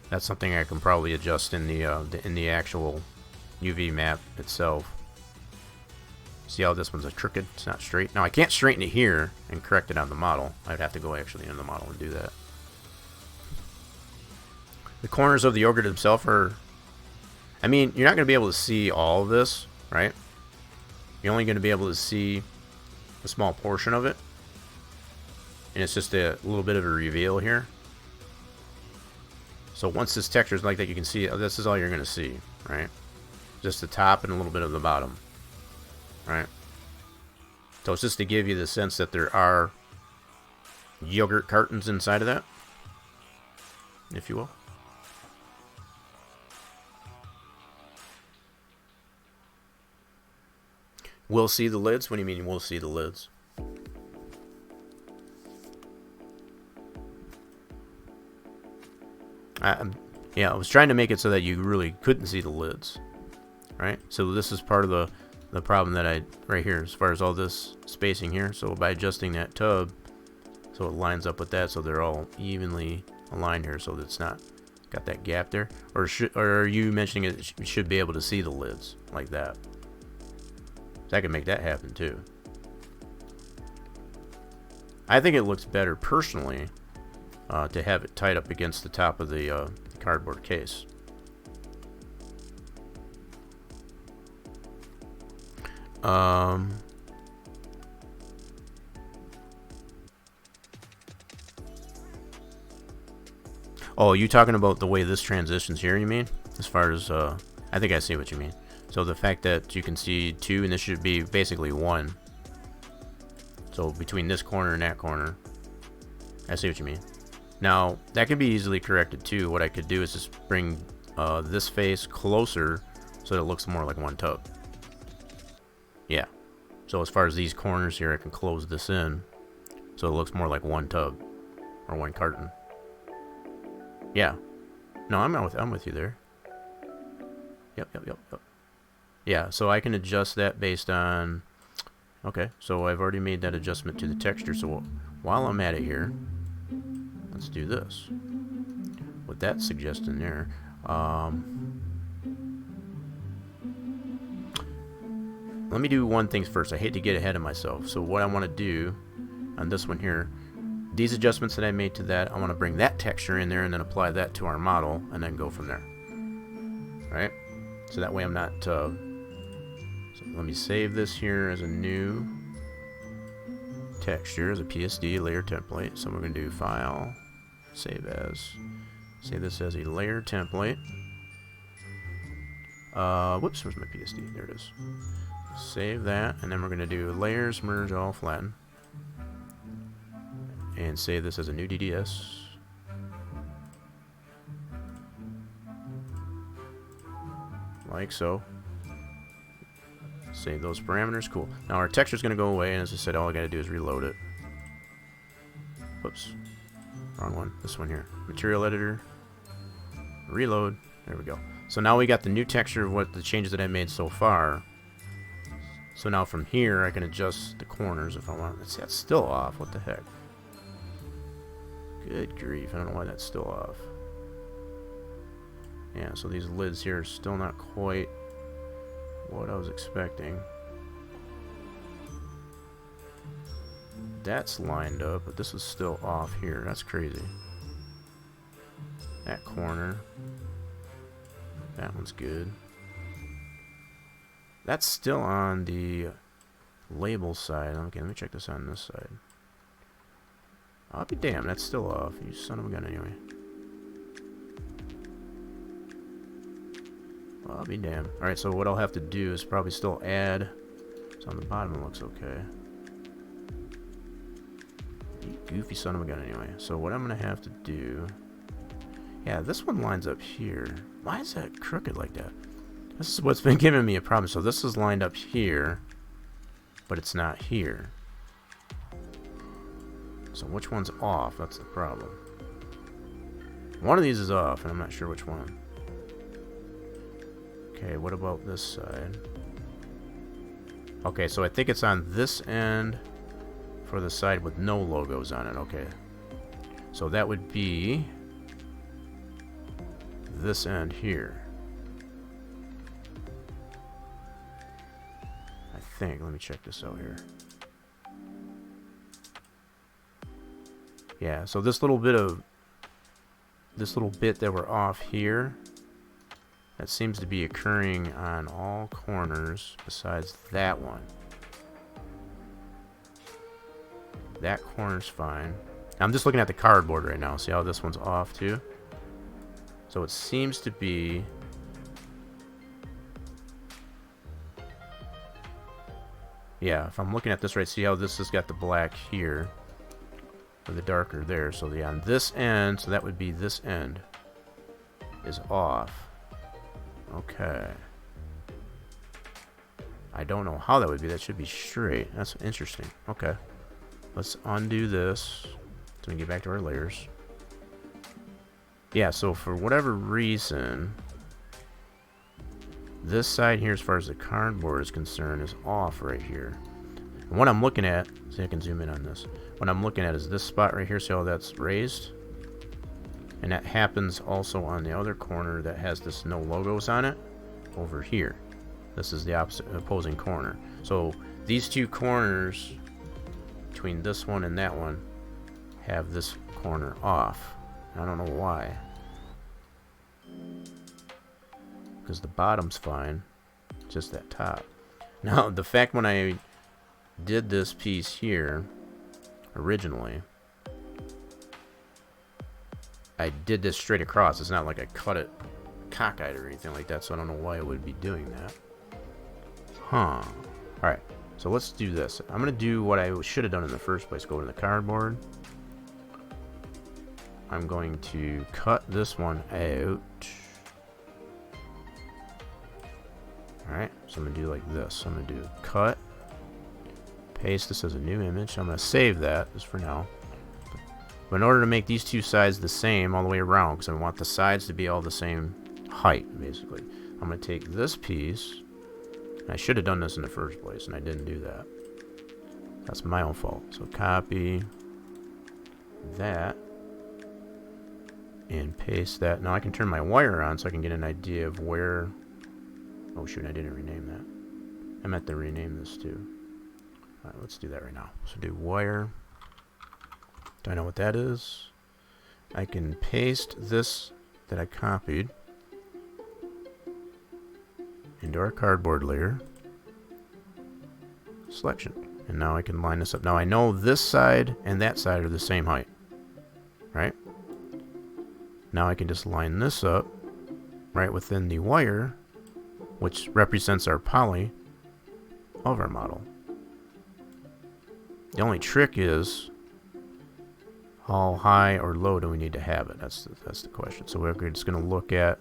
That's something I can probably adjust in the actual UV map itself. See how this one's a crooked? It's not straight. Now I can't straighten it here and correct it on the model. I'd have to go actually in the model and do that. The corners of the yogurt themselves are... I mean, you're not going to be able to see all of this, right? You're only going to be able to see a small portion of it. And it's just a little bit of a reveal here. So once this texture is like that, you can see this is all you're going to see, right? Just the top and a little bit of the bottom. Right? So it's just to give you the sense that there are yogurt cartons inside of that, if you will. We'll see the lids? What do you mean we'll see the lids? Yeah, I was trying to make it so that you really couldn't see the lids. Right? So this is part of the problem that right here, as far as all this spacing here. So by adjusting that tub so it lines up with that, so they're all evenly aligned here, so that it's not got that gap there. Or are you mentioning it should be able to see the lids like that? So I can make that happen too. I think it looks better personally to have it tied up against the top of the cardboard case. Oh, you talking about the way this transitions here, you mean? As far as, I think I see what you mean. So the fact that you can see 2, and this should be basically 1. So between this corner and that corner. I see what you mean. Now, that can be easily corrected too. What I could do is just bring this face closer so that it looks more like one tub. Yeah. So as far as these corners here, I can close this in so it looks more like one tub or one carton. Yeah. No, I'm with you there. Yep. Yeah, so I can adjust that based on... Okay, so I've already made that adjustment to the texture. So while I'm at it here, let's do this. With that suggestion there, let me do one thing first. I hate to get ahead of myself. So what I want to do on this one here, these adjustments that I made to that, I want to bring that texture in there and then apply that to our model and then go from there. Alright? So that way I'm not... so let me save this here as a new texture, as a PSD layer template. So we're going to do File, Save As. Save this as a layer template. Whoops, where's my PSD? There it is. Save that, and then we're going to do Layers, Merge, All, Flatten. And save this as a new DDS. Like so. Save those parameters. Cool. Now our texture is going to go away, and as I said, all I got to do is reload it. Whoops. Wrong one. This one here. Material Editor. Reload. There we go. So now we got the new texture of what the changes that I made so far. So now from here, I can adjust the corners if I want. Let's see, that's still off. What the heck? Good grief. I don't know why that's still off. Yeah, so these lids here are still not quite what I was expecting. That's lined up, but this is still off here. That's crazy. That corner. That one's good. That's still on the label side. Okay, let me check this on this side. I'll be damned, that's still off. You son of a gun anyway. I'll be damned. Alright, so what I'll have to do is probably still add. So on the bottom it looks okay. You goofy son of a gun anyway. So what I'm going to have to do... Yeah, this one lines up here. Why is that crooked like that? This is what's been giving me a problem. So this is lined up here. but it's not here. So which one's off? That's the problem. One of these is off, and I'm not sure which one. Okay, what about this side? Okay, so I think it's on this end for the side with no logos on it. Okay. So that would be this end here. I think. Let me check this out here. Yeah, so this little bit that we're off here, that seems to be occurring on all corners besides that one. That corner's fine. I'm just looking at the cardboard right now. See how this one's off too? So it seems to be... Yeah, if I'm looking at this right, see how this has got the black here, or the darker there. So yeah, on this end, so that would be this end, is off. Okay. I don't know how that would be. That should be straight. That's interesting. Okay. Let's undo this so we can get back to our layers. Yeah, so for whatever reason, this side here, as far as the cardboard is concerned, is off right here. And what I'm looking at, see, I can zoom in on this. What I'm looking at is this spot right here. See how that's raised? And that happens also on the other corner that has this no logos on it over here. This is the opposing corner. So these two corners between this one and that one have this corner off. I don't know why. Because the bottom's fine, just that top. Now, the fact when I did this piece here originally, I did this straight across. It's not like I cut it cockeyed or anything like that, so I don't know why I would be doing that. Huh. Alright, so let's do this. I'm going to do what I should have done in the first place. Go to the cardboard. I'm going to cut this one out. Alright, so I'm going to do like this. I'm going to do cut, paste this as a new image. I'm going to save that just for now. But in order to make these two sides the same all the way around, because I want the sides to be all the same height, basically, I'm going to take this piece. And I should have done this in the first place, and I didn't do that. That's my own fault. So copy that and paste that. Now I can turn my wire on so I can get an idea of where... Oh shoot, I didn't rename that. I meant to rename this too. Alright, let's do that right now. So do wire. Do I know what that is? I can paste this that I copied into our cardboard layer. Selection. And now I can line this up. Now I know this side and that side are the same height. Right? Now I can just line this up right within the wire, which represents our poly of our model. The only trick is how high or low do we need to have it? That's the question. So we're just going to look at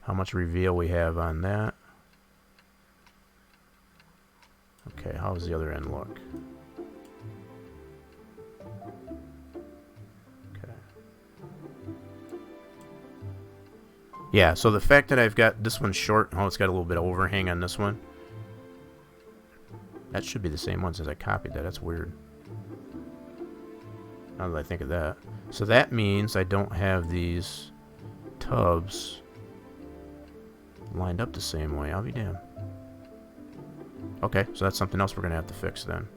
how much reveal we have on that. Okay, how does the other end look? Okay. Yeah, so the fact that I've got this one short, oh, it's got a little bit of overhang on this one. That should be the same one since I copied that. That's weird. Now that I think of that. So that means I don't have these tubs lined up the same way. I'll be damned. Okay, so that's something else we're going to have to fix then.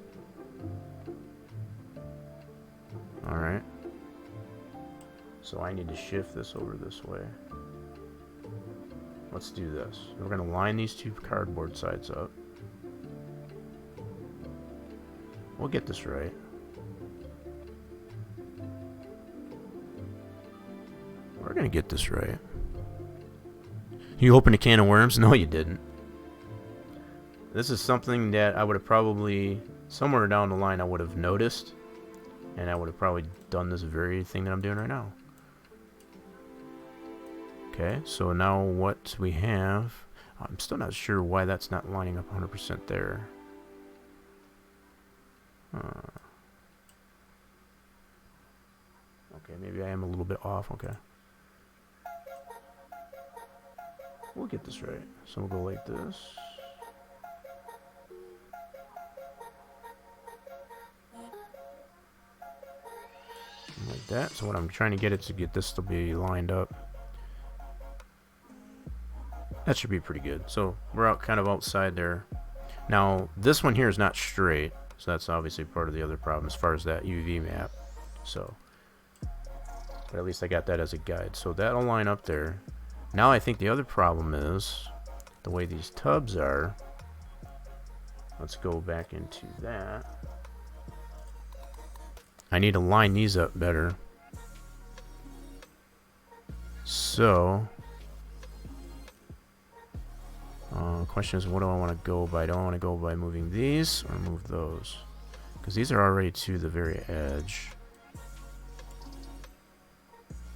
Alright. So I need to shift this over this way. Let's do this. We're going to line these two cardboard sides up. We'll get this right. We're going to get this right. You opened a can of worms? No, you didn't. This is something that I would have probably, somewhere down the line, I would have noticed. And I would have probably done this very thing that I'm doing right now. Okay, so now what we have, I'm still not sure why that's not lining up 100% there. Okay, maybe I am a little bit off. Okay. We'll get this right. So we'll go like this. Like that. So what I'm trying to get it to get this to be lined up. That should be pretty good. So we're out kind of outside there. Now this one here is not straight, so that's obviously part of the other problem as far as that UV map. So, but at least I got that as a guide. So that'll line up there. Now I think the other problem is the way these tubs are. Let's go back into that. I need to line these up better. So, question is, what do I want to go by? Do I want to go by moving these or move those? Because these are already to the very edge.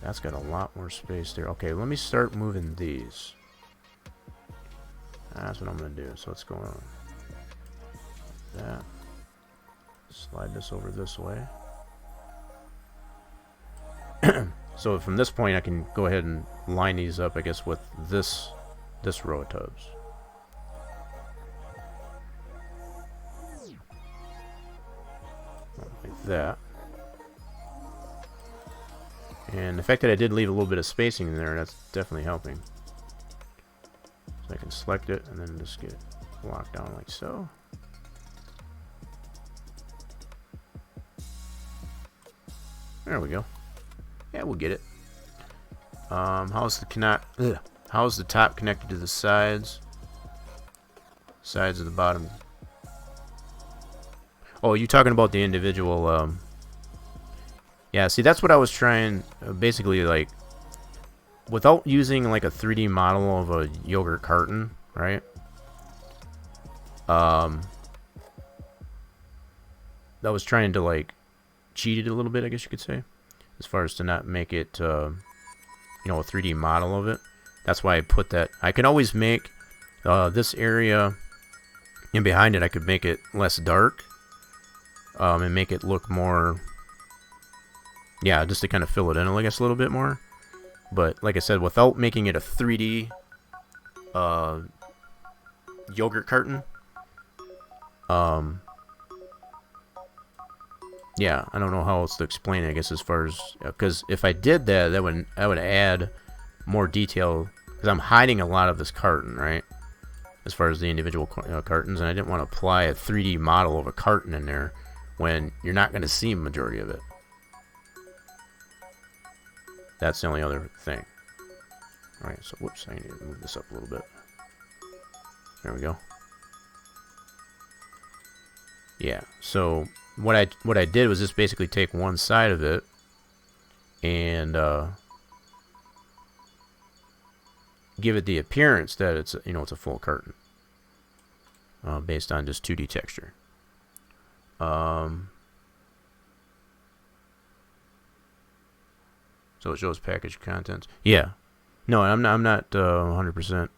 That's got a lot more space there. Okay, let me start moving these. That's what I'm going to do. So let's go on. That. Slide this over this way. So from this point, I can go ahead and line these up, I guess, with this row of tubs. Like that. And the fact that I did leave a little bit of spacing in there, that's definitely helping. So I can select it and then just get locked down like so. There we go. Yeah, we'll get it. How's the top connected to the sides? Sides of the bottom. Oh, you talking about the individual? Yeah, see, that's what I was trying. Basically, like, without using like a 3D model of a yogurt carton, right? I was trying to like cheat it a little bit, I guess you could say, as far as to not make it, you know, a 3D model of it. That's why I put that. I can always make this area in behind it. I could make it less dark, and make it look more. Yeah, just to kind of fill it in, I guess, a little bit more. But like I said, without making it a 3D yogurt carton, yeah, I don't know how else to explain it, I guess, as far as, because if I did that, that would add more detail, because I'm hiding a lot of this carton, right, as far as the individual cartons, and I didn't want to apply a 3D model of a carton in there when you're not going to see a majority of it. That's the only other thing. Alright, so whoops, I need to move this up a little bit. There we go. Yeah, so what I did was just basically take one side of it and give it the appearance that it's, you know, it's a full curtain, based on just 2D texture. So it shows package contents. Yeah. No, I'm not 100%.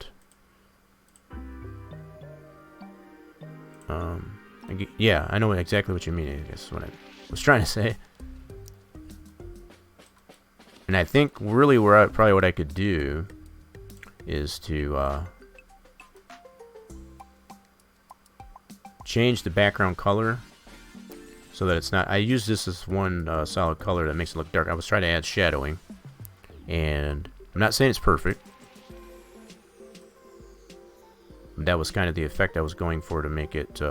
Yeah, I know exactly what you mean, I guess, what I was trying to say. And I think really probably what I could do is to change the background color so that it's not. I use this as one solid color that makes it look dark. I was trying to add shadowing, and I'm not saying it's perfect. That was kind of the effect I was going for to make it.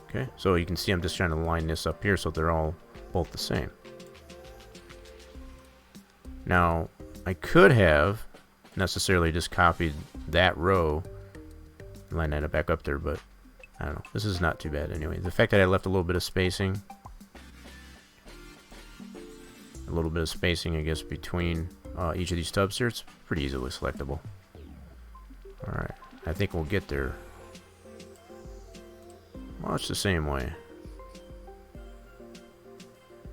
Okay, so you can see I'm just trying to line this up here so they're all both the same. Now, I could have necessarily just copied that row and line that back up there, but I don't know. This is not too bad anyway. The fact that I left a little bit of spacing, I guess, between each of these tubs here, it's pretty easily selectable. Alright, I think we'll get there. Well, it's the same way.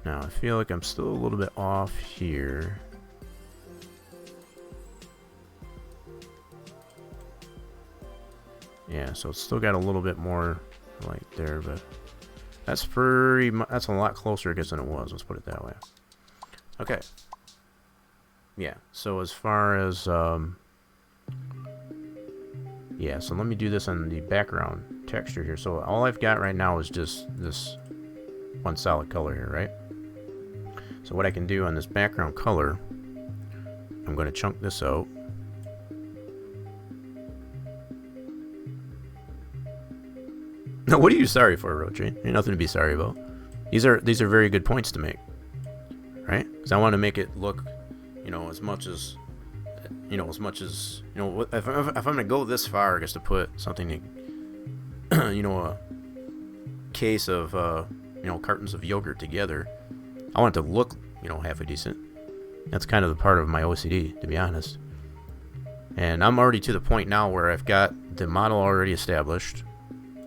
Now, I feel like I'm still a little bit off here. Yeah, so it's still got a little bit more light there, but that's pretty much, that's a lot closer, I guess, than it was. Let's put it that way. Okay. Yeah, so as far as, yeah, so let me do this on the background texture here. So all I've got right now is just this one solid color here, right? So what I can do on this background color, I'm going to chunk this out. No, what are you sorry for, Roche? Ain't nothing to be sorry about. These are very good points to make, right? Because I want to make it look, you know, as much as, you know, if I'm going to go this far, I guess to put something, you know, a case of, you know, cartons of yogurt together, I want it to look, you know, halfway decent. That's kind of the part of my OCD, to be honest. And I'm already to the point now where I've got the model already established,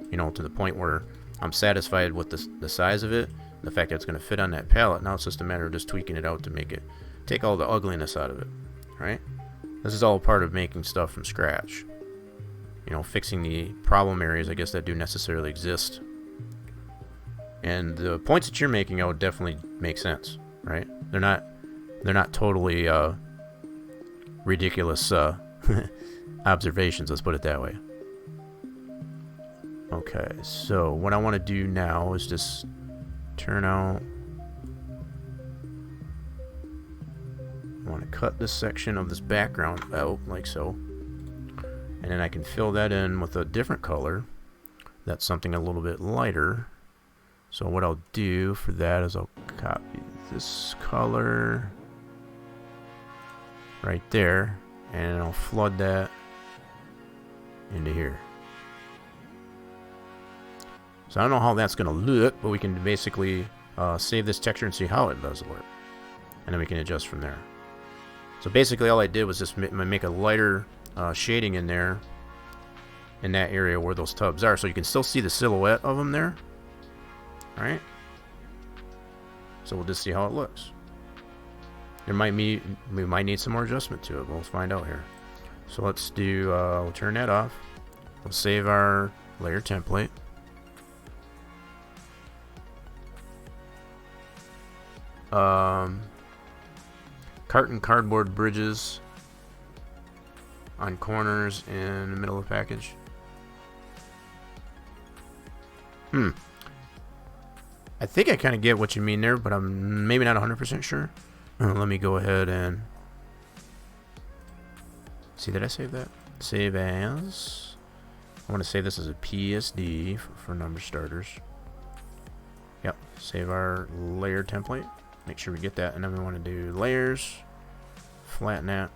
you know, to the point where I'm satisfied with the size of it, the fact that it's going to fit on that pallet. Now it's just a matter of just tweaking it out to make it, take all the ugliness out of it, right? This is all part of making stuff from scratch. You know, fixing the problem areas, I guess, that do necessarily exist. And the points that you're making, I would definitely make sense, right? They're not totally ridiculous observations, let's put it that way. Okay, so what I want to do now is just turn out, I want to cut this section of this background out like so, and then I can fill that in with a different color. That's something a little bit lighter. So what I'll do for that is I'll copy this color right there, and I'll flood that into here. So I don't know how that's going to look, but we can basically save this texture and see how it does work. And then we can adjust from there. So basically all I did was just make a lighter shading in there, in that area where those tubs are. So you can still see the silhouette of them there. Alright? So we'll just see how it looks. We might need some more adjustment to it. We'll find out here. So let's do, we'll turn that off. We'll save our layer template. Carton cardboard bridges on corners in the middle of the package. I think I kind of get what you mean there, but I'm maybe not 100% sure. Let me go ahead and see, did I save that? Save as. I want to save this as a PSD for number starters. Yep, save our layer template. Make sure we get that, and then we want to do layers, flatten that,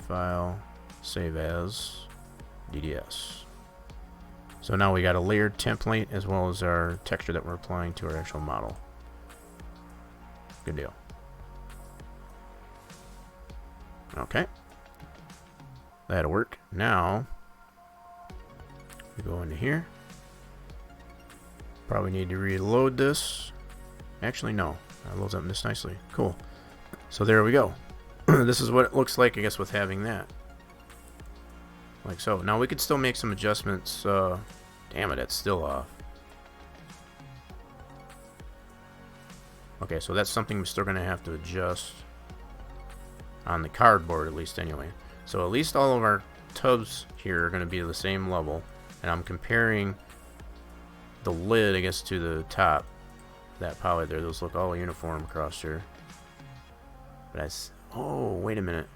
file, save as, DDS. So now we got a layered template as well as our texture that we're applying to our actual model. Good deal. Okay. That'll work. Now, we go into here. Probably need to reload this. Actually, no. That loads up this nicely. Cool. So there we go. This is what it looks like, I guess, with having that. Like so. Now we could still make some adjustments. Damn it, it's still off. Okay, so that's something we're still going to have to adjust on the cardboard, at least anyway. So at least all of our tubs here are going to be the same level. And I'm comparing the lid, I guess, to the top. That poly there. Those look all uniform across here. But oh, wait a minute.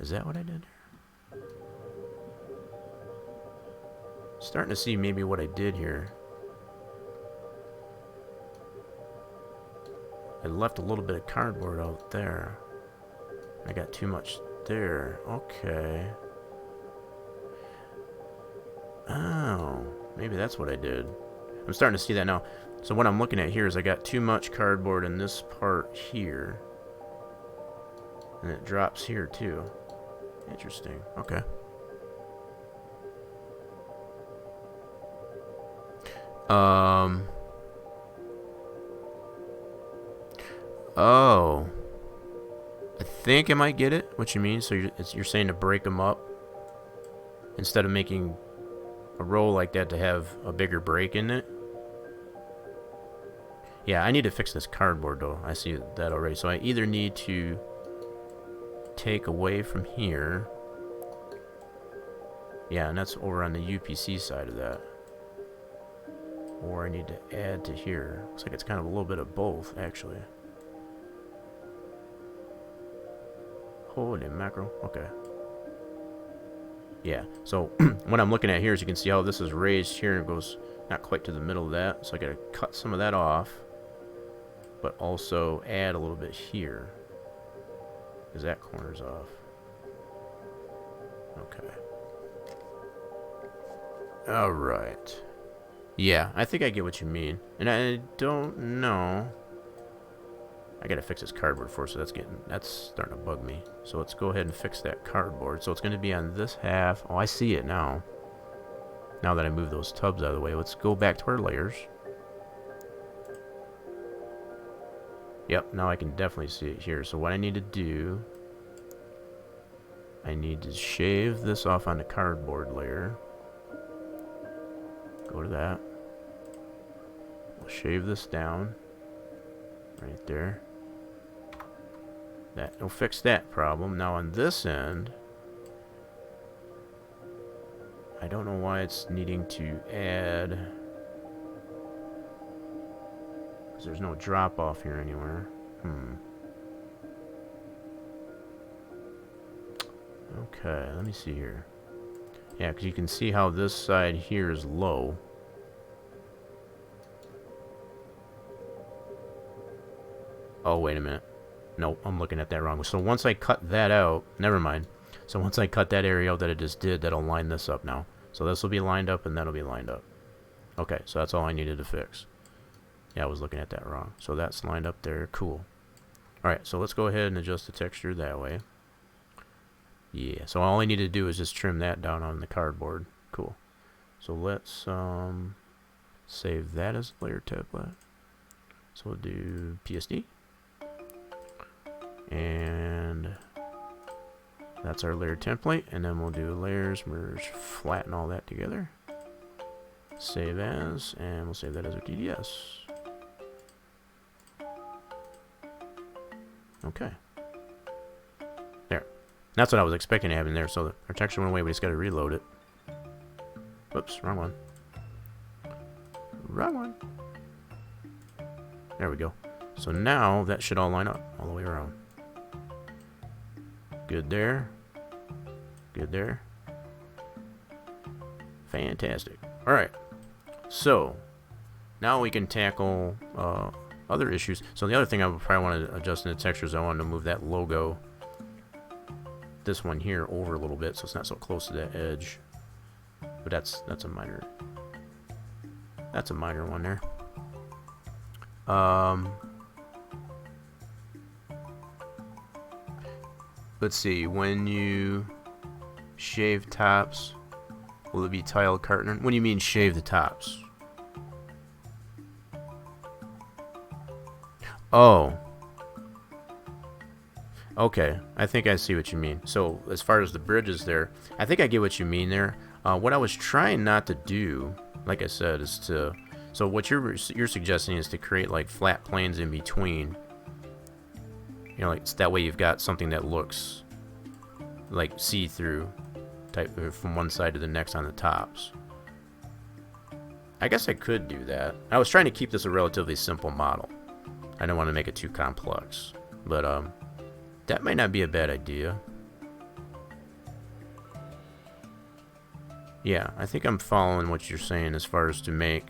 Is that what I did? Starting to see maybe what I did here. I left a little bit of cardboard out there. I got too much there. Okay. Oh, maybe that's what I did. I'm starting to see that now. So what I'm looking at here is I got too much cardboard in this part here. And it drops here too. Interesting. Okay. Oh. I think I might get it. What you mean? So you're saying to break them up instead of making a row like that to have a bigger break in it. Yeah, I need to fix this cardboard though. I see that already. So I either need to take away from here. Yeah, and that's over on the UPC side of that. Or I need to add to here. Looks like it's kind of a little bit of both, actually. Holy mackerel. Okay. Yeah, so what I'm looking at here is you can see how this is raised here and goes not quite to the middle of that. So I got to cut some of that off, but also add a little bit here because that corner's off. Okay. All right. Yeah, I think I get what you mean. And I don't know. I gotta fix this cardboard first, so that's starting to bug me. So let's go ahead and fix that cardboard. So it's gonna be on this half. Oh, I see it now. Now that I move those tubs out of the way, let's go back to our layers. Yep, now I can definitely see it here. So what I need to do, I need to shave this off on the cardboard layer. Go to that. We'll shave this down. Right there. That'll fix that problem. Now on this end, I don't know why it's needing to add, because there's no drop off here anywhere. Okay, let me see here. Yeah, because you can see how this side here is low. Oh, wait a minute. Nope, I'm looking at that wrong. So once I cut that out, never mind. So once I cut that area out that I just did, that'll line this up now. So this will be lined up and that'll be lined up. Okay, so that's all I needed to fix. Yeah, I was looking at that wrong. So that's lined up there. Cool. Alright, so let's go ahead and adjust the texture that way. Yeah, so all I need to do is just trim that down on the cardboard. Cool. So let's save that as a layer template. So we'll do PSD. And that's our layer template, and then we'll do layers, merge, flatten all that together, save as, and we'll save that as our DDS. Okay, there. That's what I was expecting to have in there. So our texture went away, we just got to reload it. Whoops, wrong one. Wrong one. There we go. So now that should all line up all the way around. Good there. Good there. Fantastic. Alright. So, now we can tackle other issues. So the other thing I would probably want to adjust in the textures, I wanted to move that logo, this one here, over a little bit so it's not so close to that edge. But that's a minor one there. Let's see, when you shave tops, will it be tiled carton? What do you mean shave the tops? Oh. Okay, I think I see what you mean. So as far as the bridges there, I think I get what you mean there. What I was trying not to do, like I said, is to... So what you're suggesting is to create like flat planes in between. You know, like that way you've got something that looks like see-through type from one side to the next on the tops. I guess I could do that. I was trying to keep this a relatively simple model. I don't want to make it too complex, but that might not be a bad idea. Yeah, I think I'm following what you're saying as far as to make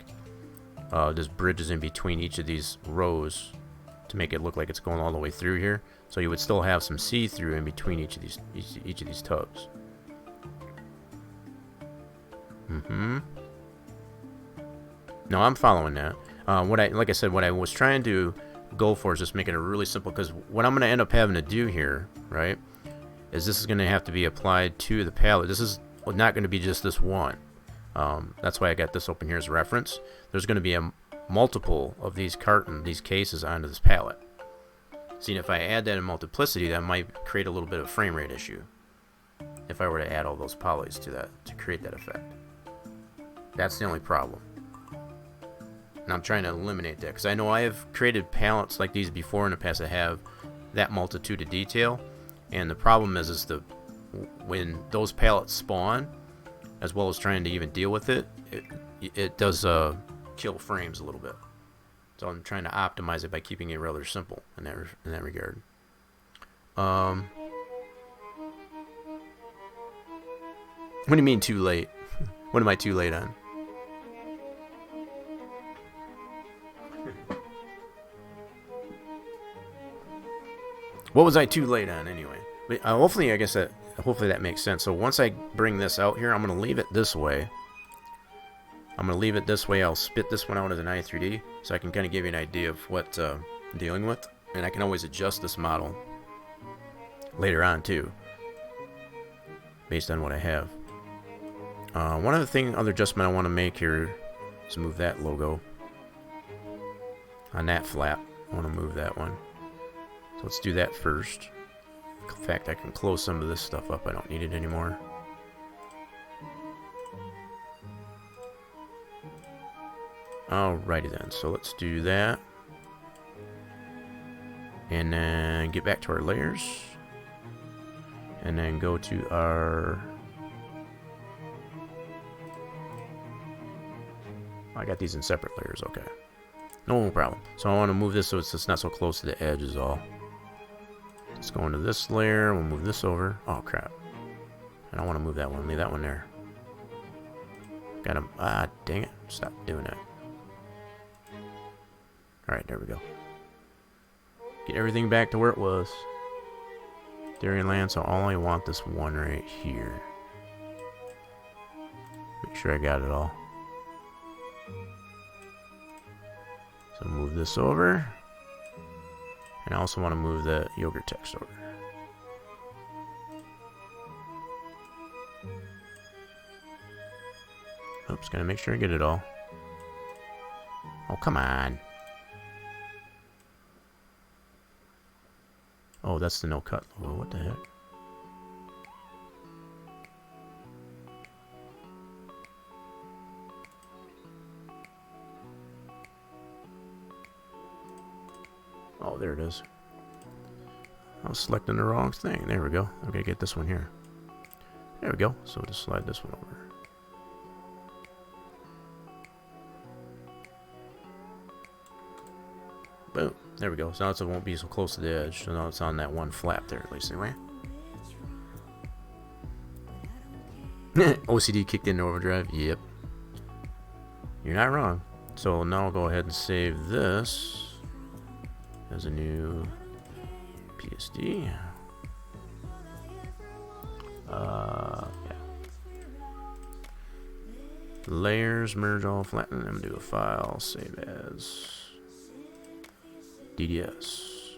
just bridges in between each of these rows to make it look like it's going all the way through here. So you would still have some see-through in between each of these tubs. No, I'm following that. Like I said, what I was trying to go for is just making it really simple, because what I'm going to end up having to do here, right, is this is going to have to be applied to the palette. This is not going to be just this one. That's why I got this open here as a reference. There's going to be a multiple of these cases onto this palette. See, if I add that in multiplicity, that might create a little bit of frame rate issue if I were to add all those polys to that to create that effect. That's the only problem. And I'm trying to eliminate that, because I know I have created palettes like these before in the past that have that multitude of detail, and the problem is when those palettes spawn, as well as trying to even deal with it, it does kill frames a little bit. So I'm trying to optimize it by keeping it rather simple in that regard. What do you mean too late? What am I too late on? What was I too late on anyway? But hopefully, I guess hopefully that makes sense. So once I bring this out here, I'm going to leave it this way. I'll spit this one out as an i3D, so I can kind of give you an idea of what I'm dealing with. And I can always adjust this model later on too, based on what I have. One other adjustment I want to make here is move that logo on that flap. I want to move that one. So let's do that first. In fact, I can close some of this stuff up. I don't need it anymore. Alrighty then, so let's do that. And then get back to our layers. And then go to our... I got these in separate layers, okay. No problem. So I want to move this so it's just not so close to the edge is all. Let's go into this layer. We'll move this over. Oh, crap. I don't want to move that one. Leave that one there. Got him. Ah, dang it. Stop doing that. Alright, there we go. Get everything back to where it was. Darien land, so I only want this one right here. Make sure I got it all. So move this over. And I also want to move the yogurt text over. Oops, gotta make sure I get it all. Oh, come on. Oh, that's the no cut logo. What the heck? Oh, there it is. I was selecting the wrong thing. There we go. I'm gonna get this one here. There we go. So just slide this one over. Boom. There we go. So now it won't be so close to the edge. So now it's on that one flap there, at least anyway. OCD kicked in overdrive. Yep. You're not wrong. So now I'll go ahead and save this as a new PSD. Yeah. Layers, merge all, flatten. I'm gonna do a file, save as DDS.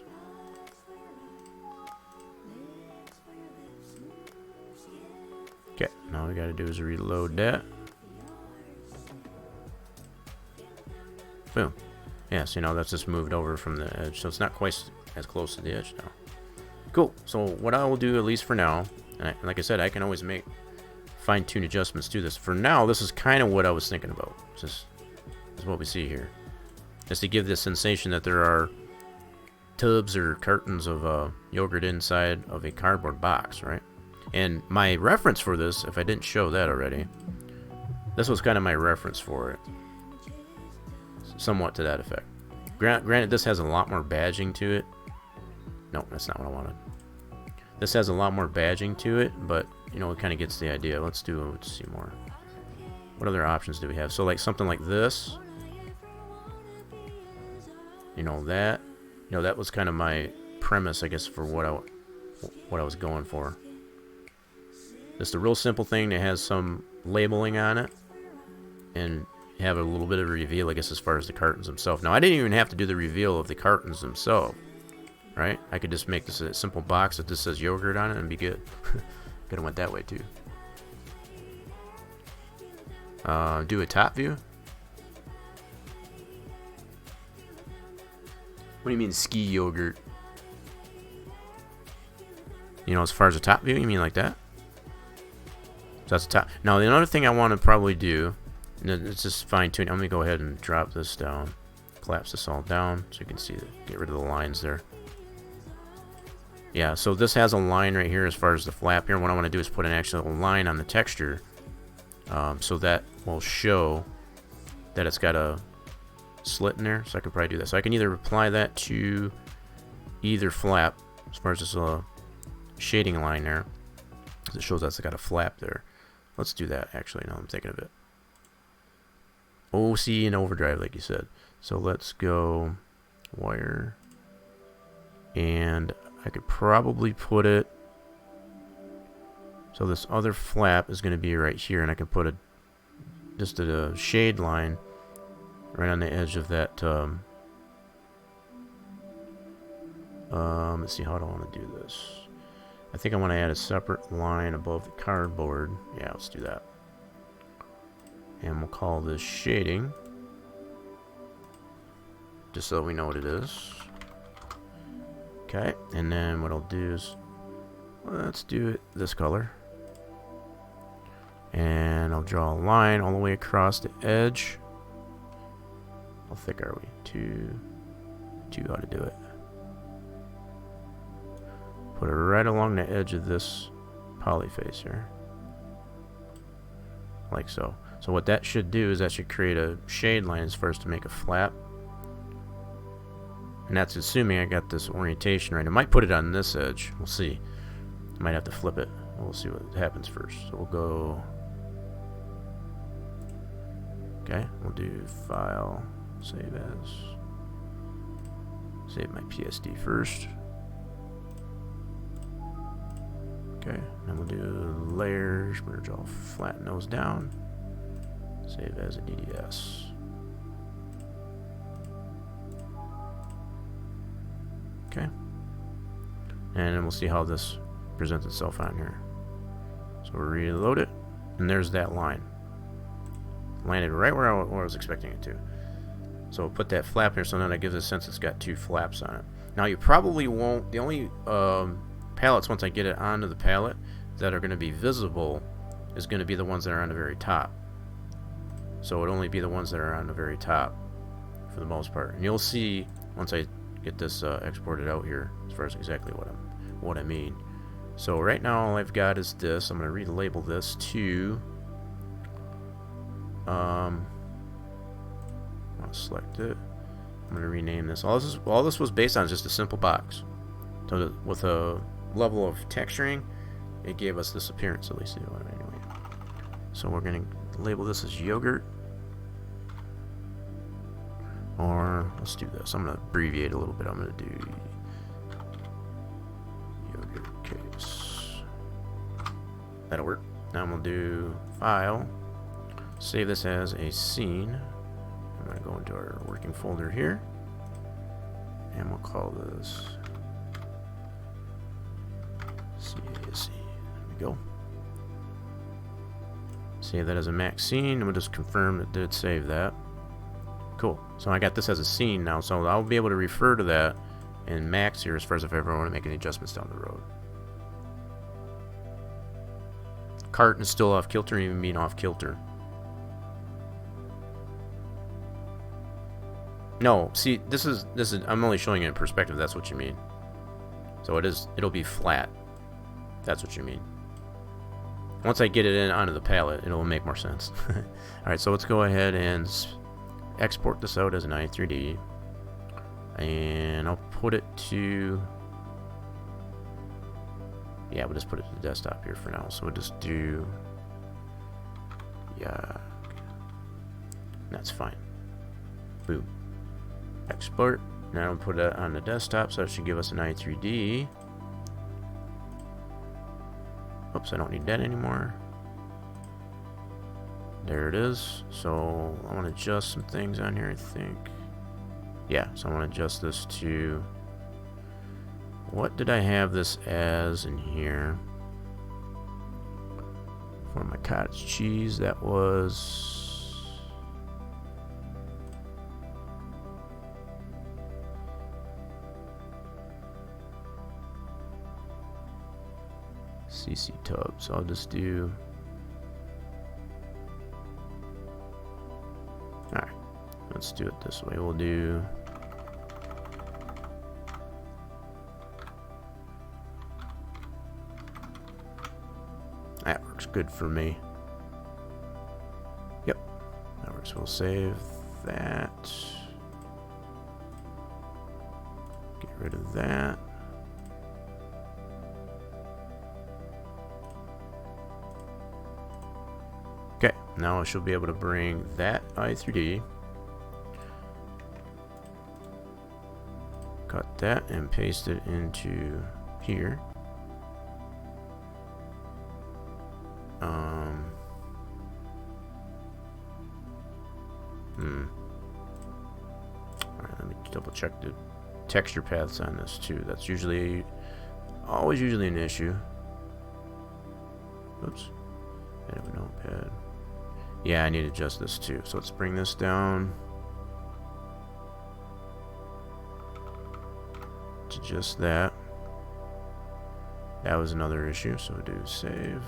Okay, now all we gotta do is reload that. Boom. Yeah, so now that's just moved over from the edge, so it's not quite as close to the edge now. Cool. So what I will do, at least for now, and like I said, I can always make fine-tune adjustments to this. For now, this is kind of what I was thinking about. This is what we see here. Just to give the sensation that there are tubs or cartons of yogurt inside of a cardboard box, right? And my reference for this, if I didn't show that already, this was kind of my reference for it. Somewhat to that effect. Granted, this has a lot more badging to it. No, that's not what I wanted. This has a lot more badging to it, but you know, it kind of gets the idea. Let's see more. What other options do we have? So like something like this. You know, that was kind of my premise, I guess, for what I was going for. Just a real simple thing that has some labeling on it, and have a little bit of a reveal, I guess, as far as the cartons themselves. Now, I didn't even have to do the reveal of the cartons themselves, right? I could just make this a simple box that just says yogurt on it and be good. Could have went that way too. Do a top view. What do you mean ski yogurt? You know, as far as the top view, you mean like that? So that's the top. Now, the other thing I want to probably do And it's just fine tuning. I'm gonna go ahead and drop this down, collapse this all down so you can see get rid of the lines there. Yeah, so this has a line right here as far as the flap here. What I want to do is put an actual line on the texture, so that will show that it's got a slit in there. So I could probably do that. So I can either apply that to either flap as far as this shading line there, because it shows that's got a flap there. Let's do that actually. Now I'm thinking of it. OC and overdrive, like you said. So let's go wire, and I could probably put it so this other flap is going to be right here, and I can put just a shade line right on the edge of that. Let's see, how do I want to do this? I think I want to add a separate line above the cardboard. Yeah, let's do that. And we'll call this shading, just so we know what it is. Okay, and then what I'll do is, let's do it this color. And I'll draw a line all the way across the edge. How thick are we? Two ought to do it. Put it right along the edge of this poly face here. Like so. So what that should do is that should create a shade line as far as to make a flap. And that's assuming I got this orientation right. I might put it on this edge. We'll see. I might have to flip it. We'll see what happens first. So we'll go... Okay, we'll do File, Save As. Save my PSD first. Okay, then we'll do Layers, merge all, flatten those down. Save as a DDS. Okay. And then we'll see how this presents itself on here. So we'll reload it, and there's that line. Landed right where I was expecting it to. So we'll put that flap here, so now that gives a sense it's got two flaps on it. Now you probably won't, the only palettes, once I get it onto the palette, that are going to be visible is going to be the ones that are on the very top. So it would only be the ones that are on the very top for the most part. And you'll see once I get this exported out here as far as exactly what I mean. So right now all I've got is this. I'm going to relabel this to I'll select it. I'm going to rename this. All this was based on is just a simple box. So with a level of texturing, it gave us this appearance, at least anyway. So we're going to label this as yogurt. Or let's do this. I'm going to abbreviate a little bit. I'm going to do yogurt case. That'll work. Now I'm going to do File. Save this as a scene. I'm going to go into our working folder here. And we'll call this CASE. There we go. Save that as a max scene, and we'll just confirm it did save that. Cool. So I got this as a scene now, so I'll be able to refer to that in max here as far as if I ever want to make any adjustments down the road. Cart is still off kilter, even being off kilter. No, see, this is I'm only showing it in perspective. That's what you mean. So it'll be flat. That's what you mean. Once I get it in onto the palette, it'll make more sense. Alright, so let's go ahead and export this out as an i3D. And I'll put it to... Yeah, we'll just put it to the desktop here for now. So we'll just do... Yeah. That's fine. Boom. Export. Now we'll put it on the desktop, so it should give us an i3D. Oops, I don't need that anymore. There it is. So I want to adjust some things on here, I think. Yeah, so I want to adjust this to... What did I have this as in here? For my cottage cheese, that was... CC tub. So I'll just do let's do it this way. We'll do... That works good for me. Yep, that works. We'll save that. Get rid of that. Okay, now I should be able to bring that I through D. Cut that and paste it into here. Alright, let me double check the texture paths on this too. That's always usually an issue. Oops. I have a notepad. Yeah, I need to adjust this too. So let's bring this down. To just that. That was another issue, so we'll do save.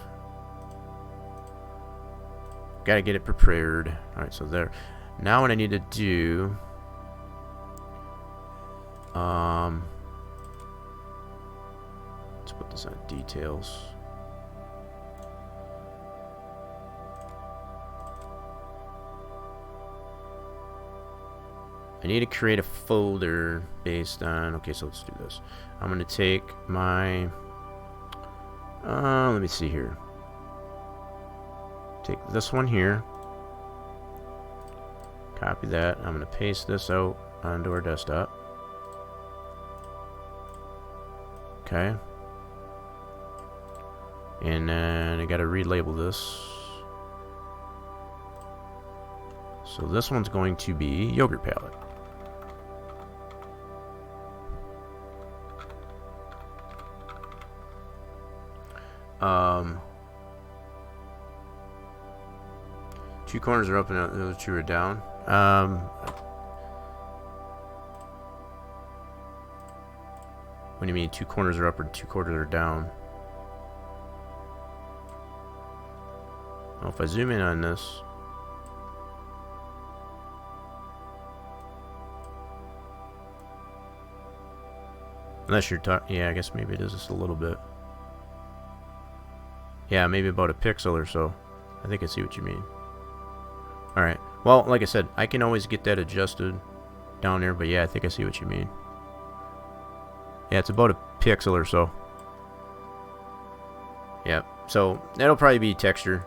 Gotta get it prepared. Alright, so there. Now what I need to do... let's put this on details. I need to create a folder based on... Okay, so let's do this. I'm going to take my... let me see here. Take this one here. Copy that. I'm going to paste this out onto our desktop. Okay. And then I got to relabel this. So this one's going to be yogurt palette. Two corners are up and the other two are down. What do you mean two corners are up or two corners are down? Well, if I zoom in on this, unless you're talking, yeah, I guess maybe it is just a little bit. Yeah, maybe about a pixel or so. I think I see what you mean. Alright, well, like I said, I can always get that adjusted down there, but yeah, I think I see what you mean. Yeah, it's about a pixel or so. Yeah, so that'll probably be texture.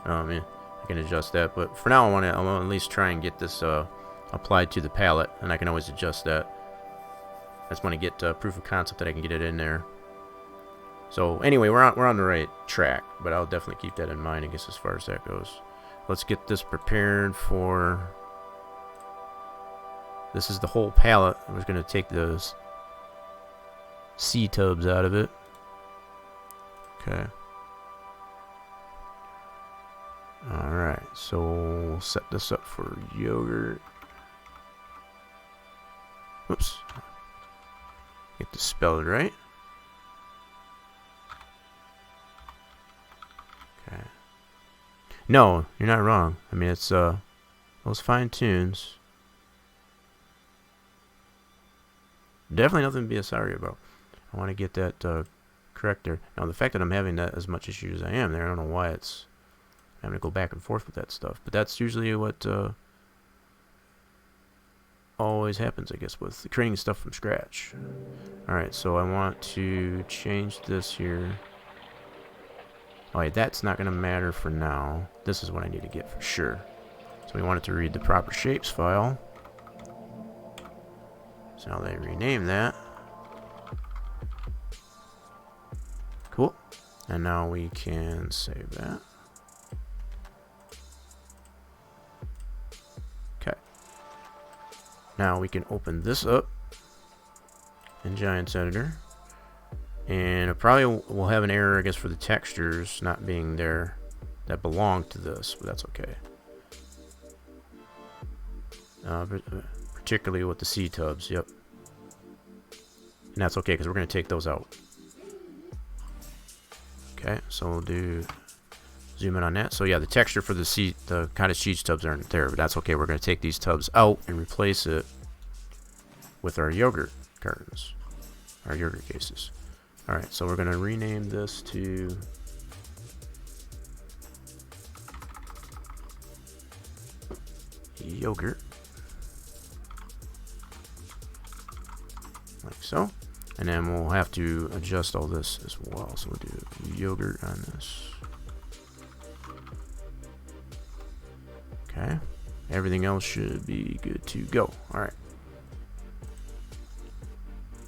Yeah, I can adjust that, but for now I want to at least try and get this applied to the palette, and I can always adjust that. I just want to get proof of concept that I can get it in there. So anyway, we're on the right track, but I'll definitely keep that in mind, I guess, as far as that goes. Let's get this prepared for... This is the whole palette. We're going to take those C tubs out of it. Okay. Alright, so we'll set this up for yogurt. Whoops. Get this spelled right. Okay. No, you're not wrong. I mean, it's those fine tunes. Definitely nothing to be sorry about. I want to get that correct there. Now, the fact that I'm having that as much issue as I am there, I don't know why it's having to go back and forth with that stuff. But that's usually what always happens, I guess, with creating stuff from scratch. Alright, so I want to change this here. Alright, that's not going to matter for now. This is what I need to get for sure. So we want it to read the proper shapes file. So now they rename that. Cool. And now we can save that. Okay. Now we can open this up in Giants Editor. And it probably will have an error, I guess, for the textures not being there that belong to this, but that's okay. Particularly with the C tubs, yep. And that's okay, because we're going to take those out. Okay, so we'll do zoom in on that. So yeah, the texture for the cottage cheese tubs aren't there, but that's okay. We're going to take these tubs out and replace it with our yogurt cartons, our yogurt cases. All right, so we're going to rename this to yogurt, like so. And then we'll have to adjust all this as well. So we'll do yogurt on this. Okay. Everything else should be good to go. Alright.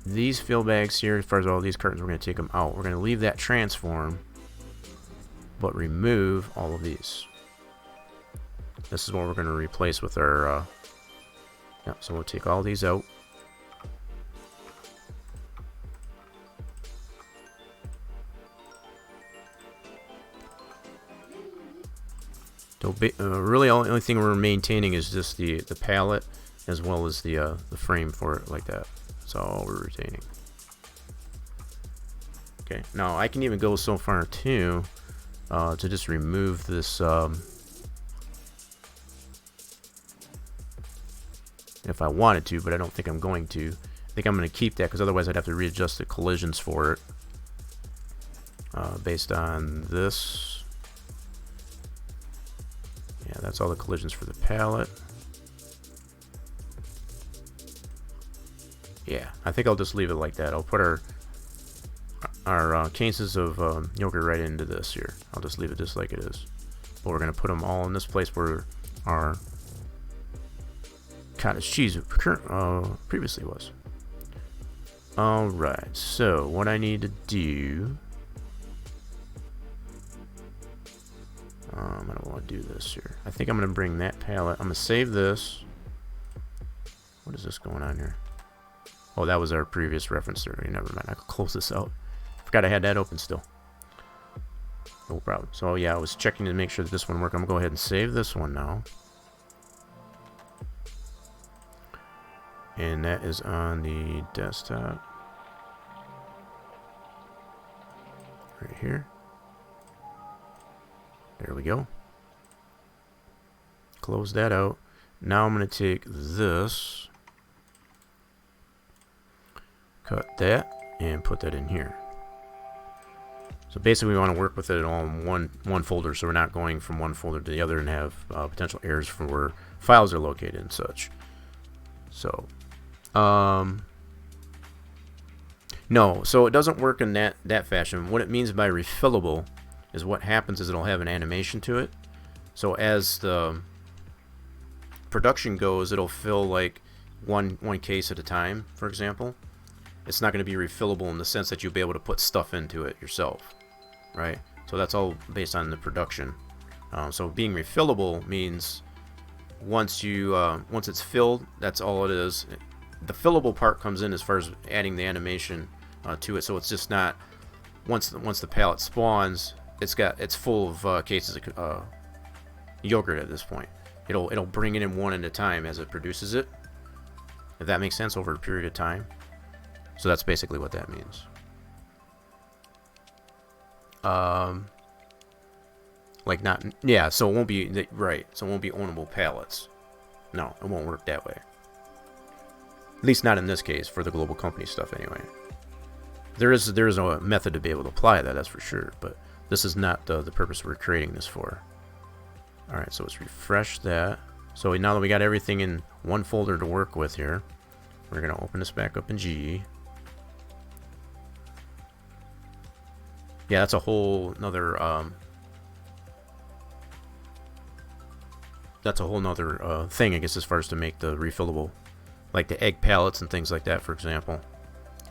These fill bags here, as far as all these cartons, we're going to take them out. We're going to leave that transform, but remove all of these. This is what we're going to replace with our... so we'll take all these out. So really, the only thing we're maintaining is just the pallet, as well as the frame for it, like that. That's all we're retaining. Okay. Now I can even go so far too to just remove this. If I wanted to, but I don't think I'm going to. I think I'm going to keep that because otherwise I'd have to readjust the collisions for it based on this. Yeah, that's all the collisions for the pallet. Yeah, I think I'll just leave it like that. I'll put our cases of yogurt right into this here. I'll just leave it just like it is. But we're going to put them all in this place where our cottage cheese previously was. Alright, so what I need to do... I don't want to do this here. I think I'm going to bring that palette. I'm going to save this. What is this going on here? Oh, that was our previous reference survey. Never mind. I could close this out. Forgot I had that open still. No problem. So yeah, I was checking to make sure that this one worked. I'm going to go ahead and save this one now. And that is on the desktop. Right here. There we go. Close that out. Now I'm going to take this, cut that, and put that in here. So basically we want to work with it all in one folder, so we're not going from one folder to the other and have potential errors for where files are located and such. So, no, so it doesn't work in that fashion. What it means by refillable is what happens is it'll have an animation to it. So as the production goes, it'll fill like one case at a time, for example. It's not going to be refillable in the sense that you'll be able to put stuff into it yourself, right? So that's all based on the production. So being refillable means once it's filled, that's all it is. The fillable part comes in as far as adding the animation to it. So it's just not once the pallet spawns, it's full of cases of yogurt at this point. It'll bring it in one at a time as it produces it. If that makes sense, over a period of time. So that's basically what that means. Like not, yeah. So it won't be right. So it won't be ownable pallets. No, it won't work that way. At least not in this case for the global company stuff anyway. There is a method to be able to apply that, that's for sure. But this is not the purpose we're creating this for. Alright, so let's refresh that. So now that we got everything in one folder to work with here, we're going to open this back up in GE. Yeah, that's a whole nother thing, I guess, as far as to make the refillable, like the egg pallets and things like that, for example.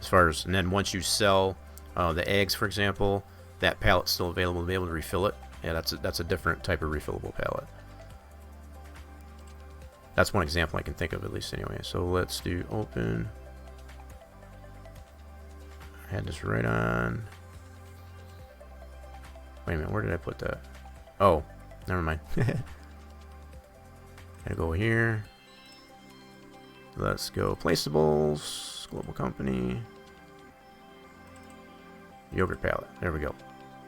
As far as, and then once you sell the eggs, for example, that pallet's still available to be able to refill it. Yeah, that's a different type of refillable pallet. That's one example I can think of, at least anyway. So let's do open. I had this right on. Wait a minute, where did I put that? Oh, never mind. Gotta go here. Let's go placeables, global company, yogurt pallet. There we go.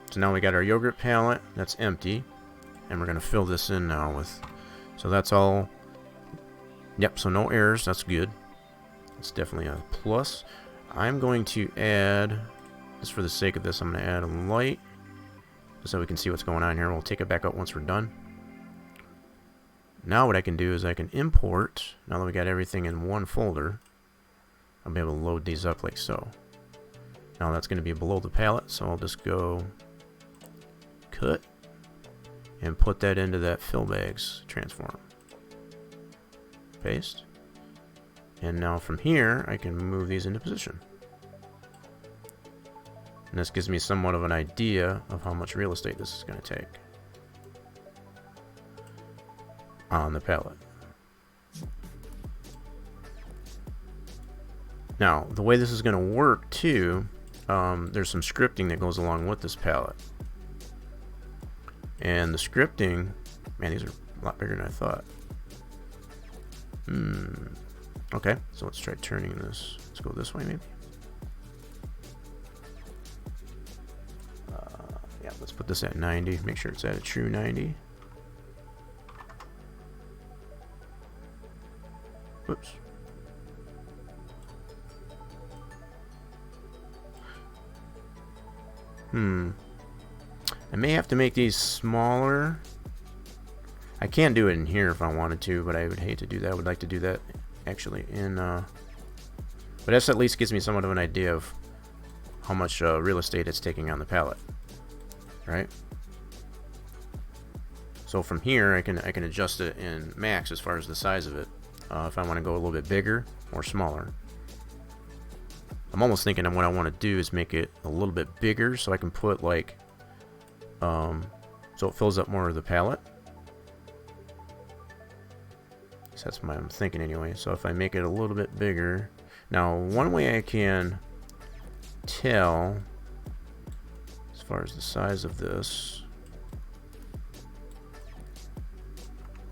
So So now we got our yogurt pallet that's empty, and we're going to fill this in now with, so that's all. Yep, so no errors, that's good. It's definitely a plus. I'm going to add, just for the sake of this, I'm going to add a light just so we can see what's going on here. We'll take it back out once we're done. Now what I can do is I can import, now that we got everything in one folder, I'll be able to load these up like so. Now that's going to be below the palette, so I'll just go cut and put that into that fill bags transform. Paste. And now from here I can move these into position. And this gives me somewhat of an idea of how much real estate this is going to take on the palette. Now, the way this is going to work too, there's some scripting that goes along with this palette. And the scripting, man, these are a lot bigger than I thought. Okay, so let's try turning this. Let's go this way maybe. Yeah, let's put this at 90. Make sure it's at a true 90. Whoops. I may have to make these smaller. I can do it in here if I wanted to, but I would hate to do that. I would like to do that actually in but this at least gives me somewhat of an idea of how much real estate it's taking on the palette, right? So from here I can adjust it in max as far as the size of it, if I want to go a little bit bigger or smaller. I'm almost thinking of what I want to do is make it a little bit bigger so I can put like so it fills up more of the palette. So that's what I'm thinking anyway. So if I make it a little bit bigger. Now one way I can tell as far as the size of this,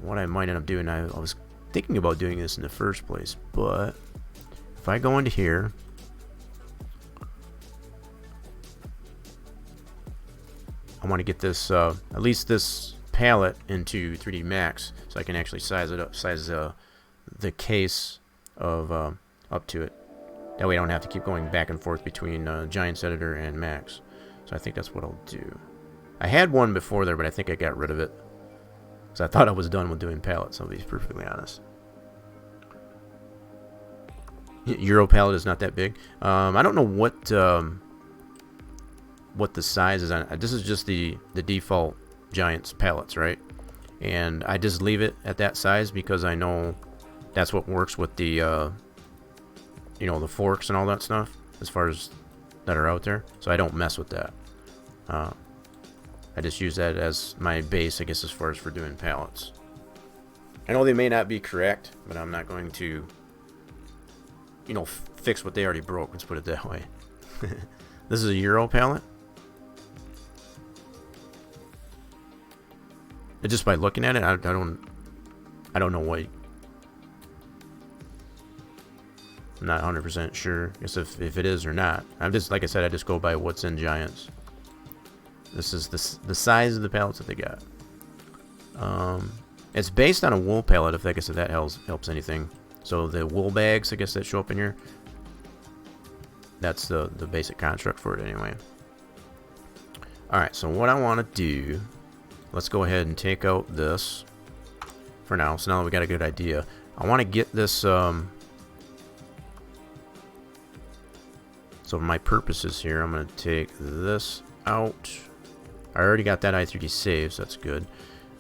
what I might end up doing, I was thinking about doing this in the first place, but if I go into here, I want to get this, at least this palette into 3D Max so I can actually size it up, size the case of up to it. That way I don't have to keep going back and forth between Giants Editor and Max. So I think that's what I'll do. I had one before there, but I think I got rid of it because I thought I was done with doing palettes, I'll be perfectly honest. Euro palette is not that big. I don't know what the size is on it. This is just the default Giants palettes, right? And I just leave it at that size because I know that's what works with the you know, the forks and all that stuff as far as that are out there, so I don't mess with that. I just use that as my base, I guess, as far as for doing palettes. I know they may not be correct, but I'm not going to, you know, fix what they already broke, let's put it that way. This is a Euro palette. And just by looking at it, I don't know what. I'm not 100% sure. I guess if it is or not. I'm just, like I said, I just go by what's in Giants. This is the size of the pallets that they got. It's based on a wool pallet, if I guess if that helps anything. So the wool bags, I guess, that show up in here, that's the basic construct for it anyway. Alright, so what I want to do, let's go ahead and take out this for now. So now that we got a good idea, I want to get this, so for my purposes here, I'm going to take this out. I already got that i3D saved, so that's good.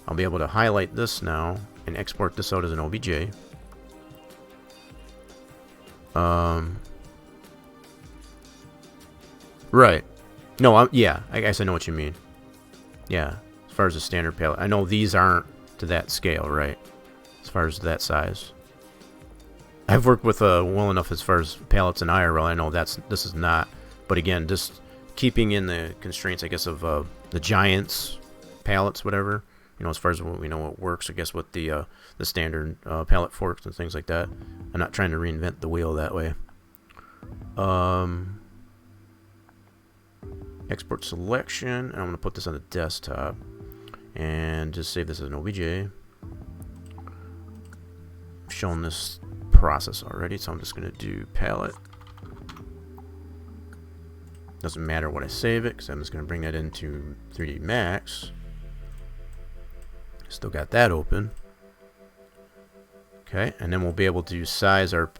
I'll be able to highlight this now and export this out as an OBJ. Right. No, yeah, I guess I know what you mean. Yeah, as far as the standard palette. I know these aren't to that scale, right? As far as that size. I've worked with well enough as far as palettes and IRL. I know this is not. But again, just keeping in the constraints, I guess, of the Giants palettes, whatever. You know, as far as what we know what works, I guess, with the standard palette forks and things like that. I'm not trying to reinvent the wheel that way. export selection, and I'm going to put this on the desktop and just save this as an OBJ. I've shown this process already, so I'm just going to do palette. Doesn't matter what I save it, because I'm just going to bring that into 3D Max. Still got that open. Okay, and then we'll be able to size our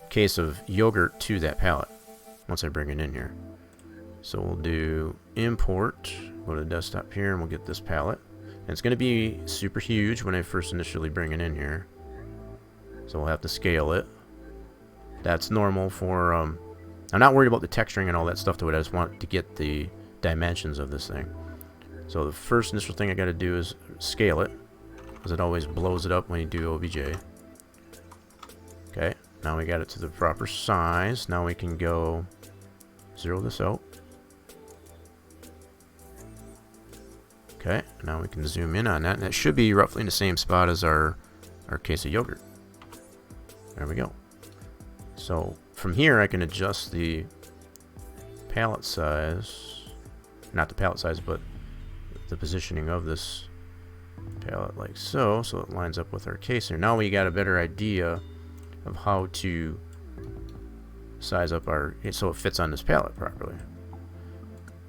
case of yogurt to that palette once I bring it in here. So we'll do import, go to the desktop here, and we'll get this palette. And it's going to be super huge when I first initially bring it in here. So we'll have to scale it. That's normal for, I'm not worried about the texturing and all that stuff to it. I just want to get the dimensions of this thing. So the first initial thing I got to do is scale it, because it always blows it up when you do OBJ. Okay, now we got it to the proper size. Now we can go zero this out. Okay, now we can zoom in on that, and that should be roughly in the same spot as our case of yogurt. There we go. So from here I can adjust the palette size, not the palette size, but the positioning of this palette like so, so it lines up with our case here. Now we got a better idea of how to size up our, so it fits on this palette properly.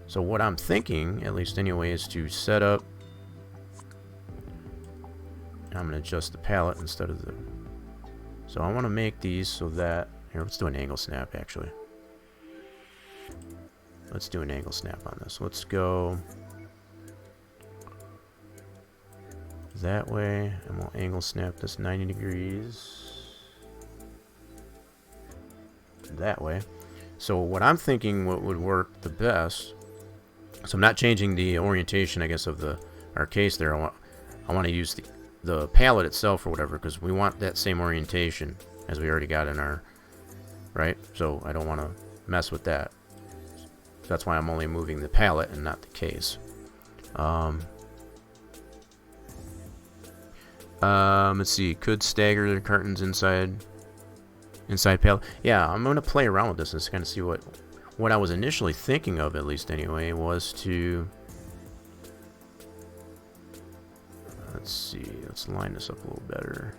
So what I'm thinking, at least anyway, is to set up, I'm going to adjust the palette instead of the, so I want to make these so that, here, let's do an angle snap actually. Let's do an angle snap on this. Let's go that way, and we'll angle snap this 90 degrees that way. So what I'm thinking what would work the best, so I'm not changing the orientation, I guess, of our case there. I want to use the palette itself or whatever, because we want that same orientation as we already got in our, right? So I don't want to mess with that. So that's why I'm only moving the palette and not the case. Let's see, could stagger the curtains inside palette. Yeah, I'm going to play around with this and just kind of see what I was initially thinking of, at least anyway, was to, let's see, let's line this up a little better.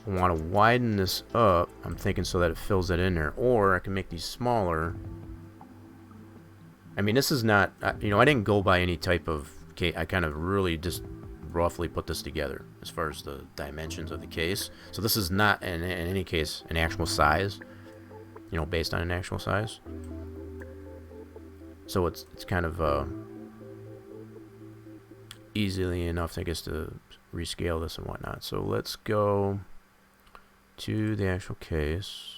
I want to widen this up, I'm thinking, so that it fills it in there, or I can make these smaller. I mean, this is not, you know, I didn't go by any type of case. I kind of really just roughly put this together as far as the dimensions of the case. So this is not, in any case, an actual size, you know, based on an actual size. So it's kind of easily enough, I guess, to rescale this and whatnot. So let's go to the actual case.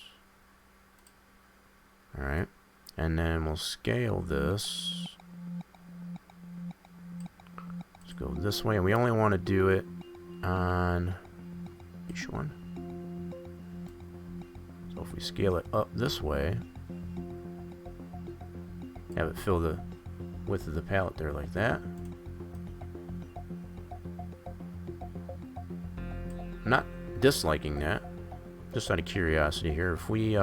All right. And then we'll scale this. Let's go this way. And we only want to do it on each one. So if we scale it up this way, have it fill the width of the palette there like that. I'm not disliking that. Just out of curiosity here. If we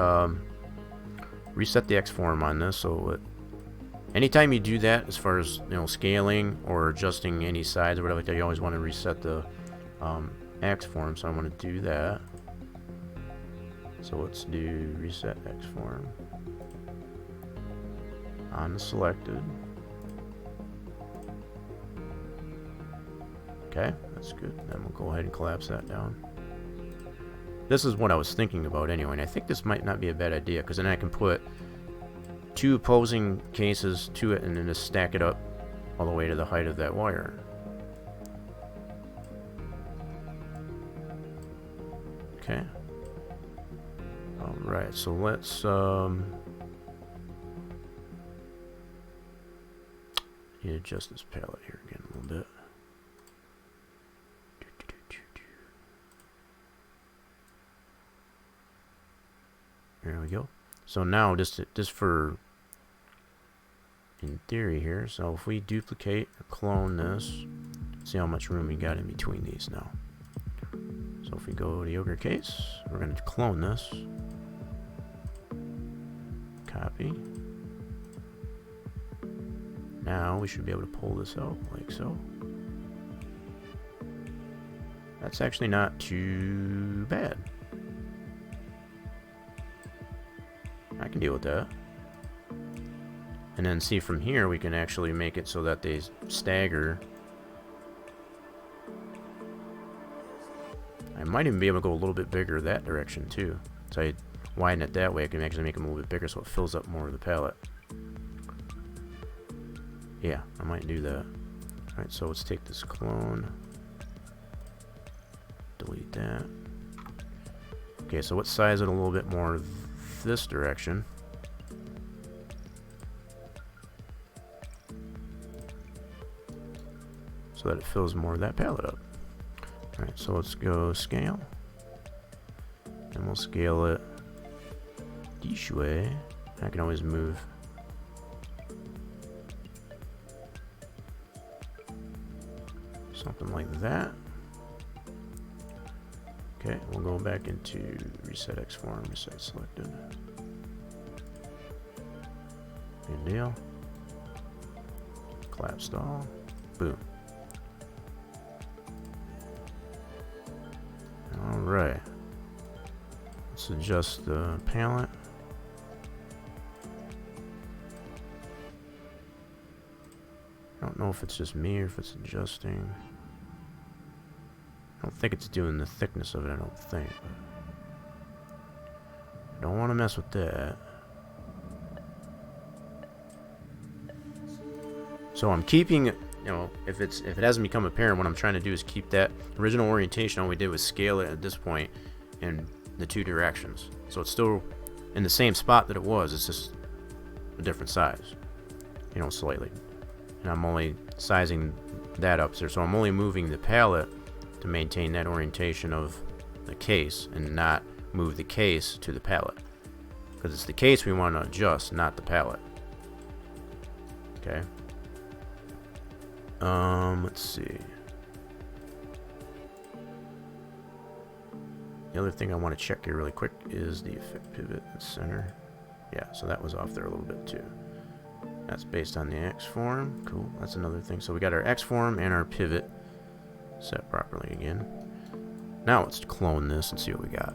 reset the X form on this, so anytime you do that, as far as, you know, scaling or adjusting any sides or whatever like that, you always want to reset the X form. So I want to do that. So let's do reset X form on the selected. Okay, that's good. Then we'll go ahead and collapse that down. This is what I was thinking about anyway, and I think this might not be a bad idea, because then I can put two opposing cases to it and then just stack it up all the way to the height of that wire. Okay. Alright, so let's adjust this palette here again a little bit. There we go. So now just for in theory here, so if we duplicate or clone this, see how much room we got in between these now. So if we go to yogurt case, we're going to clone this. Copy. Now we should be able to pull this out like so. That's actually not too bad. I can deal with that. And then see from here we can actually make it so that they stagger. I might even be able to go a little bit bigger that direction too. So I widen it that way, I can actually make them a little bit bigger so it fills up more of the palette. Yeah, I might do that. Alright, so let's take this clone. Delete that. Okay, so let's size it a little bit more this direction. So that it fills more of that palette up. Alright, so let's go scale. And we'll scale it this way. I can always move. Something like that. Okay, we'll go back into reset X form, reset selected. Good deal. Collapsed all. Boom. Alright. Let's adjust the palette. I don't know if it's just me or if it's adjusting. I don't think it's doing the thickness of it, I don't think. But don't want to mess with that. So I'm keeping, you know, if it hasn't become apparent, what I'm trying to do is keep that original orientation. All we did was scale it at this point in the two directions. So it's still in the same spot that it was, it's just a different size, you know, slightly. And I'm only sizing that up there, so I'm only moving the palette to maintain that orientation of the case and not move the case to the palette, because it's the case we want to adjust, not the palette. Okay. Let's see. The other thing I want to check here really quick is the effect pivot in the center. Yeah, so that was off there a little bit too. That's based on the X form. Cool, that's another thing. So we got our X form and our pivot set properly again. Now let's clone this and see what we got.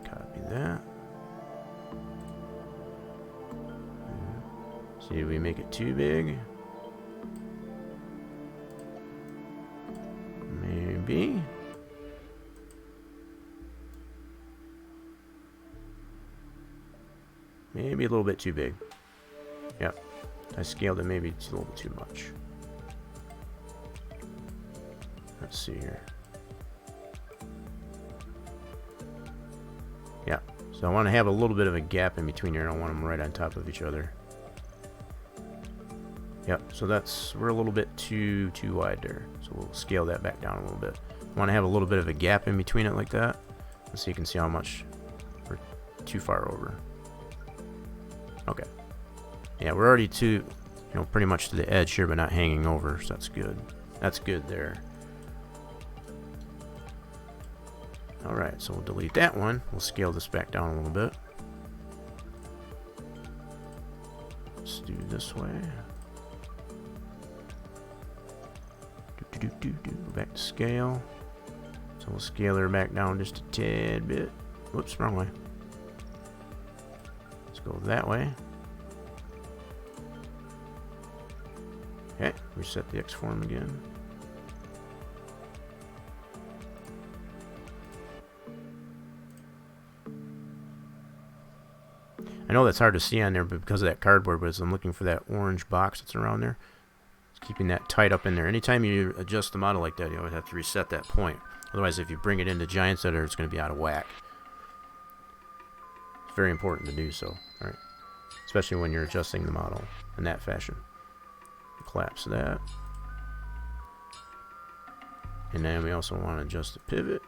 Copy that. See if we make it too big. Maybe. Maybe a little bit too big. Yep. I scaled it maybe a little bit too much. Let's see here. Yeah. So I want to have a little bit of a gap in between here. I don't want them right on top of each other. Yep, so we're a little bit too wide there. So we'll scale that back down a little bit. I want to have a little bit of a gap in between it like that. So you can see how much we're too far over. Okay. Yeah, we're already pretty much to the edge here, but not hanging over, so that's good. That's good there. Alright, so we'll delete that one. We'll scale this back down a little bit. Let's do this way. Go back to scale. So we'll scale her back down just a tad bit. Whoops, wrong way. Let's go that way. Okay, reset the X form again. I know that's hard to see on there, but because of that cardboard, but as I'm looking for that orange box that's around there, it's keeping that tight up in there. Anytime you adjust the model like that, you always have to reset that point. Otherwise, if you bring it into Giant Setter, it's going to be out of whack. It's very important to do so. All right, especially when you're adjusting the model in that fashion. Collapse that. And then we also want to adjust the pivot.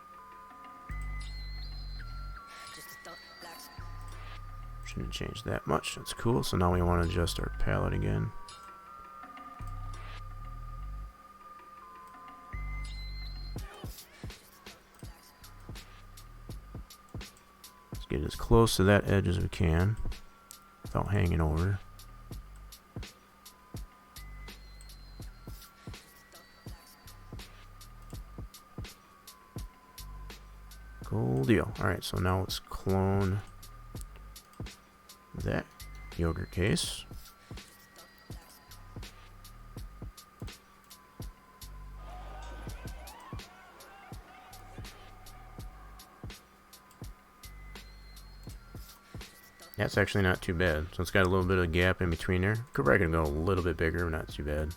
Shouldn't change that much. That's cool. So now we want to adjust our palette again. get as close to that edge as we can without hanging over. Cool deal. Alright, so now let's clone that yogurt case. That's actually not too bad. So it's got a little bit of gap in between there. Could probably go a little bit bigger, but not too bad.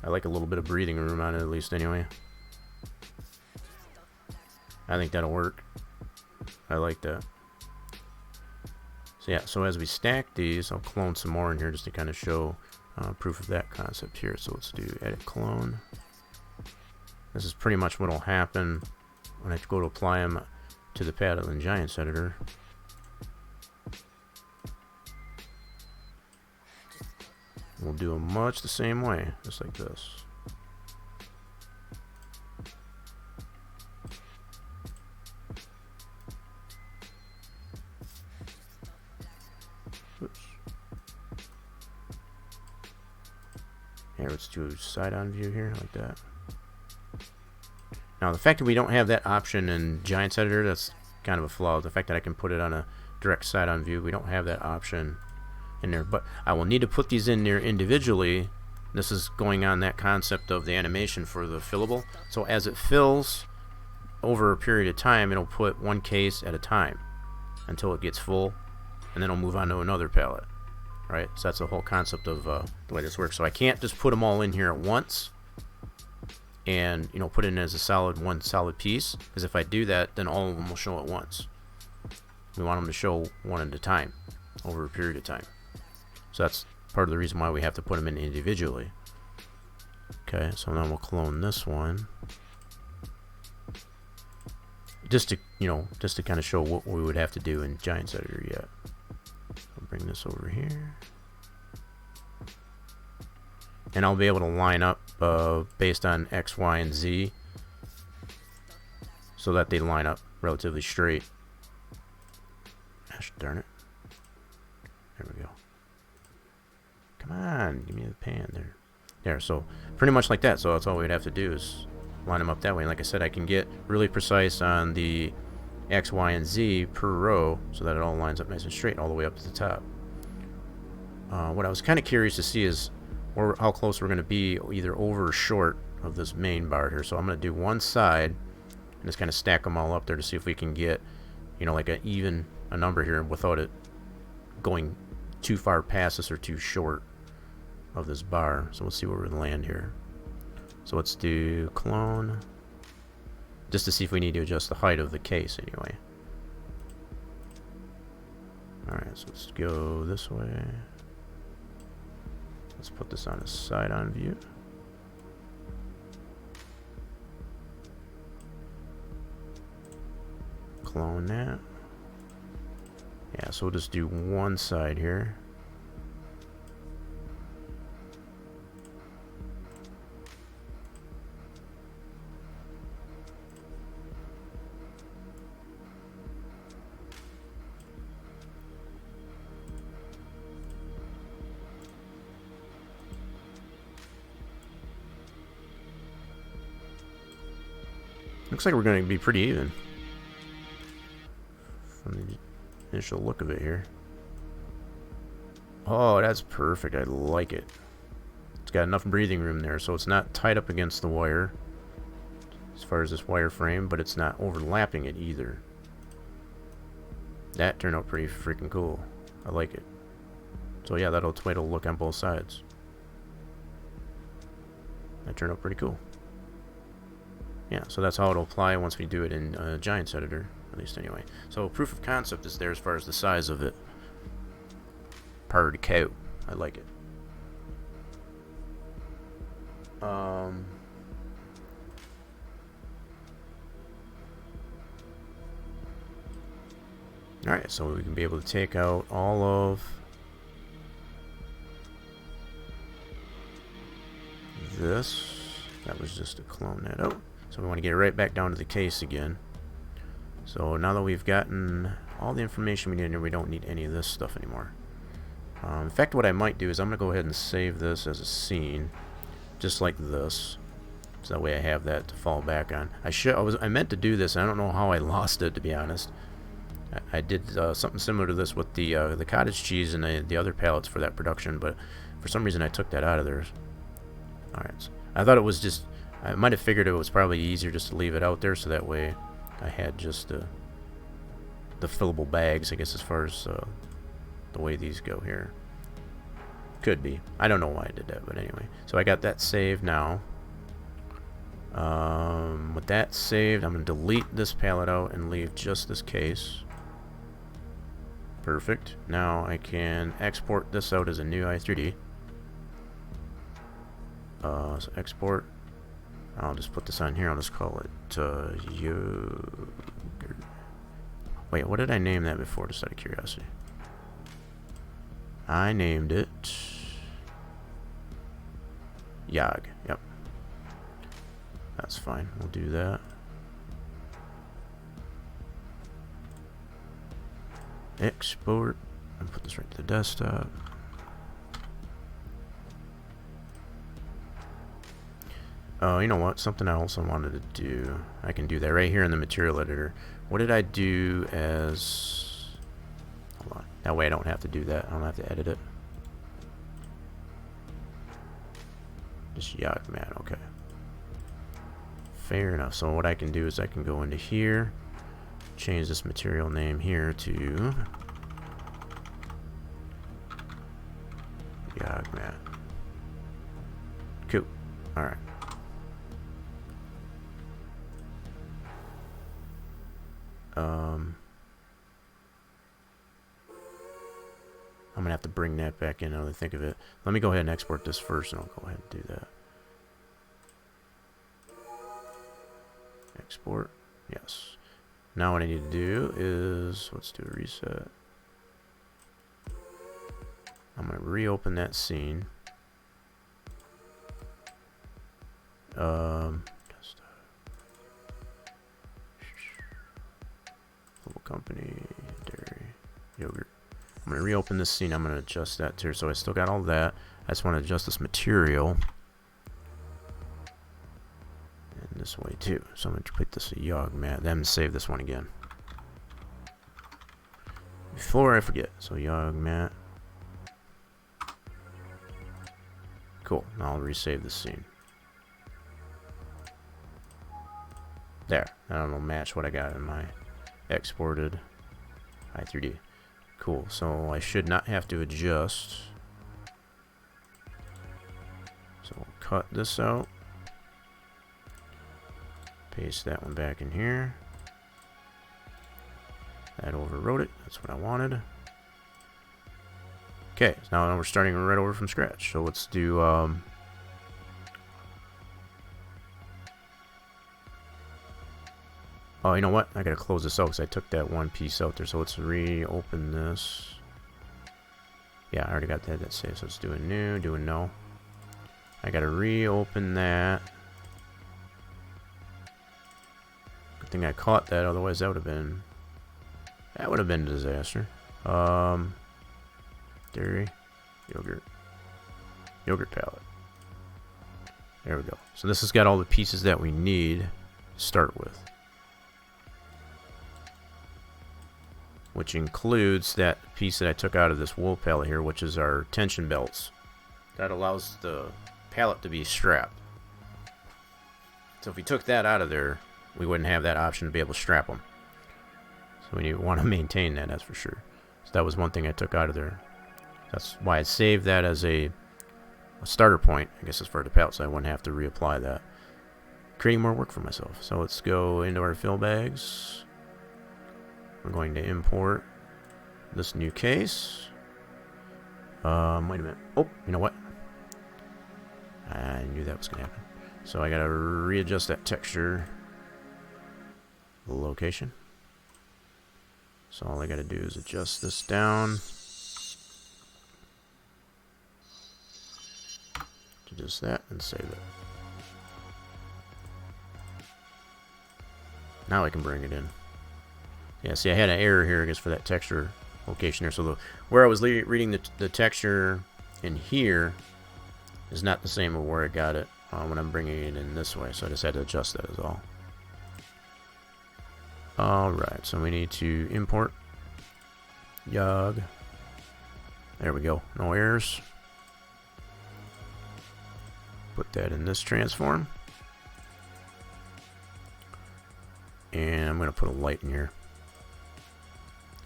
I like a little bit of breathing room on it, at least anyway. I think that'll work. I like that. So yeah, so as we stack these, I'll clone some more in here just to kind of show proof of that concept here. So let's do edit clone. This is pretty much what will happen when I go to apply them to the paddle and Giants editor. We'll do them much the same way, just like this. Oops. Here, let's do side-on view here, like that. Now, the fact that we don't have that option in Giants Editor, that's kind of a flaw. The fact that I can put it on a direct side-on view, we don't have that option in there. But I will need to put these in there individually. This is going on that concept of the animation for the fillable. So as it fills over a period of time, it'll put one case at a time until it gets full, and then it'll move on to another pallet. Right? So that's the whole concept of the way this works. So I can't just put them all in here at once and, you know, put it in as a solid, one solid piece, because if I do that, then all of them will show at once. We want them to show one at a time over a period of time. So that's part of the reason why we have to put them in individually. Okay, so now we'll clone this one, just to, you know, just to kind of show what we would have to do in Giants Editor yet. I'll bring this over here. And I'll be able to line up based on X, Y, and Z so that they line up relatively straight. Gosh darn it. There we go. Come on, give me the pan there. There, so pretty much like that. So that's all we'd have to do is line them up that way. And like I said, I can get really precise on the X, Y, and Z per row so that it all lines up nice and straight all the way up to the top. What I was kind of curious to see is how close we're going to be either over or short of this main bar here. So I'm going to do one side and just kind of stack them all up there to see if we can get, you know, like a number here without it going too far past this or too short of this bar. So we'll see where we land here. So let's do clone just to see if we need to adjust the height of the case anyway. Alright, so let's go this way. Let's put this on a side-on view. Clone that. Yeah, so we'll just do one side here. Looks like we're going to be pretty even from the initial look of it here. Oh, that's perfect. I like it. It's got enough breathing room there, so it's not tied up against the wire as far as this wire frame, but it's not overlapping it either. That turned out pretty freaking cool. I like it. So yeah, that'll look on both sides. That turned out pretty cool. Yeah, so that's how it'll apply once we do it in Giants Editor, at least anyway. So proof of concept is there as far as the size of it. Per cow. I like it. Alright, so we can be able to take out all of this. That was just to clone that out. So we want to get it right back down to the case again. So now that we've gotten all the information we need in here, we don't need any of this stuff anymore. In fact, what I might do is I'm going to go ahead and save this as a scene, just like this. So that way I have that to fall back on. I meant to do this, and I don't know how I lost it, to be honest. I did something similar to this with the cottage cheese and the other pallets for that production, but for some reason I took that out of there. Alright, so I thought it was just, I might have figured it was probably easier just to leave it out there, so that way I had just the fillable bags, I guess, as far as the way these go here. Could be. I don't know why I did that, but anyway. So I got that saved now. With that saved, I'm going to delete this pallet out and leave just this case. Perfect. Now I can export this out as a new i3D. So export. I'll just put this on here. I'll just call it yogurt. Wait, what did I name that before, just out of curiosity? I named it Yog. Yep. That's fine. We'll do that. Export. And put this right to the desktop. Oh, you know what? Something else I wanted to do. I can do that right here in the material editor. What did I do as... Hold on. That way I don't have to do that. I don't have to edit it. Just Yog Man. Okay. Fair enough. So what I can do is I can go into here, change this material name here to Yog Man. Cool. Alright. I'm gonna have to bring that back in now that I think of it. Let me go ahead and export this first, and I'll go ahead and do that. Export. Yes. Now what I need to do is, let's do a reset. I'm gonna reopen that scene. Global company, dairy, yogurt. I'm going to reopen this scene. I'm going to adjust that too. So I still got all that. I just want to adjust this material. And this way too. So I'm going to put this a Yog mat. Then save this one again. Before I forget. So Yog mat. Cool. Now I'll resave the scene. There. That'll match what I got in my exported i3D. Cool. So I should not have to adjust. So we'll cut this out. Paste that one back in here. That overwrote it. That's what I wanted. Okay. So now we're starting right over from scratch. So let's do oh, you know what? I gotta close this out because I took that one piece out there. So let's reopen this. Yeah, I already got that saved. So let's do a new, do a no. I gotta reopen that. Good thing I caught that, otherwise that would have been a disaster. Dairy, yogurt palette. There we go. So this has got all the pieces that we need to start with. Which includes that piece that I took out of this wool pallet here, which is our tension belts. That allows the pallet to be strapped. So if we took that out of there, we wouldn't have that option to be able to strap them. So we want to maintain that, that's for sure. So that was one thing I took out of there. That's why I saved that as a starter point, I guess, as far as the pallet, so I wouldn't have to reapply that. Creating more work for myself. So let's go into our fill bags. We're going to import this new case. Wait a minute. Oh, you know what? I knew that was going to happen. So I got to readjust that texture location. So all I got to do is adjust this down to just that and save it. Now I can bring it in. Yeah, see, I had an error here, I guess, for that texture location there. So where I was reading the texture in here is not the same as where I got it when I'm bringing it in this way. So I just had to adjust that as all. Alright, so we need to import YOG. There we go. No errors. Put that in this transform. And I'm going to put a light in here.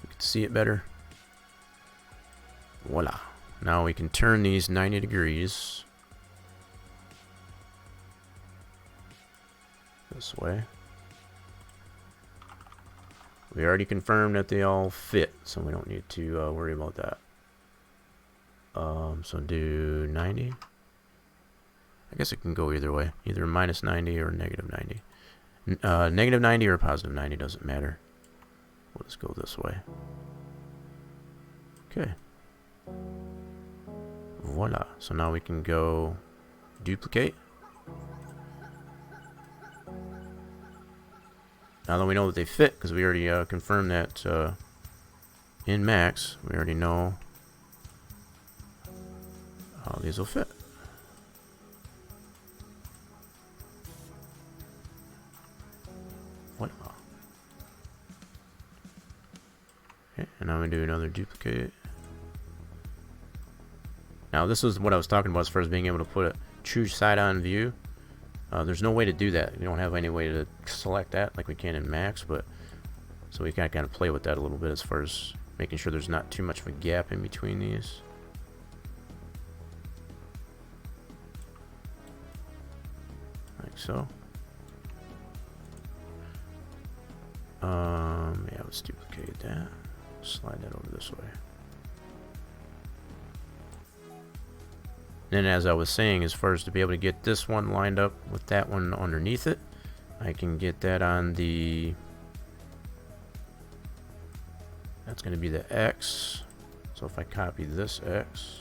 You can see it better. Voila. Now we can turn these 90 degrees. This way. We already confirmed that they all fit, so we don't need to worry about that. So do 90. I guess it can go either way. Either minus 90 or negative 90. Negative 90 or positive 90 doesn't matter. We'll just go this way. Okay. Voila. So now we can go duplicate. Now that we know that they fit, because we already confirmed that in Max, we already know how these will fit. Voila. Okay, and now we do another duplicate. Now this is what I was talking about as far as being able to put a true side-on view. There's no way to do that. We don't have any way to select that like we can in Max, but so we can kind of play with that a little bit as far as making sure there's not too much of a gap in between these. Like so. Yeah, let's duplicate that. Slide that over this way. Then, as I was saying, as far as to be able to get this one lined up with that one underneath it, I can get that on the... That's going to be the X. So if I copy this X,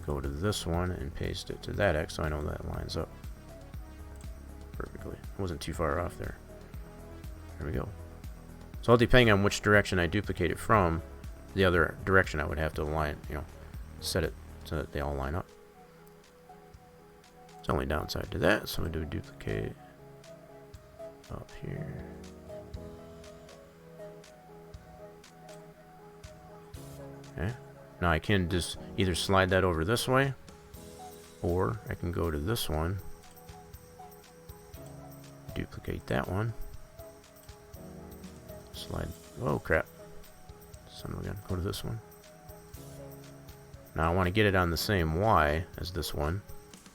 go to this one and paste it to that X, so I know that lines up perfectly. I wasn't too far off there. There we go. So all depending on which direction I duplicate it from, the other direction I would have to align, set it so that they all line up. It's only downside to that, so we do duplicate up here. Okay. Now I can just either slide that over this way, or I can go to this one, duplicate that one, slide. Oh crap! Son of a gun. Go to this one. Now I want to get it on the same Y as this one,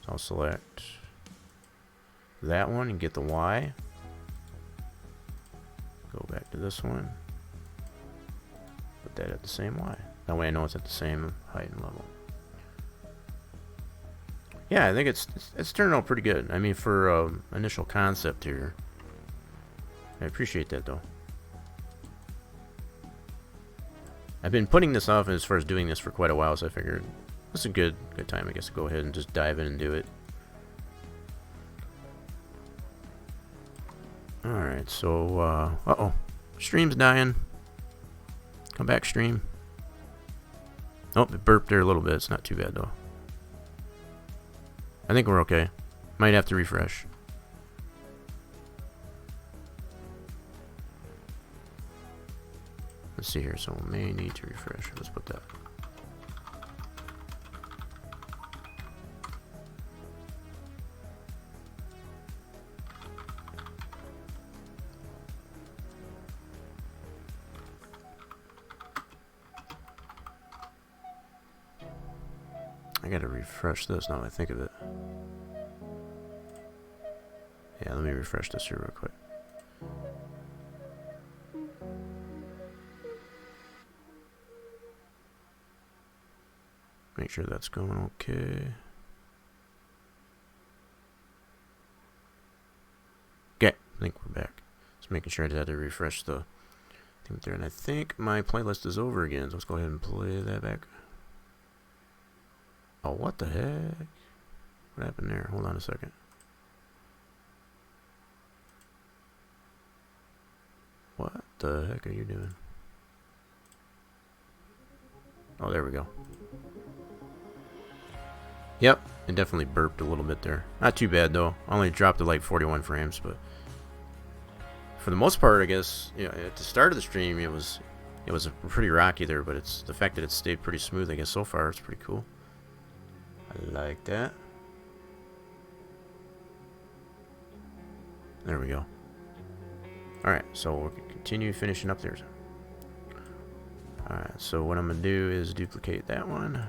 so I'll select that one and get the Y. Go back to this one. Put that at the same Y. That way I know it's at the same height and level. Yeah, I think it's turning out pretty good. I mean, for initial concept here, I appreciate that though. I've been putting this off as far as doing this for quite a while, so I figured it's a good time, I guess, to go ahead and just dive in and do it. Alright, so, uh-oh. Stream's dying. Come back, stream. Oh, it burped there a little bit. It's not too bad, though. I think we're okay. Might have to refresh. Let's see here, so we may need to refresh. Let's put that. I gotta refresh this now that I think of it. Yeah, let me refresh this here real quick. Make sure that's going okay. Okay, I think we're back. Just making sure I had to refresh the thing there. And I think my playlist is over again. So let's go ahead and play that back. Oh, what the heck? What happened there? Hold on a second. the heck are you doing? Oh, there we go. Yep, it definitely burped a little bit there. Not too bad though. I only dropped to like 41 frames, but for the most part, I guess, you know, at the start of the stream, it was pretty rocky there, but it's the fact that it stayed pretty smooth. I guess so far, it's pretty cool. I like that. There we go. All right, so we'll continue finishing up there. All right, so what I'm gonna do is duplicate that one.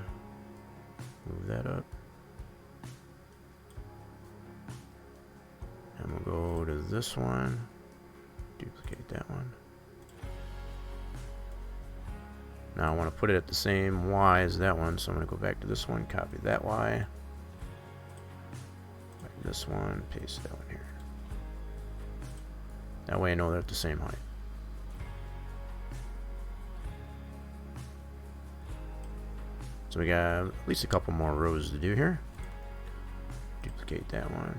Move that up. And we'll go to this one. Duplicate that one. Now I want to put it at the same Y as that one, so I'm going to go back to this one, copy that Y. Back to this one, paste that one here. That way I know they're at the same height. So we got at least a couple more rows to do here. Duplicate that one.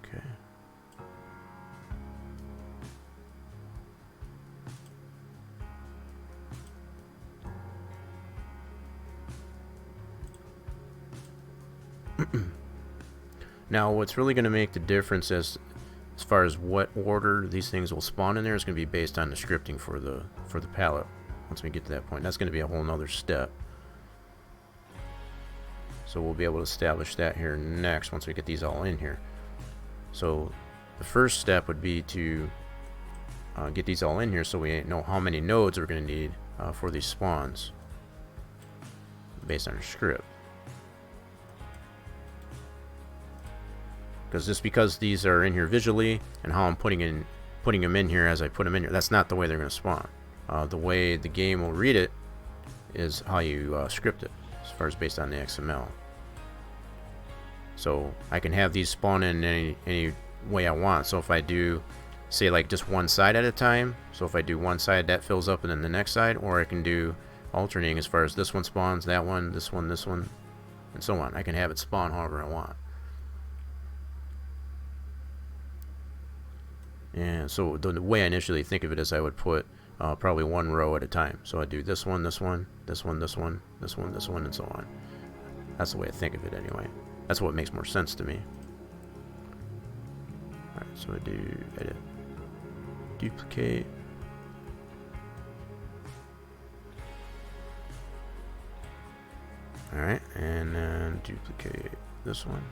Okay. Now what's really going to make the difference as far as what order these things will spawn in there is going to be based on the scripting for the palette. Once we get to that point, that's going to be a whole nother step. So we'll be able to establish that here next once we get these all in here. So the first step would be to get these all in here so we know how many nodes we're going to need for these spawns based on our script. Because just because these are in here visually and how I'm putting them in here as I put them in here, that's not the way they're going to spawn. The way the game will read it is how you script it, as far as based on the XML. So I can have these spawn in any way I want. So if I do, say, like just one side at a time, so if I do one side, that fills up and then the next side, or I can do alternating as far as this one spawns, that one, this one, and so on. I can have it spawn however I want. And so the way I initially think of it is I would put probably one row at a time. So I do this one, this one, this one, this one, this one, this one, and so on. That's the way I think of it anyway. That's what makes more sense to me. Alright, so I do edit, duplicate. Alright, and then duplicate this one.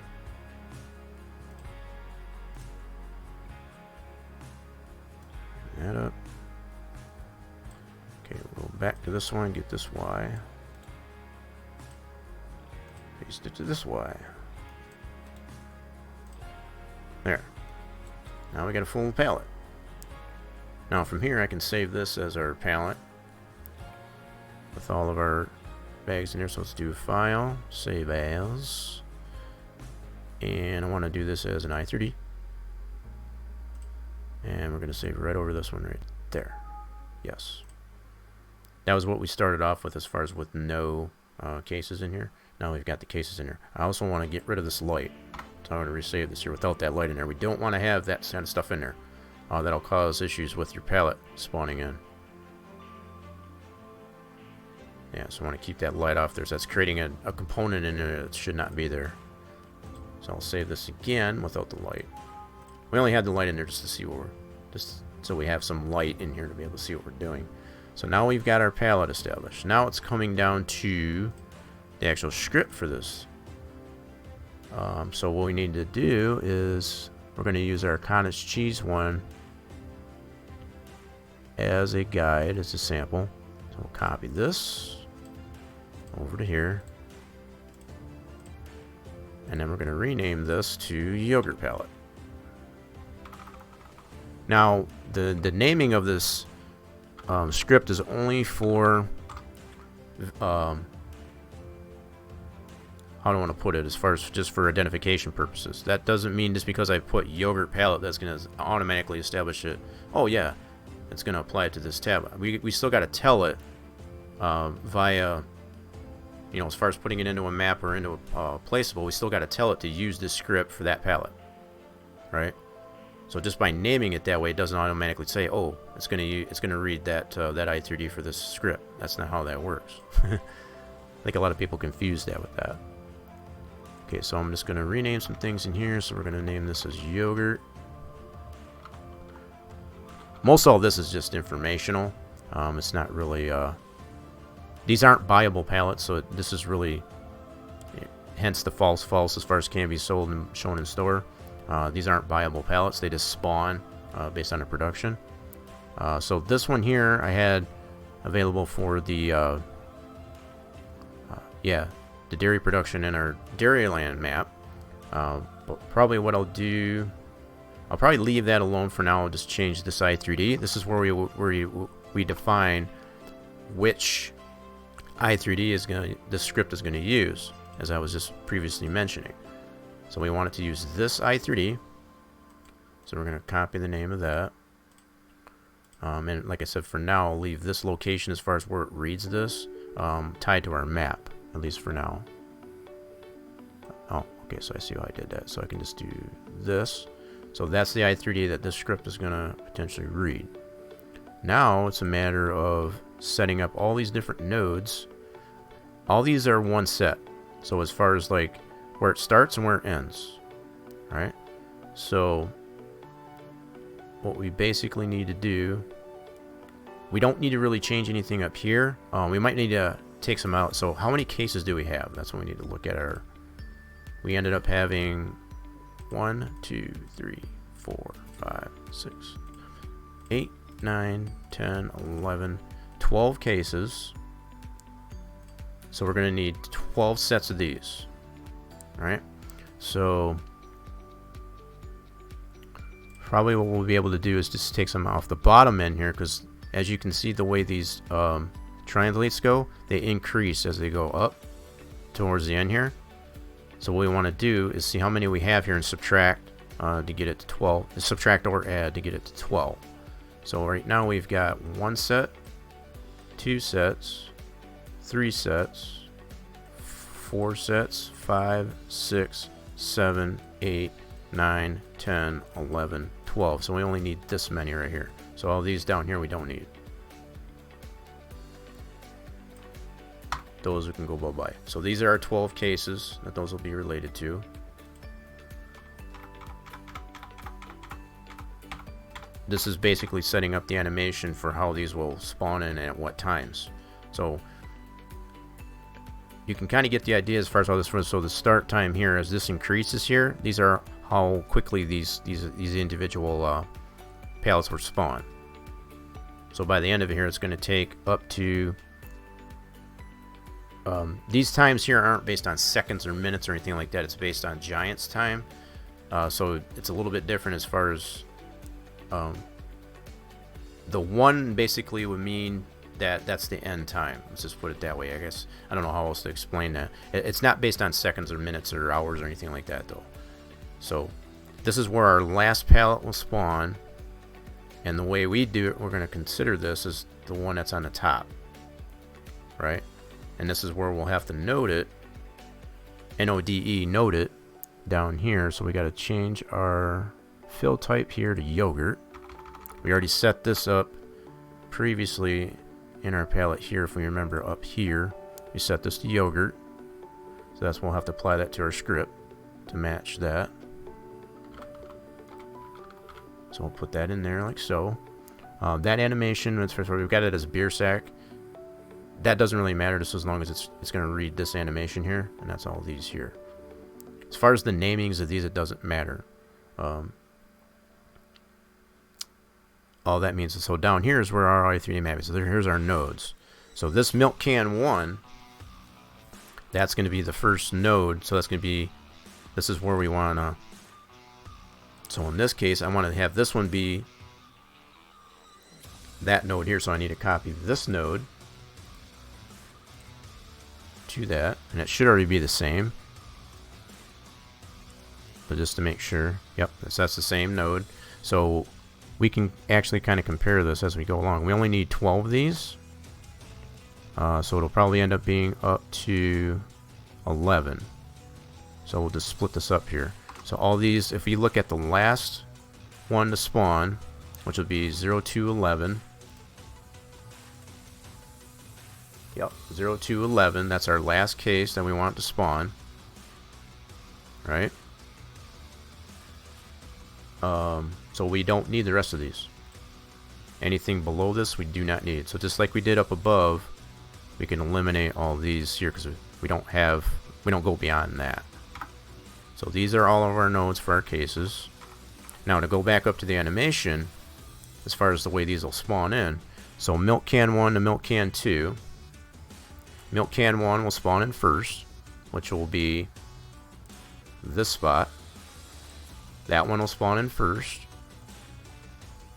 That up. Okay, we'll go back to this one, get this Y. Paste it to this Y. There. Now we got a full palette. Now from here I can save this as our palette with all of our bags in here. So let's do File, Save As, and I want to do this as an i30. And we're going to save right over this one right there. Yes. That was what we started off with as far as with no cases in here. Now we've got the cases in here. I also want to get rid of this light. So I'm going to resave this here without that light in there. We don't want to have that kind of stuff in there. That'll cause issues with your palette spawning in. Yeah, so I want to keep that light off there. So that's creating a component in there that should not be there. So I'll save this again without the light. We only had the light in there just to see what we're, just so we have some light in here to be able to see what we're doing. So now we've got our palette established. Now it's coming down to the actual script for this. So what we need to do is we're going to use our cottage cheese one as a guide, as a sample. So we'll copy this over to here. And then we're going to rename this to Yogurt Palette. Now, the naming of this script is only for, how do I want to put it, as far as just for identification purposes. That doesn't mean just because I put Yogurt Palette that's going to automatically establish it. Oh yeah, it's going to apply it to this tab. We still got to tell it via, you know, as far as putting it into a map or into a placeable, we still got to tell it to use this script for that palette. right? So just by naming it that way, it doesn't automatically say, oh, it's gonna read that that I3D for this script. That's not how that works. I think a lot of people confuse that with that. Okay, so I'm just gonna rename some things in here. So we're gonna name this as yogurt. Most all this is just informational. It's not really. These aren't buyable pallets, so this is really, hence the false as far as can be sold and shown in store. These aren't buyable pallets; they just spawn based on the production. So this one here I had available for the the dairy production in our Dairyland map. But probably what I'll do, I'll probably leave that alone for now. I'll just change this I3D. This is where we define which I3D the script is gonna use, as I was just previously mentioning. So we want it to use this I3D. So we're gonna copy the name of that. And like I said, for now, I'll leave this location as far as where it reads this tied to our map, at least for now. Oh, okay, so I see how I did that. So I can just do this. So that's the I3D that this script is gonna potentially read. Now it's a matter of setting up all these different nodes. All these are one set. So as far as like where it starts and where it ends. Alright? So what we basically need to do, we don't need to really change anything up here. We might need to take some out. So how many cases do we have? That's what we need to look at. We ended up having 1, 2, 3, 4, 5, 6, 8, 9, 10, 11, 12 cases. So we're going to need 12 sets of these. Alright? So probably what we'll be able to do is just take some off the bottom end here, because as you can see, the way these triangulates go, they increase as they go up towards the end here. So what we want to do is see how many we have here and subtract to get it to 12. Subtract or add to get it to 12. So right now we've got 1 set, 2 sets, 3 sets, 4 sets, 5, 6, 7, 8, 9, 10, 11, 12. So we only need this many right here. So all these down here we don't need. Those we can go bye-bye. So these are our 12 cases that those will be related to. This is basically setting up the animation for how these will spawn in and at what times. So you can kind of get the idea as far as how this runs. So the start time here, as this increases here, these are how quickly these individual pallets will spawn. So by the end of it here, it's going to take up to these times here aren't based on seconds or minutes or anything like that. It's based on Giant's time. So it's a little bit different as far as the 1 basically would mean that that's the end time. Let's just put it that way, I guess. I don't know how else to explain that. It's not based on seconds or minutes or hours or anything like that, though. So this is where our last pallet will spawn. And the way we do it, we're going to consider this as the one that's on the top. Right? And this is where we'll have to node it. N-O-D-E, node it down here. So we got to change our fill type here to yogurt. We already set this up previously in our palette here. If we remember up here, we set this to yogurt. So that's we'll have to apply that to our script to match that. So we'll put that in there like so. That animation, we've got it as a beer sack. That doesn't really matter just as long as it's going to read this animation here, and that's all these here. As far as the namings of these, it doesn't matter. All that means is, so down here is where our I3D map is. So here's our nodes. So this milk can 1, that's going to be the first node. So that's going to be, this is where we want to, so in this case, I want to have this one be that node here. So I need to copy this node to that, and it should already be the same. But just to make sure, yep, that's the same node. So we can actually kind of compare this as we go along. We only need 12 of these. So it'll probably end up being up to 11. So we'll just split this up here. So all these, if you look at the last one to spawn, which will be 0211. Yep, 0211. That's our last case that we want to spawn. Right? So we don't need the rest of these. Anything below this we do not need. So just like we did up above, we can eliminate all these here because we don't go beyond that. So these are all of our nodes for our cases. Now to go back up to the animation, as far as the way these will spawn in, so milk can 1 to milk can 2. Milk can 1 will spawn in first, which will be this spot. That one will spawn in first.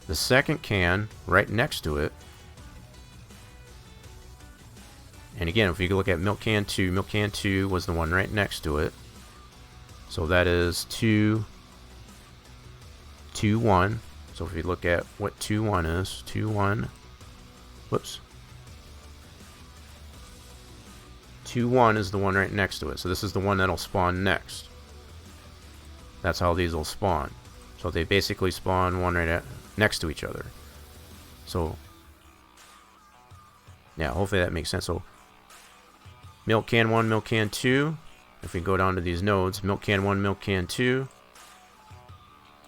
The second can right next to it. And again, if you look at milk can 2 was the one right next to it. So that is 2, 2, 1. So if you look at what 2, 1 is, 2, 1. Whoops. 2, 1 is the one right next to it. So this is the one that'll spawn next. That's how these will spawn. So they basically spawn one right next to each other. So yeah, hopefully that makes sense. So milk can 1, milk can 2. If we go down to these nodes, milk can 1, milk can 2,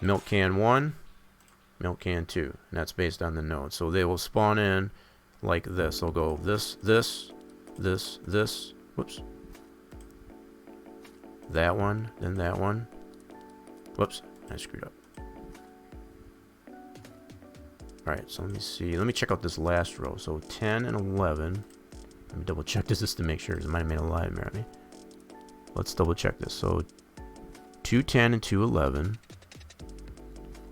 milk can 1, milk can 2. And that's based on the node. So they will spawn in like this. They'll go this, this, this, this. Whoops. That one, then that one. Whoops, I screwed up. Alright, so let me see. Let me check out this last row. So 10 and 11. Let me double check this just to make sure, because it might have made a live mirror at me. Let's double check this. So 210 and 211.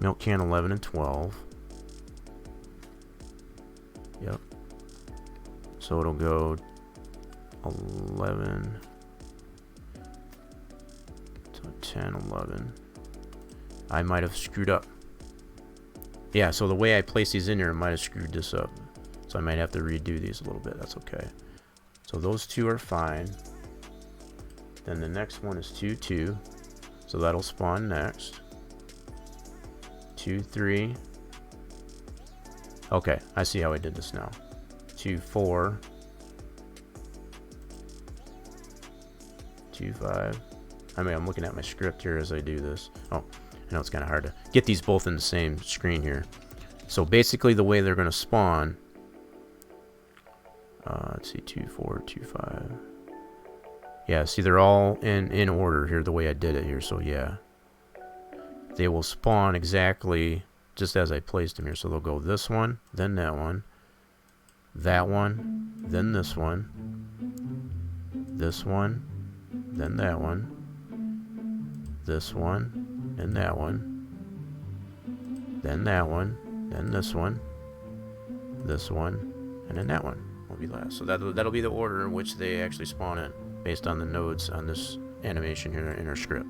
Milk can 11 and 12. Yep. So it'll go 11. So 10, 11. I might have screwed up. Yeah, so the way I placed these in here, I might have screwed this up. So I might have to redo these a little bit. That's okay. So those two are fine. Then the next one is 2, 2. So that'll spawn next. 2, 3. Okay, I see how I did this now. 2, 4. 2, 5. I mean, I'm looking at my script here as I do this. Oh, I know it's kind of hard to get these both in the same screen here. So basically the way they're going to spawn, let's see, 2, 4, 2, 5. Yeah, see, they're all in order here the way I did it here. So yeah, they will spawn exactly just as I placed them here. So they'll go this one, then that one, then this one, then that one, this one, and that one, then that one, then this one, and then that one will be last. So that'll be the order in which they actually spawn in, based on the nodes on this animation here in our script.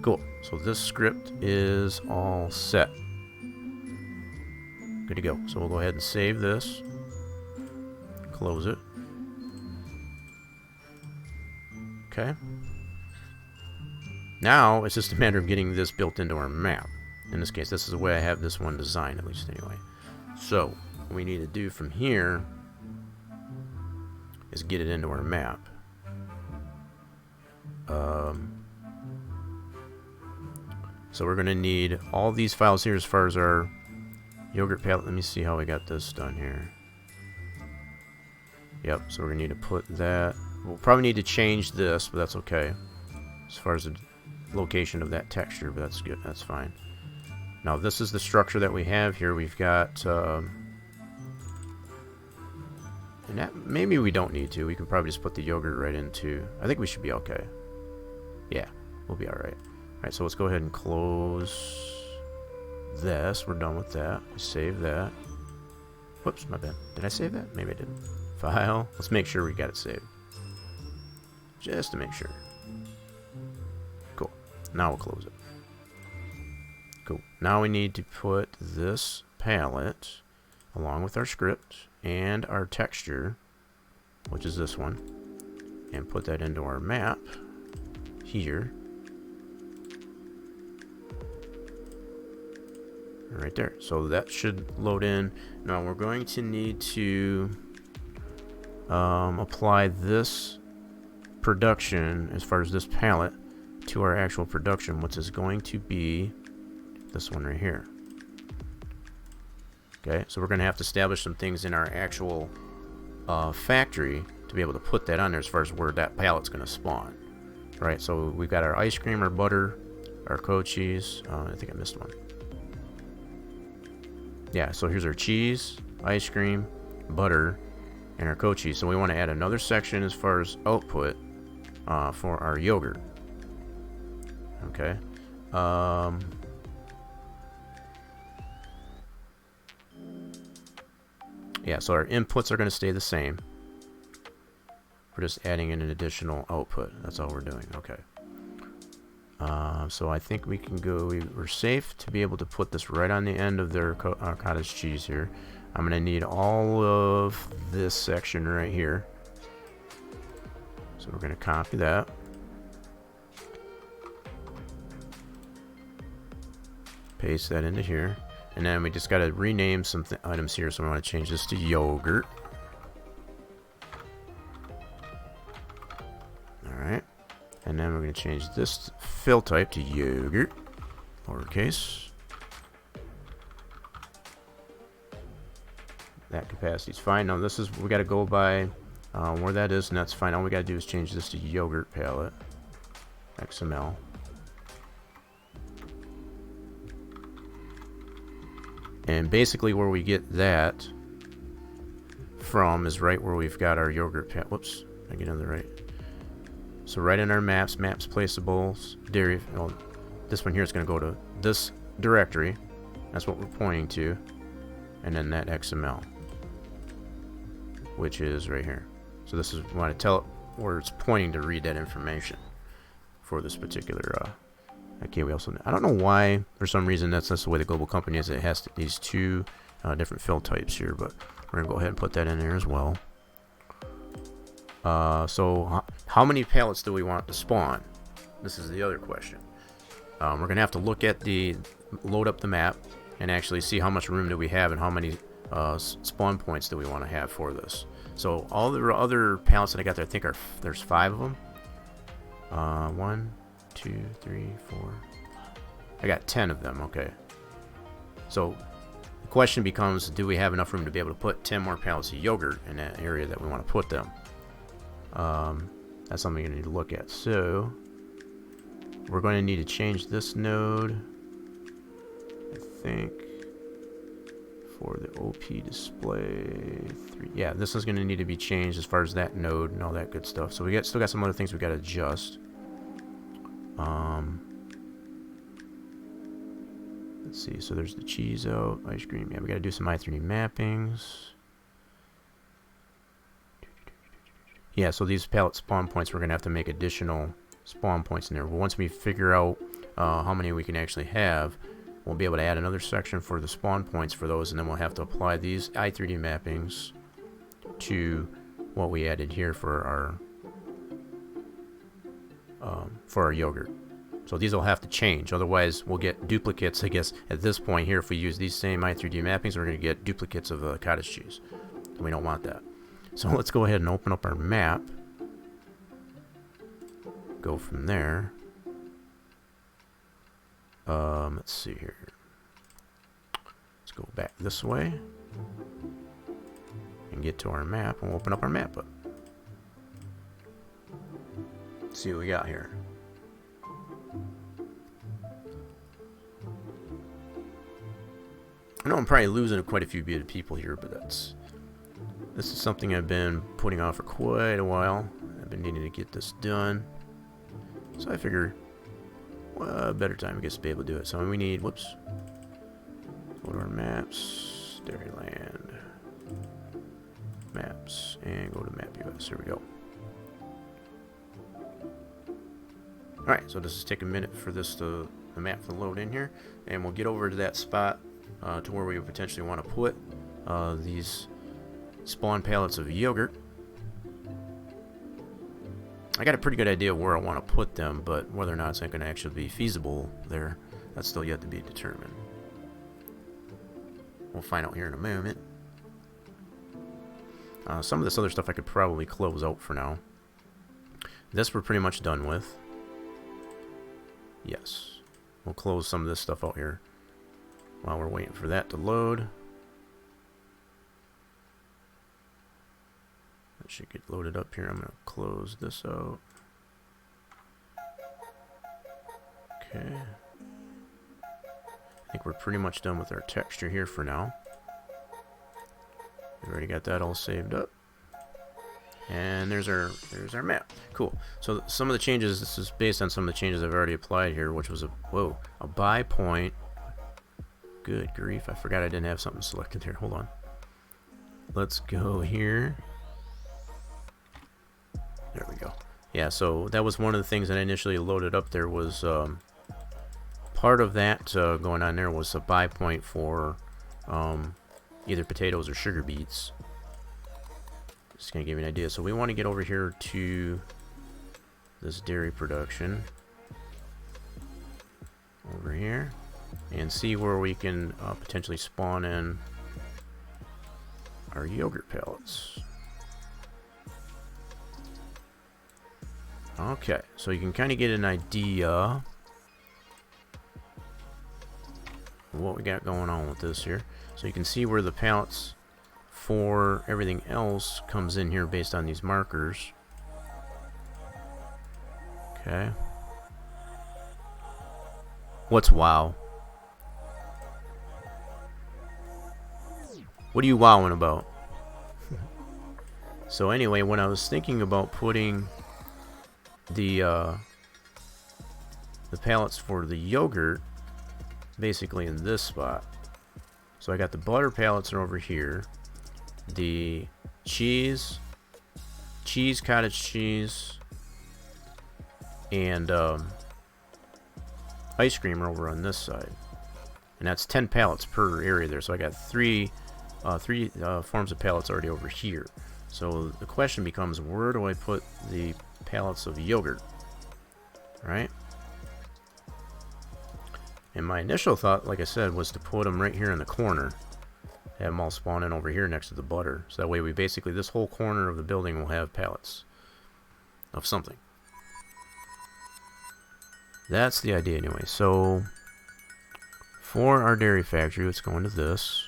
Cool. So this script is all set. Good to go. So we'll go ahead and save this. Close it. Okay. Now it's just a matter of getting this built into our map. In this case, this is the way I have this one designed, at least anyway. So what we need to do from here is get it into our map. So we're going to need all these files here as far as our yogurt palette. Let me see how we got this done here. Yep, so we're going to need to put that. We'll probably need to change this, but that's okay. As far as the location of that texture, but that's good. That's fine. Now this is the structure that we have here. We've got... and that, maybe we don't need to. We can probably just put the yogurt right into... I think we should be okay. Yeah, we'll be alright. Alright, so let's go ahead and close this. We're done with that. We save that. Whoops, my bad. Did I save that? Maybe I didn't. File. Let's make sure we got it saved. Just to make sure. Cool. Now we'll close it. Cool. Now we need to put this palette along with our script and our texture, which is this one, and put that into our map here. right there. So that should load in. Now we're going to need to apply this production, as far as this palette, to our actual production, which is going to be this one right here. Okay, so we're going to have to establish some things in our actual factory to be able to put that on there as far as where that palette's going to spawn. Right, so we've got our ice cream, our butter, our cold cheese. I think I missed one. Yeah, so here's our cheese, ice cream, butter, and our cold cheese. So we want to add another section as far as output for our yogurt. Okay. Yeah, so our inputs are going to stay the same. We're just adding in an additional output. That's all we're doing. Okay. So I think we can go. We're safe to be able to put this right on the end of their cottage cheese here. I'm going to need all of this section right here. So we're going to copy that. Paste that into here. And then we just got to rename some items here. So we want to change this to yogurt. Alright. And then we're going to change this fill type to yogurt. Lowercase. That capacity is fine. Now this is, we got to go by where that is, and that's fine. All we got to do is change this to yogurt palette. XML. And basically where we get that from is right where we've got our yogurt palette. Whoops, I get on the right. So right in our maps placeables, dairy. Well, this one here is going to go to this directory. That's what we're pointing to. And then that XML, which is right here. So this is, we want to tell it where it's pointing to read that information for this particular. Okay, we also, I don't know why, for some reason, that's the way the global company is. It has these two different fill types here, but we're going to go ahead and put that in there as well. So how many pallets do we want to spawn? This is the other question. We're going to have to look at load up the map and actually see how much room do we have and how many spawn points do we want to have for this. So all the other pallets that I got there, I think there's 5 of them. 1, 2, 3, 4. I got 10 of them. Okay. So the question becomes, do we have enough room to be able to put 10 more pallets of yogurt in that area that we want to put them? That's something you need to look at. So we're going to need to change this node, I think, for the OP display 3. Yeah, this is going to need to be changed as far as that node and all that good stuff. So we still got some other things we got to adjust. Let's see. So there's the cheese out, ice cream. Yeah, we got to do some i3D mappings. Yeah, so these pallet spawn points, we're going to have to make additional spawn points in there. But once we figure out how many we can actually have, we'll be able to add another section for the spawn points for those, and then we'll have to apply these i3D mappings to what we added here for our yogurt. So these will have to change, otherwise we'll get duplicates, I guess, at this point here. If we use these same i3D mappings, we're going to get duplicates of cottage cheese. We don't want that. So let's go ahead and open up our map. Go from there. Let's see here. Let's go back this way and get to our map, and we'll open up our map up. Let's see what we got here. I know I'm probably losing quite a few people here, but this is something I've been putting off for quite a while. I've been needing to get this done. So I figure, well, a better time, I guess, to be able to do it. So we need, whoops, go to our maps, Dairyland, maps, and go to Map US. Here we go. Alright, so this is taking a minute for the map to load in here. And we'll get over to that spot to where we potentially want to put these spawn pallets of yogurt. I got a pretty good idea of where I want to put them, but whether or not it's going to actually be feasible there, that's still yet to be determined. We'll find out here in a moment. Some of this other stuff I could probably close out for now. This we're pretty much done with. Yes. We'll close some of this stuff out here while we're waiting for that to load. That should get loaded up here. I'm going to close this out. Okay. I think we're pretty much done with our texture here for now. We already got that all saved up. And there's our map. Cool. So some of the changes, this is based on some of the changes I've already applied here, which was a buy point. Good grief, I forgot I didn't have something selected here. Hold on. Let's go here. There we go. Yeah, so that was one of the things that I initially loaded up there was part of that going on there was a buy point for either potatoes or sugar beets. Just gonna give you an idea. So we want to get over here to this dairy production over here and see where we can potentially spawn in our yogurt pellets. Okay, so you can kind of get an idea of what we got going on with this here. So you can see where the pallets for everything else comes in here based on these markers. Okay. What's wow? What are you wowing about? So anyway, when I was thinking about putting the pallets for the yogurt basically in this spot. So I got the butter pallets are over here. The cheese, cottage cheese, and ice cream are over on this side. And that's 10 pallets per area there. So I got three forms of pallets already over here. So the question becomes, where do I put the pallets of yogurt? Right? And my initial thought, like I said, was to put them right here in the corner. Have them all spawn in over here next to the butter. So that way we basically, this whole corner of the building will have pallets of something. That's the idea anyway. So for our dairy factory, let's go into this.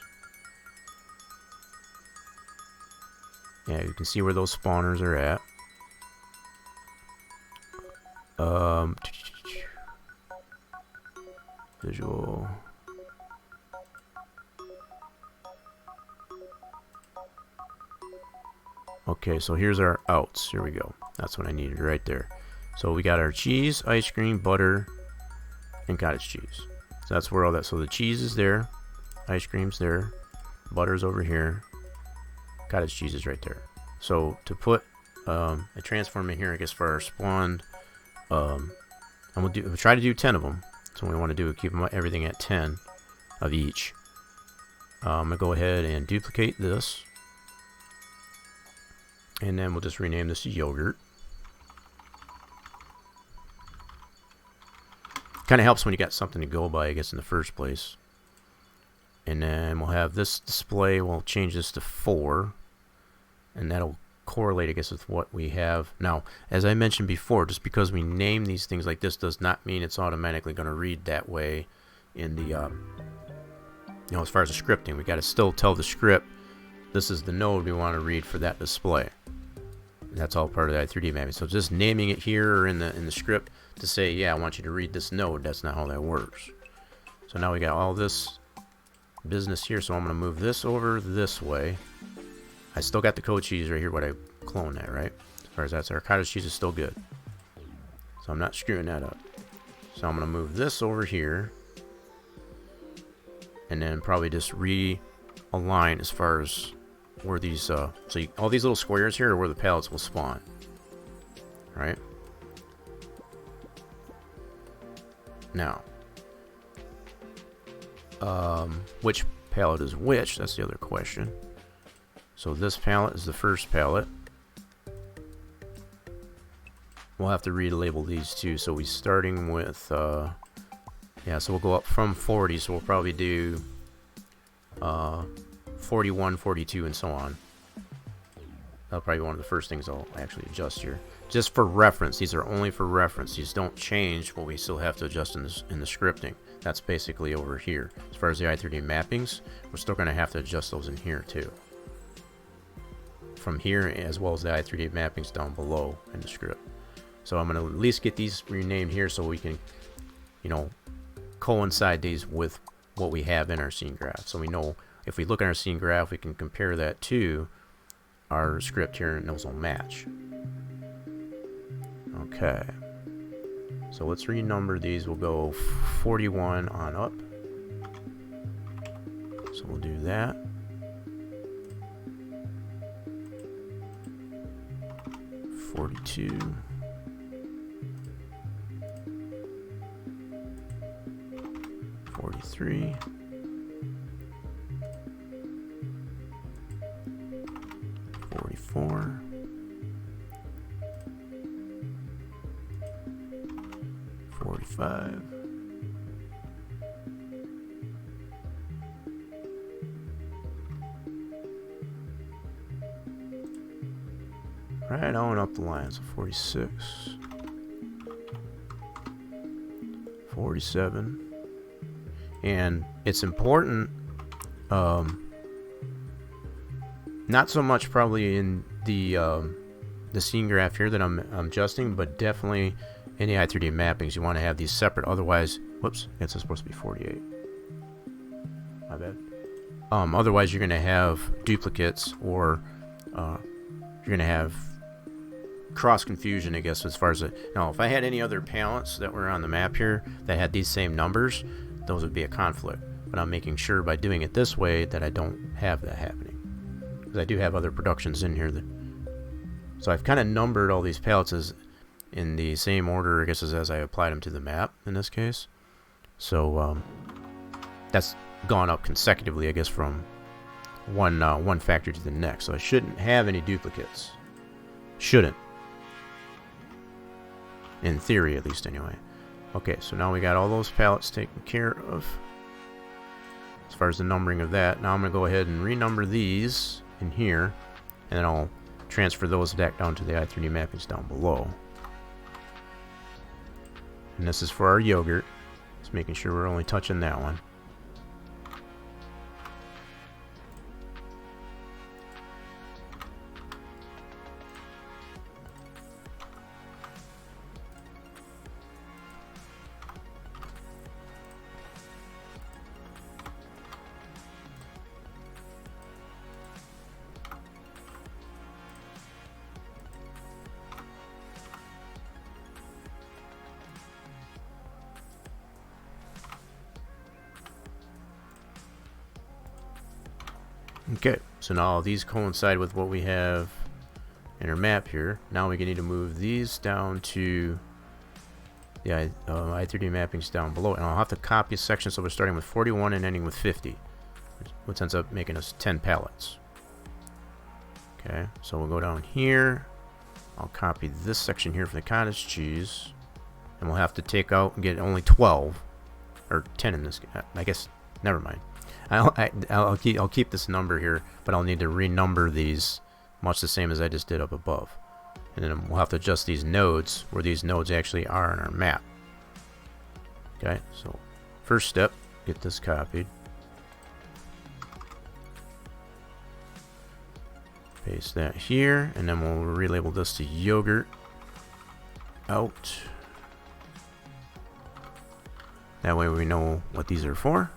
Yeah, you can see where those spawners are at. Visual. Okay, so here's our outs. Here we go. That's what I needed right there. So we got our cheese, ice cream, butter, and cottage cheese. So that's where all that. So the cheese is there, ice cream's there, butter's over here, cottage cheese is right there. So to put a transform in here, I guess for our spawned, we'll try to do 10 of them. So we want to do is keep everything at 10 of each. I'm gonna go ahead and duplicate this, and then we'll just rename this to yogurt. Kind of helps when you got something to go by, I guess, in the first place. And then we'll have this display. We'll change this to 4, and that'll correlate, I guess, with what we have now. As I mentioned before, just because we name these things like this does not mean it's automatically going to read that way in the as far as the scripting. We got to still tell the script this is the node we want to read for that display. And that's all part of that 3D mapping. So just naming it here or in the script to say, yeah, I want you to read this node, that's not how that works. So now we got all this business here, so I'm going to move this over this way. I still got the code cheese right here, but I cloned that, right? As far as that's, our cottage cheese is still good. So I'm not screwing that up. So I'm going to move this over here. And then probably just realign as far as where these, all these little squares here are where the pallets will spawn. Right? Now, which pallet is which? That's the other question. So this pallet is the first pallet. We'll have to relabel these two. So we're starting with, yeah, so we'll go up from 40. So we'll probably do 41, 42, and so on. That'll probably be one of the first things I'll actually adjust here. Just for reference, these are only for reference. These don't change what we still have to adjust in the scripting. That's basically over here. As far as the i3D mappings, we're still going to have to adjust those in here too. From here, as well as the i3D mappings down below in the script. So I'm going to at least get these renamed here so we can, you know, coincide these with what we have in our scene graph. So we know if we look at our scene graph, we can compare that to our script here and those will match. Okay. So let's renumber these. We'll go 41 on up. So we'll do that. $42. 43. 44. 45. 'Right on up the line. So 46. 47. And it's important, not so much probably in the scene graph here that I'm adjusting, but definitely in the i3D mappings, you want to have these separate. Otherwise, whoops, it's supposed to be 48. My bad. Otherwise, you're going to have duplicates, or you're going to have cross confusion, I guess, as far as it. Now, if I had any other palettes that were on the map here that had these same numbers, those would be a conflict. But I'm making sure by doing it this way that I don't have that happening, because I do have other productions in here that. So I've kind of numbered all these palettes as in the same order, I guess, as I applied them to the map in this case. So that's gone up consecutively, I guess, from one factory to the next. So I shouldn't have any duplicates. Shouldn't. In theory, at least, anyway. Okay, so now we got all those palettes taken care of as far as the numbering of that. Now I'm going to go ahead and renumber these in here, and then I'll transfer those back down to the i3D mappings down below. And this is for our yogurt. Just making sure we're only touching that one. Okay, so now these coincide with what we have in our map here. Now we need to move these down to the i3D mappings down below, and I'll have to copy a section, so we're starting with 41 and ending with 50, which ends up making us 10 pallets. Okay, so we'll go down here. I'll copy this section here for the cottage cheese, and we'll have to take out and get only 12 or 10 in this. I guess never mind. I'll keep this number here, but I'll need to renumber these much the same as I just did up above. And then we'll have to adjust these nodes where these nodes actually are on our map. Okay, so first step, get this copied. Paste that here, and then we'll relabel this to yogurt out. That way we know what these are for.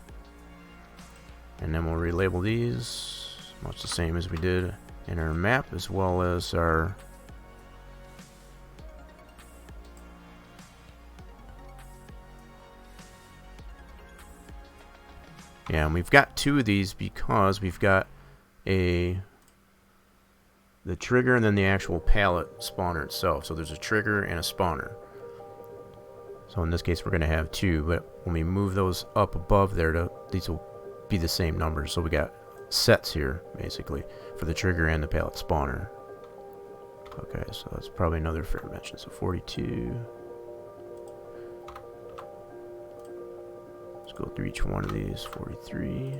And then we'll relabel these much the same as we did in our map, as well as our and we've got two of these because we've got the trigger and then the actual pallet spawner itself. So there's a trigger and a spawner. So in this case we're going to have two, but when we move those up above there, these will be the same numbers. So we got sets here basically for the trigger and the pallet spawner. Okay, so that's probably another fair mention. So 42. Let's go through each one of these. 43.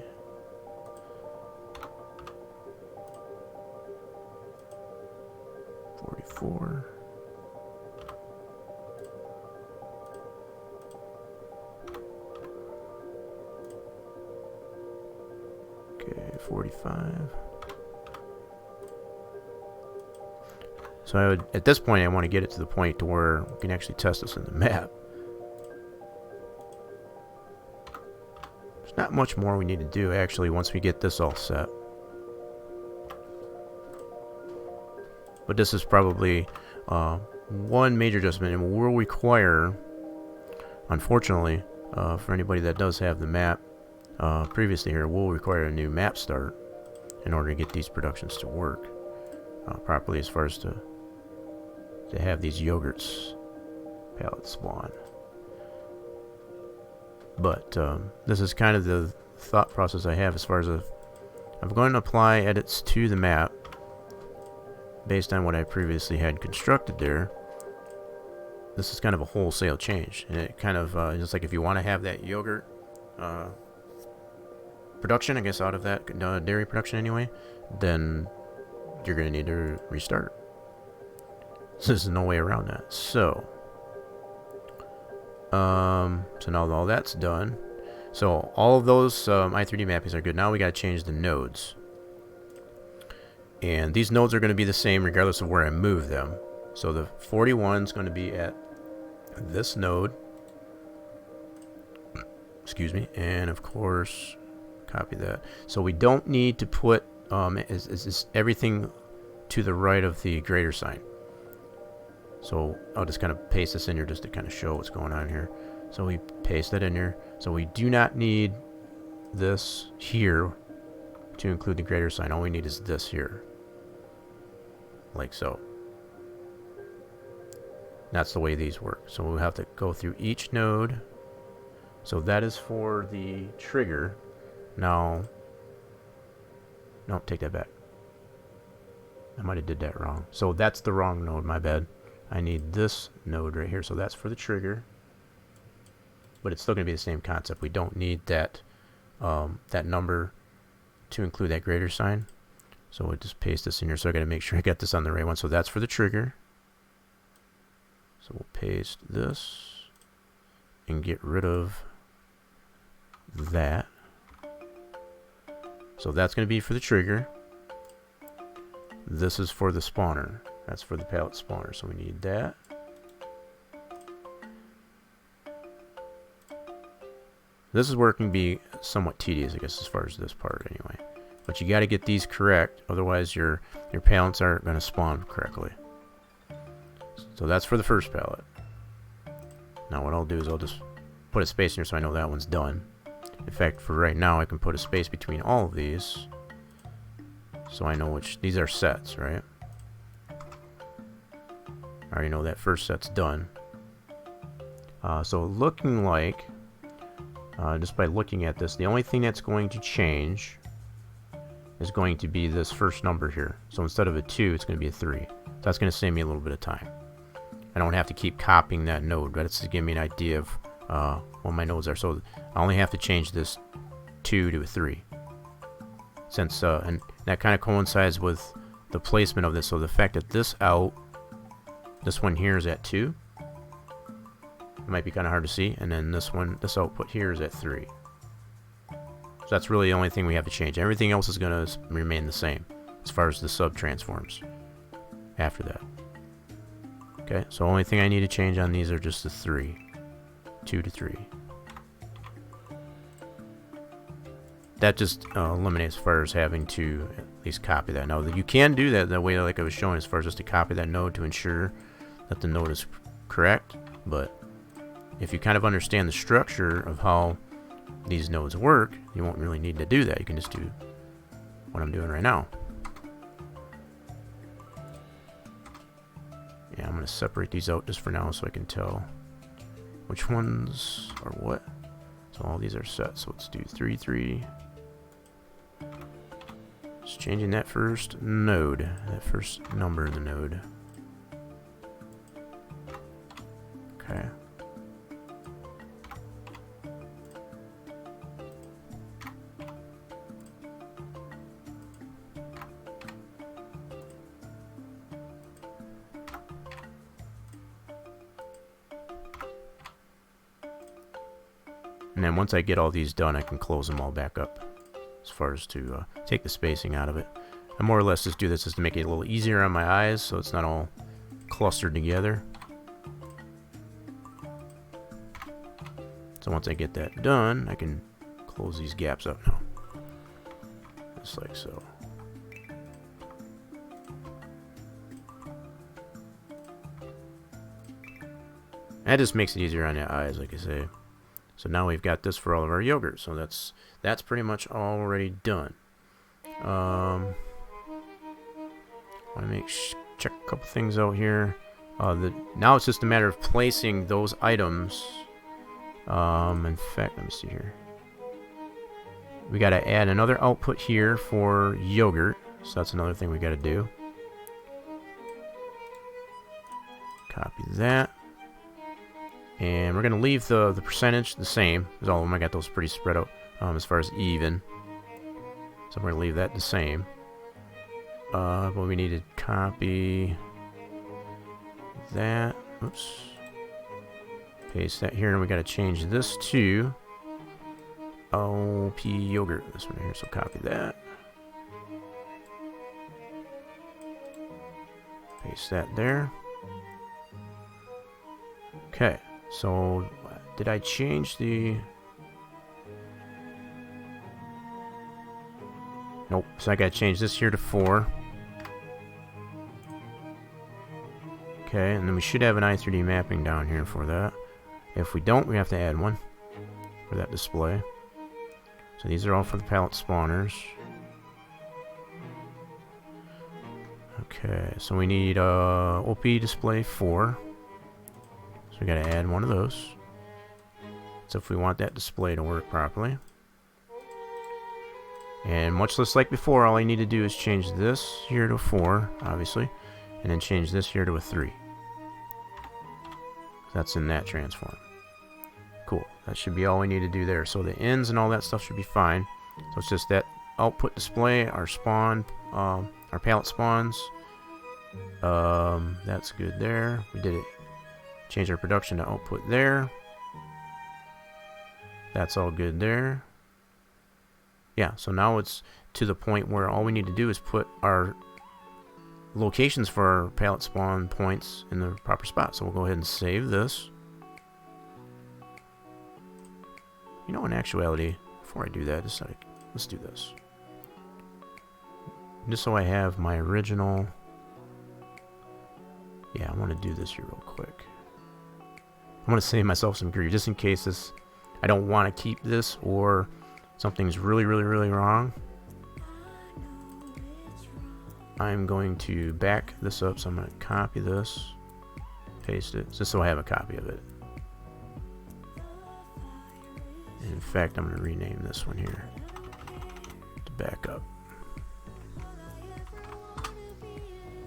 44. Okay, 45. So I would, at this point, I want to get it to the point to where we can actually test this in the map. There's not much more we need to do, actually, once we get this all set. But this is probably one major adjustment, and will require, unfortunately, for anybody that does have the map previously here, will require a new map start in order to get these productions to work properly, as far as to have these yogurts palette spawn. But this is kind of the thought process I have as far as I'm going to apply edits to the map based on what I previously had constructed there. This is kind of a wholesale change, and it kind of just like if you want to have that yogurt production, I guess, out of that dairy production anyway, then you're going to need to restart. So there's no way around that. So now all that's done. So all of those i3D mappings are good. Now we got to change the nodes. And these nodes are going to be the same regardless of where I move them. So the 41 is going to be at this node. Excuse me. And of course, copy that. So we don't need to put is everything to the right of the greater sign. So I'll just kind of paste this in here just to kind of show what's going on here. So we paste that in here. So we do not need this here to include the greater sign. All we need is this here. Like so. That's the way these work. So we'll have to go through each node. So that is for the trigger. Now, no, take that back. I might have did that wrong. So that's the wrong node, my bad. I need this node right here. So that's for the trigger. But it's still going to be the same concept. We don't need that that number to include that greater sign. So we'll just paste this in here. So I got to make sure I got this on the right one. So that's for the trigger. So we'll paste this and get rid of that. So that's going to be for the trigger. This is for the spawner. That's for the pallet spawner. So we need that. This is where it can be somewhat tedious, I guess, as far as this part anyway. But you got to get these correct, otherwise your pallets aren't going to spawn correctly. So that's for the first pallet. Now what I'll do is I'll just put a space in here so I know that one's done. In fact, for right now, I can put a space between all of these, so I know which these are sets, right? I already know that first set's done. So looking like, just by looking at this, the only thing that's going to change is going to be this first number here. So instead of a 2, it's going to be a 3. So that's going to save me a little bit of time. I don't have to keep copying that node, but it's to give me an idea of what my nodes are. So I only have to change this 2 to a 3. Since and that kind of coincides with the placement of this. So the fact that this one here is at 2. It might be kind of hard to see. And then this output here is at 3. So that's really the only thing we have to change. Everything else is going to remain the same as far as the sub transforms after that. Okay, so the only thing I need to change on these are just the 3. 2 to 3. That just eliminates as far as having to at least copy that. Now, you can do that way like I was showing as far as just to copy that node to ensure that the node is correct. But if you kind of understand the structure of how these nodes work, you won't really need to do that. You can just do what I'm doing right now. Yeah, I'm going to separate these out just for now so I can tell which ones are what. So all these are set. So let's do 3, 3. Just changing that first node, that first number in the node. Okay. And then once I get all these done, I can close them all back up as far as to take the spacing out of it. I more or less just do this just to make it a little easier on my eyes so it's not all clustered together. So once I get that done, I can close these gaps up now. Just like so. That just makes it easier on the eyes, like I say. So now we've got this for all of our yogurt. So that's pretty much already done. Want to check a couple things out here. Now it's just a matter of placing those items. In fact, let me see here. We got to add another output here for yogurt. So that's another thing we got to do. Copy that. And we're going to leave the percentage the same. As all of them, I got those pretty spread out as far as even. So we're going to leave that the same. But we need to copy that. Oops. Paste that here, and we got to change this to OP yogurt. This one here, so copy that. Paste that there. Okay, so did I change the... Nope, so I got to change this here to 4. Okay, and then we should have an i3D mapping down here for that. If we don't, we have to add one for that display. So these are all for the palette spawners. Okay, so we need OP display 4. So we got to add one of those. So if we want that display to work properly. And much just like before, all I need to do is change this here to a 4, obviously. And then change this here to a 3. That's in that transform. Cool. That should be all we need to do there. So the ends and all that stuff should be fine. So it's just that output display, our spawn, our palette spawns. That's good there. We did it. Change our production to output there. That's all good there. Yeah, so now it's to the point where all we need to do is put our locations for our palette spawn points in the proper spot. So we'll go ahead and save this. You know, in actuality, before I do that, let's do this. Just so I have my original... Yeah, I want to do this here real quick. I want to save myself some grief, just in case this... I don't want to keep this, or something's really, really, really wrong. I'm going to back this up, so I'm going to copy this, paste it, just so I have a copy of it. And in fact, I'm going to rename this one here to back up.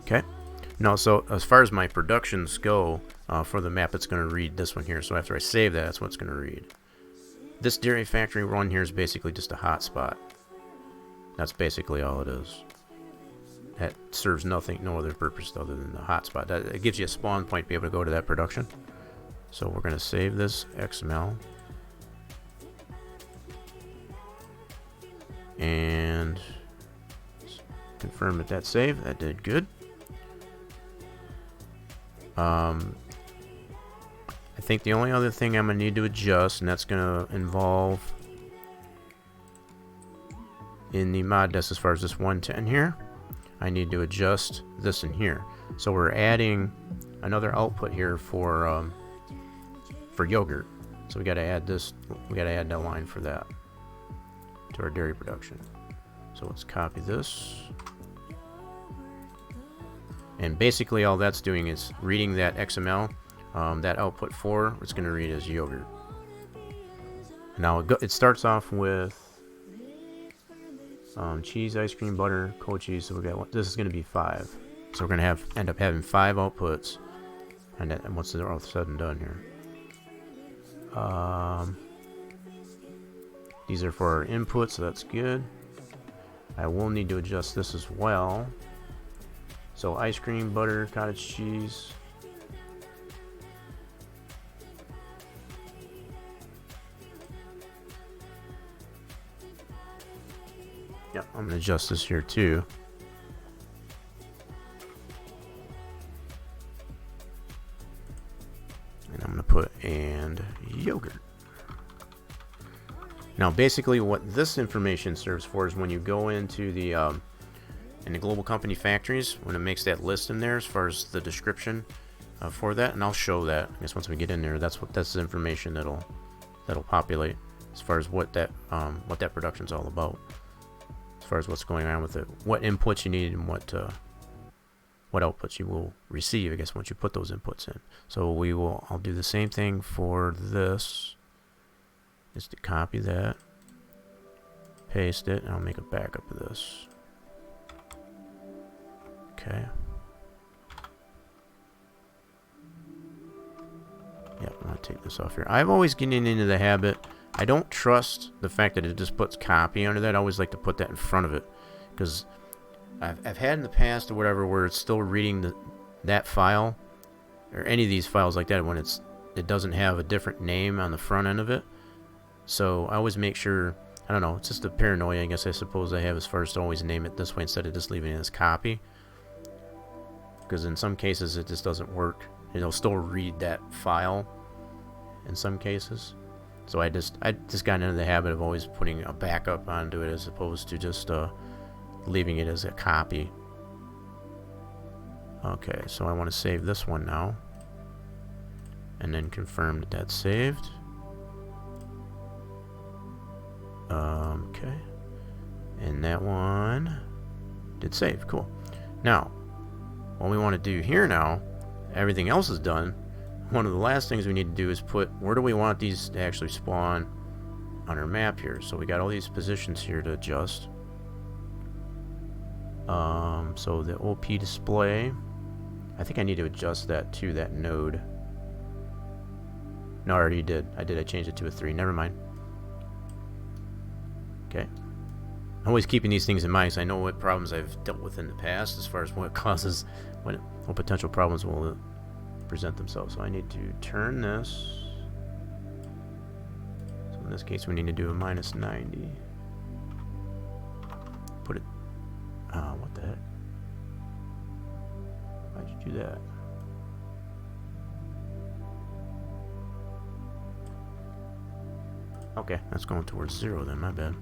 Okay. No, so as far as my productions go for the map, it's going to read this one here. So after I save that, that's what it's going to read. This Dairy Factory run here is basically just a hotspot. That's basically all it is. That serves nothing, no other purpose other than the hotspot. It gives you a spawn point to be able to go to that production. So we're going to save this XML. And confirm that that's saved. That did good. I think the only other thing I'm going to need to adjust, and that's going to involve in the mod desk as far as this 110 here, I need to adjust this in here. So we're adding another output here for yogurt. So we got to add this. We got to add that line for that to our dairy production. So let's copy this. And basically all that's doing is reading that XML, that output 4, it's going to read as yogurt. Now it starts off with cheese, ice cream, butter, cold cheese. So we got, this is going to be 5. So we're going to end up having 5 outputs. And once they're all said and done here, these are for our input, so that's good. I will need to adjust this as well. So ice cream, butter, cottage cheese. Yep, I'm going to adjust this here too. And I'm going to put and yogurt. Now basically what this information serves for is when you go into the global company factories, when it makes that list in there as far as the description for that, and I'll show that. I guess once we get in there, that's the information that'll populate as far as what that production's all about. As far as what's going on with it, what inputs you need and what outputs you will receive, I guess, once you put those inputs in. So I'll do the same thing for this, is to copy that, paste it, and I'll make a backup of this. Okay. Yep, I'm going to take this off here. I've always getting into the habit, I don't trust the fact that it just puts copy under that. I always like to put that in front of it, because I've had in the past or whatever where it's still reading that file, or any of these files like that, when it doesn't have a different name on the front end of it. So I always make sure, I don't know, it's just a paranoia I guess I suppose I have as far as to always name it this way instead of just leaving it as copy. Because in some cases it just doesn't work. It'll still read that file in some cases. So I just got into the habit of always putting a backup onto it as opposed to just leaving it as a copy. Okay, so I want to save this one now, and then confirm that that's saved. Okay, and that one did save. Cool. Now, what we want to do here now, everything else is done. One of the last things we need to do is put where do we want these to actually spawn on our map here. So we got all these positions here to adjust. So the OP display, I think I need to adjust that to that node. No, I already did. I changed it to a 3. Never mind. Okay. I'm always keeping these things in mind because I know what problems I've dealt with in the past as far as what causes, what potential problems will present themselves. So I need to turn this. So in this case we need to do a -90. Put it, what the heck? Why'd you do that? Okay, that's going towards 0 then, my bad.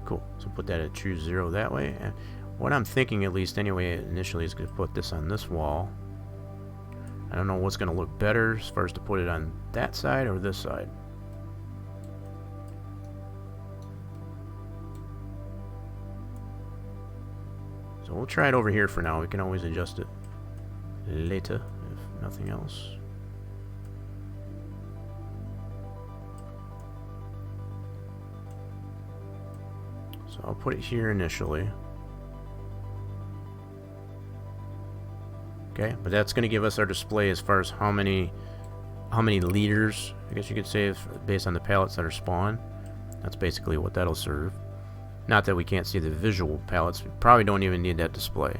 Cool, so put that at true 0 that way. And what I'm thinking, at least anyway, initially is going to put this on this wall. I don't know what's going to look better as far as to put it on that side or this side. So we'll try it over here for now. We can always adjust it later if nothing else. So I'll put it here initially. Okay, but that's going to give us our display as far as how many liters, I guess you could say, based on the pallets that are spawned. That's basically what that'll serve. Not that we can't see the visual pallets. We probably don't even need that display,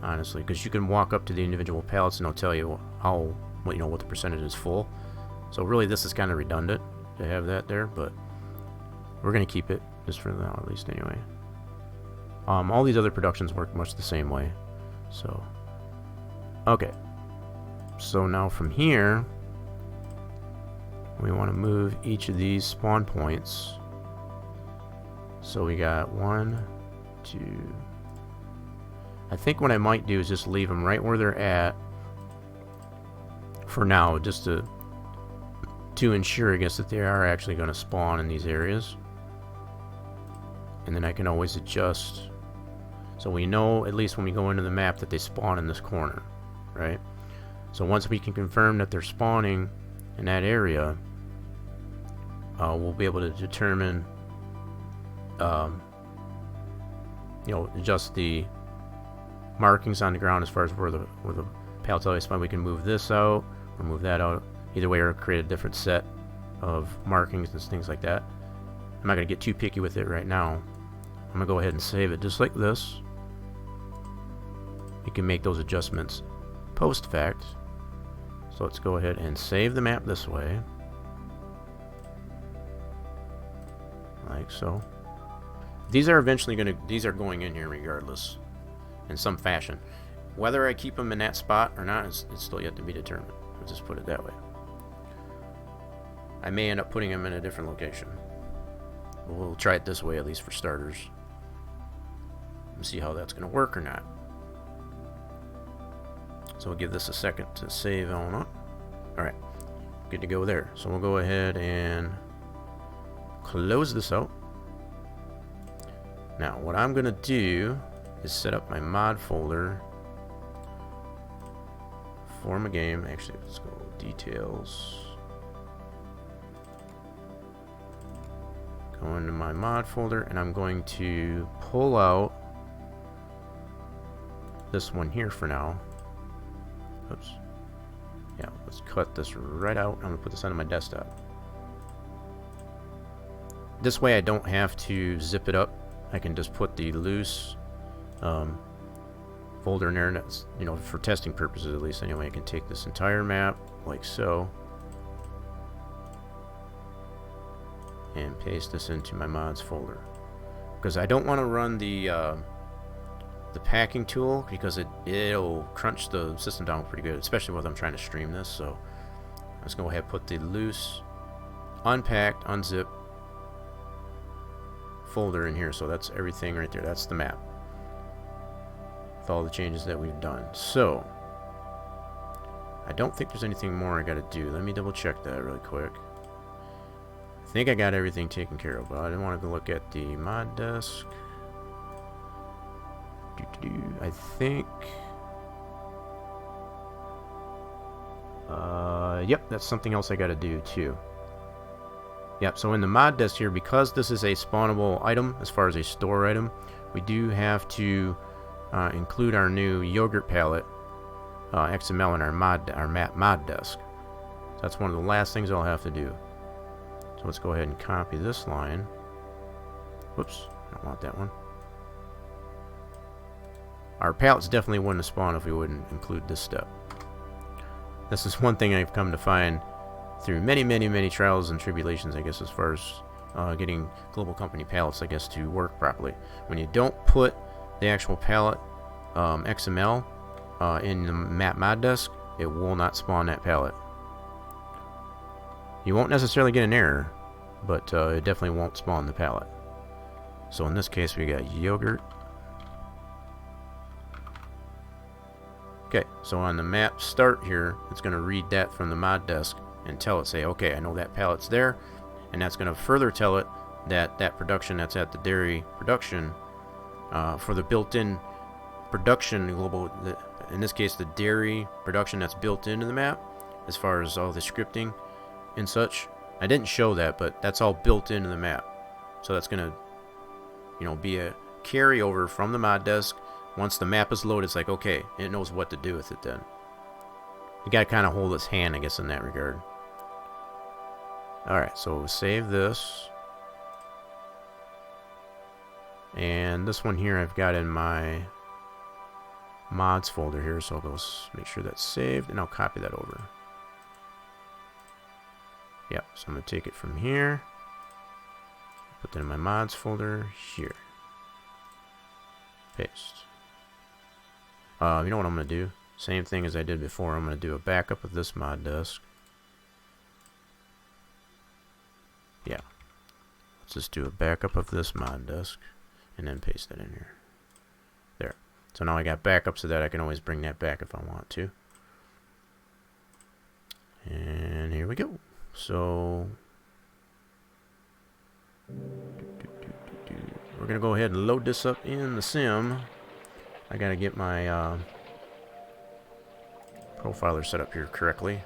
honestly, because you can walk up to the individual pallets and it'll tell you what the percentage is full. So really, this is kind of redundant to have that there, but we're going to keep it just for now, at least anyway. All these other productions work much the same way. So, okay. So now from here, we want to move each of these spawn points. So we got 1, 2. I think what I might do is just leave them right where they're at for now, just to ensure, I guess, that they are actually going to spawn in these areas. And then I can always adjust, so we know at least when we go into the map that they spawn in this corner, right? So once we can confirm that they're spawning in that area, we'll be able to determine, adjust the markings on the ground as far as where the pallets are spawned. We can move this out or move that out, either way, or create a different set of markings and things like that. I'm not going to get too picky with it right now. I'm going to go ahead and save it just like this. You can make those adjustments post fact. So let's go ahead and save the map this way, like so. these are eventually these are going in here regardless, in some fashion. Whether I keep them in that spot or not, it's still yet to be determined. I'll just put it that way. I may end up putting them in a different location. We'll try it this way, at least for starters, and see how that's going to work or not. So we'll give this a second to save on up. Alright, good to go there. So we'll go ahead and close this out. Now, what I'm going to do is set up my mod folder for my game. Actually, let's go details. Go into my mod folder, and I'm going to pull out this one here for now. Oops. Yeah, let's cut this right out. I'm going to put this onto my desktop. This way I don't have to zip it up. I can just put the loose folder in there, and that's, you know, for testing purposes at least anyway. I can take this entire map like so and paste this into my mods folder, because I don't want to run the packing tool, because it'll crunch the system down pretty good, especially when I'm trying to stream this. So let's go ahead and put the loose, unpacked, unzip folder in here. So that's everything right there. That's the map with all the changes that we've done. So I don't think there's anything more I got to do. Let me double check that really quick. I think I got everything taken care of, but I didn't want to go look at the mod desk. I think yep, that's something else I got to do too. Yep, so in the mod desk here, because this is a spawnable item as far as a store item, we do have to include our new yogurt palette XML in our map mod desk. So that's one of the last things I'll have to do. So let's go ahead and copy this line. Whoops, I don't want that one. Our palettes definitely wouldn't have spawned if we wouldn't include this step. This is one thing I've come to find through many trials and tribulations, I guess, as far as getting global company palettes, I guess, to work properly. When you don't put the actual palette XML in the map mod desk, it will not spawn that palette. You won't necessarily get an error, but it definitely won't spawn the palette. So in this case, we got yogurt. Okay, so on the map start here, it's going to read that from the mod desk and tell it, say, okay, I know that pallet's there, and that's going to further tell it that that production that's at the dairy production for the built-in production global, in this case the dairy production that's built into the map, as far as all the scripting and such. I didn't show that, but that's all built into the map. So that's going to, you know, be a carryover from the mod desk. Once the map is loaded, it's like, okay, it knows what to do with it then. You gotta kind of hold its hand, I guess, in that regard. Alright, so we'll save this. And this one here I've got in my mods folder here, so I'll go make sure that's saved, and I'll copy that over. Yep, so I'm going to take it from here, put that in my mods folder here. Paste. You know what I'm going to do? Same thing as I did before. I'm going to do a backup of this mod desk. Yeah. Let's just do a backup of this mod desk and then paste that in here. There. So now I got backups of that. I can always bring that back if I want to. And here we go. So we're going to go ahead and load this up in the sim. I got to get my profiler set up here correctly.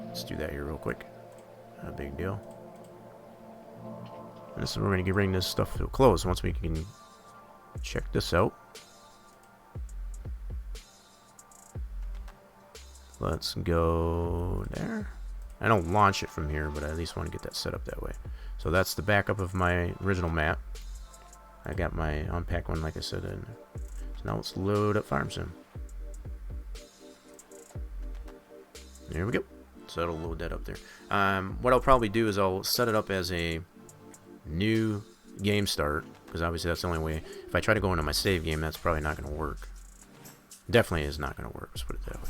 Let's do that here real quick. Not a big deal. And this is where we're going to bring this stuff to a close once we can check this out. Let's go there. I don't launch it from here, but I at least want to get that set up that way. So that's the backup of my original map. I got my unpack one, like I said, in. So now let's load up Farm Sim. There we go. So that'll load that up there. What I'll probably do is I'll set it up as a new game start, because obviously that's the only way. If I try to go into my save game, that's probably not going to work. Definitely is not going to work, let's put it that way.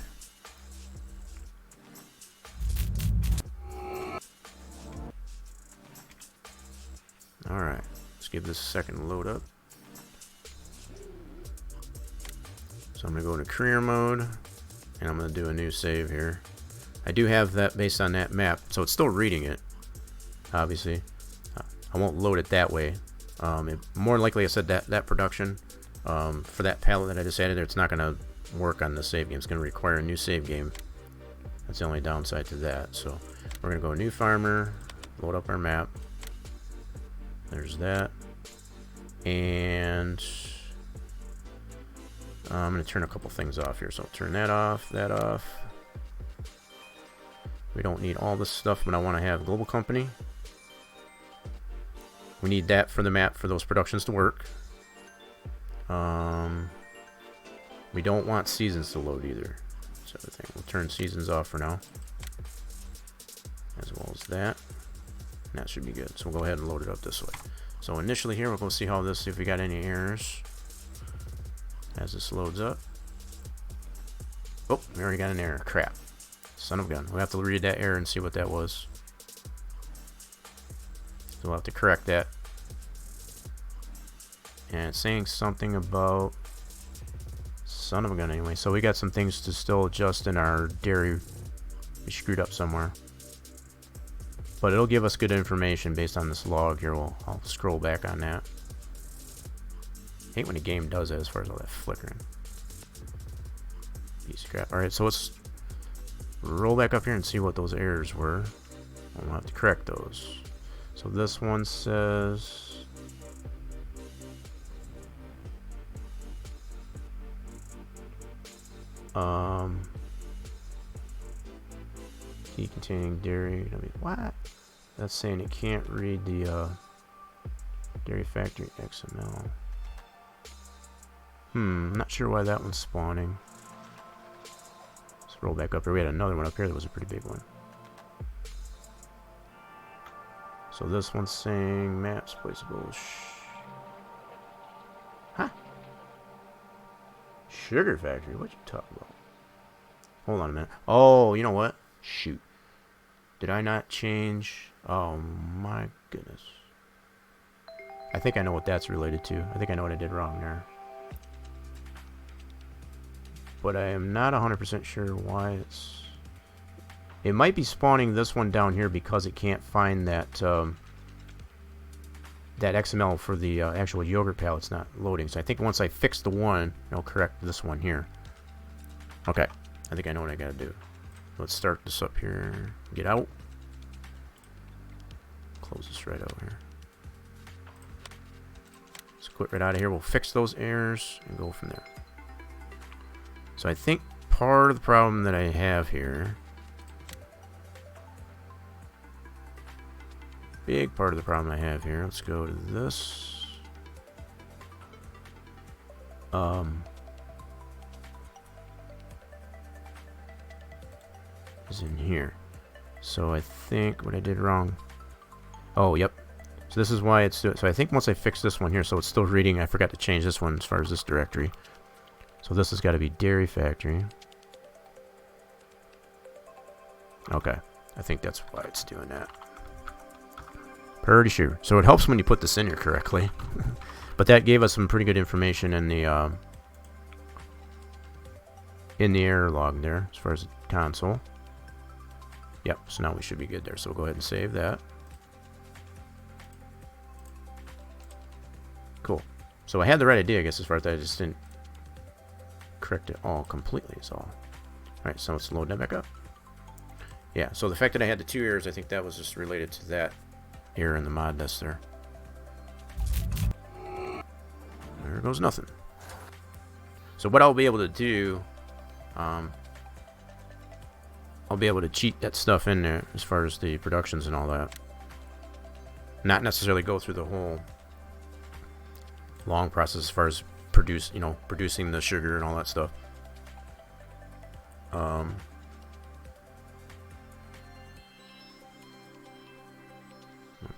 Alright, let's give this a second to load up. So I'm going to go to career mode, and I'm going to do a new save here. I do have that based on that map, so it's still reading it, obviously. I won't load it that way. More likely, I said that production, for that palette that I just added there, it's not going to work on the save game. It's going to require a new save game. That's the only downside to that. So we're going to go new farmer, load up our map. There's that. And I'm going to turn a couple things off here. So I'll turn that off, that off. We don't need all this stuff, but I want to have global company. We need that for the map for those productions to work. We don't want seasons to load either. So I think we'll turn seasons off for now, as well as that. And that should be good. So we'll go ahead and load it up this way. So initially here, we'll go see how this, see if we got any errors as this loads up. Oh, we already got an error. Crap. Son of a gun. We'll have to read that error and see what that was. So we'll have to correct that. And it's saying something about... Son of a gun anyway. So we got some things to still adjust in our dairy. We screwed up somewhere. But it'll give us good information based on this log here. I'll scroll back on that. I hate when a game does that as far as all that flickering. Piece of crap. Alright, so let's roll back up here and see what those errors were. We'll have to correct those. So this one says... key containing dairy. I mean, what? That's saying it can't read the dairy factory XML. I'm not sure why that one's spawning. Let's roll back up here. We had another one up here that was a pretty big one. So this one's saying maps placeable. Huh? Sugar factory? What you talking about? Hold on a minute. Oh, you know what? Shoot. Did I not change? Oh my goodness. I think I know what that's related to. I think I know what I did wrong there. But I am not 100% sure why it's... It might be spawning this one down here because it can't find that that XML for the actual yogurt palette's not loading. So I think once I fix the one, it'll correct this one here. Okay. I think I know what I gotta do. Let's start this up here. Get out. Close this right out here. Let's quit right out of here. We'll fix those errors and go from there. So I think part of the problem that I have here, big part of the problem I have here, let's go to this. Is in here. So I think what I did wrong. Oh, yep. So this is why it's doing. So I think once I fix this one here, so it's still reading. I forgot to change this one as far as this directory. So this has got to be dairy factory. Okay. I think that's why it's doing that. Pretty sure. So it helps when you put this in here correctly. But that gave us some pretty good information in the error log there as far as the console. Yep, so now we should be good there. So we'll go ahead and save that. Cool. So I had the right idea, I guess, as far as that. I just didn't correct it all completely, is all. Alright, so let's load that back up. Yeah, so the fact that I had the two errors, I think that was just related to that error in the mod list there. There goes nothing. So what I'll be able to do, I'll be able to cheat that stuff in there as far as the productions and all that. Not necessarily go through the whole long process as far as producing the sugar and all that stuff.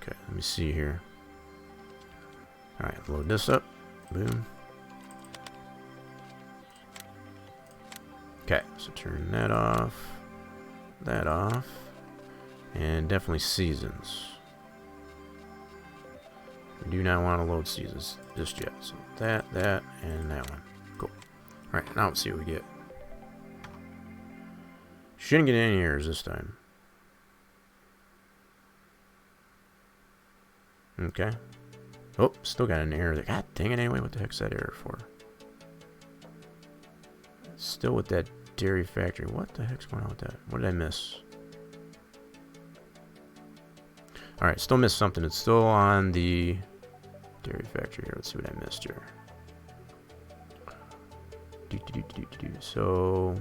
Okay, let me see here. Alright, load this up. Boom. Okay, so turn that off, and definitely seasons. We do not want to load seasons just yet. So that, and that one. Cool. Alright, now let's see what we get. Shouldn't get any errors this time. Okay. Oh, still got an error there. God dang it, anyway, what the heck's that error for? Still with that dairy factory. What the heck's going on with that? What did I miss? Alright, still missed something. It's still on the dairy factory here. Let's see what I missed here. So...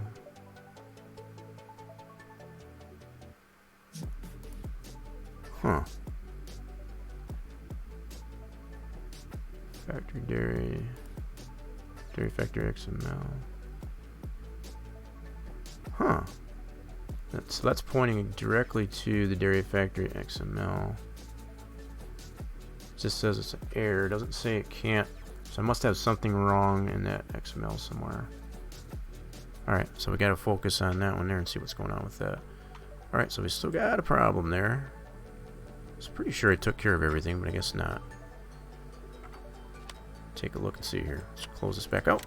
Huh. Factory dairy factory XML. Huh. That's pointing directly to the dairy factory XML. It just says it's an error. It doesn't say it can't. So I must have something wrong in that XML somewhere. Alright, so we gotta focus on that one there and see what's going on with that. Alright, so we still got a problem there. I was pretty sure I took care of everything, but I guess not. Take a look and see here. Let's close this back out.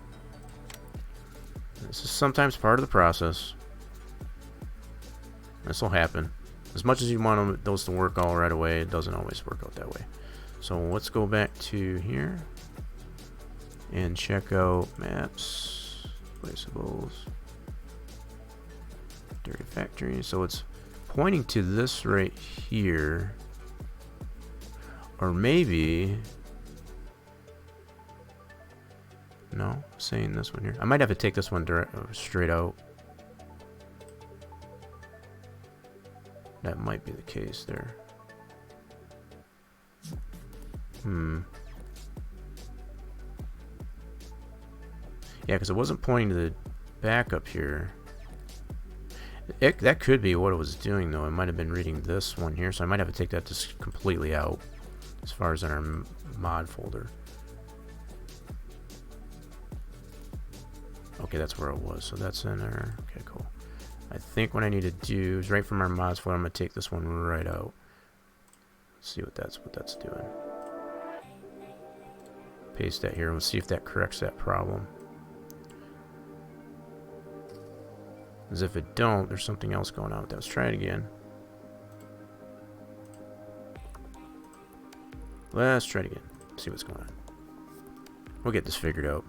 This is sometimes part of the process. This will happen. As much as you want those to work all right away, it doesn't always work out that way. So let's go back to here and check out maps, placeables, dairy factory. So it's pointing to this right here, or maybe no, saying this one here. I might have to take this one straight out. That might be the case there. Yeah, because it wasn't pointing to the back up here. That could be what it was doing, though. It might have been reading this one here, so I might have to take that just completely out as far as in our mod folder. Okay, that's where it was, so that's in there. Okay, cool. I think what I need to do is right from our mods folder, I'm going to take this one right out. Let's see what that's doing. Paste that here and we'll see if that corrects that problem. As if it don't, there's something else going on with that. Let's try it again. Let's try it again. See what's going on. We'll get this figured out.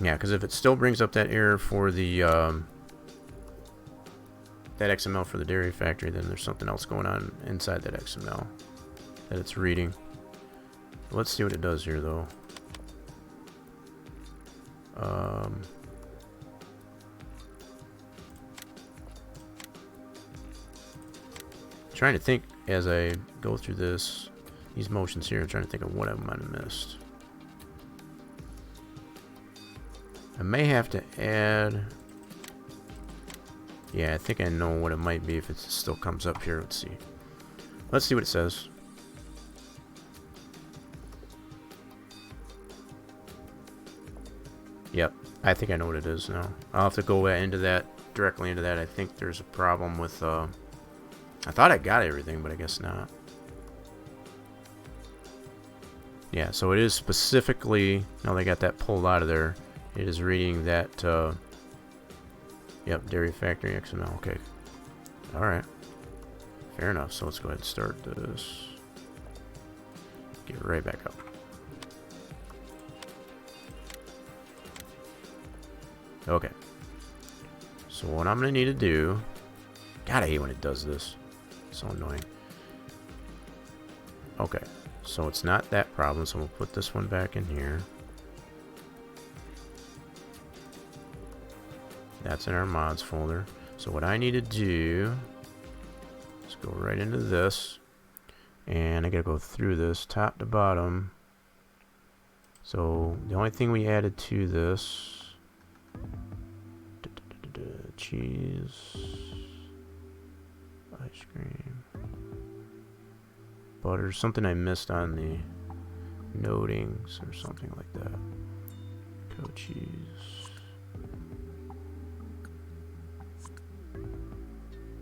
Yeah, because if it still brings up that error for the that XML for the dairy factory, then there's something else going on inside that XML that it's reading. Let's see what it does here, though. Trying to think as I go through these motions here. I'm trying to think of what I might have missed. I may have to add... Yeah, I think I know what it might be if it still comes up here. Let's see. Let's see what it says. Yep, I think I know what it is now. I'll have to go into that, directly into that. I think there's a problem with... I thought I got everything, but I guess not. Yeah, so it is specifically... Now they got that pulled out of there. It is reading that, yep, Dairy Factory XML. Okay. Alright. Fair enough. So let's go ahead and start this. Get right back up. Okay. So what I'm going to need to do... God, I hate when it does this. So annoying. Okay. So it's not that problem. So we'll put this one back in here. That's in our mods folder. So what I need to do is go right into this, and I gotta go through this top to bottom. So the only thing we added to this, cheese, ice cream, butter, something I missed on the notings or something like that. Goat cheese,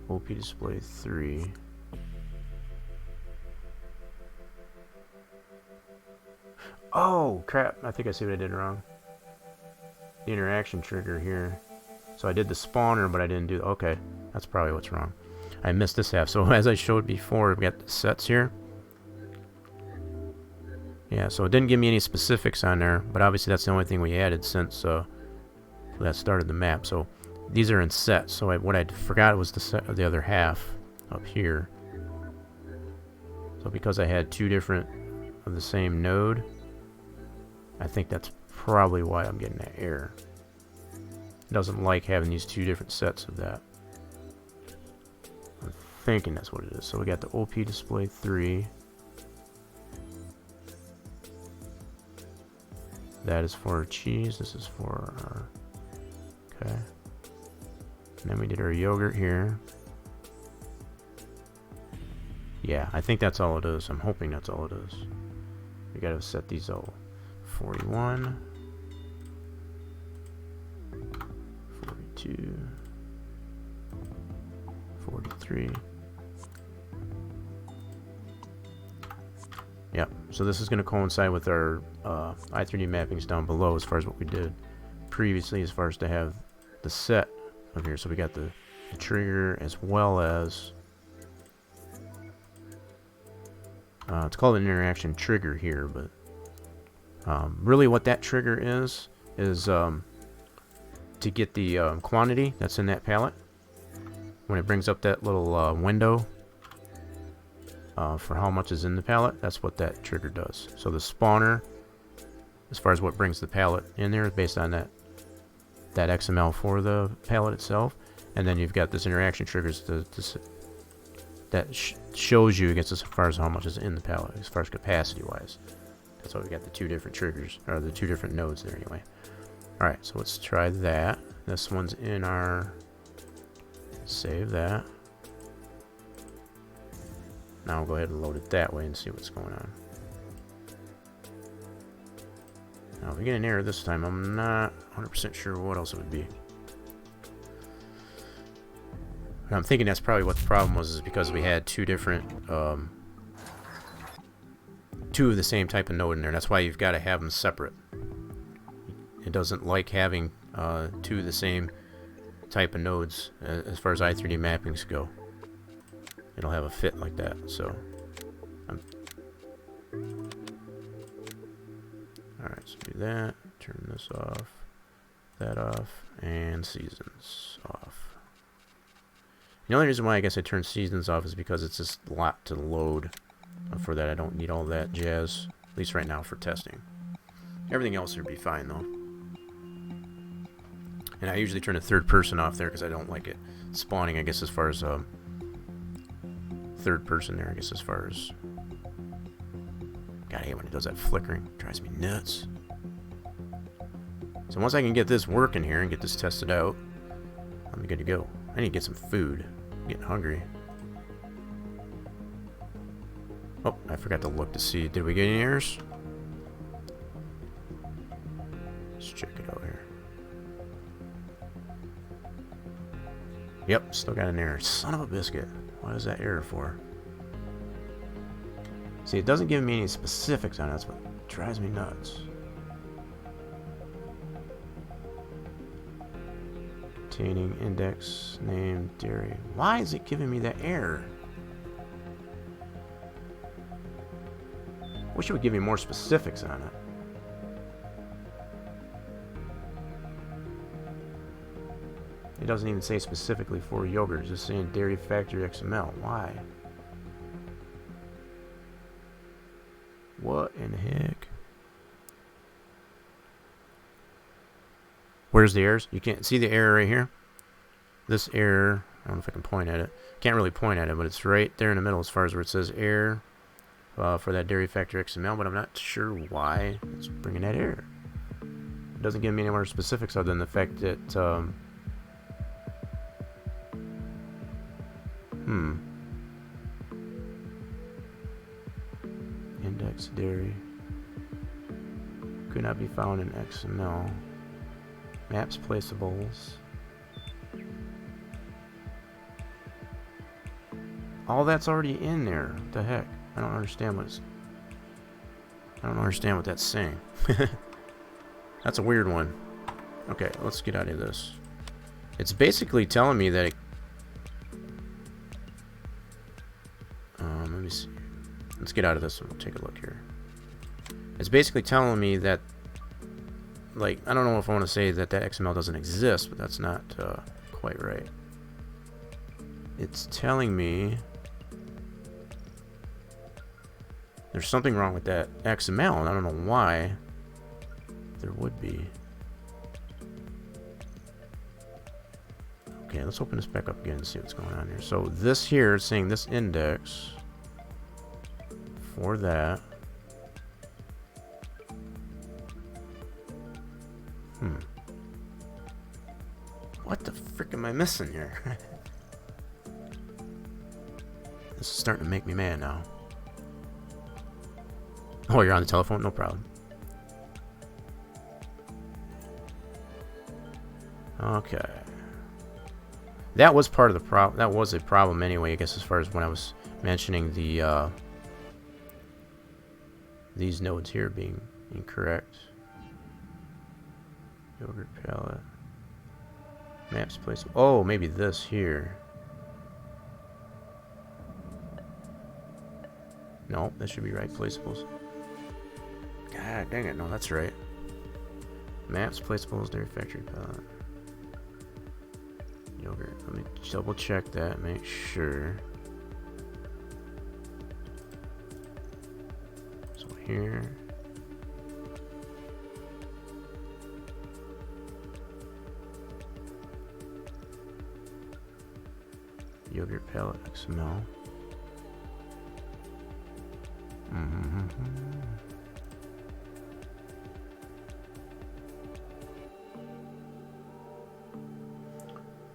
OP display 3. Oh crap, I think I see what I did wrong. The interaction trigger here. So I did the spawner, but I didn't do... Okay, that's probably what's wrong. I missed this half. So as I showed before, we've got the sets here. Yeah, so it didn't give me any specifics on there, but obviously that's the only thing we added since that started the map. So these are in sets. So what I forgot was the set of the other half up here. So because I had two different of the same node, I think that's probably why I'm getting that error. It doesn't like having these two different sets of that. I'm thinking that's what it is. So we got the OP display 3. That is for our cheese. This is for our... Okay. And then we did our yogurt here. Yeah, I think that's all it is. I'm hoping that's all it is. We gotta set these all. 41. 42. 43. Yep, so this is going to coincide with our i3D mappings down below as far as what we did previously, as far as to have the set of here. So we got the trigger as well as it's called an interaction trigger here, but really what that trigger is to get the quantity that's in that pallet. When it brings up that little window for how much is in the pallet, that's what that trigger does. So the spawner, as far as what brings the pallet in there, is based on that XML for the pallet itself. And then you've got this interaction triggers that shows you, I guess, as far as how much is in the pallet, as far as capacity wise. That's why we got the two different triggers, or the two different nodes there anyway. Alright, so let's try that. This one's in our... Save that. Now I'll go ahead and load it that way and see what's going on. Now if we get an error this time, I'm not 100% sure what else it would be. And I'm thinking that's probably what the problem was, is because we had two different... two of the same type of node in there. That's why you've got to have them separate. It doesn't like having two of the same type of nodes as far as i3D mappings go. It'll have a fit like that. So alright, so do that, turn this off, that off, and seasons off. The only reason why I guess I turn seasons off is because it's just a lot to load. For that I don't need all that jazz, at least right now for testing. Everything else would be fine though. And I usually turn the third person off there because I don't like it spawning, I guess, as far as third person there, I guess, as far as... God, I hate when it does that flickering. It drives me nuts. So once I can get this working here and get this tested out, I'm good to go. I need to get some food. I'm getting hungry. Oh, I forgot to look to see. Did we get any errors? Let's check it out here. Yep, still got an error. Son of a biscuit. What is that error for? See, it doesn't give me any specifics on it. That's what drives me nuts. Obtaining index name dairy. Why is it giving me that error? Wish it would give me more specifics on it. It doesn't even say specifically for yogurt. It's just saying Dairy Factory XML. Why? What in the heck? Where's the errors? You can't see the error right here. This error, I don't know if I can point at it. Can't really point at it, but it's right there in the middle as far as where it says error for that Dairy Factory XML, but I'm not sure why it's bringing that error. It doesn't give me any more specifics other than the fact that Index dairy. Could not be found in XML. Maps placeables. All that's already in there. What the heck? I don't understand what that's saying. That's a weird one. Okay, let's get out of this. It's basically telling me that it, let me see. Let's get out of this and we'll take a look here. It's basically telling me that, like, I don't know if I want to say that XML doesn't exist, but that's not quite right. It's telling me there's something wrong with that XML, and I don't know why there would be. Okay, let's open this back up again and see what's going on here. So this here is saying this index for that. What the frick am I missing here? This is starting to make me mad now. Oh, you're on the telephone? No problem. Okay. That was part of the problem. That was a problem anyway, I guess, as far as when I was mentioning the these nodes here being incorrect. Yogurt palette. Maps place. Oh, maybe this here. No, that should be right. Placeables. God dang it. No, that's right. Maps, placeables, dairy factory palette. Yogurt. Let me double check that. Make sure. So here. Yogurt palette XML.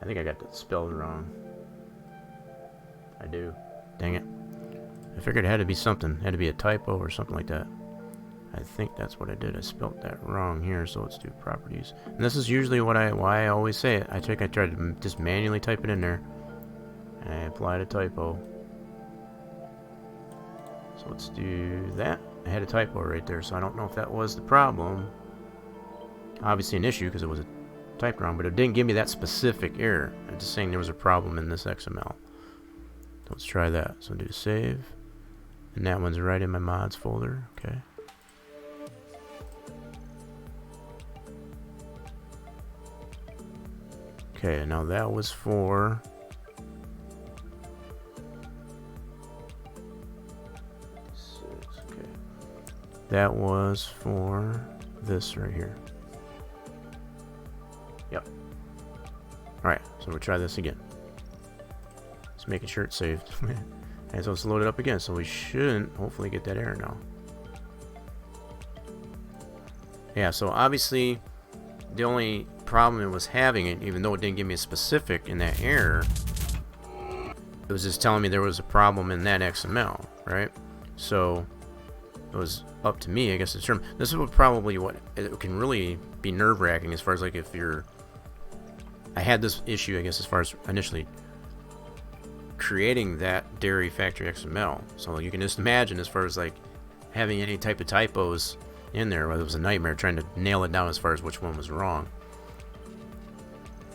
I think I got that spelled wrong. I do. Dang it. I figured it had to be something. It had to be a typo or something like that. I think that's what I did. I spelled that wrong here, so let's do properties. And this is usually why I always say it. I tried to just manually type it in there. And I applied a typo. So let's do that. I had a typo right there, so I don't know if that was the problem. Obviously an issue because it was typed wrong, but it didn't give me that specific error. I'm just saying there was a problem in this XML. So let's try that. So do save. And that one's right in my mods folder. Okay. Okay, now that was for that was for this right here. Yep. Alright, so we'll try this again. Just making sure it's saved. And so it's loaded up again, so we shouldn't hopefully get that error now. Yeah, so obviously the only problem it was having, even though it didn't give me a specific in that error, it was just telling me there was a problem in that XML, right? So it was up to me, I guess, to determine. This is probably what it can really be nerve-wracking as far as like if you're. I had this issue, I guess, as far as initially creating that dairy factory XML. So you can just imagine as far as like having any type of typos in there, whether it was a nightmare trying to nail it down as far as which one was wrong.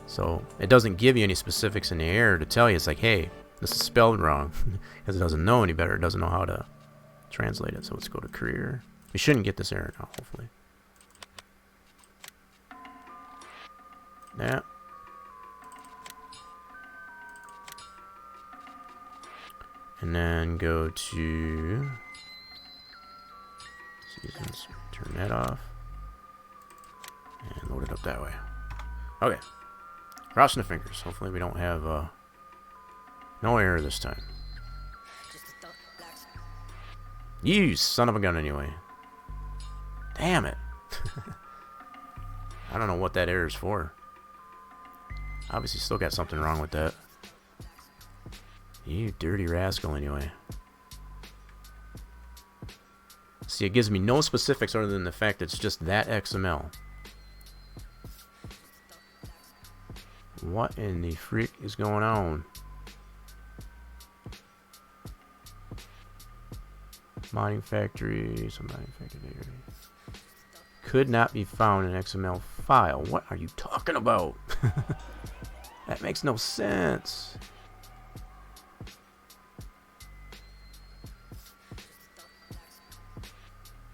So it doesn't give you any specifics in the error to tell you. It's like, hey, this is spelled wrong, because it doesn't know any better. It doesn't know how to translate it. So let's go to career. We shouldn't get this error now, hopefully. That. And then go to seasons, turn that off, and load it up that way. Okay. Crossing the fingers. Hopefully we don't have no error this time. You son of a gun anyway. Damn it. I don't know what that error is for. Obviously still got something wrong with that. You dirty rascal, anyway. See, it gives me no specifics other than the fact that it's just that XML. What in the freak is going on? Mining factory, some mining factory there. Could not be found in XML file. What are you talking about? That makes no sense.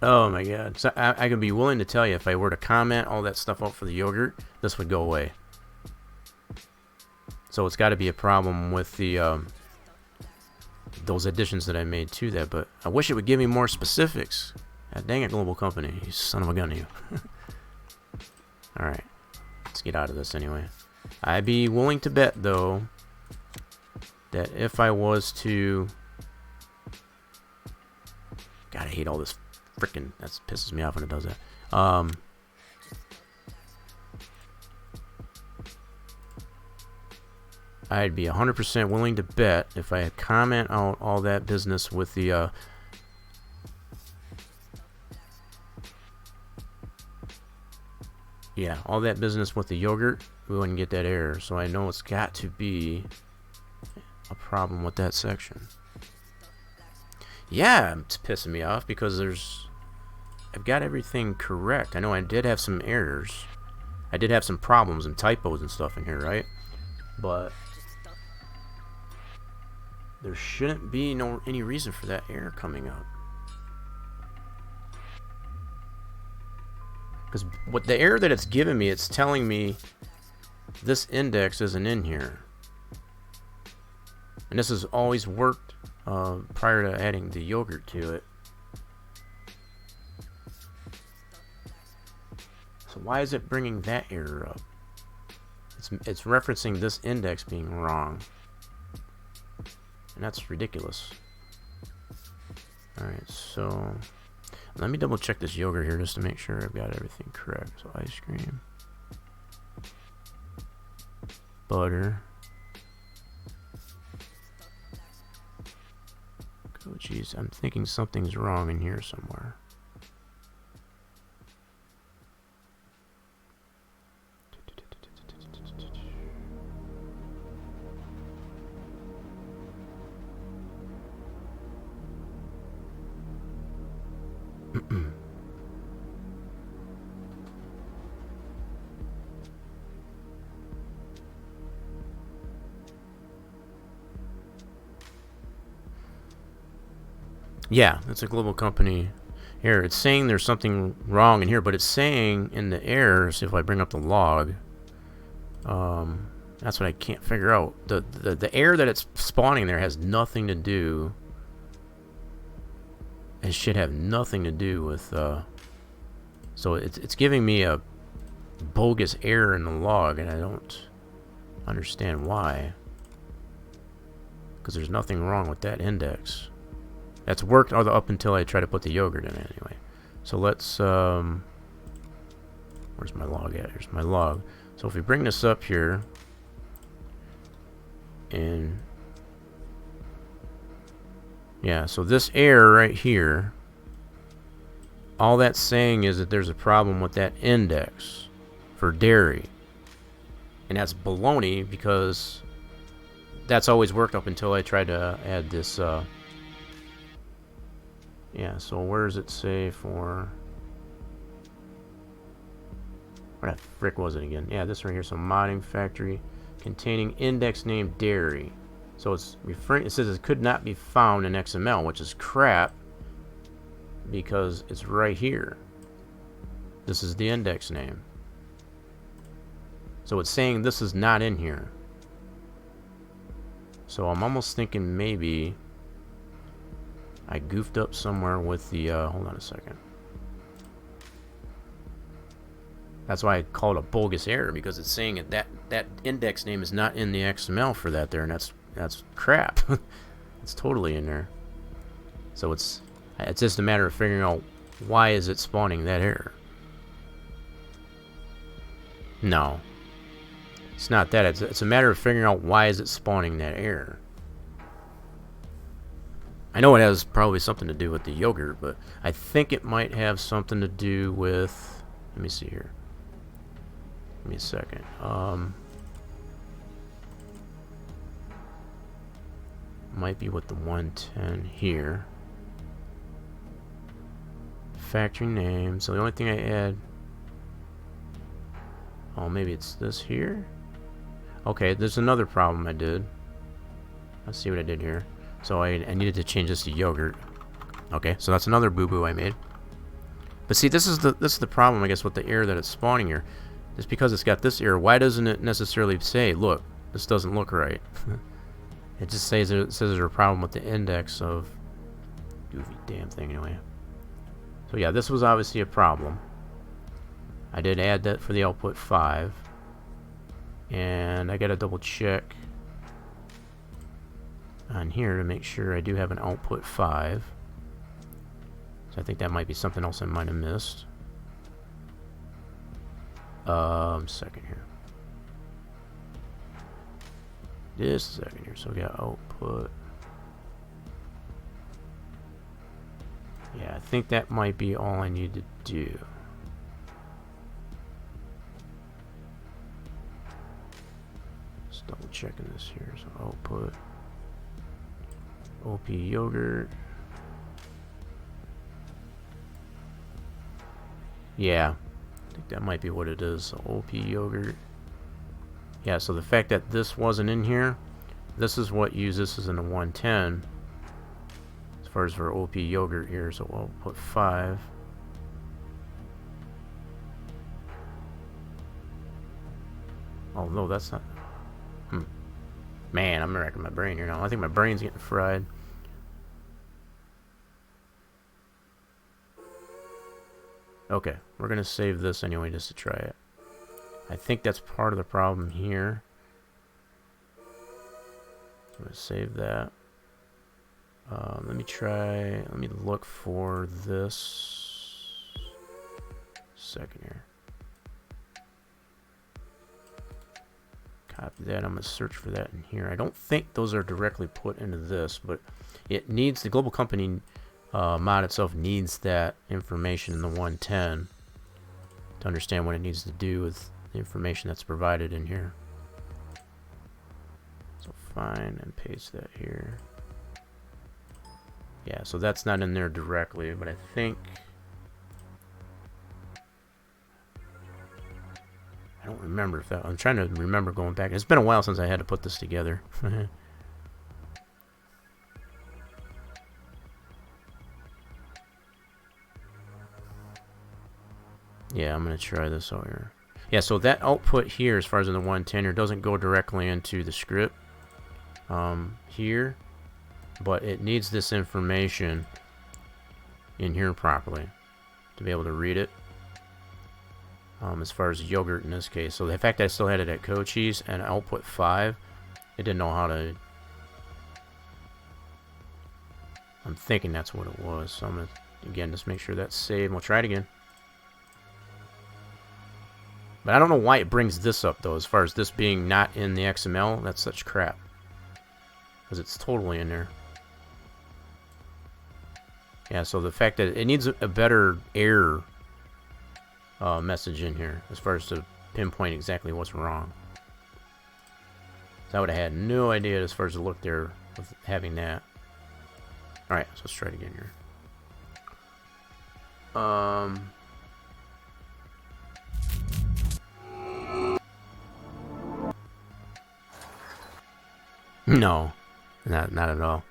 Oh my god. So I can be willing to tell you if I were to comment all that stuff out for the yogurt, this would go away. So it's got to be a problem with the those additions that I made to that, but I wish it would give me more specifics. God dang it, global company. You son of a gun, you. Alright. Let's get out of this anyway. I'd be willing to bet, though, that if I was to... God, I hate all this frickin'... That pisses me off when it does that. I'd be 100% willing to bet if I had comment out all that business with the... yeah, all that business with the yogurt, we wouldn't get that error. So I know it's got to be a problem with that section. Yeah, it's pissing me off because I've got everything correct. I know I did have some errors. I did have some problems and typos and stuff in here, right? But there shouldn't be any reason for that error coming up. Because what the error that it's giving me, it's telling me this index isn't in here. And this has always worked prior to adding the yogurt to it. So why is it bringing that error up? It's referencing this index being wrong. And that's ridiculous. Alright, so... let me double check this yogurt here just to make sure I've got everything correct. So ice cream, butter. Oh geez, I'm thinking something's wrong in here somewhere. Yeah, it's a global company here. It's saying there's something wrong in here, but it's saying in the error, see if I bring up the log, that's what I can't figure out. The error that it's spawning there has nothing to do, it should have nothing to do with, so it's giving me a bogus error in the log, and I don't understand why, because there's nothing wrong with that index. That's worked up until I try to put the yogurt in it anyway. So let's, where's my log at? Here's my log. So if we bring this up here, and yeah, so this error right here, all that's saying is that there's a problem with that index for dairy. And that's baloney because that's always worked up until I tried to add this, yeah, so where does it say for... where the frick was it again? Yeah, this right here. So modding factory containing index name dairy. So it's referring. It says it could not be found in XML, which is crap because it's right here. This is the index name. So it's saying this is not in here. So I'm almost thinking maybe I goofed up somewhere with the, hold on a second. That's why I call it a bogus error, because it's saying that index name is not in the XML for that there, and that's crap. It's totally in there. So it's just a matter of figuring out why is it spawning that error. No. It's not that. It's a matter of figuring out why is it spawning that error. I know it has probably something to do with the yogurt, but I think it might have something to do with... Let me see here. Give me a second. Might be with the 110 here. Factory name. So the only thing I add... Oh, maybe it's this here? Okay, there's another problem I did. Let's see what I did here. So I needed to change this to yogurt. Okay, so that's another boo-boo I made. But see, this is the problem, I guess, with the error that it's spawning here. Just because it's got this error, why doesn't it necessarily say, look, this doesn't look right? It just says there's a problem with the index of... Goofy damn thing, anyway. So yeah, this was obviously a problem. I did add that for the output 5. And I gotta double check on here to make sure I do have an output 5. So I think that might be something else I might have missed. Second here. Just a second here. So we got output. Yeah, I think that might be all I need to do. Just double checking this here. So output. OP yogurt. Yeah, I think that might be what it is. So OP yogurt. Yeah, so the fact that this wasn't in here, this is what uses this in the 110 as far as for OP yogurt here. So we'll put 5. Oh no, that's not. Man, I'm racking my brain here now. I think my brain's getting fried. Okay, we're gonna save this anyway just to try it. I think that's part of the problem here. I'm gonna save that. Let me look for this. Second here. Copy that. I'm gonna search for that in here. I don't think those are directly put into this, but it needs, the global company mod itself needs that information in the 110 to understand what it needs to do with the information that's provided in here. So find and paste that here. Yeah, so that's not in there directly, but I think, I don't remember if that, I'm trying to remember going back. It's been a while since I had to put this together. Yeah, I'm going to try this out here. Yeah, so that output here, as far as in the 110 here, doesn't go directly into the script here, but it needs this information in here properly to be able to read it. As far as yogurt in this case. So the fact that I still had it at code cheese and output 5, it didn't know how to... I'm thinking that's what it was. So I'm going to, again, just make sure that's saved. We'll try it again. But I don't know why it brings this up, though, as far as this being not in the XML. That's such crap. Because it's totally in there. Yeah, so the fact that it needs a better error message in here, as far as to pinpoint exactly what's wrong. So I would have had no idea as far as the look there with having that. Alright, so let's try it again here. No, not at all.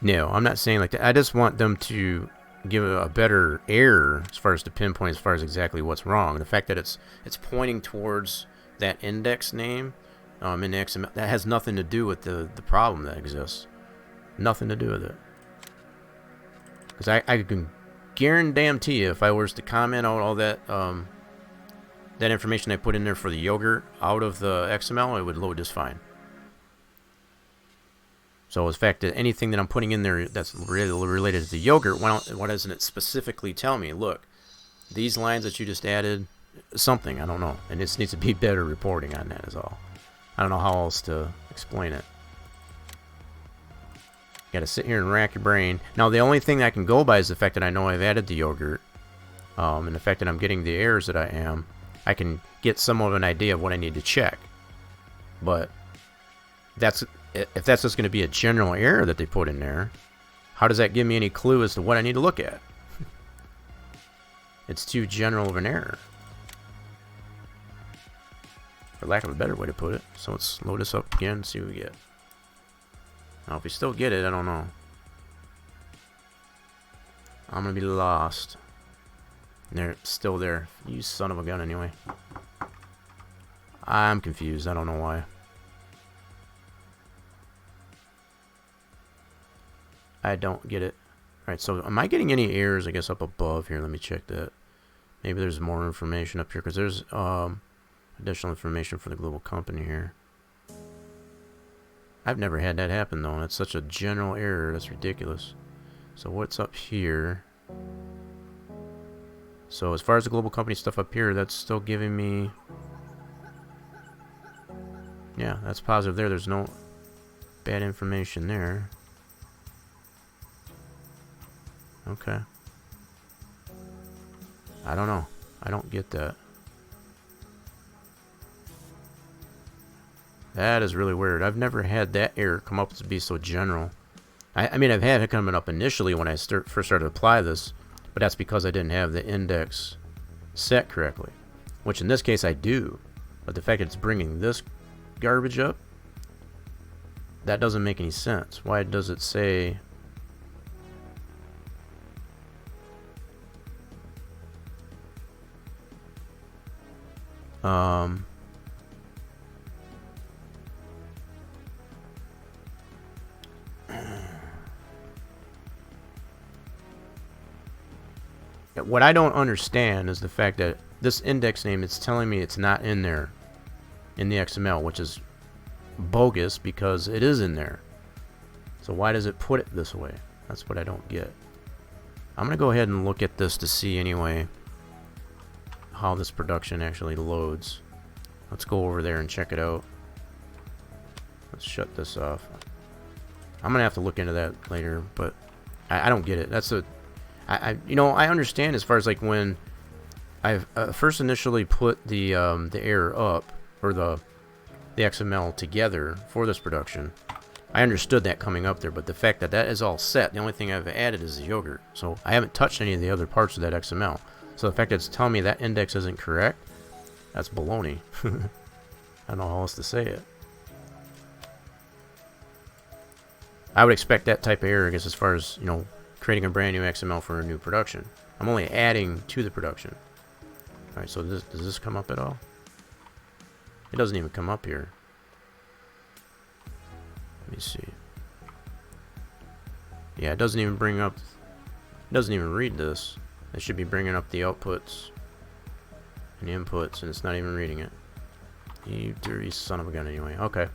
No, I'm not saying like that. I just want them to give a better error as far as to pinpoint as far as exactly what's wrong. The fact that it's pointing towards that index name in the XML, that has nothing to do with the problem that exists. Nothing to do with it. Because I can guarantee you, if I was to comment out all that that information I put in there for the yogurt out of the XML, it would load just fine. So the fact that anything that I'm putting in there that's really related to the yogurt, why doesn't it specifically tell me, look, these lines that you just added, something, I don't know. And it needs to be better reporting on that is all. I don't know how else to explain it. Got to sit here and rack your brain. Now, the only thing that I can go by is the fact that I know I've added the yogurt. And the fact that I'm getting the errors that I am. I can get some of an idea of what I need to check. But if that's just going to be a general error that they put in there, how does that give me any clue as to what I need to look at? It's too general of an error, for lack of a better way to put it. So let's load this up again and see what we get. Now, if we still get it, I don't know. I'm going to be lost. And they're still there. You son of a gun, anyway. I'm confused. I don't know why. I don't get it. Alright, so am I getting any errors, I guess, up above here? Let me check that. Maybe there's more information up here, because there's additional information for the global company here. I've never had that happen, though. That's such a general error. That's ridiculous. So what's up here? So as far as the global company stuff up here, that's still giving me... Yeah, that's positive there. There's no bad information there. Okay. I don't know. I don't get that. That is really weird. I've never had that error come up to be so general. I mean, I've had it coming up initially when I first started to apply this, but that's because I didn't have the index set correctly, which in this case I do. But the fact that it's bringing this garbage up, that doesn't make any sense. Why does it say... What I don't understand is the fact that this index name, it's telling me it's not in there in the XML, which is bogus because it is in there. So why does it put it this way? That's what I don't get. I'm going to go ahead and look at this to see anyway how this production actually loads. Let's go over there and check it out. Let's shut this off. I'm going to have to look into that later, but I don't get it. That's a... you know, I understand as far as like when I first initially put the error up, or the XML together for this production, I understood that coming up there, but the fact that that is all set, the only thing I've added is the yogurt. So I haven't touched any of the other parts of that XML. So the fact that it's telling me that index isn't correct, that's baloney. I don't know how else to say it. I would expect that type of error, I guess, as far as, you know, creating a brand new XML for a new production. I'm only adding to the production. Alright, so does this come up at all? It doesn't even come up here. Let me see. Yeah, it doesn't even bring up... It doesn't even read this. It should be bringing up the outputs and the inputs, and it's not even reading it. You dirty son of a gun anyway. Okay.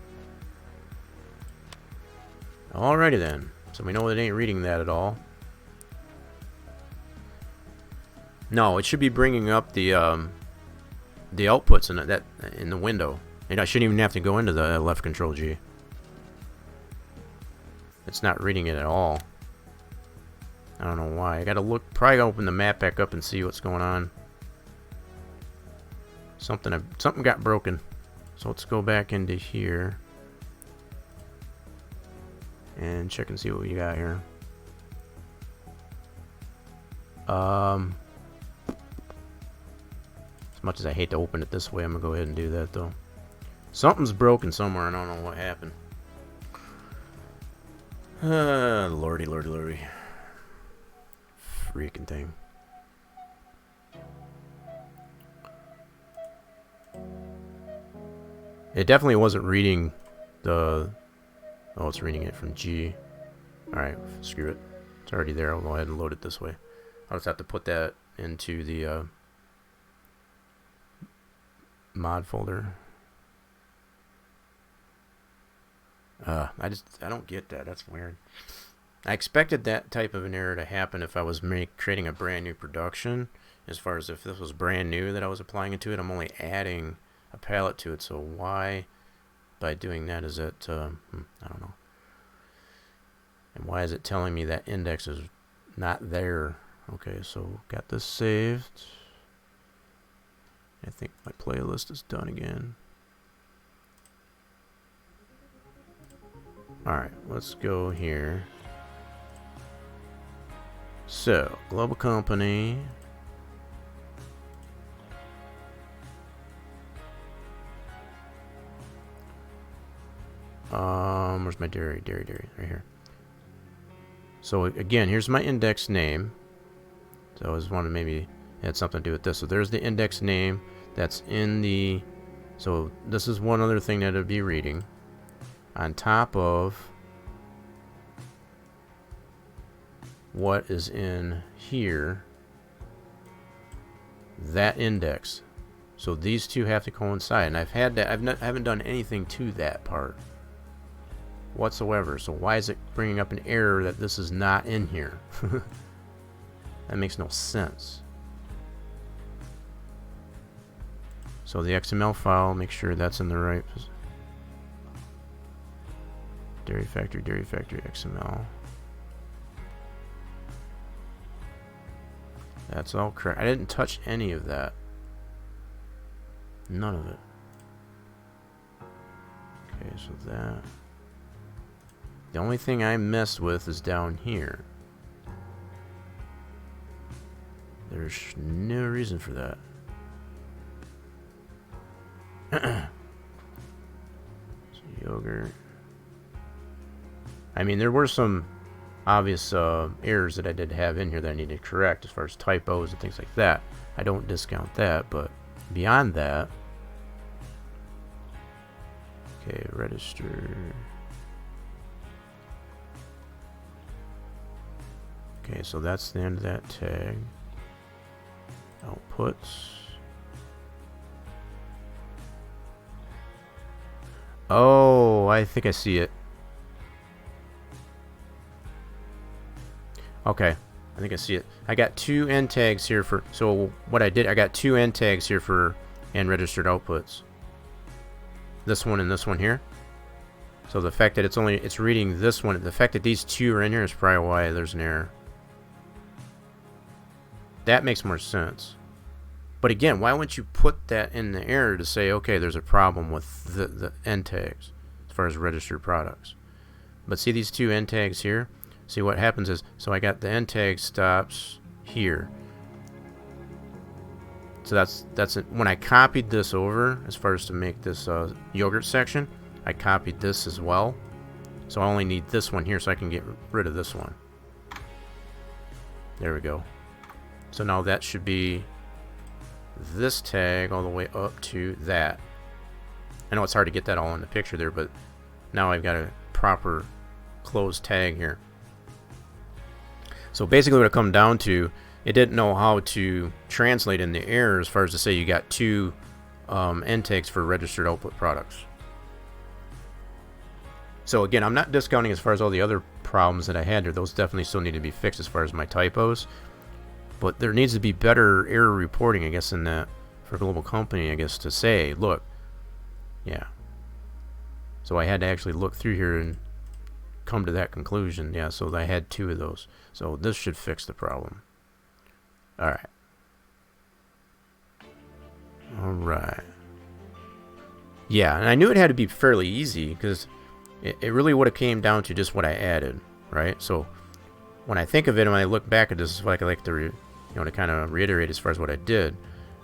Alrighty then. So we know it ain't reading that at all. No, it should be bringing up the outputs in the window, and I shouldn't even have to go into the left control G. It's not reading it at all. I don't know why. I gotta look. Probably open the map back up and see what's going on. Something got broken. So let's go back into here and check and see what we got here. As much as I hate to open it this way, I'm gonna go ahead and do that though. Something's broken somewhere, and I don't know what happened. Lordy, lordy, lordy. Freaking thing. It definitely wasn't reading the... Oh, it's reading it from G. Alright, screw it. It's already there. I'll go ahead and load it this way. I'll just have to put that into the mod folder. I don't get that. That's weird. I expected that type of an error to happen if I was creating a brand new production. As far as if this was brand new that I was applying it to it, I'm only adding a palette to it. So why, by doing that, is it? I don't know. And why is it telling me that index is not there? Okay, so got this saved. I think my playlist is done again. Alright, let's go here. So, global company. Where's my dairy, right here. So again, here's my index name. So I just wanted to maybe had something to do with this. So there's the index name that's in the, so this is one other thing that it'll be reading on top of what is in here, that index. So these two have to coincide, and I've had that. I haven't done anything to that part whatsoever. So why is it bringing up an error that this is not in here? That makes no sense. So the XML file, make sure that's in the right dairy factory XML. That's all correct. I didn't touch any of that. None of it. Okay, so that. The only thing I messed with is down here. There's no reason for that. So yogurt. I mean, there were some obvious errors that I did have in here that I needed to correct as far as typos and things like that. I don't discount that, but beyond that, okay, register. Okay, so that's the end of that tag. Outputs. Oh, I think I see it. Okay, I think I see it. I got two end tags here for, so what I did, I got two end tags here for and registered outputs. This one and this one here. So the fact that it's reading this one, the fact that these two are in here is probably why there's an error. That makes more sense. But again, why wouldn't you put that in the error to say, okay, there's a problem with the end tags as far as registered products? But see these two end tags here? See what happens is, so I got the end tag stops here. So that's it. When I copied this over, as far as to make this yogurt section, I copied this as well. So I only need this one here so I can get rid of this one. There we go. So now that should be this tag all the way up to that. I know it's hard to get that all in the picture there, but now I've got a proper closed tag here. So basically what it come down to, it didn't know how to translate in the error as far as to say you got two end tags for registered output products. So again, I'm not discounting as far as all the other problems that I had there. Those definitely still need to be fixed as far as my typos. But there needs to be better error reporting, I guess, in that for global company, I guess, to say, look, yeah. So I had to actually look through here and come to that conclusion. Yeah, so I had two of those. So this should fix the problem. Alright. Alright. Yeah, and I knew it had to be fairly easy because it really would have came down to just what I added, right? So when I think of it and when I look back at this, like I like to to kind of reiterate as far as what I did.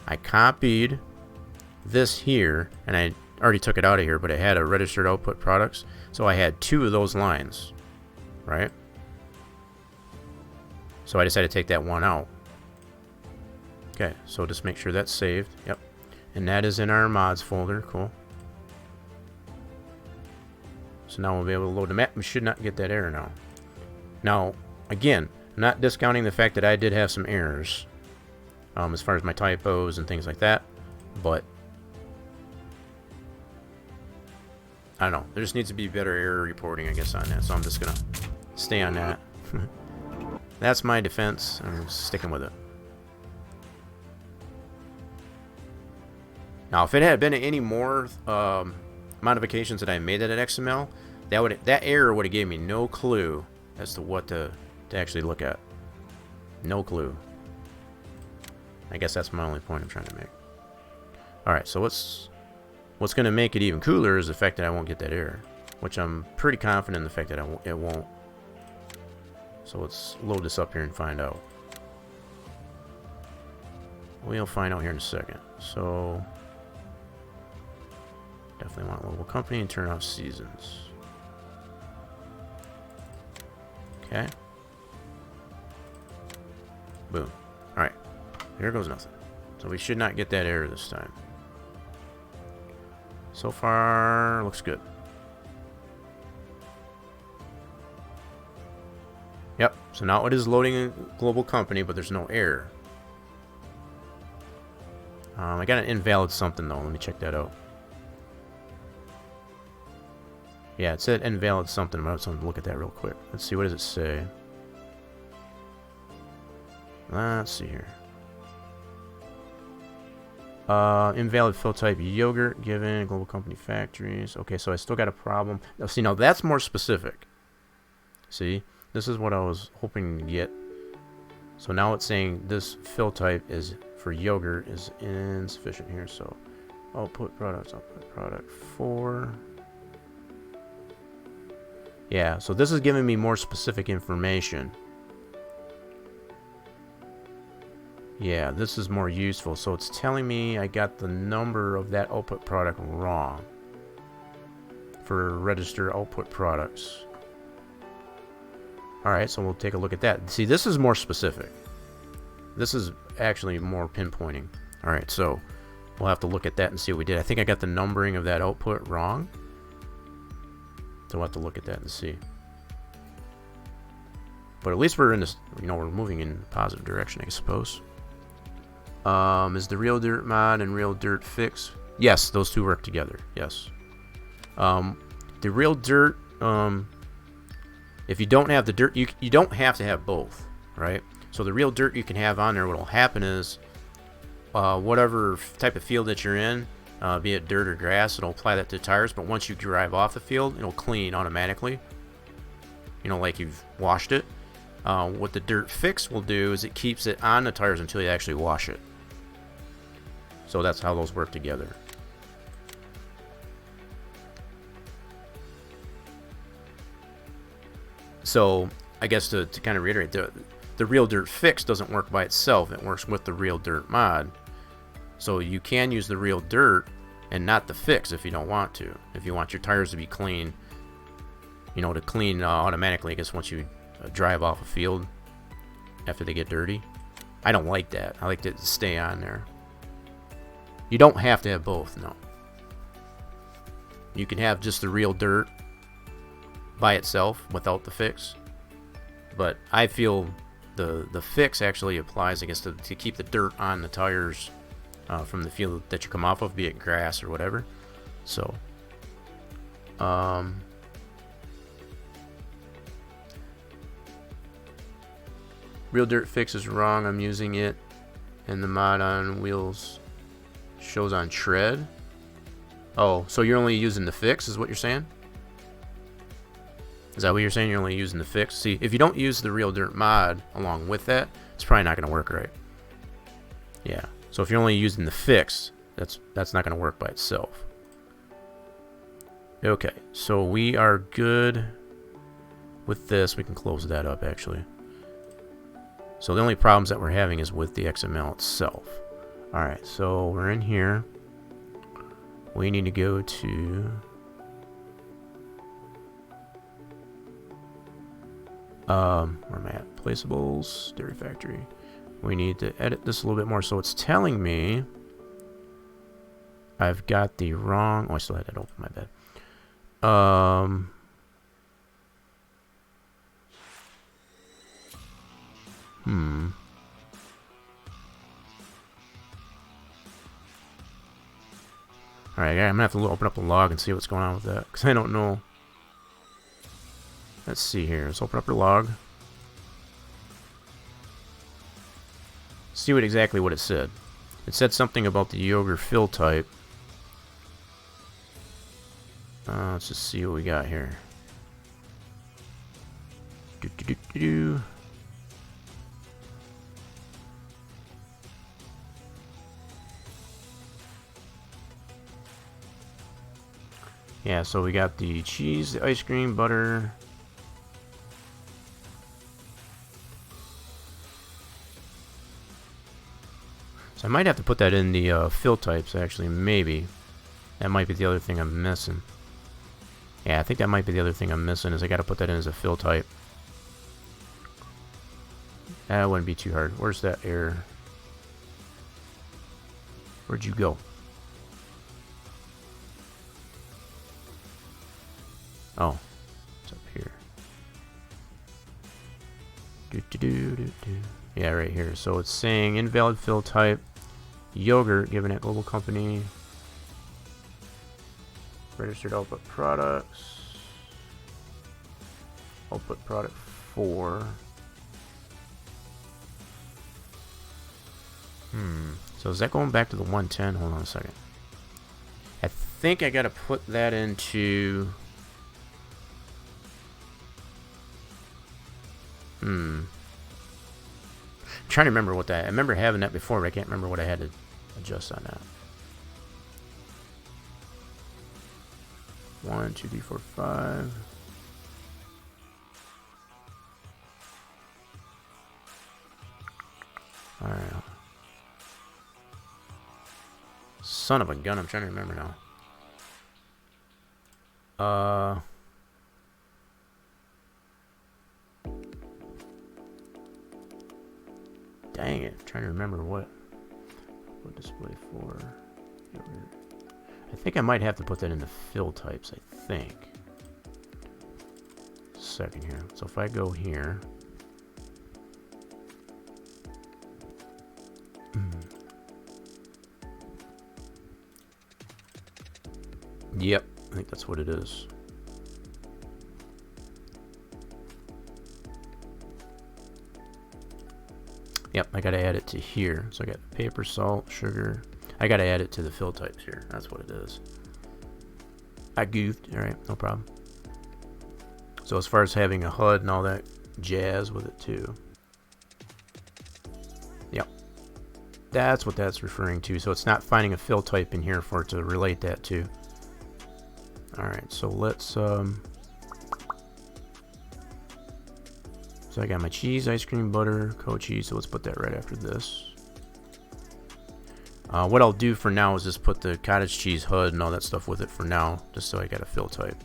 I copied this here, and I already took it out of here, but it had a registered output products, so I had two of those lines, right? So I decided to take that one out. Okay, so just make sure that's saved. Yep, and that is in our mods folder. Cool. So now we'll be able to load the map. We should not get that error now. Now, again, I'm not discounting the fact that I did have some errors as far as my typos and things like that, but I don't know. There just needs to be better error reporting, I guess, on that. So I'm just going to stay on that. That's my defense. I'm sticking with it. Now, if it had been any more modifications that I made to that XML, that error would have gave me no clue as to what to actually look at. No clue. I guess that's my only point I'm trying to make. Alright, so what's going to make it even cooler is the fact that I won't get that error, which I'm pretty confident in the fact that it won't. So let's load this up here and find out. We'll find out here in a second. So definitely want local company and turn off seasons. Okay. Boom. Alright. Here goes nothing. So we should not get that error this time. So far, looks good. Yep. So now it is loading a global company, but there's no error. I got an invalid something though. Let me check that out. Yeah, it said invalid something. I'm going to look at that real quick. Let's see, what does it say? Let's see here. Invalid fill type yogurt given global company factories. Okay, so I still got a problem. Now, see, now that's more specific. See, this is what I was hoping to get. So now it's saying this fill type is for yogurt is insufficient here. So output product 4. Yeah, so this is giving me more specific information. Yeah, this is more useful. So it's telling me I got the number of that output product wrong for register output products. Alright, so we'll take a look at that. See, this is more specific. This is actually more pinpointing. Alright, so we'll have to look at that and see what we did. I think I got the numbering of that output wrong. So we'll have to look at that and see. But at least we're in this, we're moving in a positive direction, I suppose. Is the real dirt mod and real dirt fix? Yes, those two work together. Yes. The real dirt, if you don't have the dirt, you don't have to have both, right? So the real dirt you can have on there, what will happen is, whatever type of field that you're in, be it dirt or grass, it'll apply that to tires, but once you drive off the field, it'll clean automatically. Like you've washed it. What the dirt fix will do is it keeps it on the tires until you actually wash it. So that's how those work together. So I guess to kind of reiterate, the real dirt fix doesn't work by itself. It works with the real dirt mod. So you can use the real dirt and not the fix if you don't want to. If you want your tires to be clean, to clean automatically, I guess, once you drive off a field after they get dirty. I don't like that. I like it to stay on there. You don't have to have both, no. You can have just the real dirt by itself without the fix. But I feel the fix actually applies, I guess, to keep the dirt on the tires from the field that you come off of, be it grass or whatever. So, real dirt fix is wrong. I'm using it, and the mod on wheels shows on tread. Oh, so you're only using the fix, is what you're saying? Is that what you're saying? You're only using the fix? See, if you don't use the real dirt mod along with that, it's probably not going to work right. Yeah. So if you're only using the fix, that's not going to work by itself. Okay, so we are good with this. We can close that up, actually. So the only problems that we're having is with the XML itself. Alright, so we're in here. We need to go to... where am I at? Placeables, Dairy Factory. We need to edit this a little bit more. So it's telling me I've got the wrong... Oh, I still had that open, my bad. Alright, I'm gonna have to open up the log and see what's going on with that, because I don't know. Let's see here. Let's open up your log. See exactly what it said. It said something about the yogurt fill type. Let's just see what we got here. Do. Yeah, so we got the cheese, the ice cream, butter. So I might have to put that in the fill types, actually, maybe. That might be the other thing I'm missing. Yeah, I think that might be the other thing I'm missing, is I gotta put that in as a fill type. That wouldn't be too hard. Where's that error? Where'd you go? Oh, it's up here. Yeah, right here. So it's saying invalid fill type, yogurt given at global company, registered output products, output product 4. So is that going back to the 110? Hold on a second. I think I gotta put that into... I'm trying to remember what that... I remember having that before, but I can't remember what I had to adjust on that. 1, 2, 3, 4, 5. Alright. Son of a gun, I'm trying to remember now. Dang it, I'm trying to remember what display for. I think I might have to put that in the fill types, I think. Second here. So if I go here. Yep, I think that's what it is. Yep, I gotta add it to here. So I got paper, salt, sugar. I gotta add it to the fill types here. That's what it is. I goofed. Alright, no problem. So as far as having a HUD and all that jazz with it too. Yep. That's what that's referring to. So it's not finding a fill type in here for it to relate that to. Alright, so let's so I got my cheese, ice cream, butter, coat cheese, so let's put that right after this. What I'll do for now is just put the cottage cheese HUD and all that stuff with it for now, just so I got a fill type.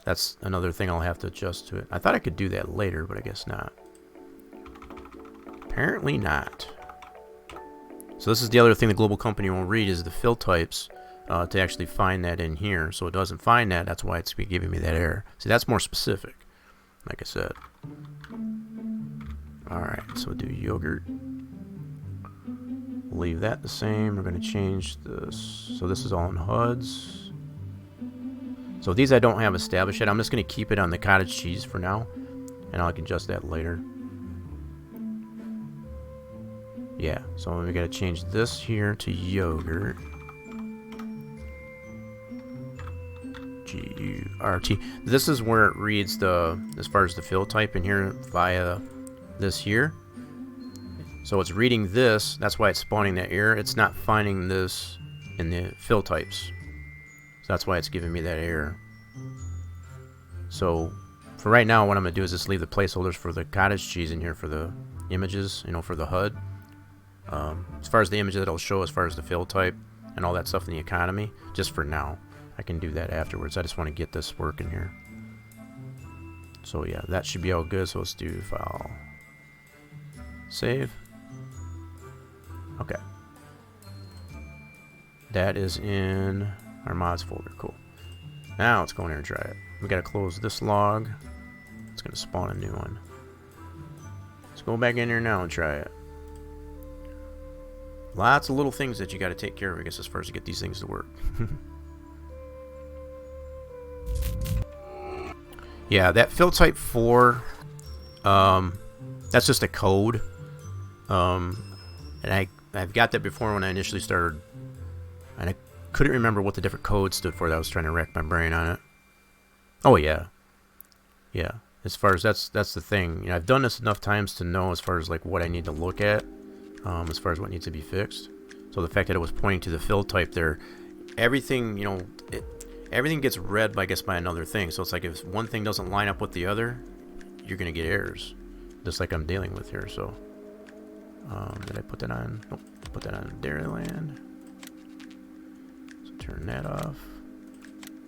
That's another thing I'll have to adjust to it. I thought I could do that later, but I guess not. Apparently not. So this is the other thing the global company won't read, is the fill types. To actually find that in here. So it doesn't find that. That's why it's giving me that error. See, that's more specific, like I said. Alright, so we'll do yogurt. Leave that the same. We're going to change this. So this is all in HUDs. So these I don't have established yet. I'm just going to keep it on the cottage cheese for now. And I can adjust that later. Yeah, so we got to change this here to yogurt. G-U-R-T. This is where it reads the, as far as the fill type in here via this here. So it's reading this, that's why it's spawning that error. It's not finding this in the fill types. So that's why it's giving me that error. So for right now, what I'm going to do is just leave the placeholders for the cottage cheese in here for the images, you know, for the HUD. As far as the image that it'll show, as far as the fill type and all that stuff in the economy, just for now. I can do that afterwards. I just want to get this working here. So yeah, that should be all good. So let's do file. Save. Okay. That is in our mods folder. Cool. Now let's go in here and try it. We got to close this log. It's going to spawn a new one. Let's go back in here now and try it. Lots of little things that you got to take care of, I guess, as far as to get these things to work. Yeah, that fill type 4, that's just a code. And I've got that before when I initially started, and I couldn't remember what the different codes stood for. That I was trying to rack my brain on it. Oh yeah, yeah. As far as that's the thing. You know, I've done this enough times to know as far as like what I need to look at, as far as what needs to be fixed. So the fact that it was pointing to the fill type there, everything, you know, everything gets read, I guess, by another thing. So it's like if one thing doesn't line up with the other, you're gonna get errors, just like I'm dealing with here. So did I put that on? Nope. Put that on Dairyland. So turn that off.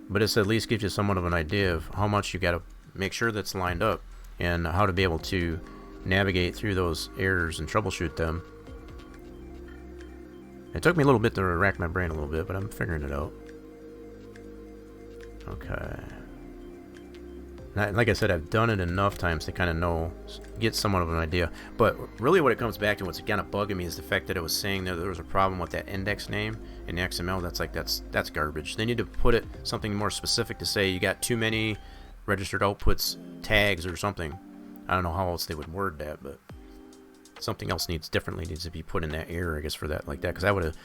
But this at least gives you somewhat of an idea of how much you got to make sure that's lined up and how to be able to navigate through those errors and troubleshoot them. It took me a little bit to rack my brain a little bit, but I'm figuring it out. Okay. Like I said, I've done it enough times to kind of know, get somewhat of an idea. But really what it comes back to, what's kind of bugging me, is the fact that it was saying that there was a problem with that index name in the XML. That's garbage. They need to put it something more specific to say you got too many registered outputs tags or something. I don't know how else they would word that, but something else needs to be put in that error, I guess, for that, like that, because I would have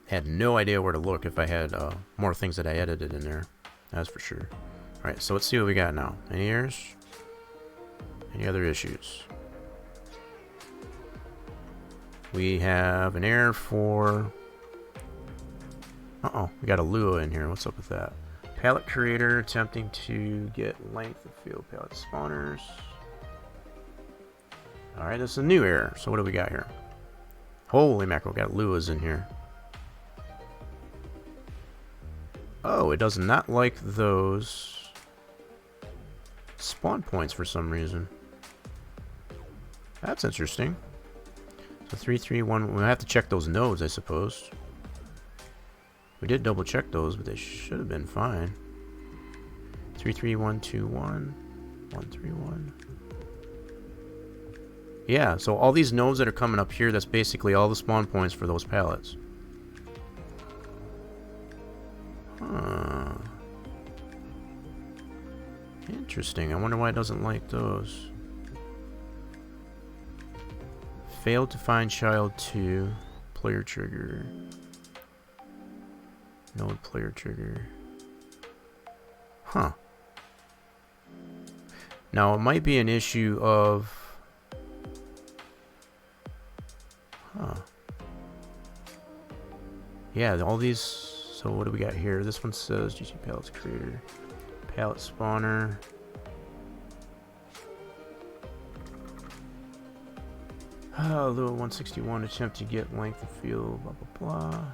had no idea where to look if I had more things that I edited in there. That's for sure. Alright, so let's see what we got now. Any errors? Any other issues? We have an error for... Uh-oh, we got a Lua in here. What's up with that? Palette creator attempting to get length of field palette spawners. Alright, this is a new error. So what do we got here? Holy mackerel, got Luas in here. Oh, it does not like those spawn points for some reason. That's interesting. So 3, 3, 1. We'll have to check those nodes, I suppose. We did double check those, but they should have been fine. 3, 3, 1, 2, 1. 1, 3, 1. Yeah, so all these nodes that are coming up here, that's basically all the spawn points for those pallets. Huh. Interesting. I wonder why it doesn't like those. Failed to find child 2. Player trigger. Node player trigger. Huh. Now, it might be an issue of... Huh. Yeah, all these... So what do we got here? This one says GC Pallets Creator. Palette Spawner. Lua 161 attempt to get length of field, blah blah blah.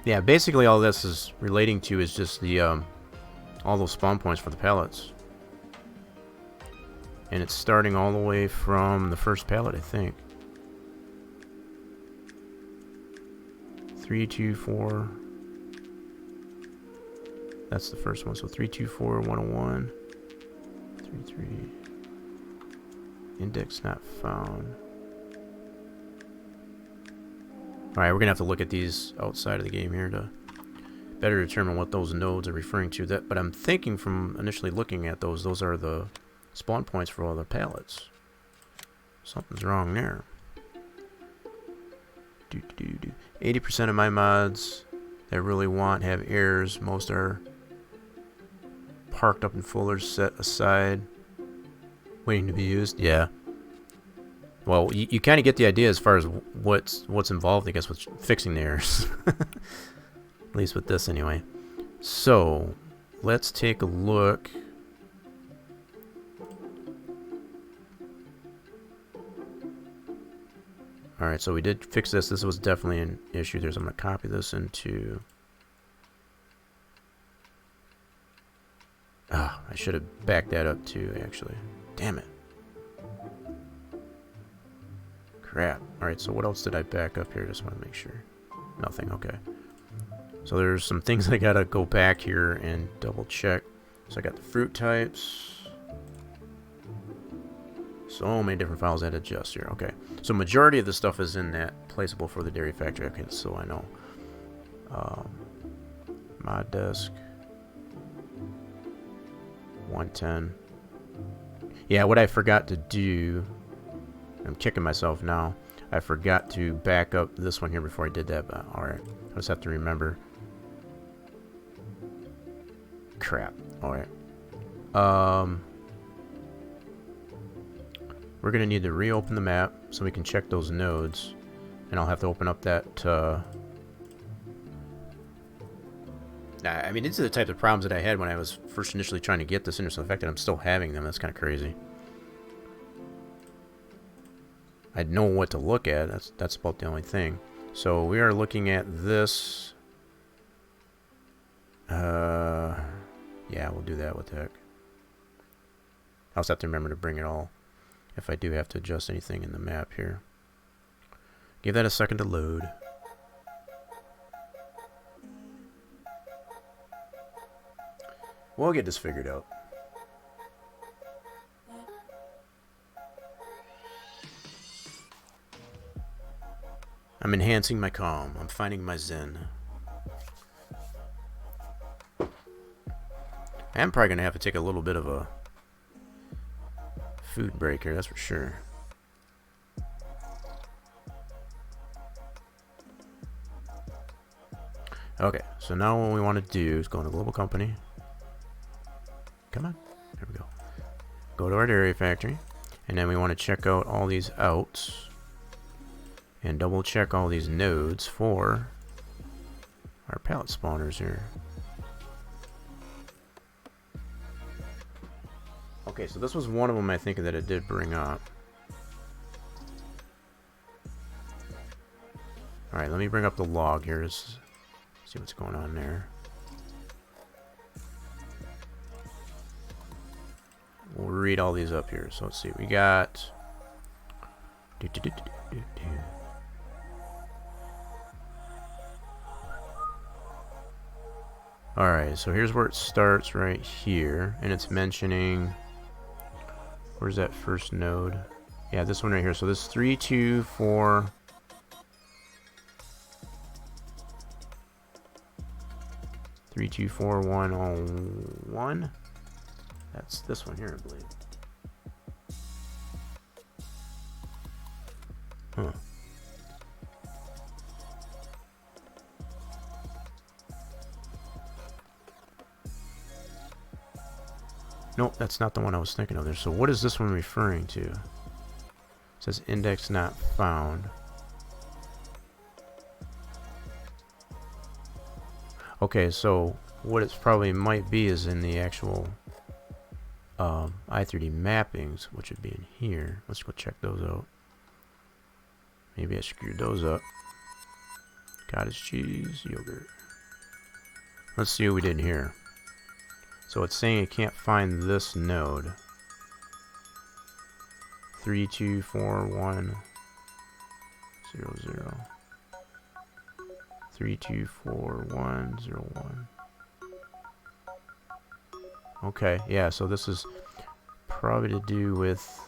Yeah, basically all this is relating to is just the all those spawn points for the pallets. And it's starting all the way from the first pallet, I think. 3, 2, 4. That's the first one. So 3, 2, 4, 101. 3, 3. Index not found. Alright, we're going to have to look at these outside of the game here to better determine what those nodes are referring to. But I'm thinking from initially looking at those are the spawn points for all the pallets. Something's wrong there. 80% of my mods that I really want have errors. Most are parked up in folders set aside, waiting to be used. Yeah. Well, you kind of get the idea as far as what's involved, I guess, with fixing the errors. At least with this, anyway. So, let's take a look. Alright, so we did fix this. This was definitely an issue. I'm going to copy this into... Ah, I should have backed that up too, actually. Damn it. Crap. Alright, so what else did I back up here? Just want to make sure. Nothing, okay. So there's some things I gotta go back here and double check. So I got the fruit types. So many different files I had to adjust here. Okay. So majority of the stuff is in that placeable for the dairy factory. Okay, so I know. Mod desk. 110. Yeah, what I forgot to do... I'm kicking myself now. I forgot to back up this one here before I did that, but alright. I just have to remember. Crap. Alright. We're going to need to reopen the map so we can check those nodes. And I'll have to open up that... I mean, these are the type of problems that I had when I was first initially trying to get this in. So the fact that I'm still having them, that's kind of crazy. I'd know what to look at. That's about the only thing. So we are looking at this. Yeah, we'll do that. What the heck? I'll just have to remember to bring it all if I do have to adjust anything in the map here. Give that a second to load. We'll get this figured out. I'm enhancing my calm. I'm finding my zen. I am probably going to have to take a little bit of a food break here, that's for sure. Okay, so now what we want to do is go into global company. Come on, there we go. Go to our dairy factory, and then we want to check out all these outs and double check all these nodes for our pallet spawners here. Okay, so this was one of them I think that it did bring up. Alright, let me bring up the log here to see what's going on there. We'll read all these up here. So let's see, we got alright, so here's where it starts right here, and it's mentioning, where's that first node? Yeah, this one right here. So this 3, 2, 4 3, 2, 4, 1, 1. That's this one here, I believe. Huh. Nope, that's not the one I was thinking of there. So what is this one referring to? It says index not found. Okay, so what it probably might be is in the actual i3D mappings, which would be in here. Let's go check those out. Maybe I screwed those up. Cottage cheese, yogurt. Let's see what we did here. So it's saying it can't find this node. 3, 2, 4, 1, 0, 0. 3, 2, 4, 1, 0, 1. Okay, yeah, so this is probably to do with...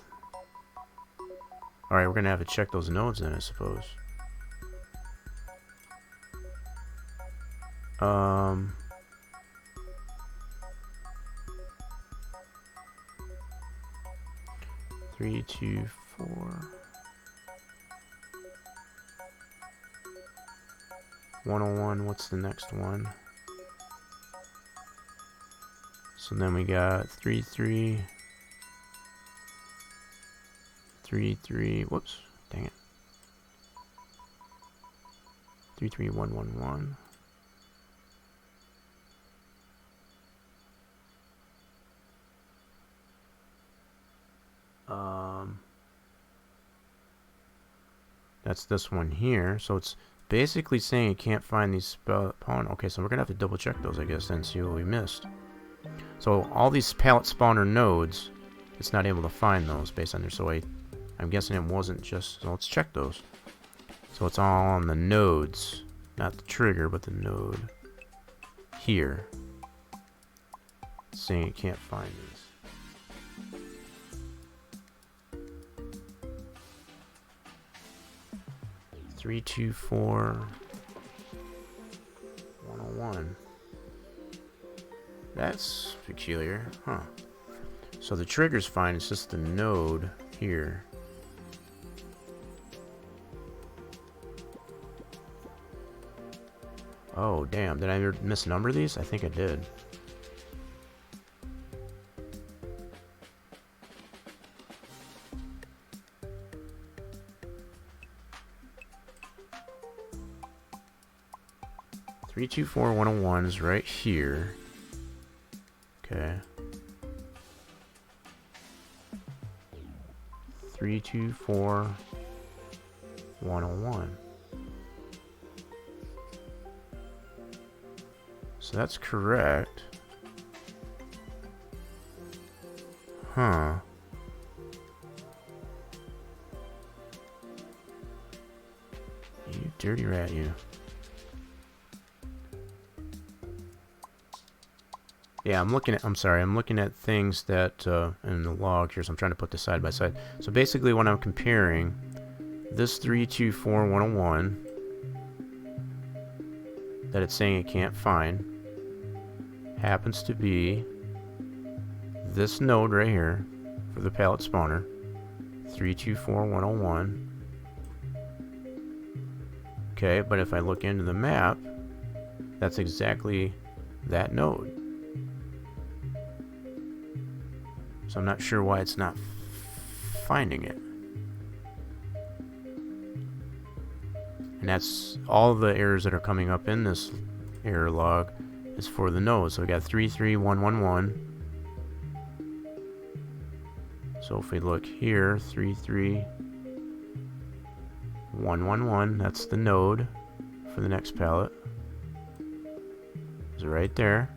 Alright, we're going to have to check those nodes then, I suppose. 3, 2, 4... 101, what's the next one? So then we got 3, 3, 3, 3, whoops, dang it. 3, 3, 1, 1, 1. That's this one here. So it's basically saying it can't find these spawn. Okay, so we're gonna have to double check those, I guess, and see what we missed. So all these pallet spawner nodes, it's not able to find those based on there. So I'm guessing it wasn't just. So let's check those. So it's all on the nodes, not the trigger, but the node here. It's saying it can't find these. 3, 2, 4, 101. That's peculiar, huh? So the trigger's fine, it's just the node here. Oh, damn. Did I misnumber these? I think I did. 324101 is right here. Okay. 324101. So that's correct. Huh. You dirty rat, you. Yeah, I'm looking at things that in the log here, so I'm trying to put this side by side. So basically when I'm comparing this 324101 that it's saying it can't find happens to be this node right here for the pallet spawner, 324101. Okay, but if I look into the map, that's exactly that node. So I'm not sure why it's not finding it. And that's all the errors that are coming up in this error log is for the node. So we got 33111. So if we look here, 33111, that's the node for the next pallet. It's right there.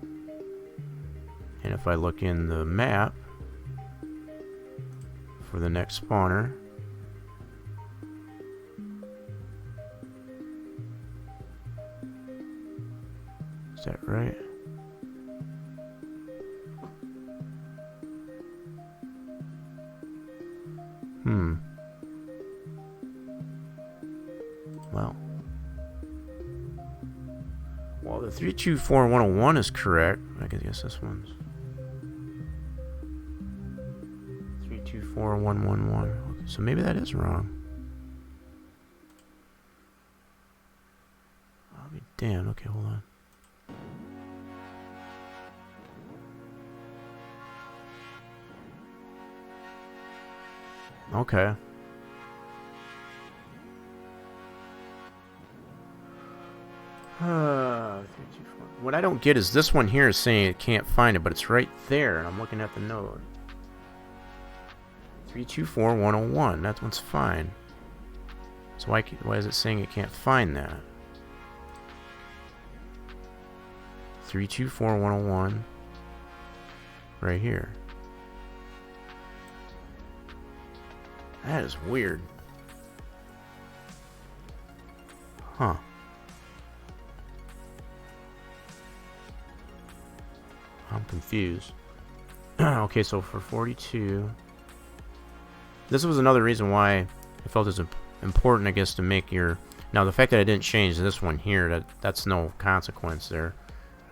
And if I look in the map for the next spawner, is that right? Well, the 324101 is correct. I guess this one's 324111. Okay, so maybe that is wrong. I'll be damned. Okay, hold on. Okay. What I don't get is this one here is saying it can't find it, but it's right there, and I'm looking at the node. 324101. That one's fine. So why is it saying it can't find that? 324101. Right here. That is weird. Huh. I'm confused. Okay, so for 42... This was another reason why I felt it's important, I guess, to make your... Now, the fact that I didn't change this one here, that's no consequence there.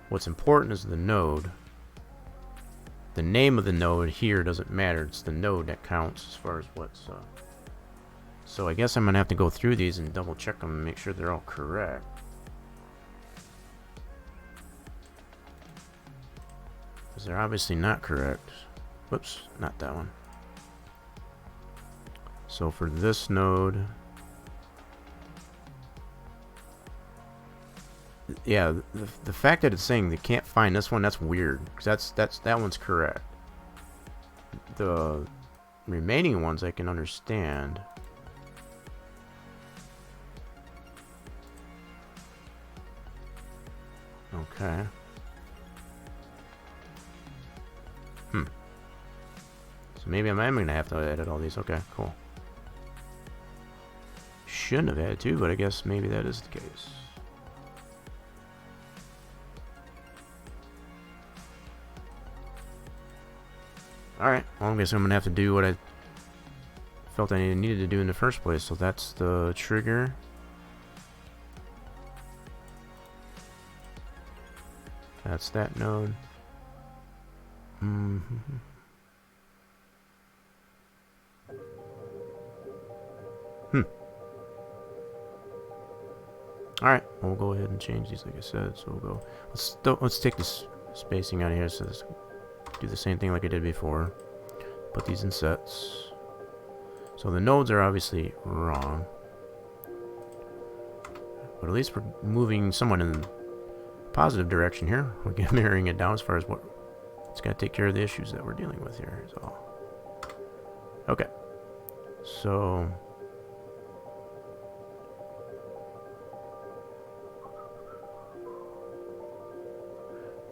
What's important is the node. The name of the node here doesn't matter. It's the node that counts as far as what's... So I guess I'm going to have to go through these and double check them and make sure they're all correct. Because they're obviously not correct. Whoops, not that one. So for this node... Yeah, the fact that it's saying they can't find this one, that's weird. Because that one's correct. The remaining ones I can understand. Okay. So maybe I'm going to have to edit all these. Okay, cool. Shouldn't have had to, but I guess maybe that is the case. Alright, well, I guess I'm going to have to do what I felt I needed to do in the first place. So that's the trigger. That's that node. Alright, we'll go ahead and change these like I said. So we'll go. Let's take this spacing out of here. So let's do the same thing like I did before. Put these in sets. So the nodes are obviously wrong. But at least we're moving somewhat in positive direction here. We're mirroring it down as far as what it's got to take care of the issues that we're dealing with here. Is all. Okay. So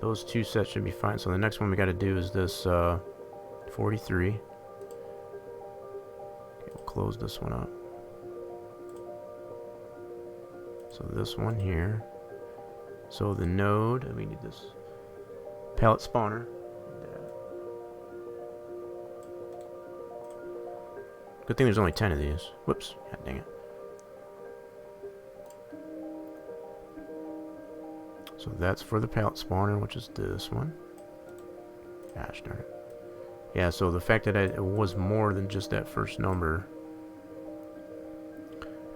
those two sets should be fine. So the next one we got to do is this 43. Okay, we'll close this one up. So this one here. So the node, we need this pallet spawner. Good thing there's only 10 of these. Whoops. God dang it. So that's for the pallet spawner, which is this one. Gosh darn it. Yeah, so the fact that it was more than just that first number.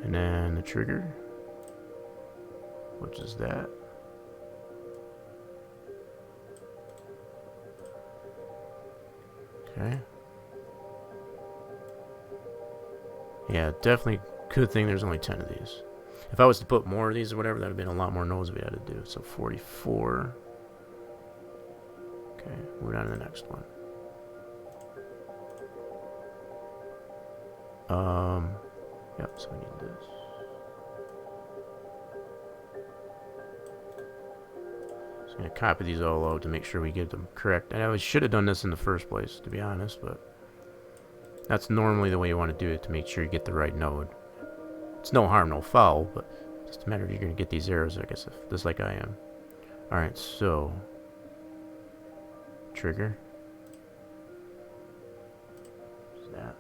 And then the trigger, which is that. Okay. Yeah, definitely good thing there's only 10 of these. If I was to put more of these or whatever, that would have been a lot more nodes we had to do. So 44. Okay, move on to the next one. Yep, so we need this. So I'm going to copy these all out to make sure we get them correct. And I should have done this in the first place, to be honest, but that's normally the way you want to do it to make sure you get the right node. It's no harm, no foul, but it's just a matter of you're going to get these errors, I guess, just like I am. Alright, so trigger. What's that?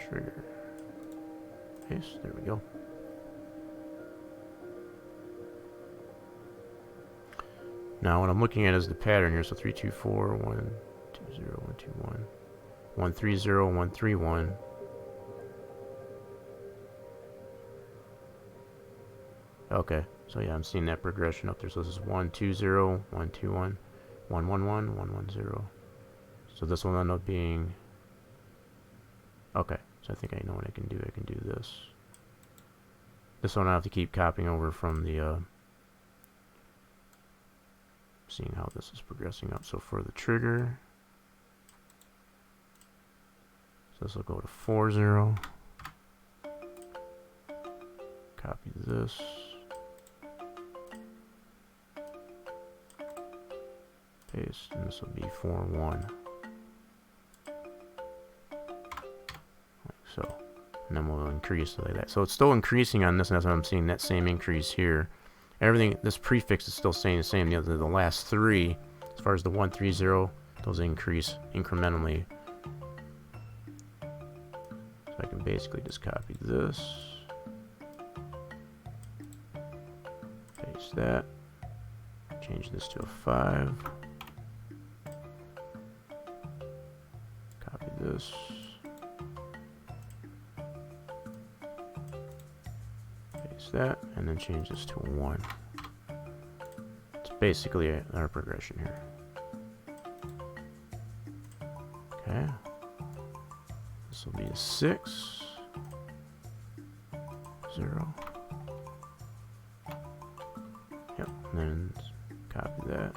Trigger. Yes, there we go. Now what I'm looking at is the pattern here. So 324, 120, 121, 130, 131. Okay, so yeah, I'm seeing that progression up there. So this is 120, 121, 111, 110. So this will end up being. Okay, so I think I know what I can do. I can do this. This one I have to keep copying over from the. Seeing how this is progressing up. So for the trigger, so this will go to 40. Copy this. Paste, and this will be 41. Like so. And then we'll increase like that. So it's still increasing on this, and that's what I'm seeing, that same increase here. Everything, this prefix is still staying the same. The last three, as far as the 130, those increase incrementally. So I can basically just copy this, paste that, change this to a 5, copy this, paste that, and then change this to a 1. It's basically our progression here. Okay. This will be a 6, 0. Yep, and then copy that.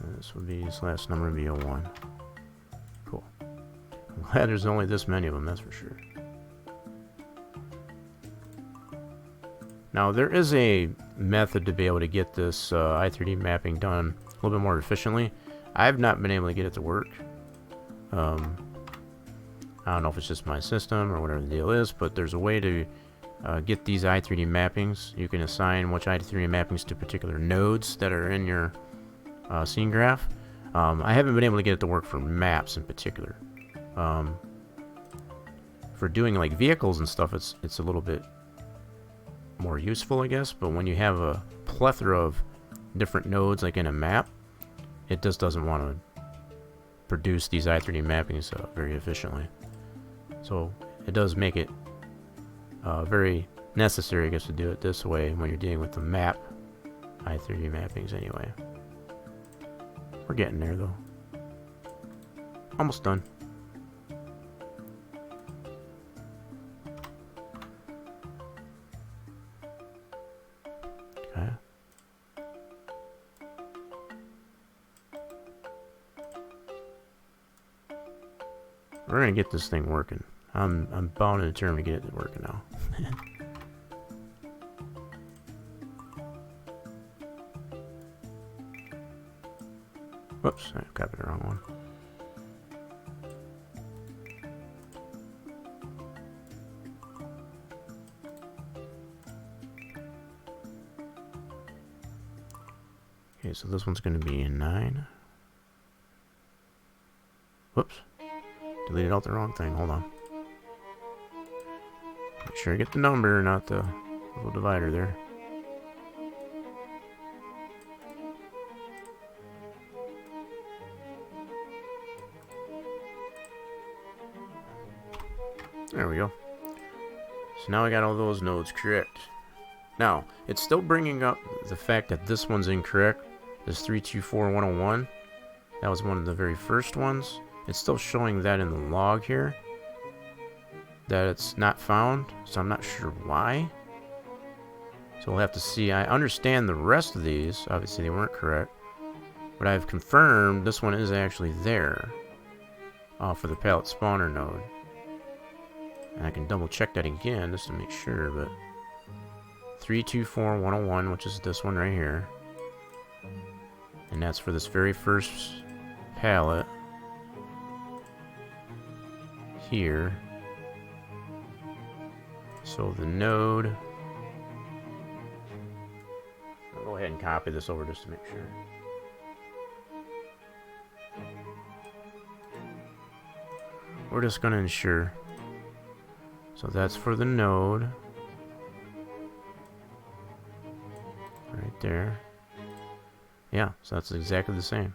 And this would be, this last number would be a 1. Cool. I'm glad there's only this many of them, that's for sure. Now there is a method to be able to get this i3D mapping done a little bit more efficiently. I've not been able to get it to work. I don't know if it's just my system or whatever the deal is, but there's a way to get these i3D mappings. You can assign which i3D mappings to particular nodes that are in your scene graph. I haven't been able to get it to work for maps in particular. For doing like vehicles and stuff, it's a little bit more useful, I guess, but when you have a plethora of different nodes like in a map, it just doesn't want to produce these i3D mappings very efficiently. So it does make it very necessary, I guess, to do it this way when you're dealing with the map i3D mappings anyway. We're getting there though. Almost done. Okay. We're gonna get this thing working. I'm bound and determined to get it working now. Whoops, I copied the wrong one. Okay, so this one's going to be in 9. Whoops. Deleted out the wrong thing. Hold on. Make sure I get the number, not the little divider there. There we go. So now I got all those nodes correct. Now, it's still bringing up the fact that this one's incorrect. This 324101. That was one of the very first ones. It's still showing that in the log here. That it's not found. So I'm not sure why. So we'll have to see. I understand the rest of these. Obviously they weren't correct. But I've confirmed this one is actually there. For the pallet spawner node. And I can double check that again just to make sure, but 324101, which is this one right here. And that's for this very first pallet here. So the node, I'll go ahead and copy this over just to make sure. We're just going to ensure. So that's for the node. Right there. Yeah, so that's exactly the same.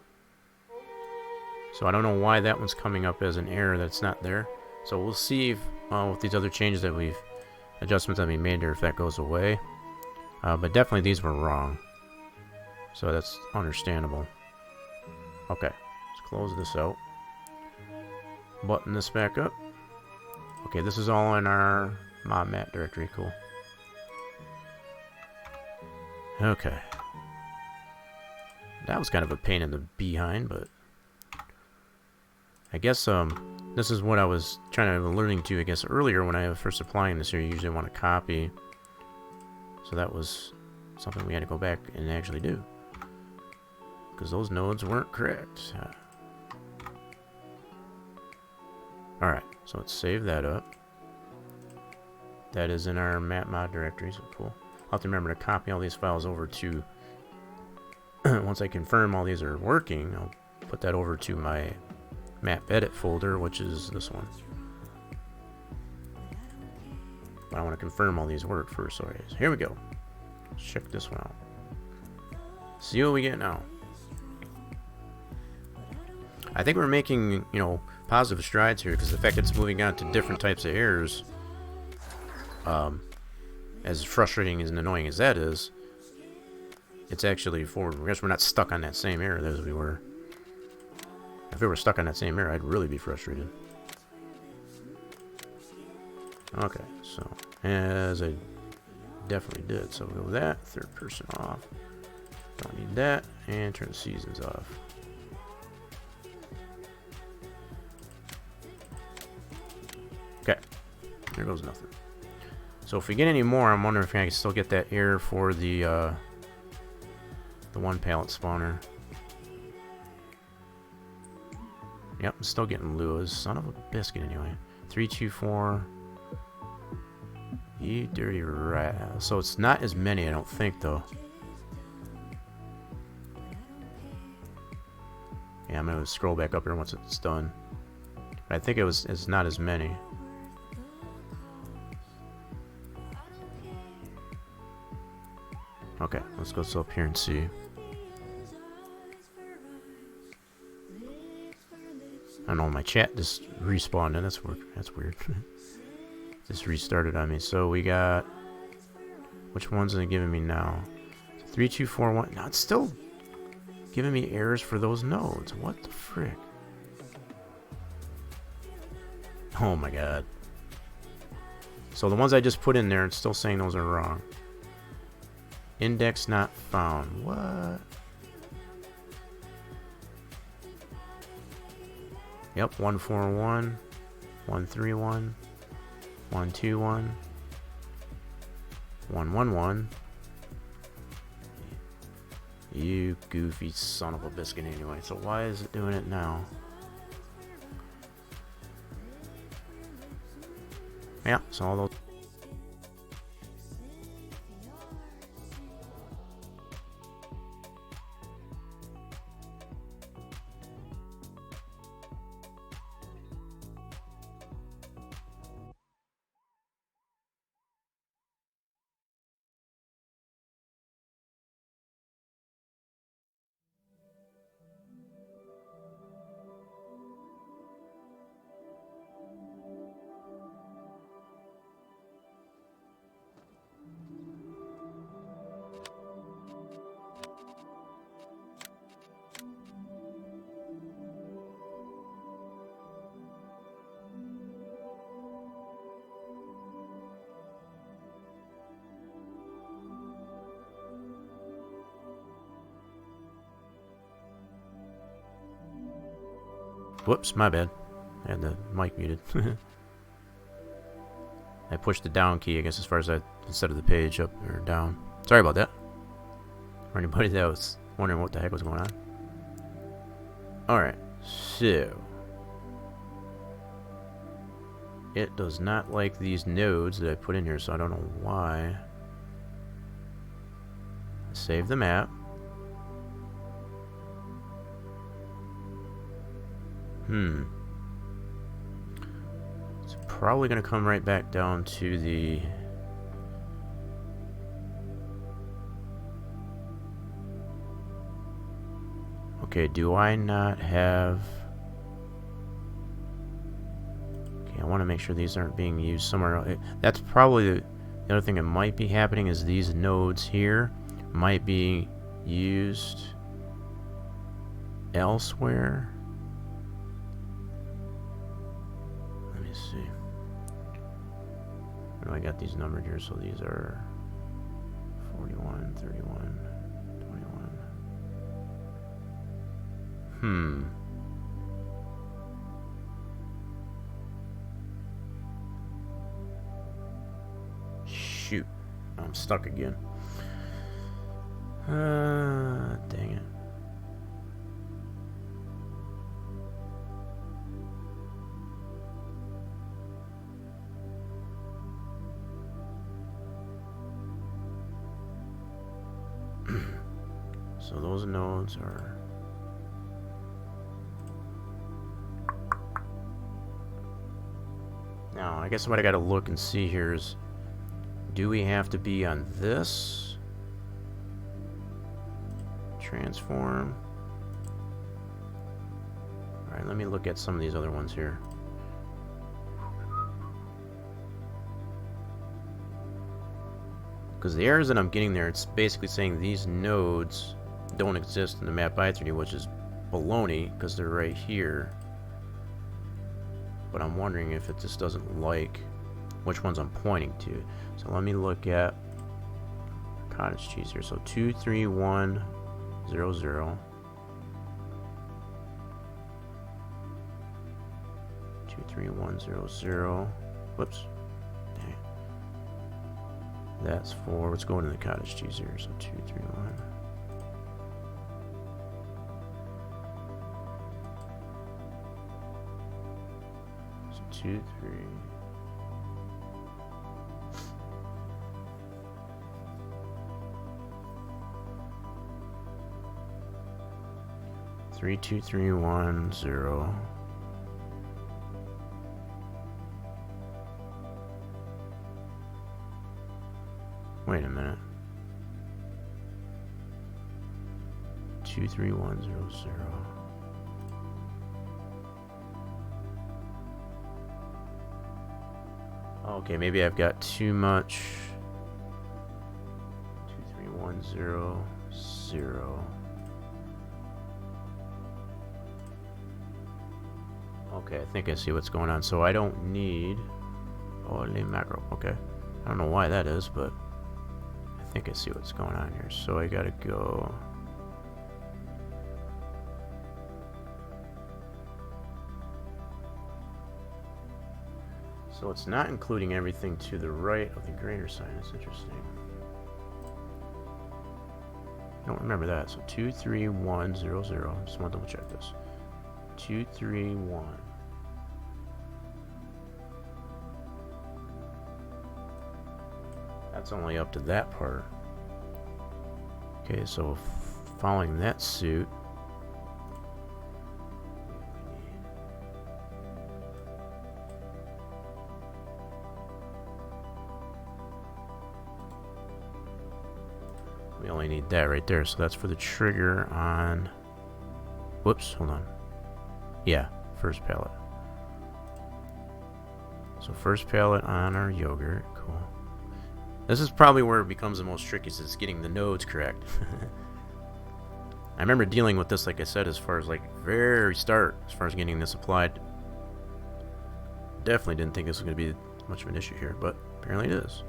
So I don't know why that one's coming up as an error that's not there. So we'll see if, with these other changes that adjustments that we made there, if that goes away. But definitely these were wrong. So that's understandable. Okay, let's close this out. Button this back up. Okay, this is all in our mob mat directory. Cool. Okay. That was kind of a pain in the behind, but I guess this is what I was trying to alluding to, I guess, earlier when I was first applying this here. You usually want to copy. So that was something we had to go back and actually do. Because those nodes weren't correct. Alright, so let's save that up. That is in our map mod directory, so cool. I'll have to remember to copy all these files over to, once I confirm all these are working, I'll put that over to my map edit folder, which is this one. But I want to confirm all these work first, so here we go. Let's check this one out. See what we get now. I think we're making, you know, positive strides here, because the fact that it's moving on to different types of errors, as frustrating and annoying as that is, it's actually forward. I guess we're not stuck on that same error as we were. If we were stuck on that same error, I'd really be frustrated. Okay, so as I definitely did, so we'll go with that. Third person off. Don't need that, and turn the seasons off. Okay, there goes nothing. So if we get any more, I'm wondering if I can still get that error for the one pallet spawner. Yep, I'm still getting Lua's. Son of a biscuit anyway. 324. You dirty rat. So it's not as many, I don't think, though. Yeah, I'm gonna scroll back up here once it's done. But I think it's not as many. Okay, let's go up here and see. I don't know, my chat just respawned and that's weird. Just restarted on me. So we got, which ones are they giving me now? 3241. No, it's still giving me errors for those nodes. What the frick? Oh my god. So the ones I just put in there, it's still saying those are wrong. Index not found. What? Yep, 141, 131, 121, 111. You goofy son of a biscuit anyway. So why is it doing it now? Yeah, so all those. Whoops, my bad. I had the mic muted. I pushed the down key, I guess, as far as instead of the page up or down. Sorry about that. For anybody that was wondering what the heck was going on. Alright, so. It does not like these nodes that I put in here, so I don't know why. Save the map. It's probably going to come right back down to the... Okay, do I not have... Okay, I want to make sure these aren't being used somewhere else. That's probably the other thing that might be happening, is these nodes here might be used elsewhere. See. Where do I got these numbered here? So these are 41, 31, 21. Shoot. I'm stuck again. Dang it. So those nodes are... Now, I guess what I gotta look and see here is, do we have to be on this? Transform. Alright, let me look at some of these other ones here. Because the errors that I'm getting there, it's basically saying these nodes don't exist in the map I3D, which is baloney, because they're right here. But I'm wondering if it just doesn't like which ones I'm pointing to. So let me look at cottage cheese here. So 23100. 23100. Whoops. Dang. That's for what's going in the cottage cheese here. So 231. So 2, 3. 32310. Wait a minute. 23100. Okay, maybe I've got too much. 23100. Okay, I think I see what's going on. So I don't need only macro. Okay, I don't know why that is, but I think I see what's going on here. So I gotta go. So it's not including everything to the right of the greater sign. That's interesting. I don't remember that. So 23100. Just want to double check this. 231. That's only up to that part. Okay, so following that suit. We only need that right there, so that's for the trigger on... Whoops, hold on. Yeah, first pallet. So first pallet on our yogurt, cool. This is probably where it becomes the most tricky, is getting the nodes correct. I remember dealing with this, like I said, as far as like very start, as far as getting this applied. Definitely didn't think this was going to be much of an issue here, but apparently it is.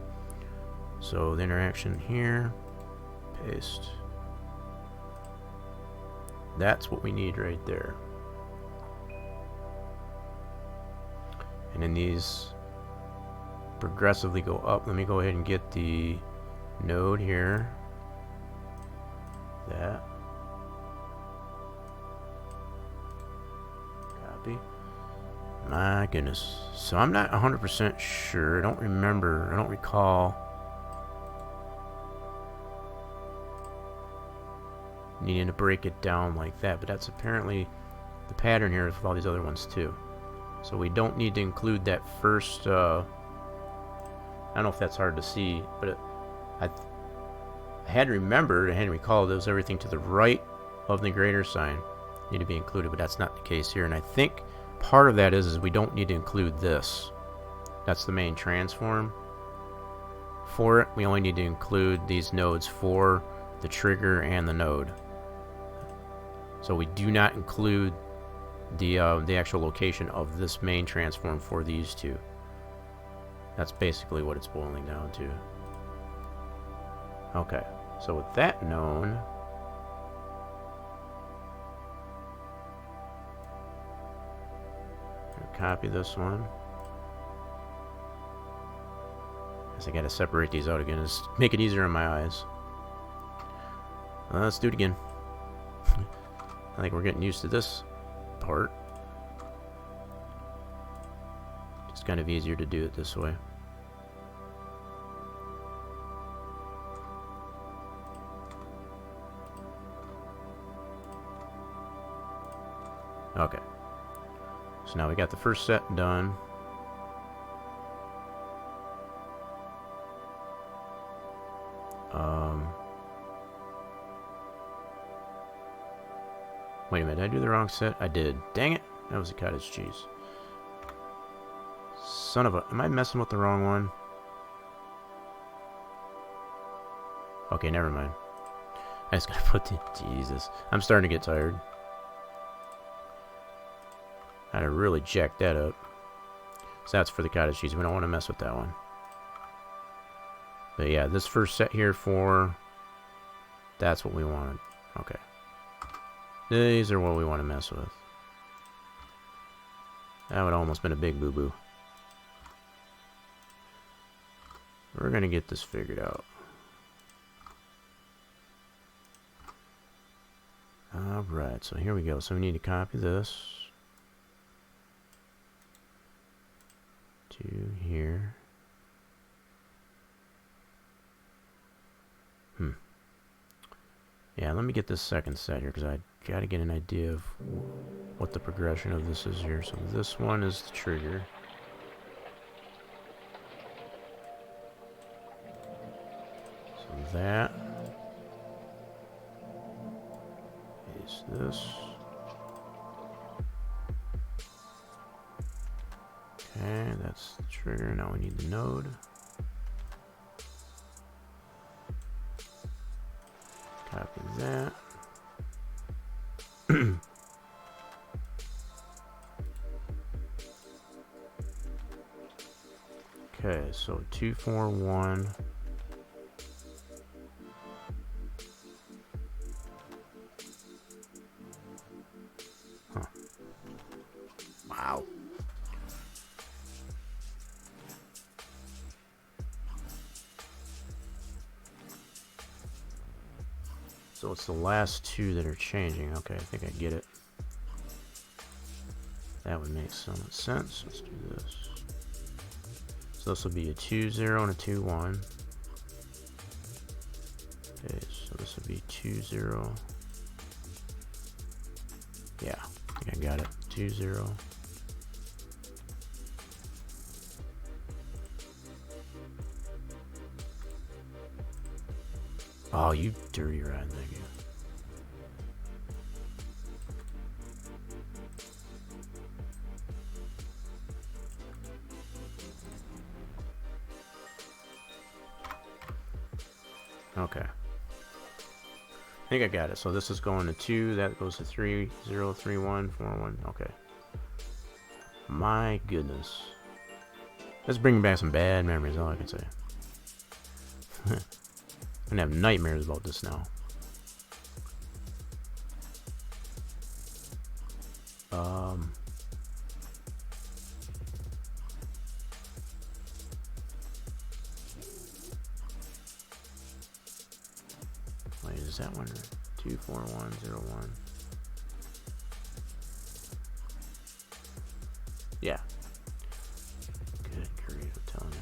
So the interaction here, paste. That's what we need right there. And then these progressively go up. Let me go ahead and get the node here. That. Copy. My goodness. So I'm not 100% sure. I don't remember. I don't recall needing to break it down like that, but that's apparently the pattern here with all these other ones too. So we don't need to include that first, I don't know if that's hard to see, but I had remembered, I had recalled it was everything to the right of the greater sign need to be included, but that's not the case here. And I think part of that is we don't need to include this. That's the main transform. For it, we only need to include these nodes for the trigger and the node. So we do not include the actual location of this main transform for these two. That's basically what it's boiling down to. Okay, so with that known, I'll copy this one. Guess I gotta separate these out again. Just make it easier on my eyes. Let's do it again. I think we're getting used to this part. It's kind of easier to do it this way. Okay. So now we got the first set done. Wait a minute, did I do the wrong set? I did. Dang it! That was a cottage cheese. Son of a... Am I messing with the wrong one? Okay, never mind. I just gotta put the... Jesus. I'm starting to get tired. I had to really jack that up. So that's for the cottage cheese. We don't want to mess with that one. But yeah, this first set here for... That's what we wanted. Okay. These are what we want to mess with. That would almost been a big boo-boo. We're going to get this figured out. Alright, so here we go. So we need to copy this to here. Yeah, let me get this second set here because I got to get an idea of what the progression of this is here. So this one is the trigger. So that is this. Okay, that's the trigger. Now we need the node. Copy that. Okay, so 241. Huh. Wow. So it's the last two that are changing. Okay, I think I get it. That would make some sense. Let's do this. So this will be a 2-0 and a 2-1. Okay, so this will be 2-0. Yeah, I think I got it. 2-0. Oh, you dirty rat, thank you. Okay. I think I got it. So this is going to 2, that goes to 3, 0, 3, 1, 4, 1. Okay. My goodness. Let's bring back some bad memories, all I can say. I'm gonna have nightmares about this now. Wait, is that one 24101? Yeah. Good grief, I'm telling you.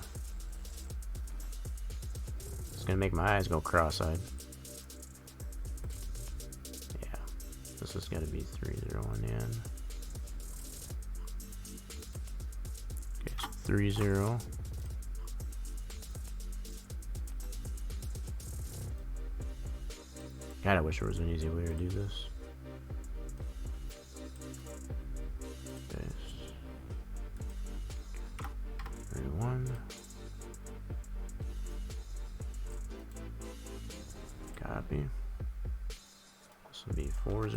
It's gonna make my eyes go cross-eyed. Yeah. This is gonna be 301 in. Okay, so 30. God, I wish there was an easy way to do this. Okay. 31. Copy. This will be 40.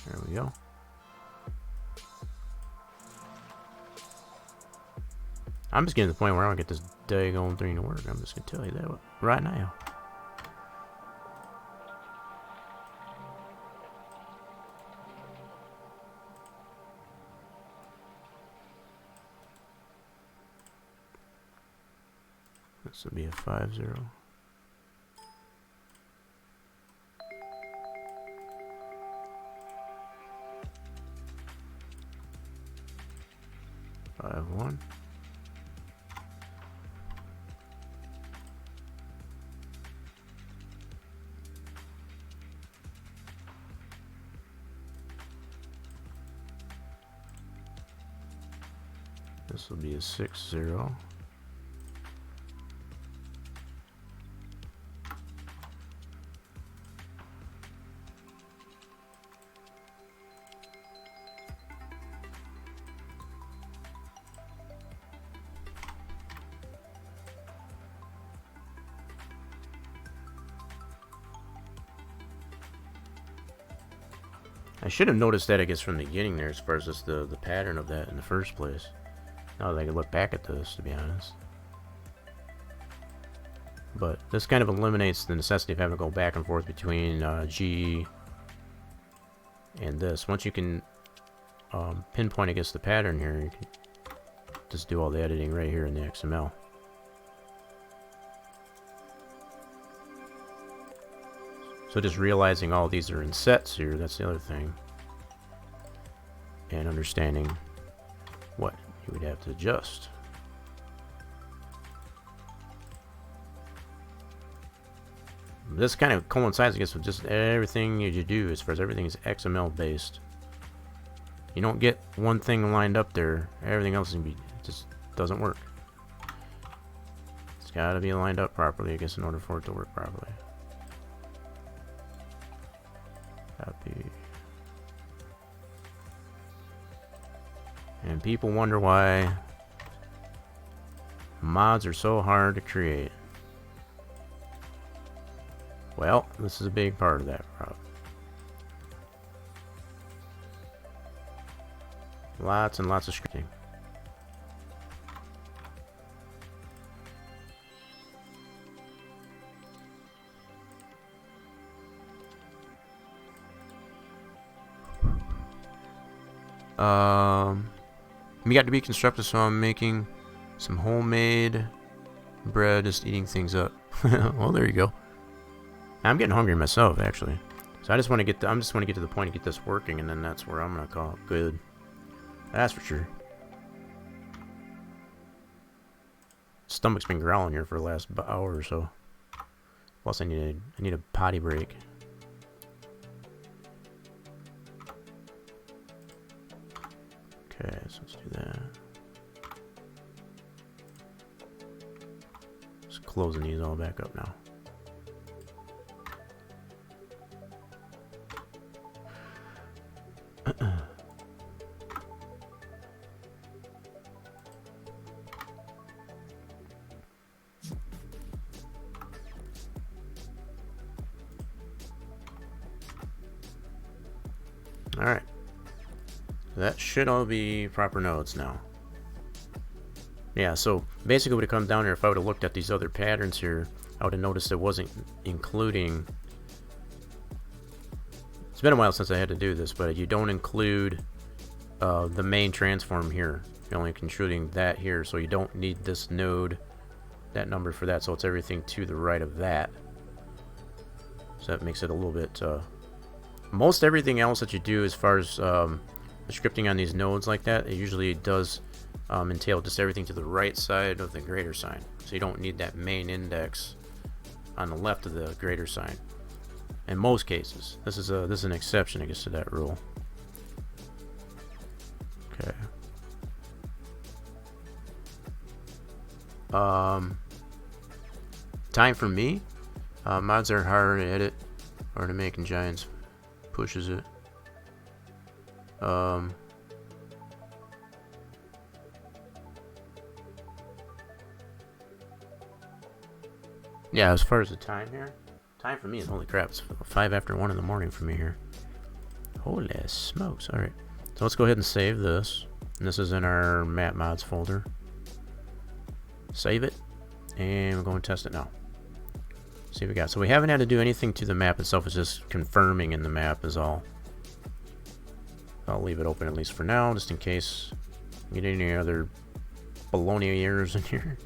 There we go. I'm just getting to the point where I don't get this daggone thing to work. I'm just gonna tell you that right now. This will be a 50. Five, 1. This will be a 6-0. I should have noticed that, I guess, from the beginning there, as far as just the pattern of that in the first place. Now that I can look back at this, to be honest. But this kind of eliminates the necessity of having to go back and forth between G and this. Once you can pinpoint, I guess, the pattern here, you can just do all the editing right here in the XML. So just realizing all these are in sets here, that's the other thing. And understanding what you would have to adjust. This kind of coincides, I guess, with just everything you do, as far as everything is XML based. You don't get one thing lined up there, everything else just doesn't work. It's got to be lined up properly, I guess, in order for it to work properly. Copy. And people wonder why mods are so hard to create. Well, this is a big part of that problem. Lots and lots of scripting. We got to be constructive, so I'm making some homemade bread, just eating things up. Well, there you go. I'm getting hungry myself, actually. So I just want to get. I'm just want to get to the point and get this working, and then that's where I'm gonna call it good. That's for sure. Stomach's been growling here for the last hour or so. Plus, I need a potty break. Okay, so let's do that. Just closing these all back up now. Alright. That should all be proper nodes now. Yeah, so basically what it comes down here, if I would have looked at these other patterns here, I would have noticed it wasn't including... It's been a while since I had to do this, but you don't include the main transform here. You're only including that here, so you don't need this node, that number for that, so it's everything to the right of that. So that makes it a little bit... most everything else that you do as far as the scripting on these nodes like that, it usually does entail just everything to the right side of the greater sign. So you don't need that main index on the left of the greater sign. In most cases, this is an exception, I guess, to that rule. Okay. Time for me. Mods are harder to edit or to make, and Giants pushes it. Yeah, as far as the time here, time for me is, holy crap, it's 5 after 1 in the morning for me here. Holy smokes. Alright, so let's go ahead and save this. And this is in our map mods folder. Save it, and we're going to test it now. See what we got. So we haven't had to do anything to the map itself, it's just confirming in the map is all. I'll leave it open at least for now, just in case we get any other baloney errors in here.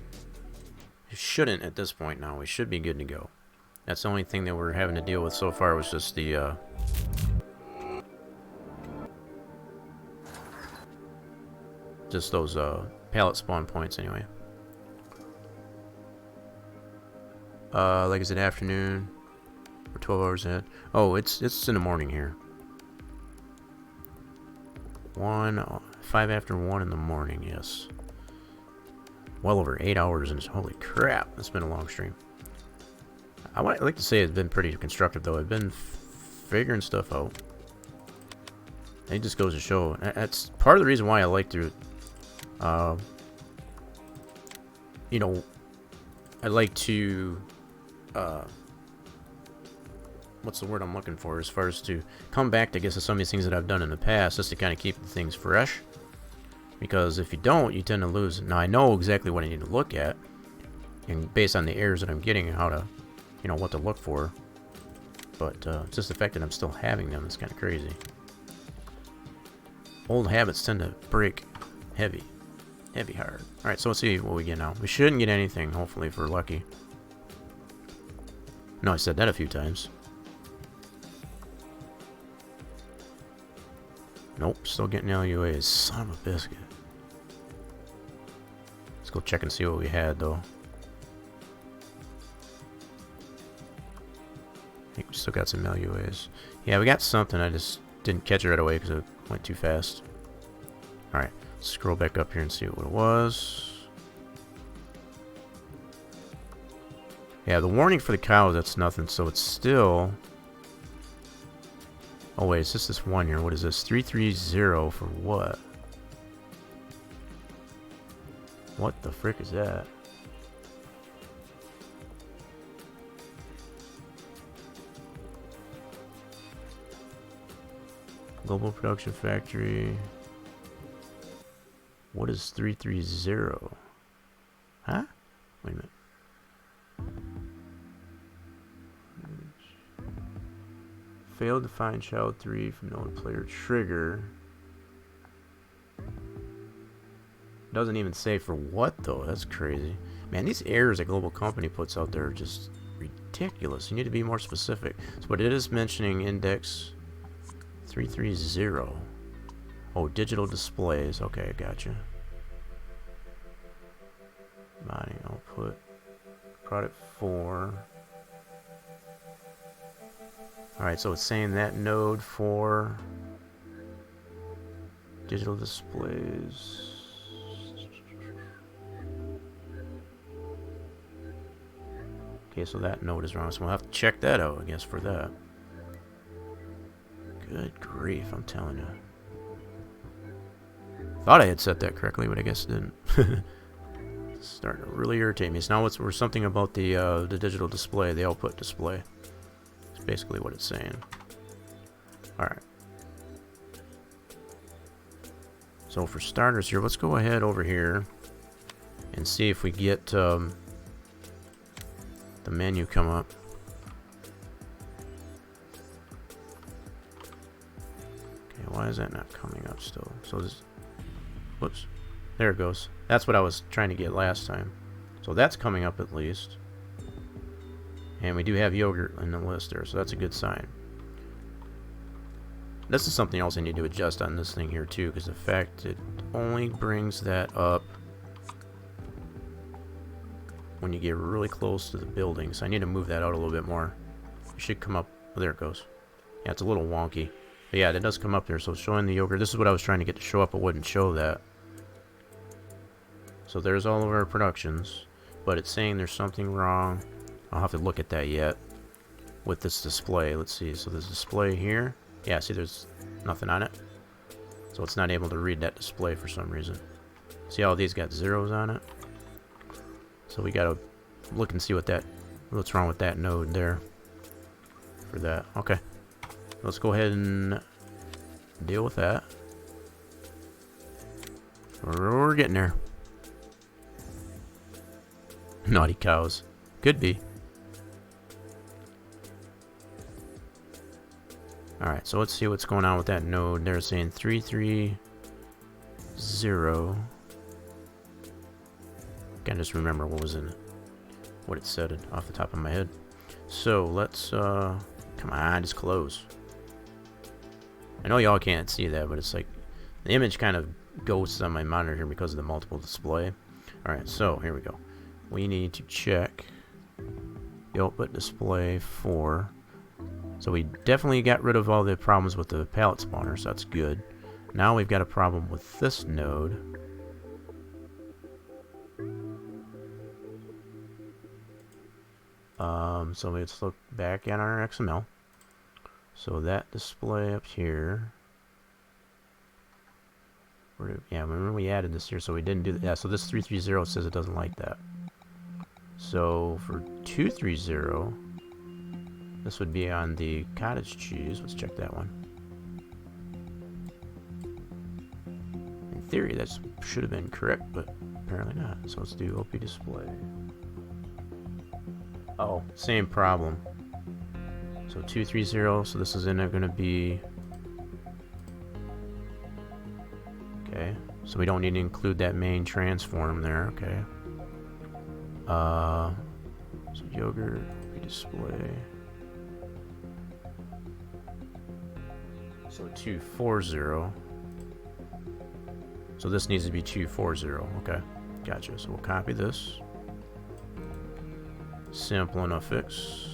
It shouldn't at this point now. We should be good to go. That's the only thing that we're having to deal with so far was just the just those pallet spawn points anyway. Like I said, afternoon. We're 12 hours ahead. Oh, it's in the morning here. 5 after 1 in the morning, yes. Well over 8 hours, and holy crap, that's been a long stream. I'd like to say it's been pretty constructive, though. I've been figuring stuff out. It just goes to show. That's part of the reason why I like to, you know, I like to, what's the word I'm looking for, as far as to come back to, I guess, to some of these things that I've done in the past, just to kind of keep things fresh. Because if you don't, you tend to lose. Now, I know exactly what I need to look at, and based on the errors that I'm getting and how to, you know, what to look for. But it's just the fact that I'm still having them is kind of crazy. Old habits tend to break heavy hard. Alright, so let's see what we get now. We shouldn't get anything, hopefully, if we're lucky. No, I said that a few times. Nope, still getting LUAs. Son of a biscuit. Let's go check and see what we had, though. I think we still got some LUAs. Yeah, we got something. I just didn't catch it right away because it went too fast. Alright, scroll back up here and see what it was. Yeah, the warning for the cows, that's nothing, so it's still... Oh wait, it's just this one here. What is this? 330 for what? What the frick is that? Global production factory. What is 330? Huh? Wait a minute. Failed to find child 3 from known player trigger. Doesn't even say for what though. That's crazy. Man, these errors a global company puts out there are just ridiculous. You need to be more specific. So, but it is mentioning index 330. Oh, digital displays. Okay, gotcha. Body output. Product 4. Alright, so it's saying that node for digital displays. Okay, so that node is wrong, so we'll have to check that out, I guess, for that. Good grief, I'm telling you. Thought I had set that correctly, but I guess it didn't. It's starting to really irritate me. So now we're something about the digital display, the output display. It's basically what it's saying. Alright. So for starters here, let's go ahead over here and see if we get the menu come up. Okay, why is that not coming up still? So this, whoops, there it goes. That's what I was trying to get last time. So that's coming up at least. And we do have yogurt in the list there, so that's a good sign. This is something else I need to adjust on this thing here too, because the fact it only brings that up when you get really close to the building, so I need to move that out a little bit more. It should come up. Oh, there it goes. Yeah, it's a little wonky. But yeah, it does come up there, so it's showing the yogurt. This is what I was trying to get to show up, it wouldn't show that. So there's all of our productions, but it's saying there's something wrong. I'll have to look at that yet with this display. Let's see. So this display here. Yeah, see there's nothing on it. So it's not able to read that display for some reason. See how these got zeros on it? So we gotta look and see what's wrong with that node there for that. Okay. Let's go ahead and deal with that. We're getting there. Naughty cows. Could be. Alright, so let's see what's going on with that node. They're saying 330. Can't just remember what was in it. What it said off the top of my head. So let's come on, just close. I know y'all can't see that, but it's like the image kind of ghosts on my monitor here because of the multiple display. Alright, so here we go. We need to check the output display for. So we definitely got rid of all the problems with the palette spawner, so that's good. Now we've got a problem with this node. So let's look back at our XML. So that display up here. Yeah, remember we added this here, so we didn't do that. Yeah, so this 330 says it doesn't like that. So for 230, this would be on the cottage cheese. Let's check that one. In theory, that should have been correct, but apparently not. So let's do OP display. Oh, same problem. So 230, so this is in there going to be. Okay, so we don't need to include that main transform there. Okay. So yogurt, display. So 240. So this needs to be 240. Okay, gotcha. So we'll copy this. Simple enough fix.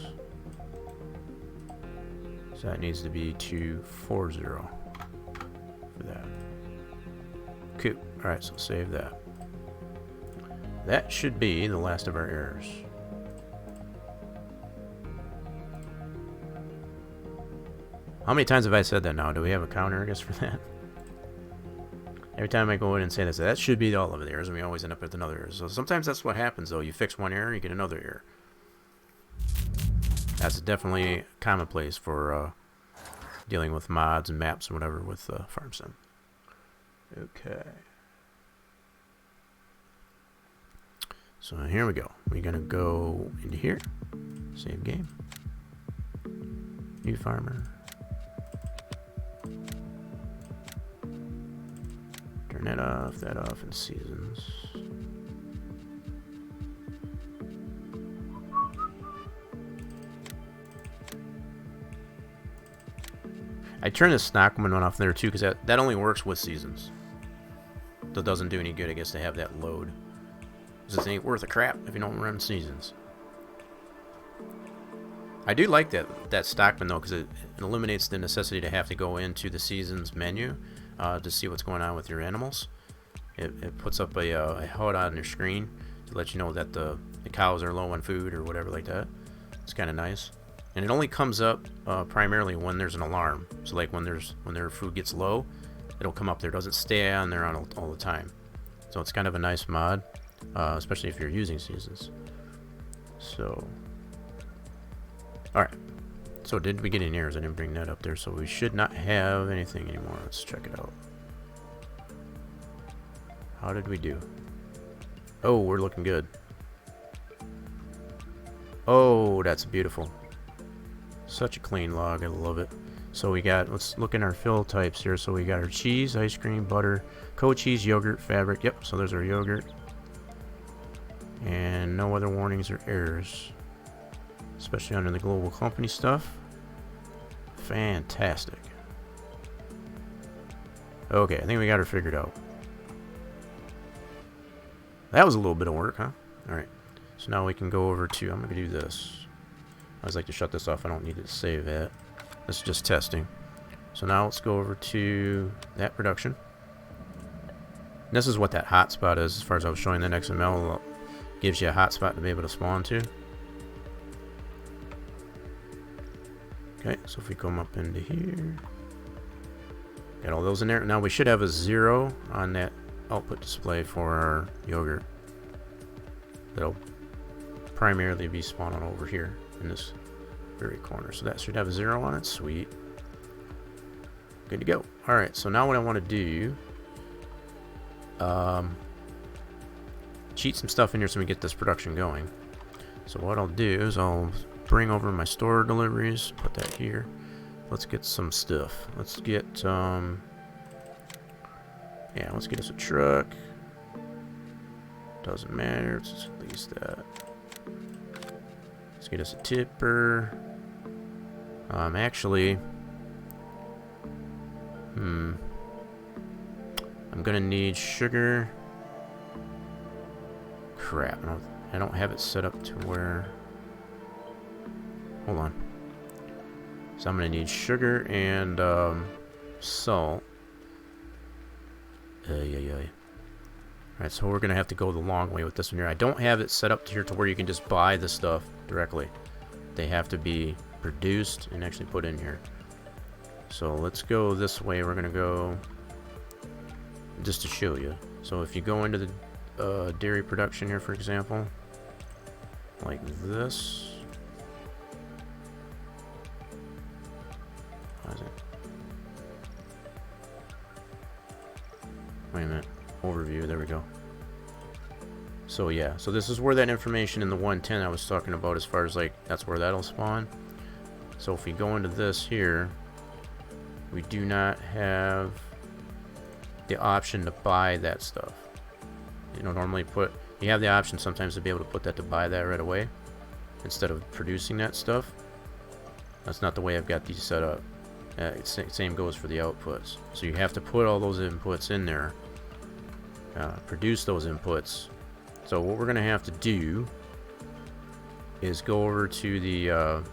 So that needs to be 240 for that. Cool. Alright, so save that. That should be the last of our errors. How many times have I said that now? Do we have a counter, I guess, for that? Every time I go in and say this, that should be all of the errors, and we always end up with another error. So sometimes that's what happens, though. You fix one error, you get another error. That's definitely commonplace for dealing with mods and maps and whatever with FarmSim. Okay. So here we go. We're gonna go into here, save game, new farmer, turn that off, and seasons. I turn the Stockman one off there too, because that only works with seasons. That doesn't do any good, I guess, to have that load. Because it ain't worth a crap if you don't run seasons. I do like that Stockman though, because it eliminates the necessity to have to go into the seasons menu to see what's going on with your animals. It puts up a HUD on your screen to let you know that the cows are low on food or whatever like that. It's kind of nice. And it only comes up primarily when there's an alarm. So like when their food gets low, it'll come up there. It doesn't stay on there all the time. So it's kind of a nice mod, especially if you're using seasons. So, alright. So did we get any errors? I didn't bring that up there. So we should not have anything anymore. Let's check it out. How did we do? Oh, we're looking good. Oh, that's beautiful. Such a clean log, I love it. So we got, let's look in our fill types here. So we got our cheese, ice cream, butter, co-cheese, yogurt, fabric. Yep, so there's our yogurt. And no other warnings or errors. Especially under the global company stuff. Fantastic. Okay, I think we got her figured out. That was a little bit of work, huh? Alright, so now we can go over to, I'm going to do this. I always like to shut this off. I don't need to save that. This is just testing. So now let's go over to that production. And this is what that hotspot is, as far as I was showing that XML. Gives you a hotspot to be able to spawn to. Okay, so if we come up into here, got all those in there. Now we should have a 0 on that output display for our yogurt. That'll primarily be spawning over here in this very corner. So that should have a 0 on it. Sweet. Good to go. Alright, so now what I want to do, cheat some stuff in here so we get this production going. So what I'll do is I'll bring over my store deliveries, put that here. Let's get some stuff. Let's get yeah, let's get us a truck. Doesn't matter, let's just lease that. Let's get us a tipper. Actually, I'm gonna need sugar. Crap, I don't have it set up to where. Hold on. So I'm gonna need sugar and salt. Alright, so we're gonna have to go the long way with this one here. I don't have it set up here to where you can just buy the stuff directly. They have to be produced and actually put in here. So let's go this way. We're gonna go just to show you. So if you go into the dairy production here, for example, like this. How is it? Wait a minute. Overview. There we go. So yeah, so this is where that information in the 110 I was talking about, as far as like that's where that'll spawn. So if we go into this here, we do not have the option to buy that stuff. You know, normally you have the option sometimes to be able to put that to buy that right away instead of producing that stuff. That's not the way I've got these set up. Same goes for the outputs. So you have to put all those inputs in there, produce those inputs. So what we're going to have to do is go over to the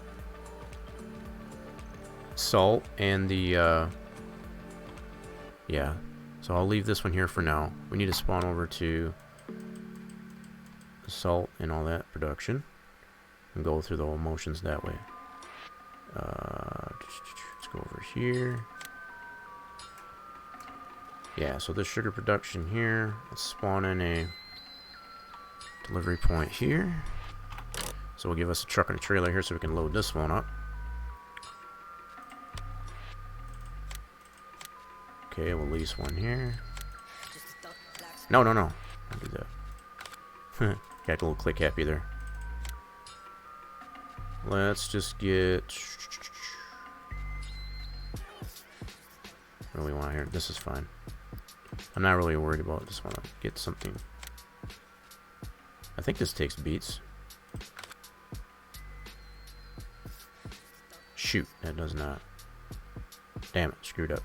salt and the yeah. So I'll leave this one here for now. We need to spawn over to the salt and all that production and go through the whole motions that way. Let's go over here. Yeah, so this sugar production here, let's spawn in a delivery point here. So we'll give us a truck and a trailer here so we can load this one up. Okay, we'll lease one here. No. Don't do that. Got a little click happy there. Let's just get... What do we want here? This is fine. I'm not really worried about it. Just want to get something. I think this takes beats. Shoot, that does not. Damn it, screwed up.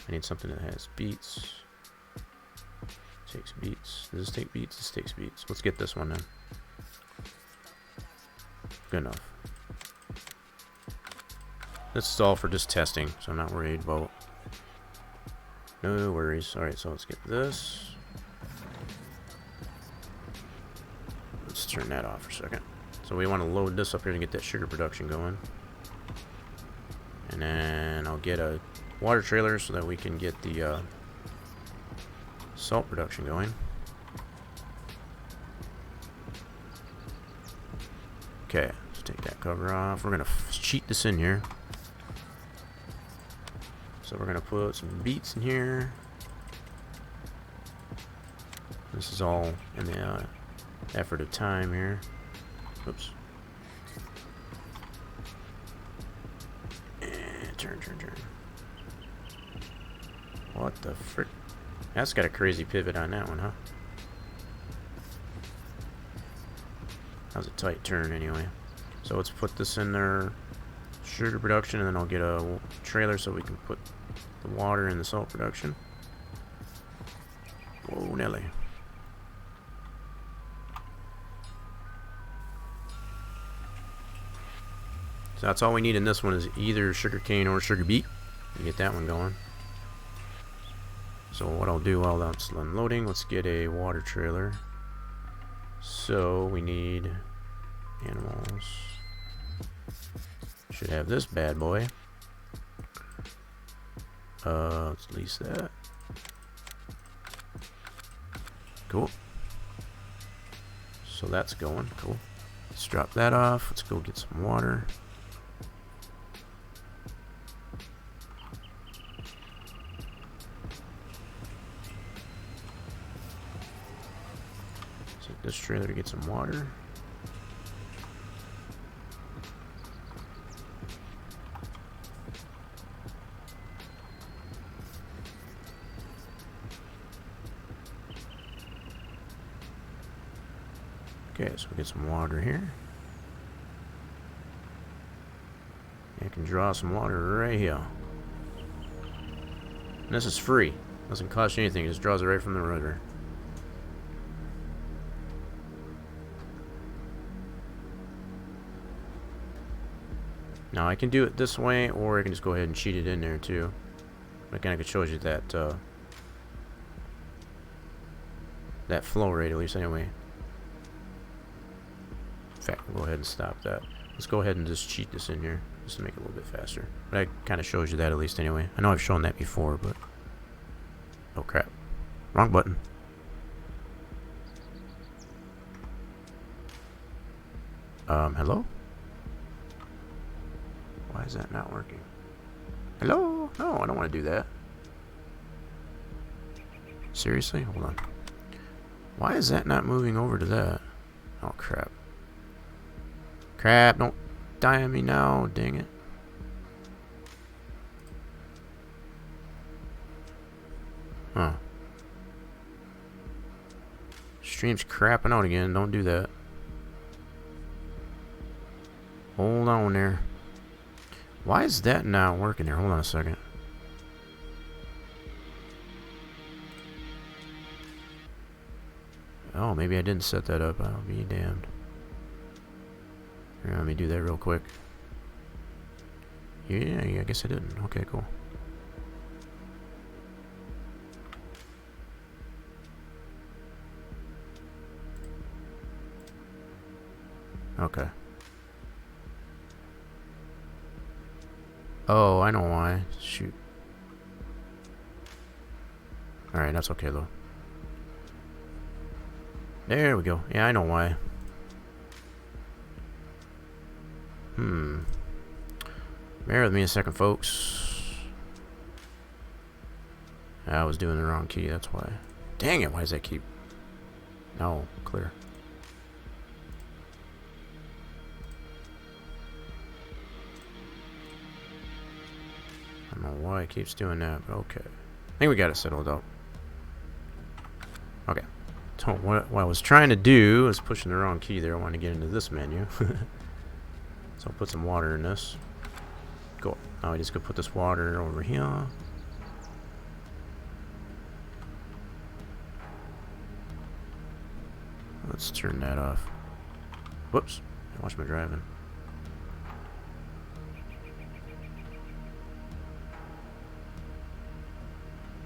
I need something that has beats. Takes beats. Does this take beats? This takes beats. Let's get this one then. Good enough. This is all for just testing, so I'm not worried about. No worries. Alright, so let's get this. Let's turn that off for a second. So we want to load this up here to get that sugar production going. And then I'll get a water trailer so that we can get the salt production going. Okay, let's take that cover off. We're going to cheat this in here. So we're going to put some beats in here. This is all in the effort of time here. Oops. And turn. What the frick? That's got a crazy pivot on that one, huh? That was a tight turn anyway. So let's put this in there. Sugar production, and then I'll get a trailer so we can put the water in the salt production. Whoa, Nelly. So that's all we need in this one is either sugar cane or sugar beet to get that one going. So what I'll do while that's unloading, let's get a water trailer. So we need animals. Should have this bad boy. Let's lease that. Cool. So that's going. Cool. Let's drop that off. Let's go get some water. Take this trailer to get some water. Okay, so we get some water here. I can draw some water right here. And this is free. Doesn't cost you anything. It just draws it right from the river. Now I can do it this way, or I can just go ahead and cheat it in there too. But it kind of shows you that that flow rate at least anyway. In fact, we'll go ahead and stop that. Let's go ahead and just cheat this in here, just to make it a little bit faster. But it kind of shows you that at least anyway. I know I've shown that before, but... Oh crap. Wrong button. Hello? Why is that not working? Hello? No, I don't want to do that. Seriously? Hold on. Why is that not moving over to that? Oh crap. Crap, don't die on me now, dang it. Huh. Stream's crapping out again, don't do that. Hold on there. Why is that not working there? Hold on a second. Oh, maybe I didn't set that up. I'll be damned. Here, let me do that real quick. Yeah, I guess I didn't. Okay, cool. Okay. Oh, I know why. Shoot. Alright, that's okay though. There we go. Yeah, I know why. Bear with me a second, folks. I was doing the wrong key, that's why. Dang it, why does that keep... No, clear. why it keeps doing that, but okay. I think we got it settled out. Okay. So what I was trying to do is pushing the wrong key there. I want to get into this menu. So I'll put some water in this. Cool. Now I just go put this water over here. Let's turn that off. Whoops. Watch my driving.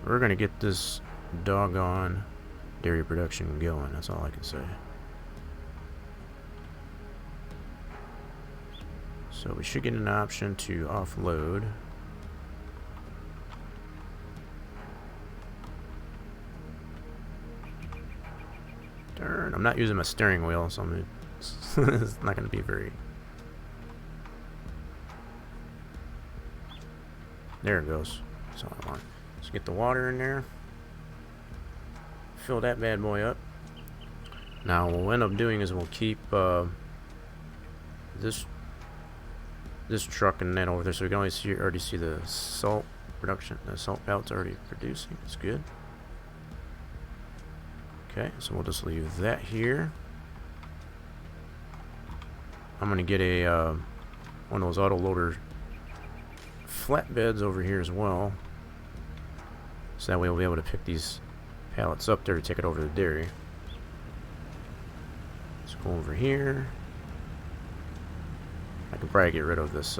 We're gonna get this doggone dairy production going. That's all I can say. So we should get an option to offload. Darn, I'm not using my steering wheel, so it's not going to be very... There it goes. That's all I want. Let's get the water in there. Fill that bad boy up. Now what we'll end up doing is we'll keep this truck and that over there, so we can already see the salt production. The salt pellets already producing. It's good. Okay, so we'll just leave that here. I'm gonna get a one of those auto loader flatbeds over here as well, so that way we'll be able to pick these pallets up there to take it over to the dairy. Let's go over here. I can probably get rid of this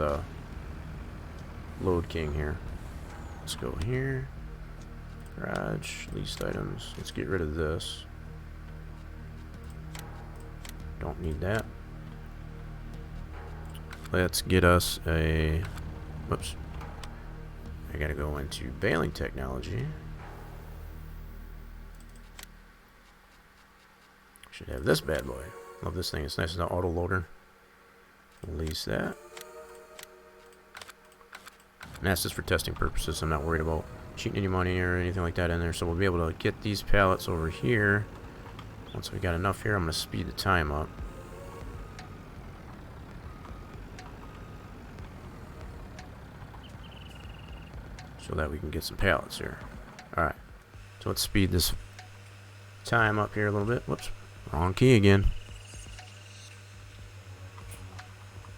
load king here. Let's go here. Garage, leased items. Let's get rid of this. Don't need that. Let's get us a... Whoops. I gotta go into baling technology. Should have this bad boy. Love this thing. It's nice as an auto loader. Release that. And that's just for testing purposes. I'm not worried about cheating any money or anything like that in there. So we'll be able to get these pallets over here. Once we got enough here, I'm going to speed the time up. So that we can get some pallets here. Alright. So let's speed this time up here a little bit. Whoops. Wrong key again.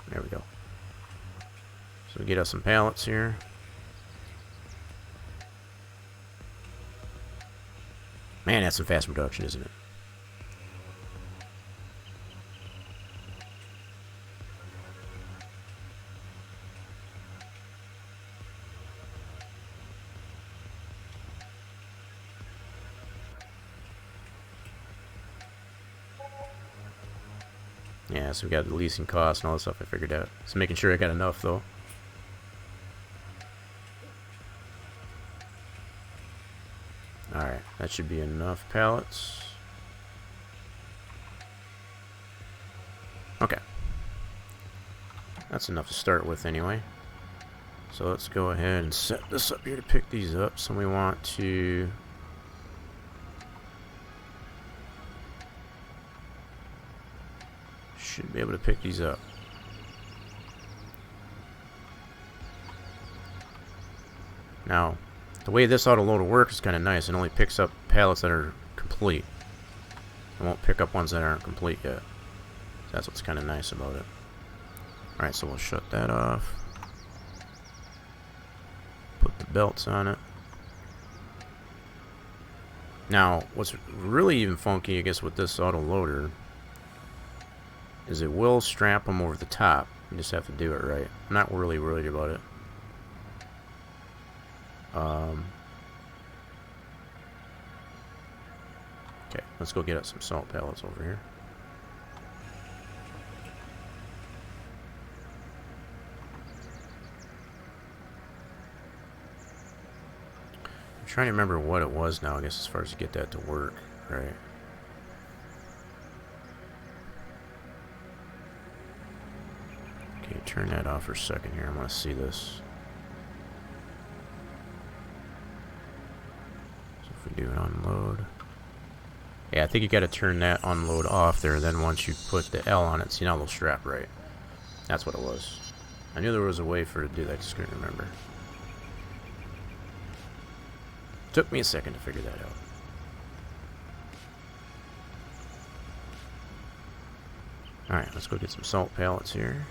There we go. So we get us some pallets here. Man, that's some fast production, isn't it? Yeah, so we got the leasing costs and all this stuff I figured out. Just making sure I got enough though. Alright, that should be enough pallets. Okay. That's enough to start with anyway. So let's go ahead and set this up here to pick these up. So we want to... should be able to pick these up. Now, the way this auto loader works is kind of nice. It only picks up pallets that are complete. It won't pick up ones that aren't complete yet. So that's what's kind of nice about it. Alright, so we'll shut that off. Put the belts on it. Now, what's really even funky, I guess, with this auto loader is it will strap them over the top. You just have to do it right. I'm not really worried about it. Okay, let's go get us some salt pellets over here. I'm trying to remember what it was now, I guess, as far as to get that to work, right? Okay, turn that off for a second here. I want to see this. So if we do an unload. Yeah, I think you got to turn that unload off there. Then once you put the L on it, see now they'll strap right. That's what it was. I knew there was a way for it to do that. I just couldn't remember. Took me a second to figure that out. Alright, let's go get some salt pallets here.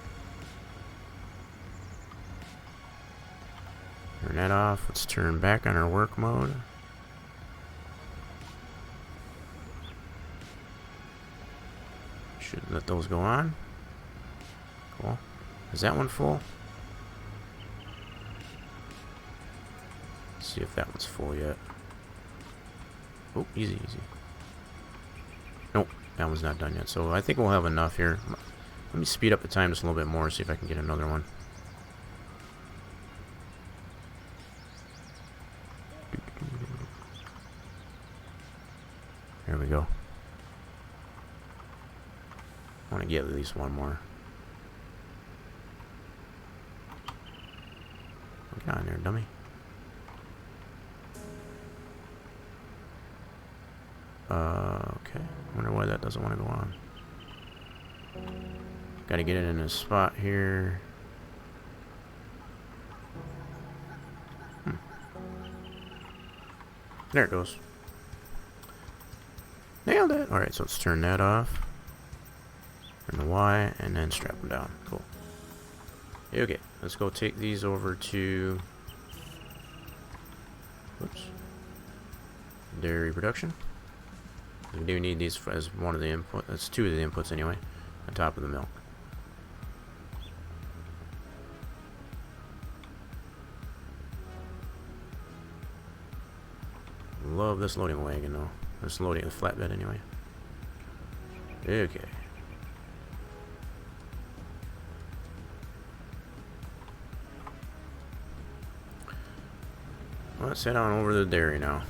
Turn that off. Let's turn back on our work mode. Should let those go on. Cool. Is that one full? Let's see if that one's full yet. Oh, easy, easy. Nope, that one's not done yet. So I think we'll have enough here. Let me speed up the time just a little bit more, see if I can get another one. There we go. I want to get at least one more. Get on there, dummy. Okay. Wonder why that doesn't want to go on. Gotta get it in a spot here. There it goes. Nailed it! Alright, so let's turn that off. Turn the Y, and then strap them down. Cool. Okay, let's go take these over to... Whoops. Dairy production. We do need these as one of the inputs. That's two of the inputs anyway. On top of the milk. Love this loading wagon though. This loading the flatbed anyway. Okay. Let's head on over to the dairy now.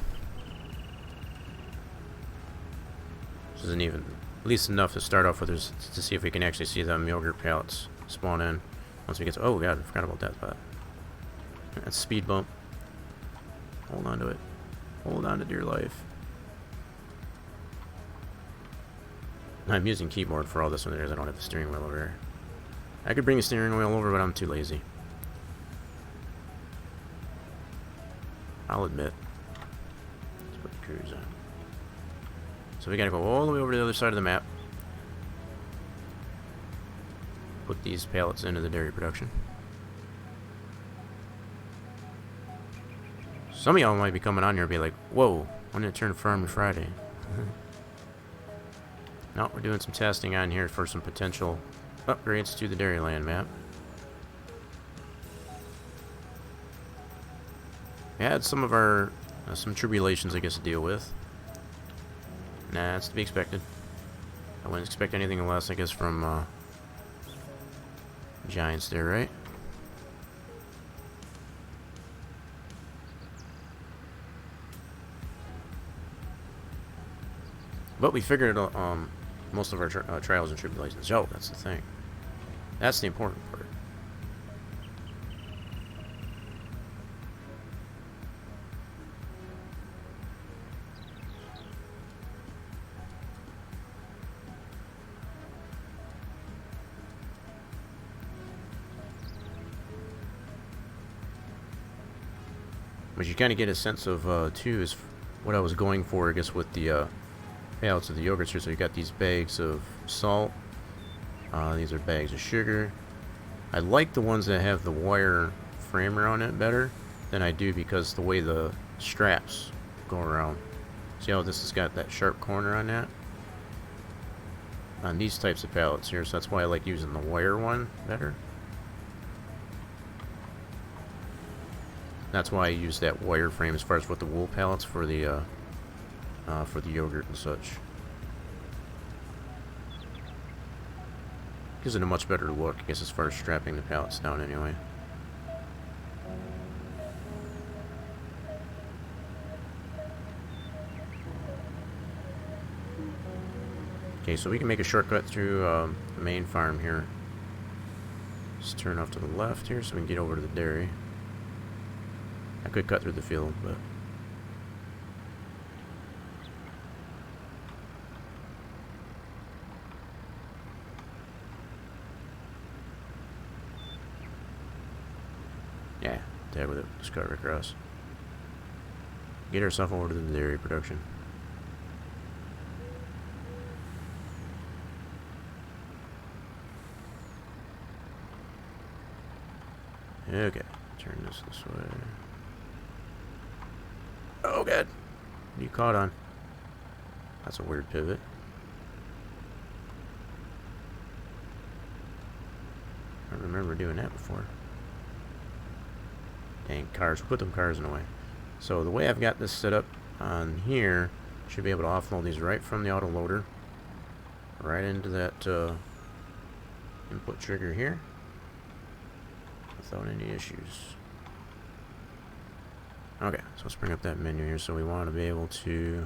This isn't even at least enough to start off with to see if we can actually see them yogurt pallets spawn in. Once we get to, oh god, I forgot about that spot. That's a speed bump. Hold on to it. Hold on to dear life. I'm using keyboard for all this one because I don't have the steering wheel over here. I could bring the steering wheel over, but I'm too lazy. I'll admit. Let's put the cruise on. So we gotta go all the way over to the other side of the map. Put these pallets into the dairy production. Some of y'all might be coming on here and be like, whoa, when did it turn Farm Friday? No, we're doing some testing on here for some potential upgrades to the Dairyland map. We had some of our some tribulations, I guess, to deal with. Nah, that's to be expected. I wouldn't expect anything less, I guess, from Giants there, right? But we figured most of our trials and tribulations. Oh, that's the thing. That's the important part. But you kind of get a sense of, too, is what I was going for, I guess, with the pallets of the yogurts here. So you got these bags of salt. These are bags of sugar. I like the ones that have the wire framer on it better than I do because the way the straps go around. See how this has got that sharp corner on that? On these types of pallets here, so that's why I like using the wire one better. That's why I use that wire frame as far as with the wool pallets for the yogurt and such. Gives it a much better look, I guess, as far as strapping the pallets down anyway. Okay, so we can make a shortcut through the main farm here. Just turn off to the left here so we can get over to the dairy. I could cut through the field, but... yeah, tag with it. Just cut right across. get ourselves over to the dairy production. Okay, turn this way. Oh god, what are you caught on? That's a weird pivot. I remember doing that before. Dang, cars. Put them cars in the way. So the way I've got this set up on here, should be able to offload these right from the autoloader, right into that input trigger here, without any issues. Okay, so let's bring up that menu here. So we want to be able to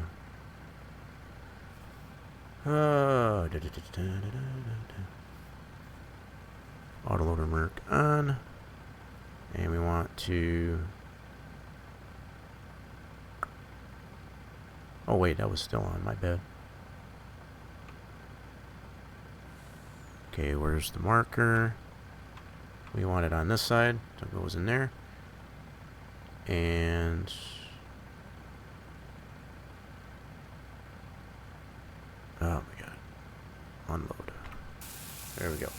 autoloader merc on, and we want to, oh wait, that was still on, my bad. Okay, where's the marker? We want it on this side, so it goes in there. And oh my god, unload. There we go.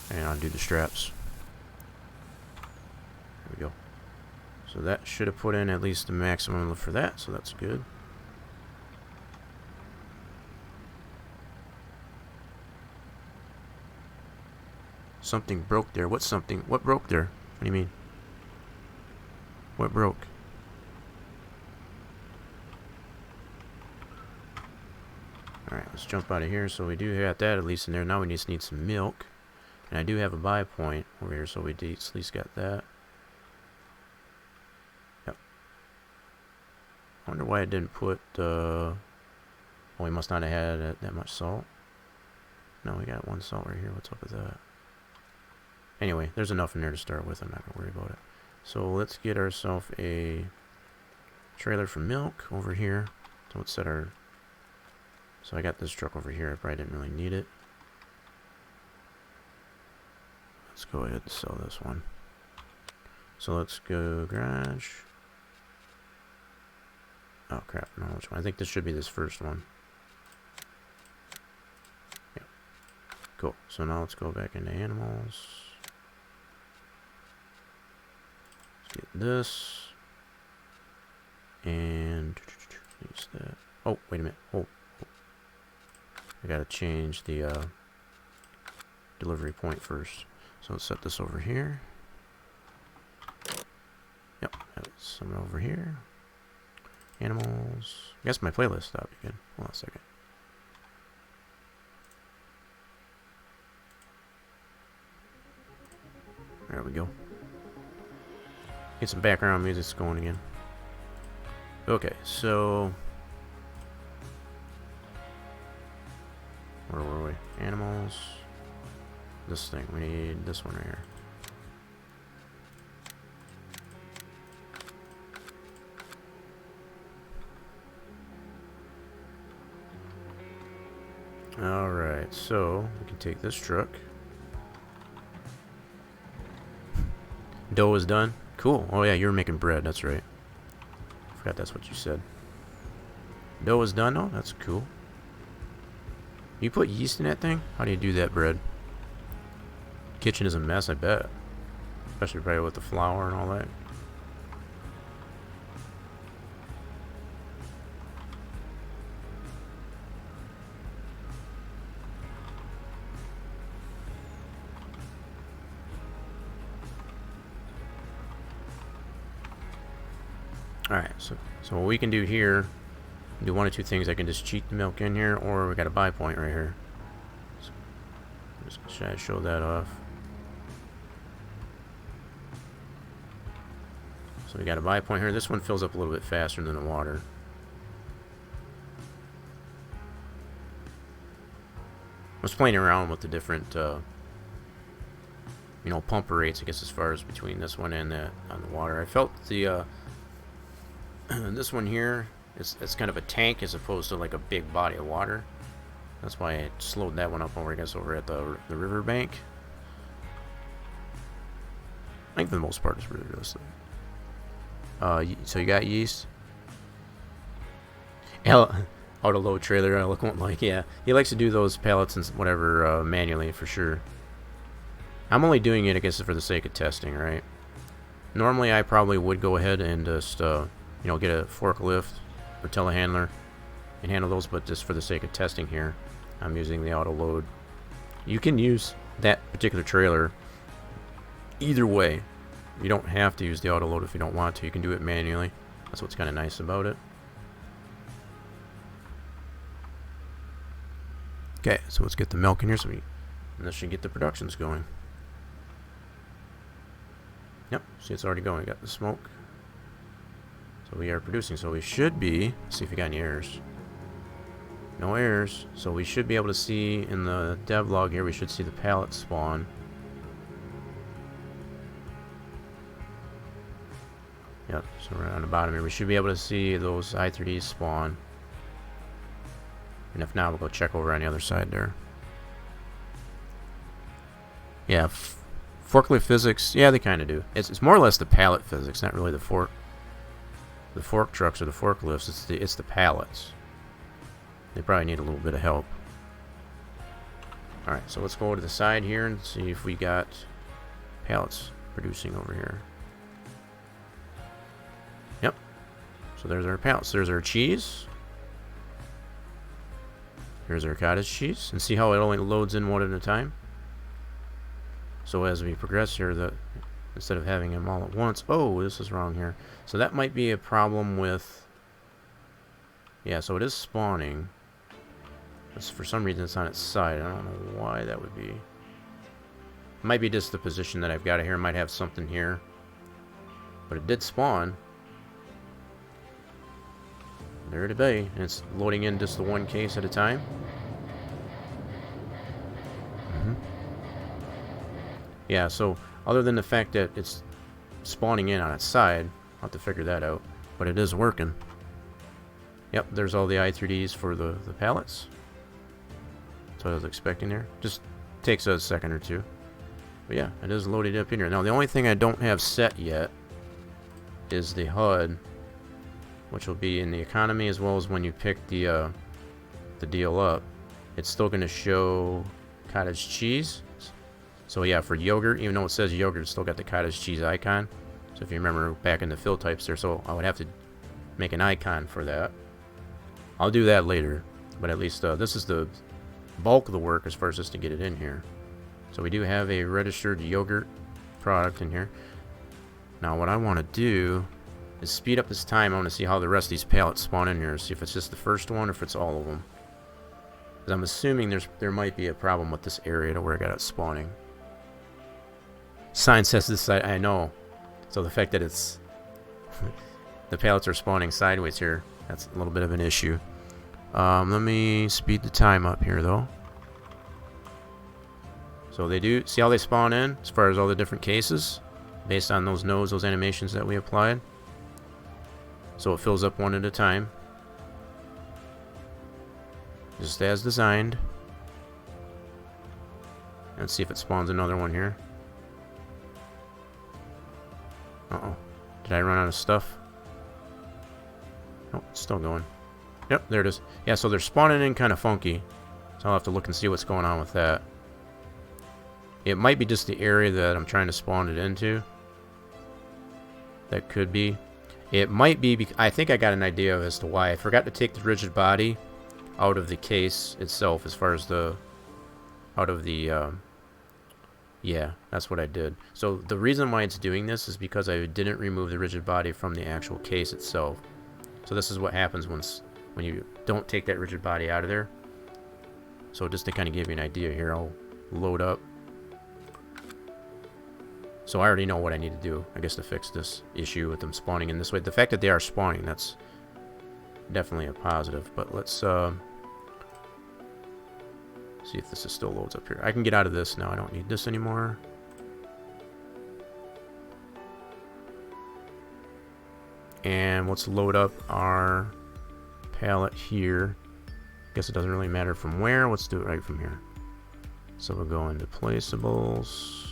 And undo the straps. There we go. So that should have put in at least the maximum for that, so that's good. Something broke there. What's something? What broke there? What do you mean? What broke? Alright, let's jump out of here. So we do have that at least in there. Now we just need some milk. And I do have a buy point over here, so we at least got that. Yep. I wonder why it didn't put, oh, we must not have had that much salt. No, we got one salt right here. What's up with that? Anyway, there's enough in there to start with. I'm not going to worry about it. So let's get ourselves a trailer for milk over here. So let's set our... So I got this truck over here. I probably didn't really need it. Let's go ahead and sell this one. So let's go garage. Oh crap, no, which one? I think this should be this first one. Yep. Cool. So now let's go back into animals. Get this and use that. Oh, wait a minute. Oh, I gotta change the delivery point first. So let's set this over here. Yep, some over here. Animals. I guess my playlist stopped again. Hold on a second. There we go. Get some background music going again. Okay, so where were we? Animals. This thing. We need this one right here. Alright, so we can take this truck. Dough is done. Cool. Oh yeah, you were making bread. That's right. Forgot that's what you said. Dough is done. Oh, that's cool. You put yeast in that thing? How do you do that bread? Kitchen is a mess, I bet. Especially probably with the flour and all that. Alright, so what we can do here, do one of two things. I can just cheat the milk in here, or we got a buy point right here. So should I show that off? So we got a buy point here. This one fills up a little bit faster than the water. I was playing around with the different, you know, pumper rates, I guess, as far as between this one and that on the water. I felt the this one here, it's kind of a tank as opposed to like a big body of water. That's why I slowed that one up over, I guess, over at the river bank. I think for the most part it's really realistic. So you got yeast. Auto load trailer eloquent like, yeah, he likes to do those pallets and whatever manually for sure. I'm only doing it, I guess, for the sake of testing, right? Normally I probably would go ahead and just you know, get a forklift or telehandler and handle those, but just for the sake of testing here, I'm using the auto load. You can use that particular trailer either way. You don't have to use the auto load if you don't want to. You can do it manually. That's what's kind of nice about it. Okay, so let's get the milk in here, and this should get the productions going. Yep, see, it's already going. We got the smoke. So we are producing. So we should be, let's see if we got any errors. No errors. So we should be able to see in the dev log here, we should see the pallet spawn. Yep, so right on the bottom here, we should be able to see those I3Ds spawn. And if not, we'll go check over on the other side there. Yeah, forklift physics, yeah, they kind of do. It's more or less the pallet physics, not really the fork trucks or the forklifts. It's the pallets. They probably need a little bit of help. All right, so let's go to the side here and see if we got pallets producing over here. Yep. So there's our pallets. There's our cheese. Here's our cottage cheese, and see how it only loads in one at a time. So as we progress here, instead of having them all at once, oh, this is wrong here. So that might be a problem with, yeah, so it is spawning. But for some reason it's on its side. I don't know why that would be. It might be just the position that I've got it here. It might have something here. But it did spawn. There it be, and it's loading in just the one case at a time. Yeah, so other than the fact that it's spawning in on its side, I'll have to figure that out. But it is working. Yep, there's all the I3Ds for the pallets. That's what I was expecting there. Just takes a second or two. But yeah, it is loaded up in here. Now the only thing I don't have set yet is the HUD, which will be in the economy as well as when you pick the deal up. It's still going to show cottage cheese. So yeah, for yogurt, even though it says yogurt, it's still got the cottage cheese icon. So if you remember back in the fill types there, so I would have to make an icon for that. I'll do that later, but at least this is the bulk of the work as far as just to get it in here. So we do have a registered yogurt product in here. Now what I want to do is speed up this time. I want to see how the rest of these pallets spawn in here. See if it's just the first one or if it's all of them. Because I'm assuming there might be a problem with this area to where I got it spawning. Sign says this side. I know. So the fact that it's the pallets are spawning sideways here, that's a little bit of an issue. Let me speed the time up here though. So they do see how they spawn in as far as all the different cases based on those nodes, those animations that we applied. So it fills up one at a time, just as designed. Let's see if it spawns another one here. Uh-oh. Did I run out of stuff? Oh, it's still going. Yep, there it is. Yeah, so they're spawning in kind of funky. So I'll have to look and see what's going on with that. It might be just the area that I'm trying to spawn it into. That could be. It might be, I think I got an idea as to why. I forgot to take the rigid body out of the case itself as far as the, out of the, yeah, that's what I did. So the reason why it's doing this is because I didn't remove the rigid body from the actual case itself. So this is what happens when you don't take that rigid body out of there. So just to kind of give you an idea here, I'll load up. So I already know what I need to do, I guess, to fix this issue with them spawning in this way. The fact that they are spawning, that's definitely a positive. But let's see if this is still loads up here. I can get out of this now. I don't need this anymore. And let's load up our palette here. I guess it doesn't really matter from where. Let's do it right from here. So we'll go into placeables.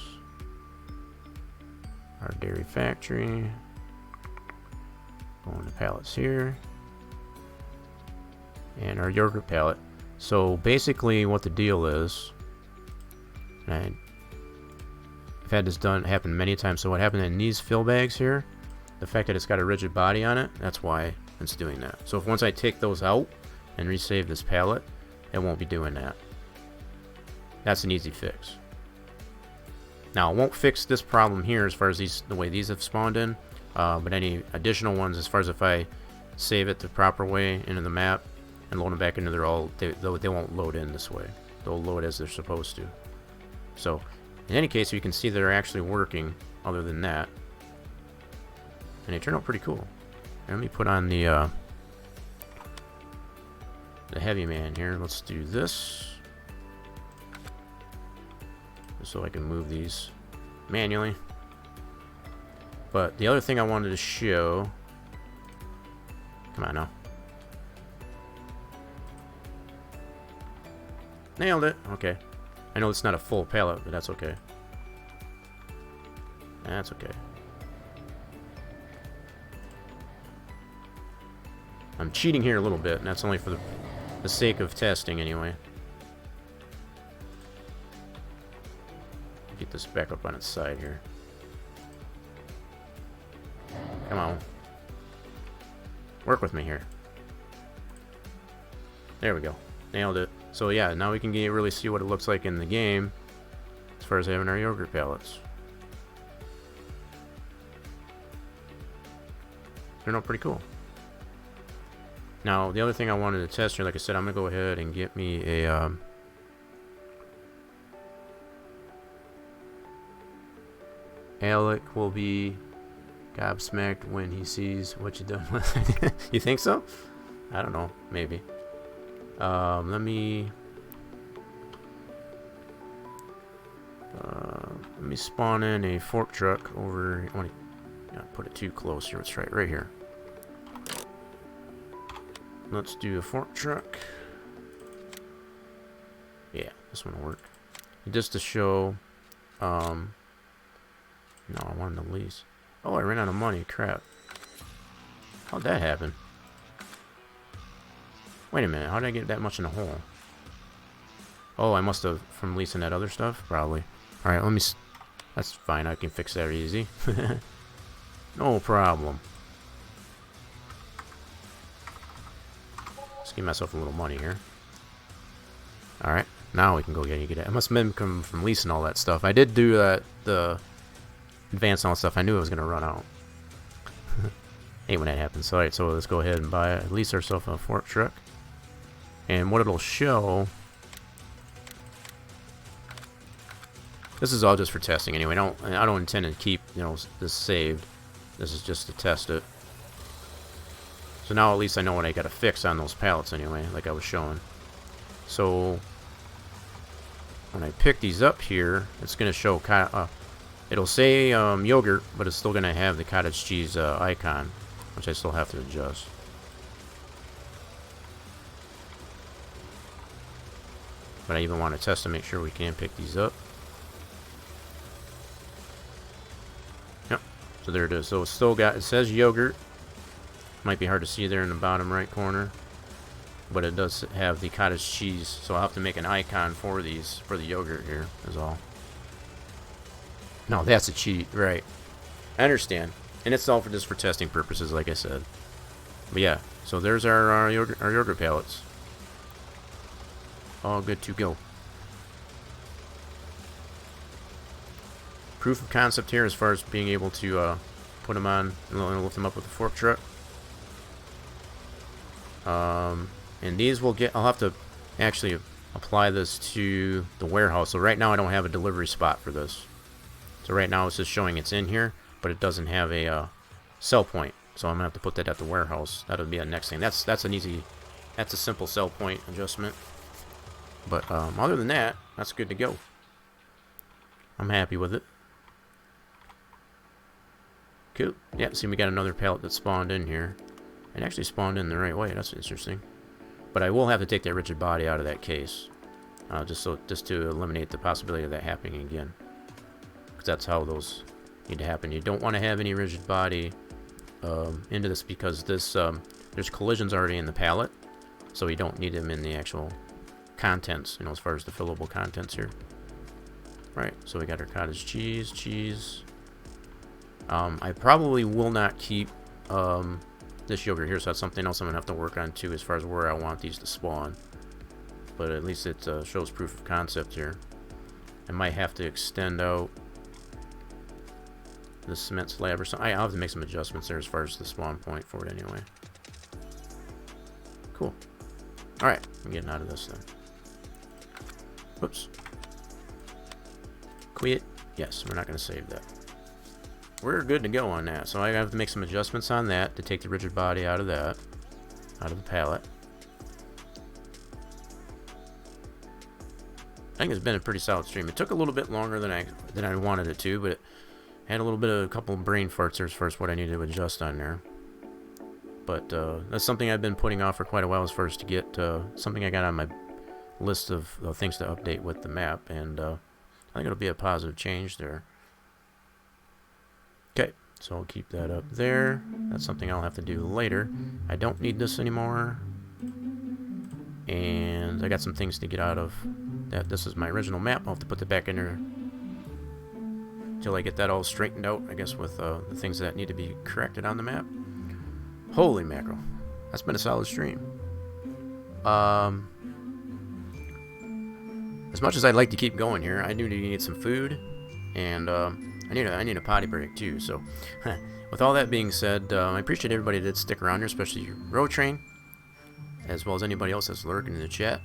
Our dairy factory. Go into pallets here. And our yogurt pallet. So basically what the deal is, and I've had this happen many times. So what happened in these fill bags here, the fact that it's got a rigid body on it, that's why it's doing that. So if once I take those out and resave this pallet, it won't be doing that. That's an easy fix. Now it won't fix this problem here as far as the way these have spawned in, but any additional ones, as far as if I save it the proper way into the map and load them back into they won't load in this way. They'll load as they're supposed to. So in any case, you can see they're actually working other than that. And they turn out pretty cool. And let me put on the heavy man here. Let's do this. Just so I can move these manually. But the other thing I wanted to show... Come on now. Nailed it. Okay. I know it's not a full pallet, but that's okay. That's okay. I'm cheating here a little bit, and that's only for the sake of testing anyway. Get this back up on its side here. Come on. Work with me here. There we go. Nailed it. So yeah, now we can really see what it looks like in the game as far as having our yogurt pallets. Turned out pretty cool. Now, the other thing I wanted to test here, like I said, I'm going to go ahead and get me a... Alec will be gobsmacked when he sees what you done with it. You think so? I don't know. Maybe. Let me spawn in a fork truck over... I want to not put it too close here. Let's try it right here. Let's do a fork truck. Yeah, this one will work. Just to show... No, I wanted to lease. Oh, I ran out of money. Crap. How'd that happen? Wait a minute. How did I get that much in a hole? Oh, I must have from leasing that other stuff? Probably. Alright, let me... That's fine. I can fix that easy. No problem. Let's give myself a little money here. Alright. Now we can go get it. I must have been come from leasing all that stuff. I did do that, the advanced and all that stuff. I knew it was going to run out. Hate when that happens. Alright, so let's go ahead and lease ourselves a fork truck. And what it'll show... This is all just for testing anyway. I don't intend to keep, this saved. This is just to test it. So now at least I know what I got to fix on those pallets anyway, like I was showing. So when I pick these up here, it's going to show it'll say yogurt, but it's still going to have the cottage cheese icon, which I still have to adjust. But I even want to test to make sure we can pick these up. Yep. So there it is. So it's still got, it says yogurt. Might be hard to see there in the bottom right corner. But it does have the cottage cheese. So I'll have to make an icon for these, for the yogurt here, is all. No, that's a cheat, right. I understand. And it's all just for testing purposes, like I said. But yeah, so there's our yogurt pallets. All good to go. Proof of concept here as far as being able to put them on and lift them up with the fork truck. And these will get... I'll have to actually apply this to the warehouse. So right now I don't have a delivery spot for this. So right now it's just showing it's in here, but it doesn't have a sell point. So I'm gonna have to put that at the warehouse. That'll be the next thing. That's a simple sell point adjustment. But other than that, that's good to go. I'm happy with it. Cool. Yeah, see we got another pallet that spawned in here. It actually spawned in the right way. That's interesting. But I will have to take that rigid body out of that case. Just to eliminate the possibility of that happening again. Because that's how those need to happen. You don't want to have any rigid body into this because this there's collisions already in the palette, so we don't need them in the actual contents, you know, as far as the fillable contents here. Right, so we got our cottage cheese. I probably will not keep this yogurt here, so that's something else I'm gonna have to work on too, as far as where I want these to spawn. But at least it shows proof of concept here. I might have to extend out the cement slab or something. I'll have to make some adjustments there as far as the spawn point for it anyway. Cool. Alright, I'm getting out of this then. Whoops. Quit. Yes, we're not going to save that. We're good to go on that. So I have to make some adjustments on that to take the rigid body out of that, out of the palette. I think it's been a pretty solid stream. It took a little bit longer than I wanted it to, but it had a couple of brain farts there as far as what I needed to adjust on there. But that's something I've been putting off for quite a while, as far as to get something I got on my list of things to update with the map, and I think it'll be a positive change there. Okay, so I'll keep that up there. That's something I'll have to do later. I don't need this anymore, and I got some things to get out of that. This is my original map. I'll have to put that back in there until I get that all straightened out, I guess, with the things that need to be corrected on the map. Holy mackerel, that's been a solid stream. As much as I'd like to keep going here, I do need some food, and I need a potty break too. So, with all that being said, I appreciate everybody that did stick around here, especially Road Train, as well as anybody else that's lurking in the chat.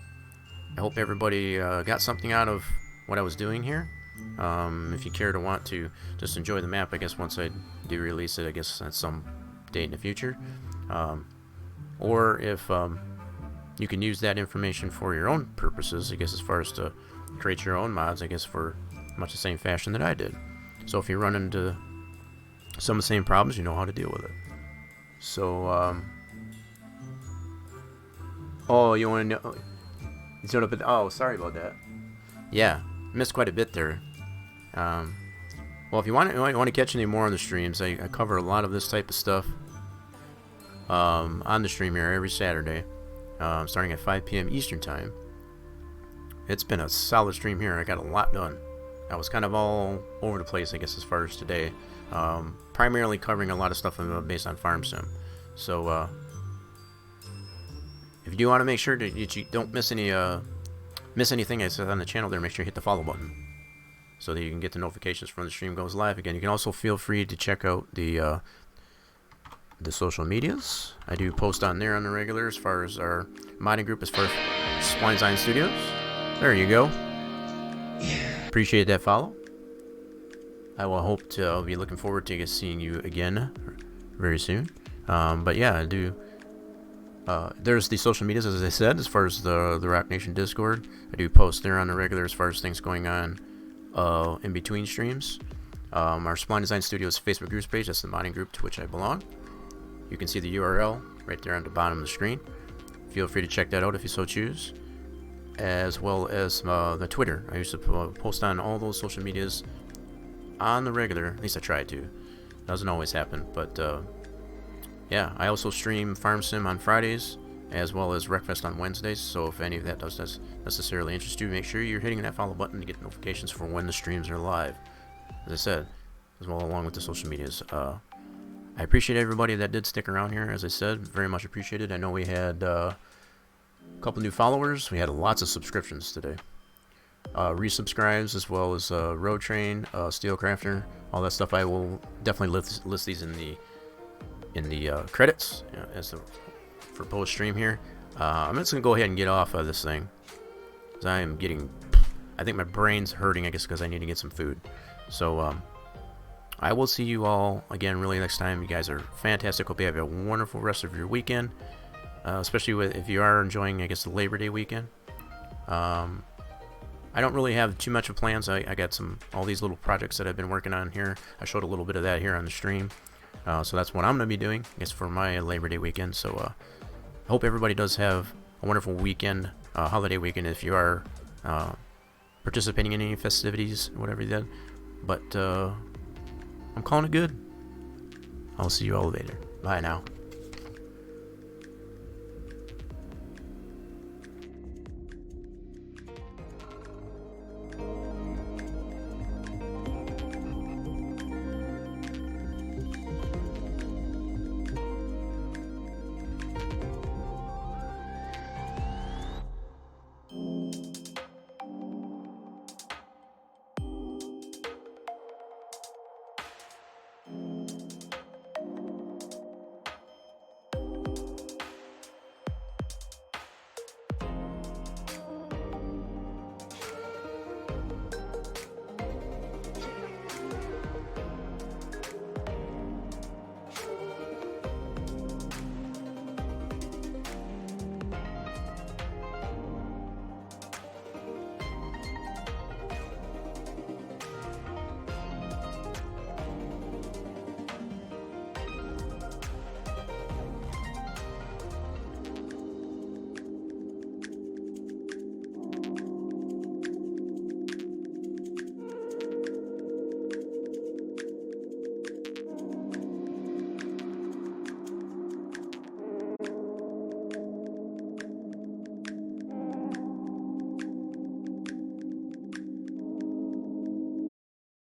I hope everybody got something out of what I was doing here. If you care to want to just enjoy the map, I guess once I do release it, I guess at some date in the future, or if you can use that information for your own purposes, I guess, as far as to create your own mods, I guess, for much the same fashion that I did. So if you run into some of the same problems, you know how to deal with it. So oh, you want to know? Oh, sorry about that. Yeah, missed quite a bit there. Well, if you want to catch any more on the streams, I cover a lot of this type of stuff on the stream here every Saturday, starting at 5 p.m. Eastern Time. It's been a solid stream here. I got a lot done. I was kind of all over the place, I guess, as far as today. Primarily covering a lot of stuff based on Farm Sim. So, if you do want to make sure that you don't miss anything I said on the channel there, make sure you hit the follow button so that you can get the notifications when the stream goes live again. You can also feel free to check out the social medias. I do post on there on the regular, as far as our modding group, as far as Spline Design Studios. There you go. Appreciate that follow. I'll be looking forward to seeing you again very soon. But yeah, I do. There's the social medias, as I said, as far as the Rock Nation Discord. I do post there on the regular as far as things going on in between streams. Our Spline Design Studios Facebook group page, that's the modding group to which I belong. You can see the URL right there on the bottom of the screen. Feel free to check that out if you so choose. As well as the Twitter. I used to post on all those social medias on the regular. At least I try to. Doesn't always happen, but yeah, I also stream Farm Sim on Fridays, as well as Wreckfest on Wednesdays. So if any of that does necessarily interest you, make sure you're hitting that follow button to get notifications for when the streams are live. As I said, as well along with the social medias. I appreciate everybody that did stick around here. As I said, very much appreciated. I know we had a couple new followers. We had lots of subscriptions today. Resubscribes, as well as Road Train, Steelcrafter, all that stuff. I will definitely list these in the credits for post stream here. I'm just gonna go ahead and get off of this thing, because I think my brain's hurting, I guess, because I need to get some food. So I will see you all again really next time. You guys are fantastic. Hope you have a wonderful rest of your weekend, especially if you are enjoying, I guess, the Labor Day weekend. I don't really have too much of plans. I got all these little projects that I've been working on here. I showed a little bit of that here on the stream. So that's what I'm going to be doing, I guess, for my Labor Day weekend. So I hope everybody does have a wonderful weekend, holiday weekend, if you are participating in any festivities, whatever you did. But I'm calling it good. I'll see you all later. Bye now.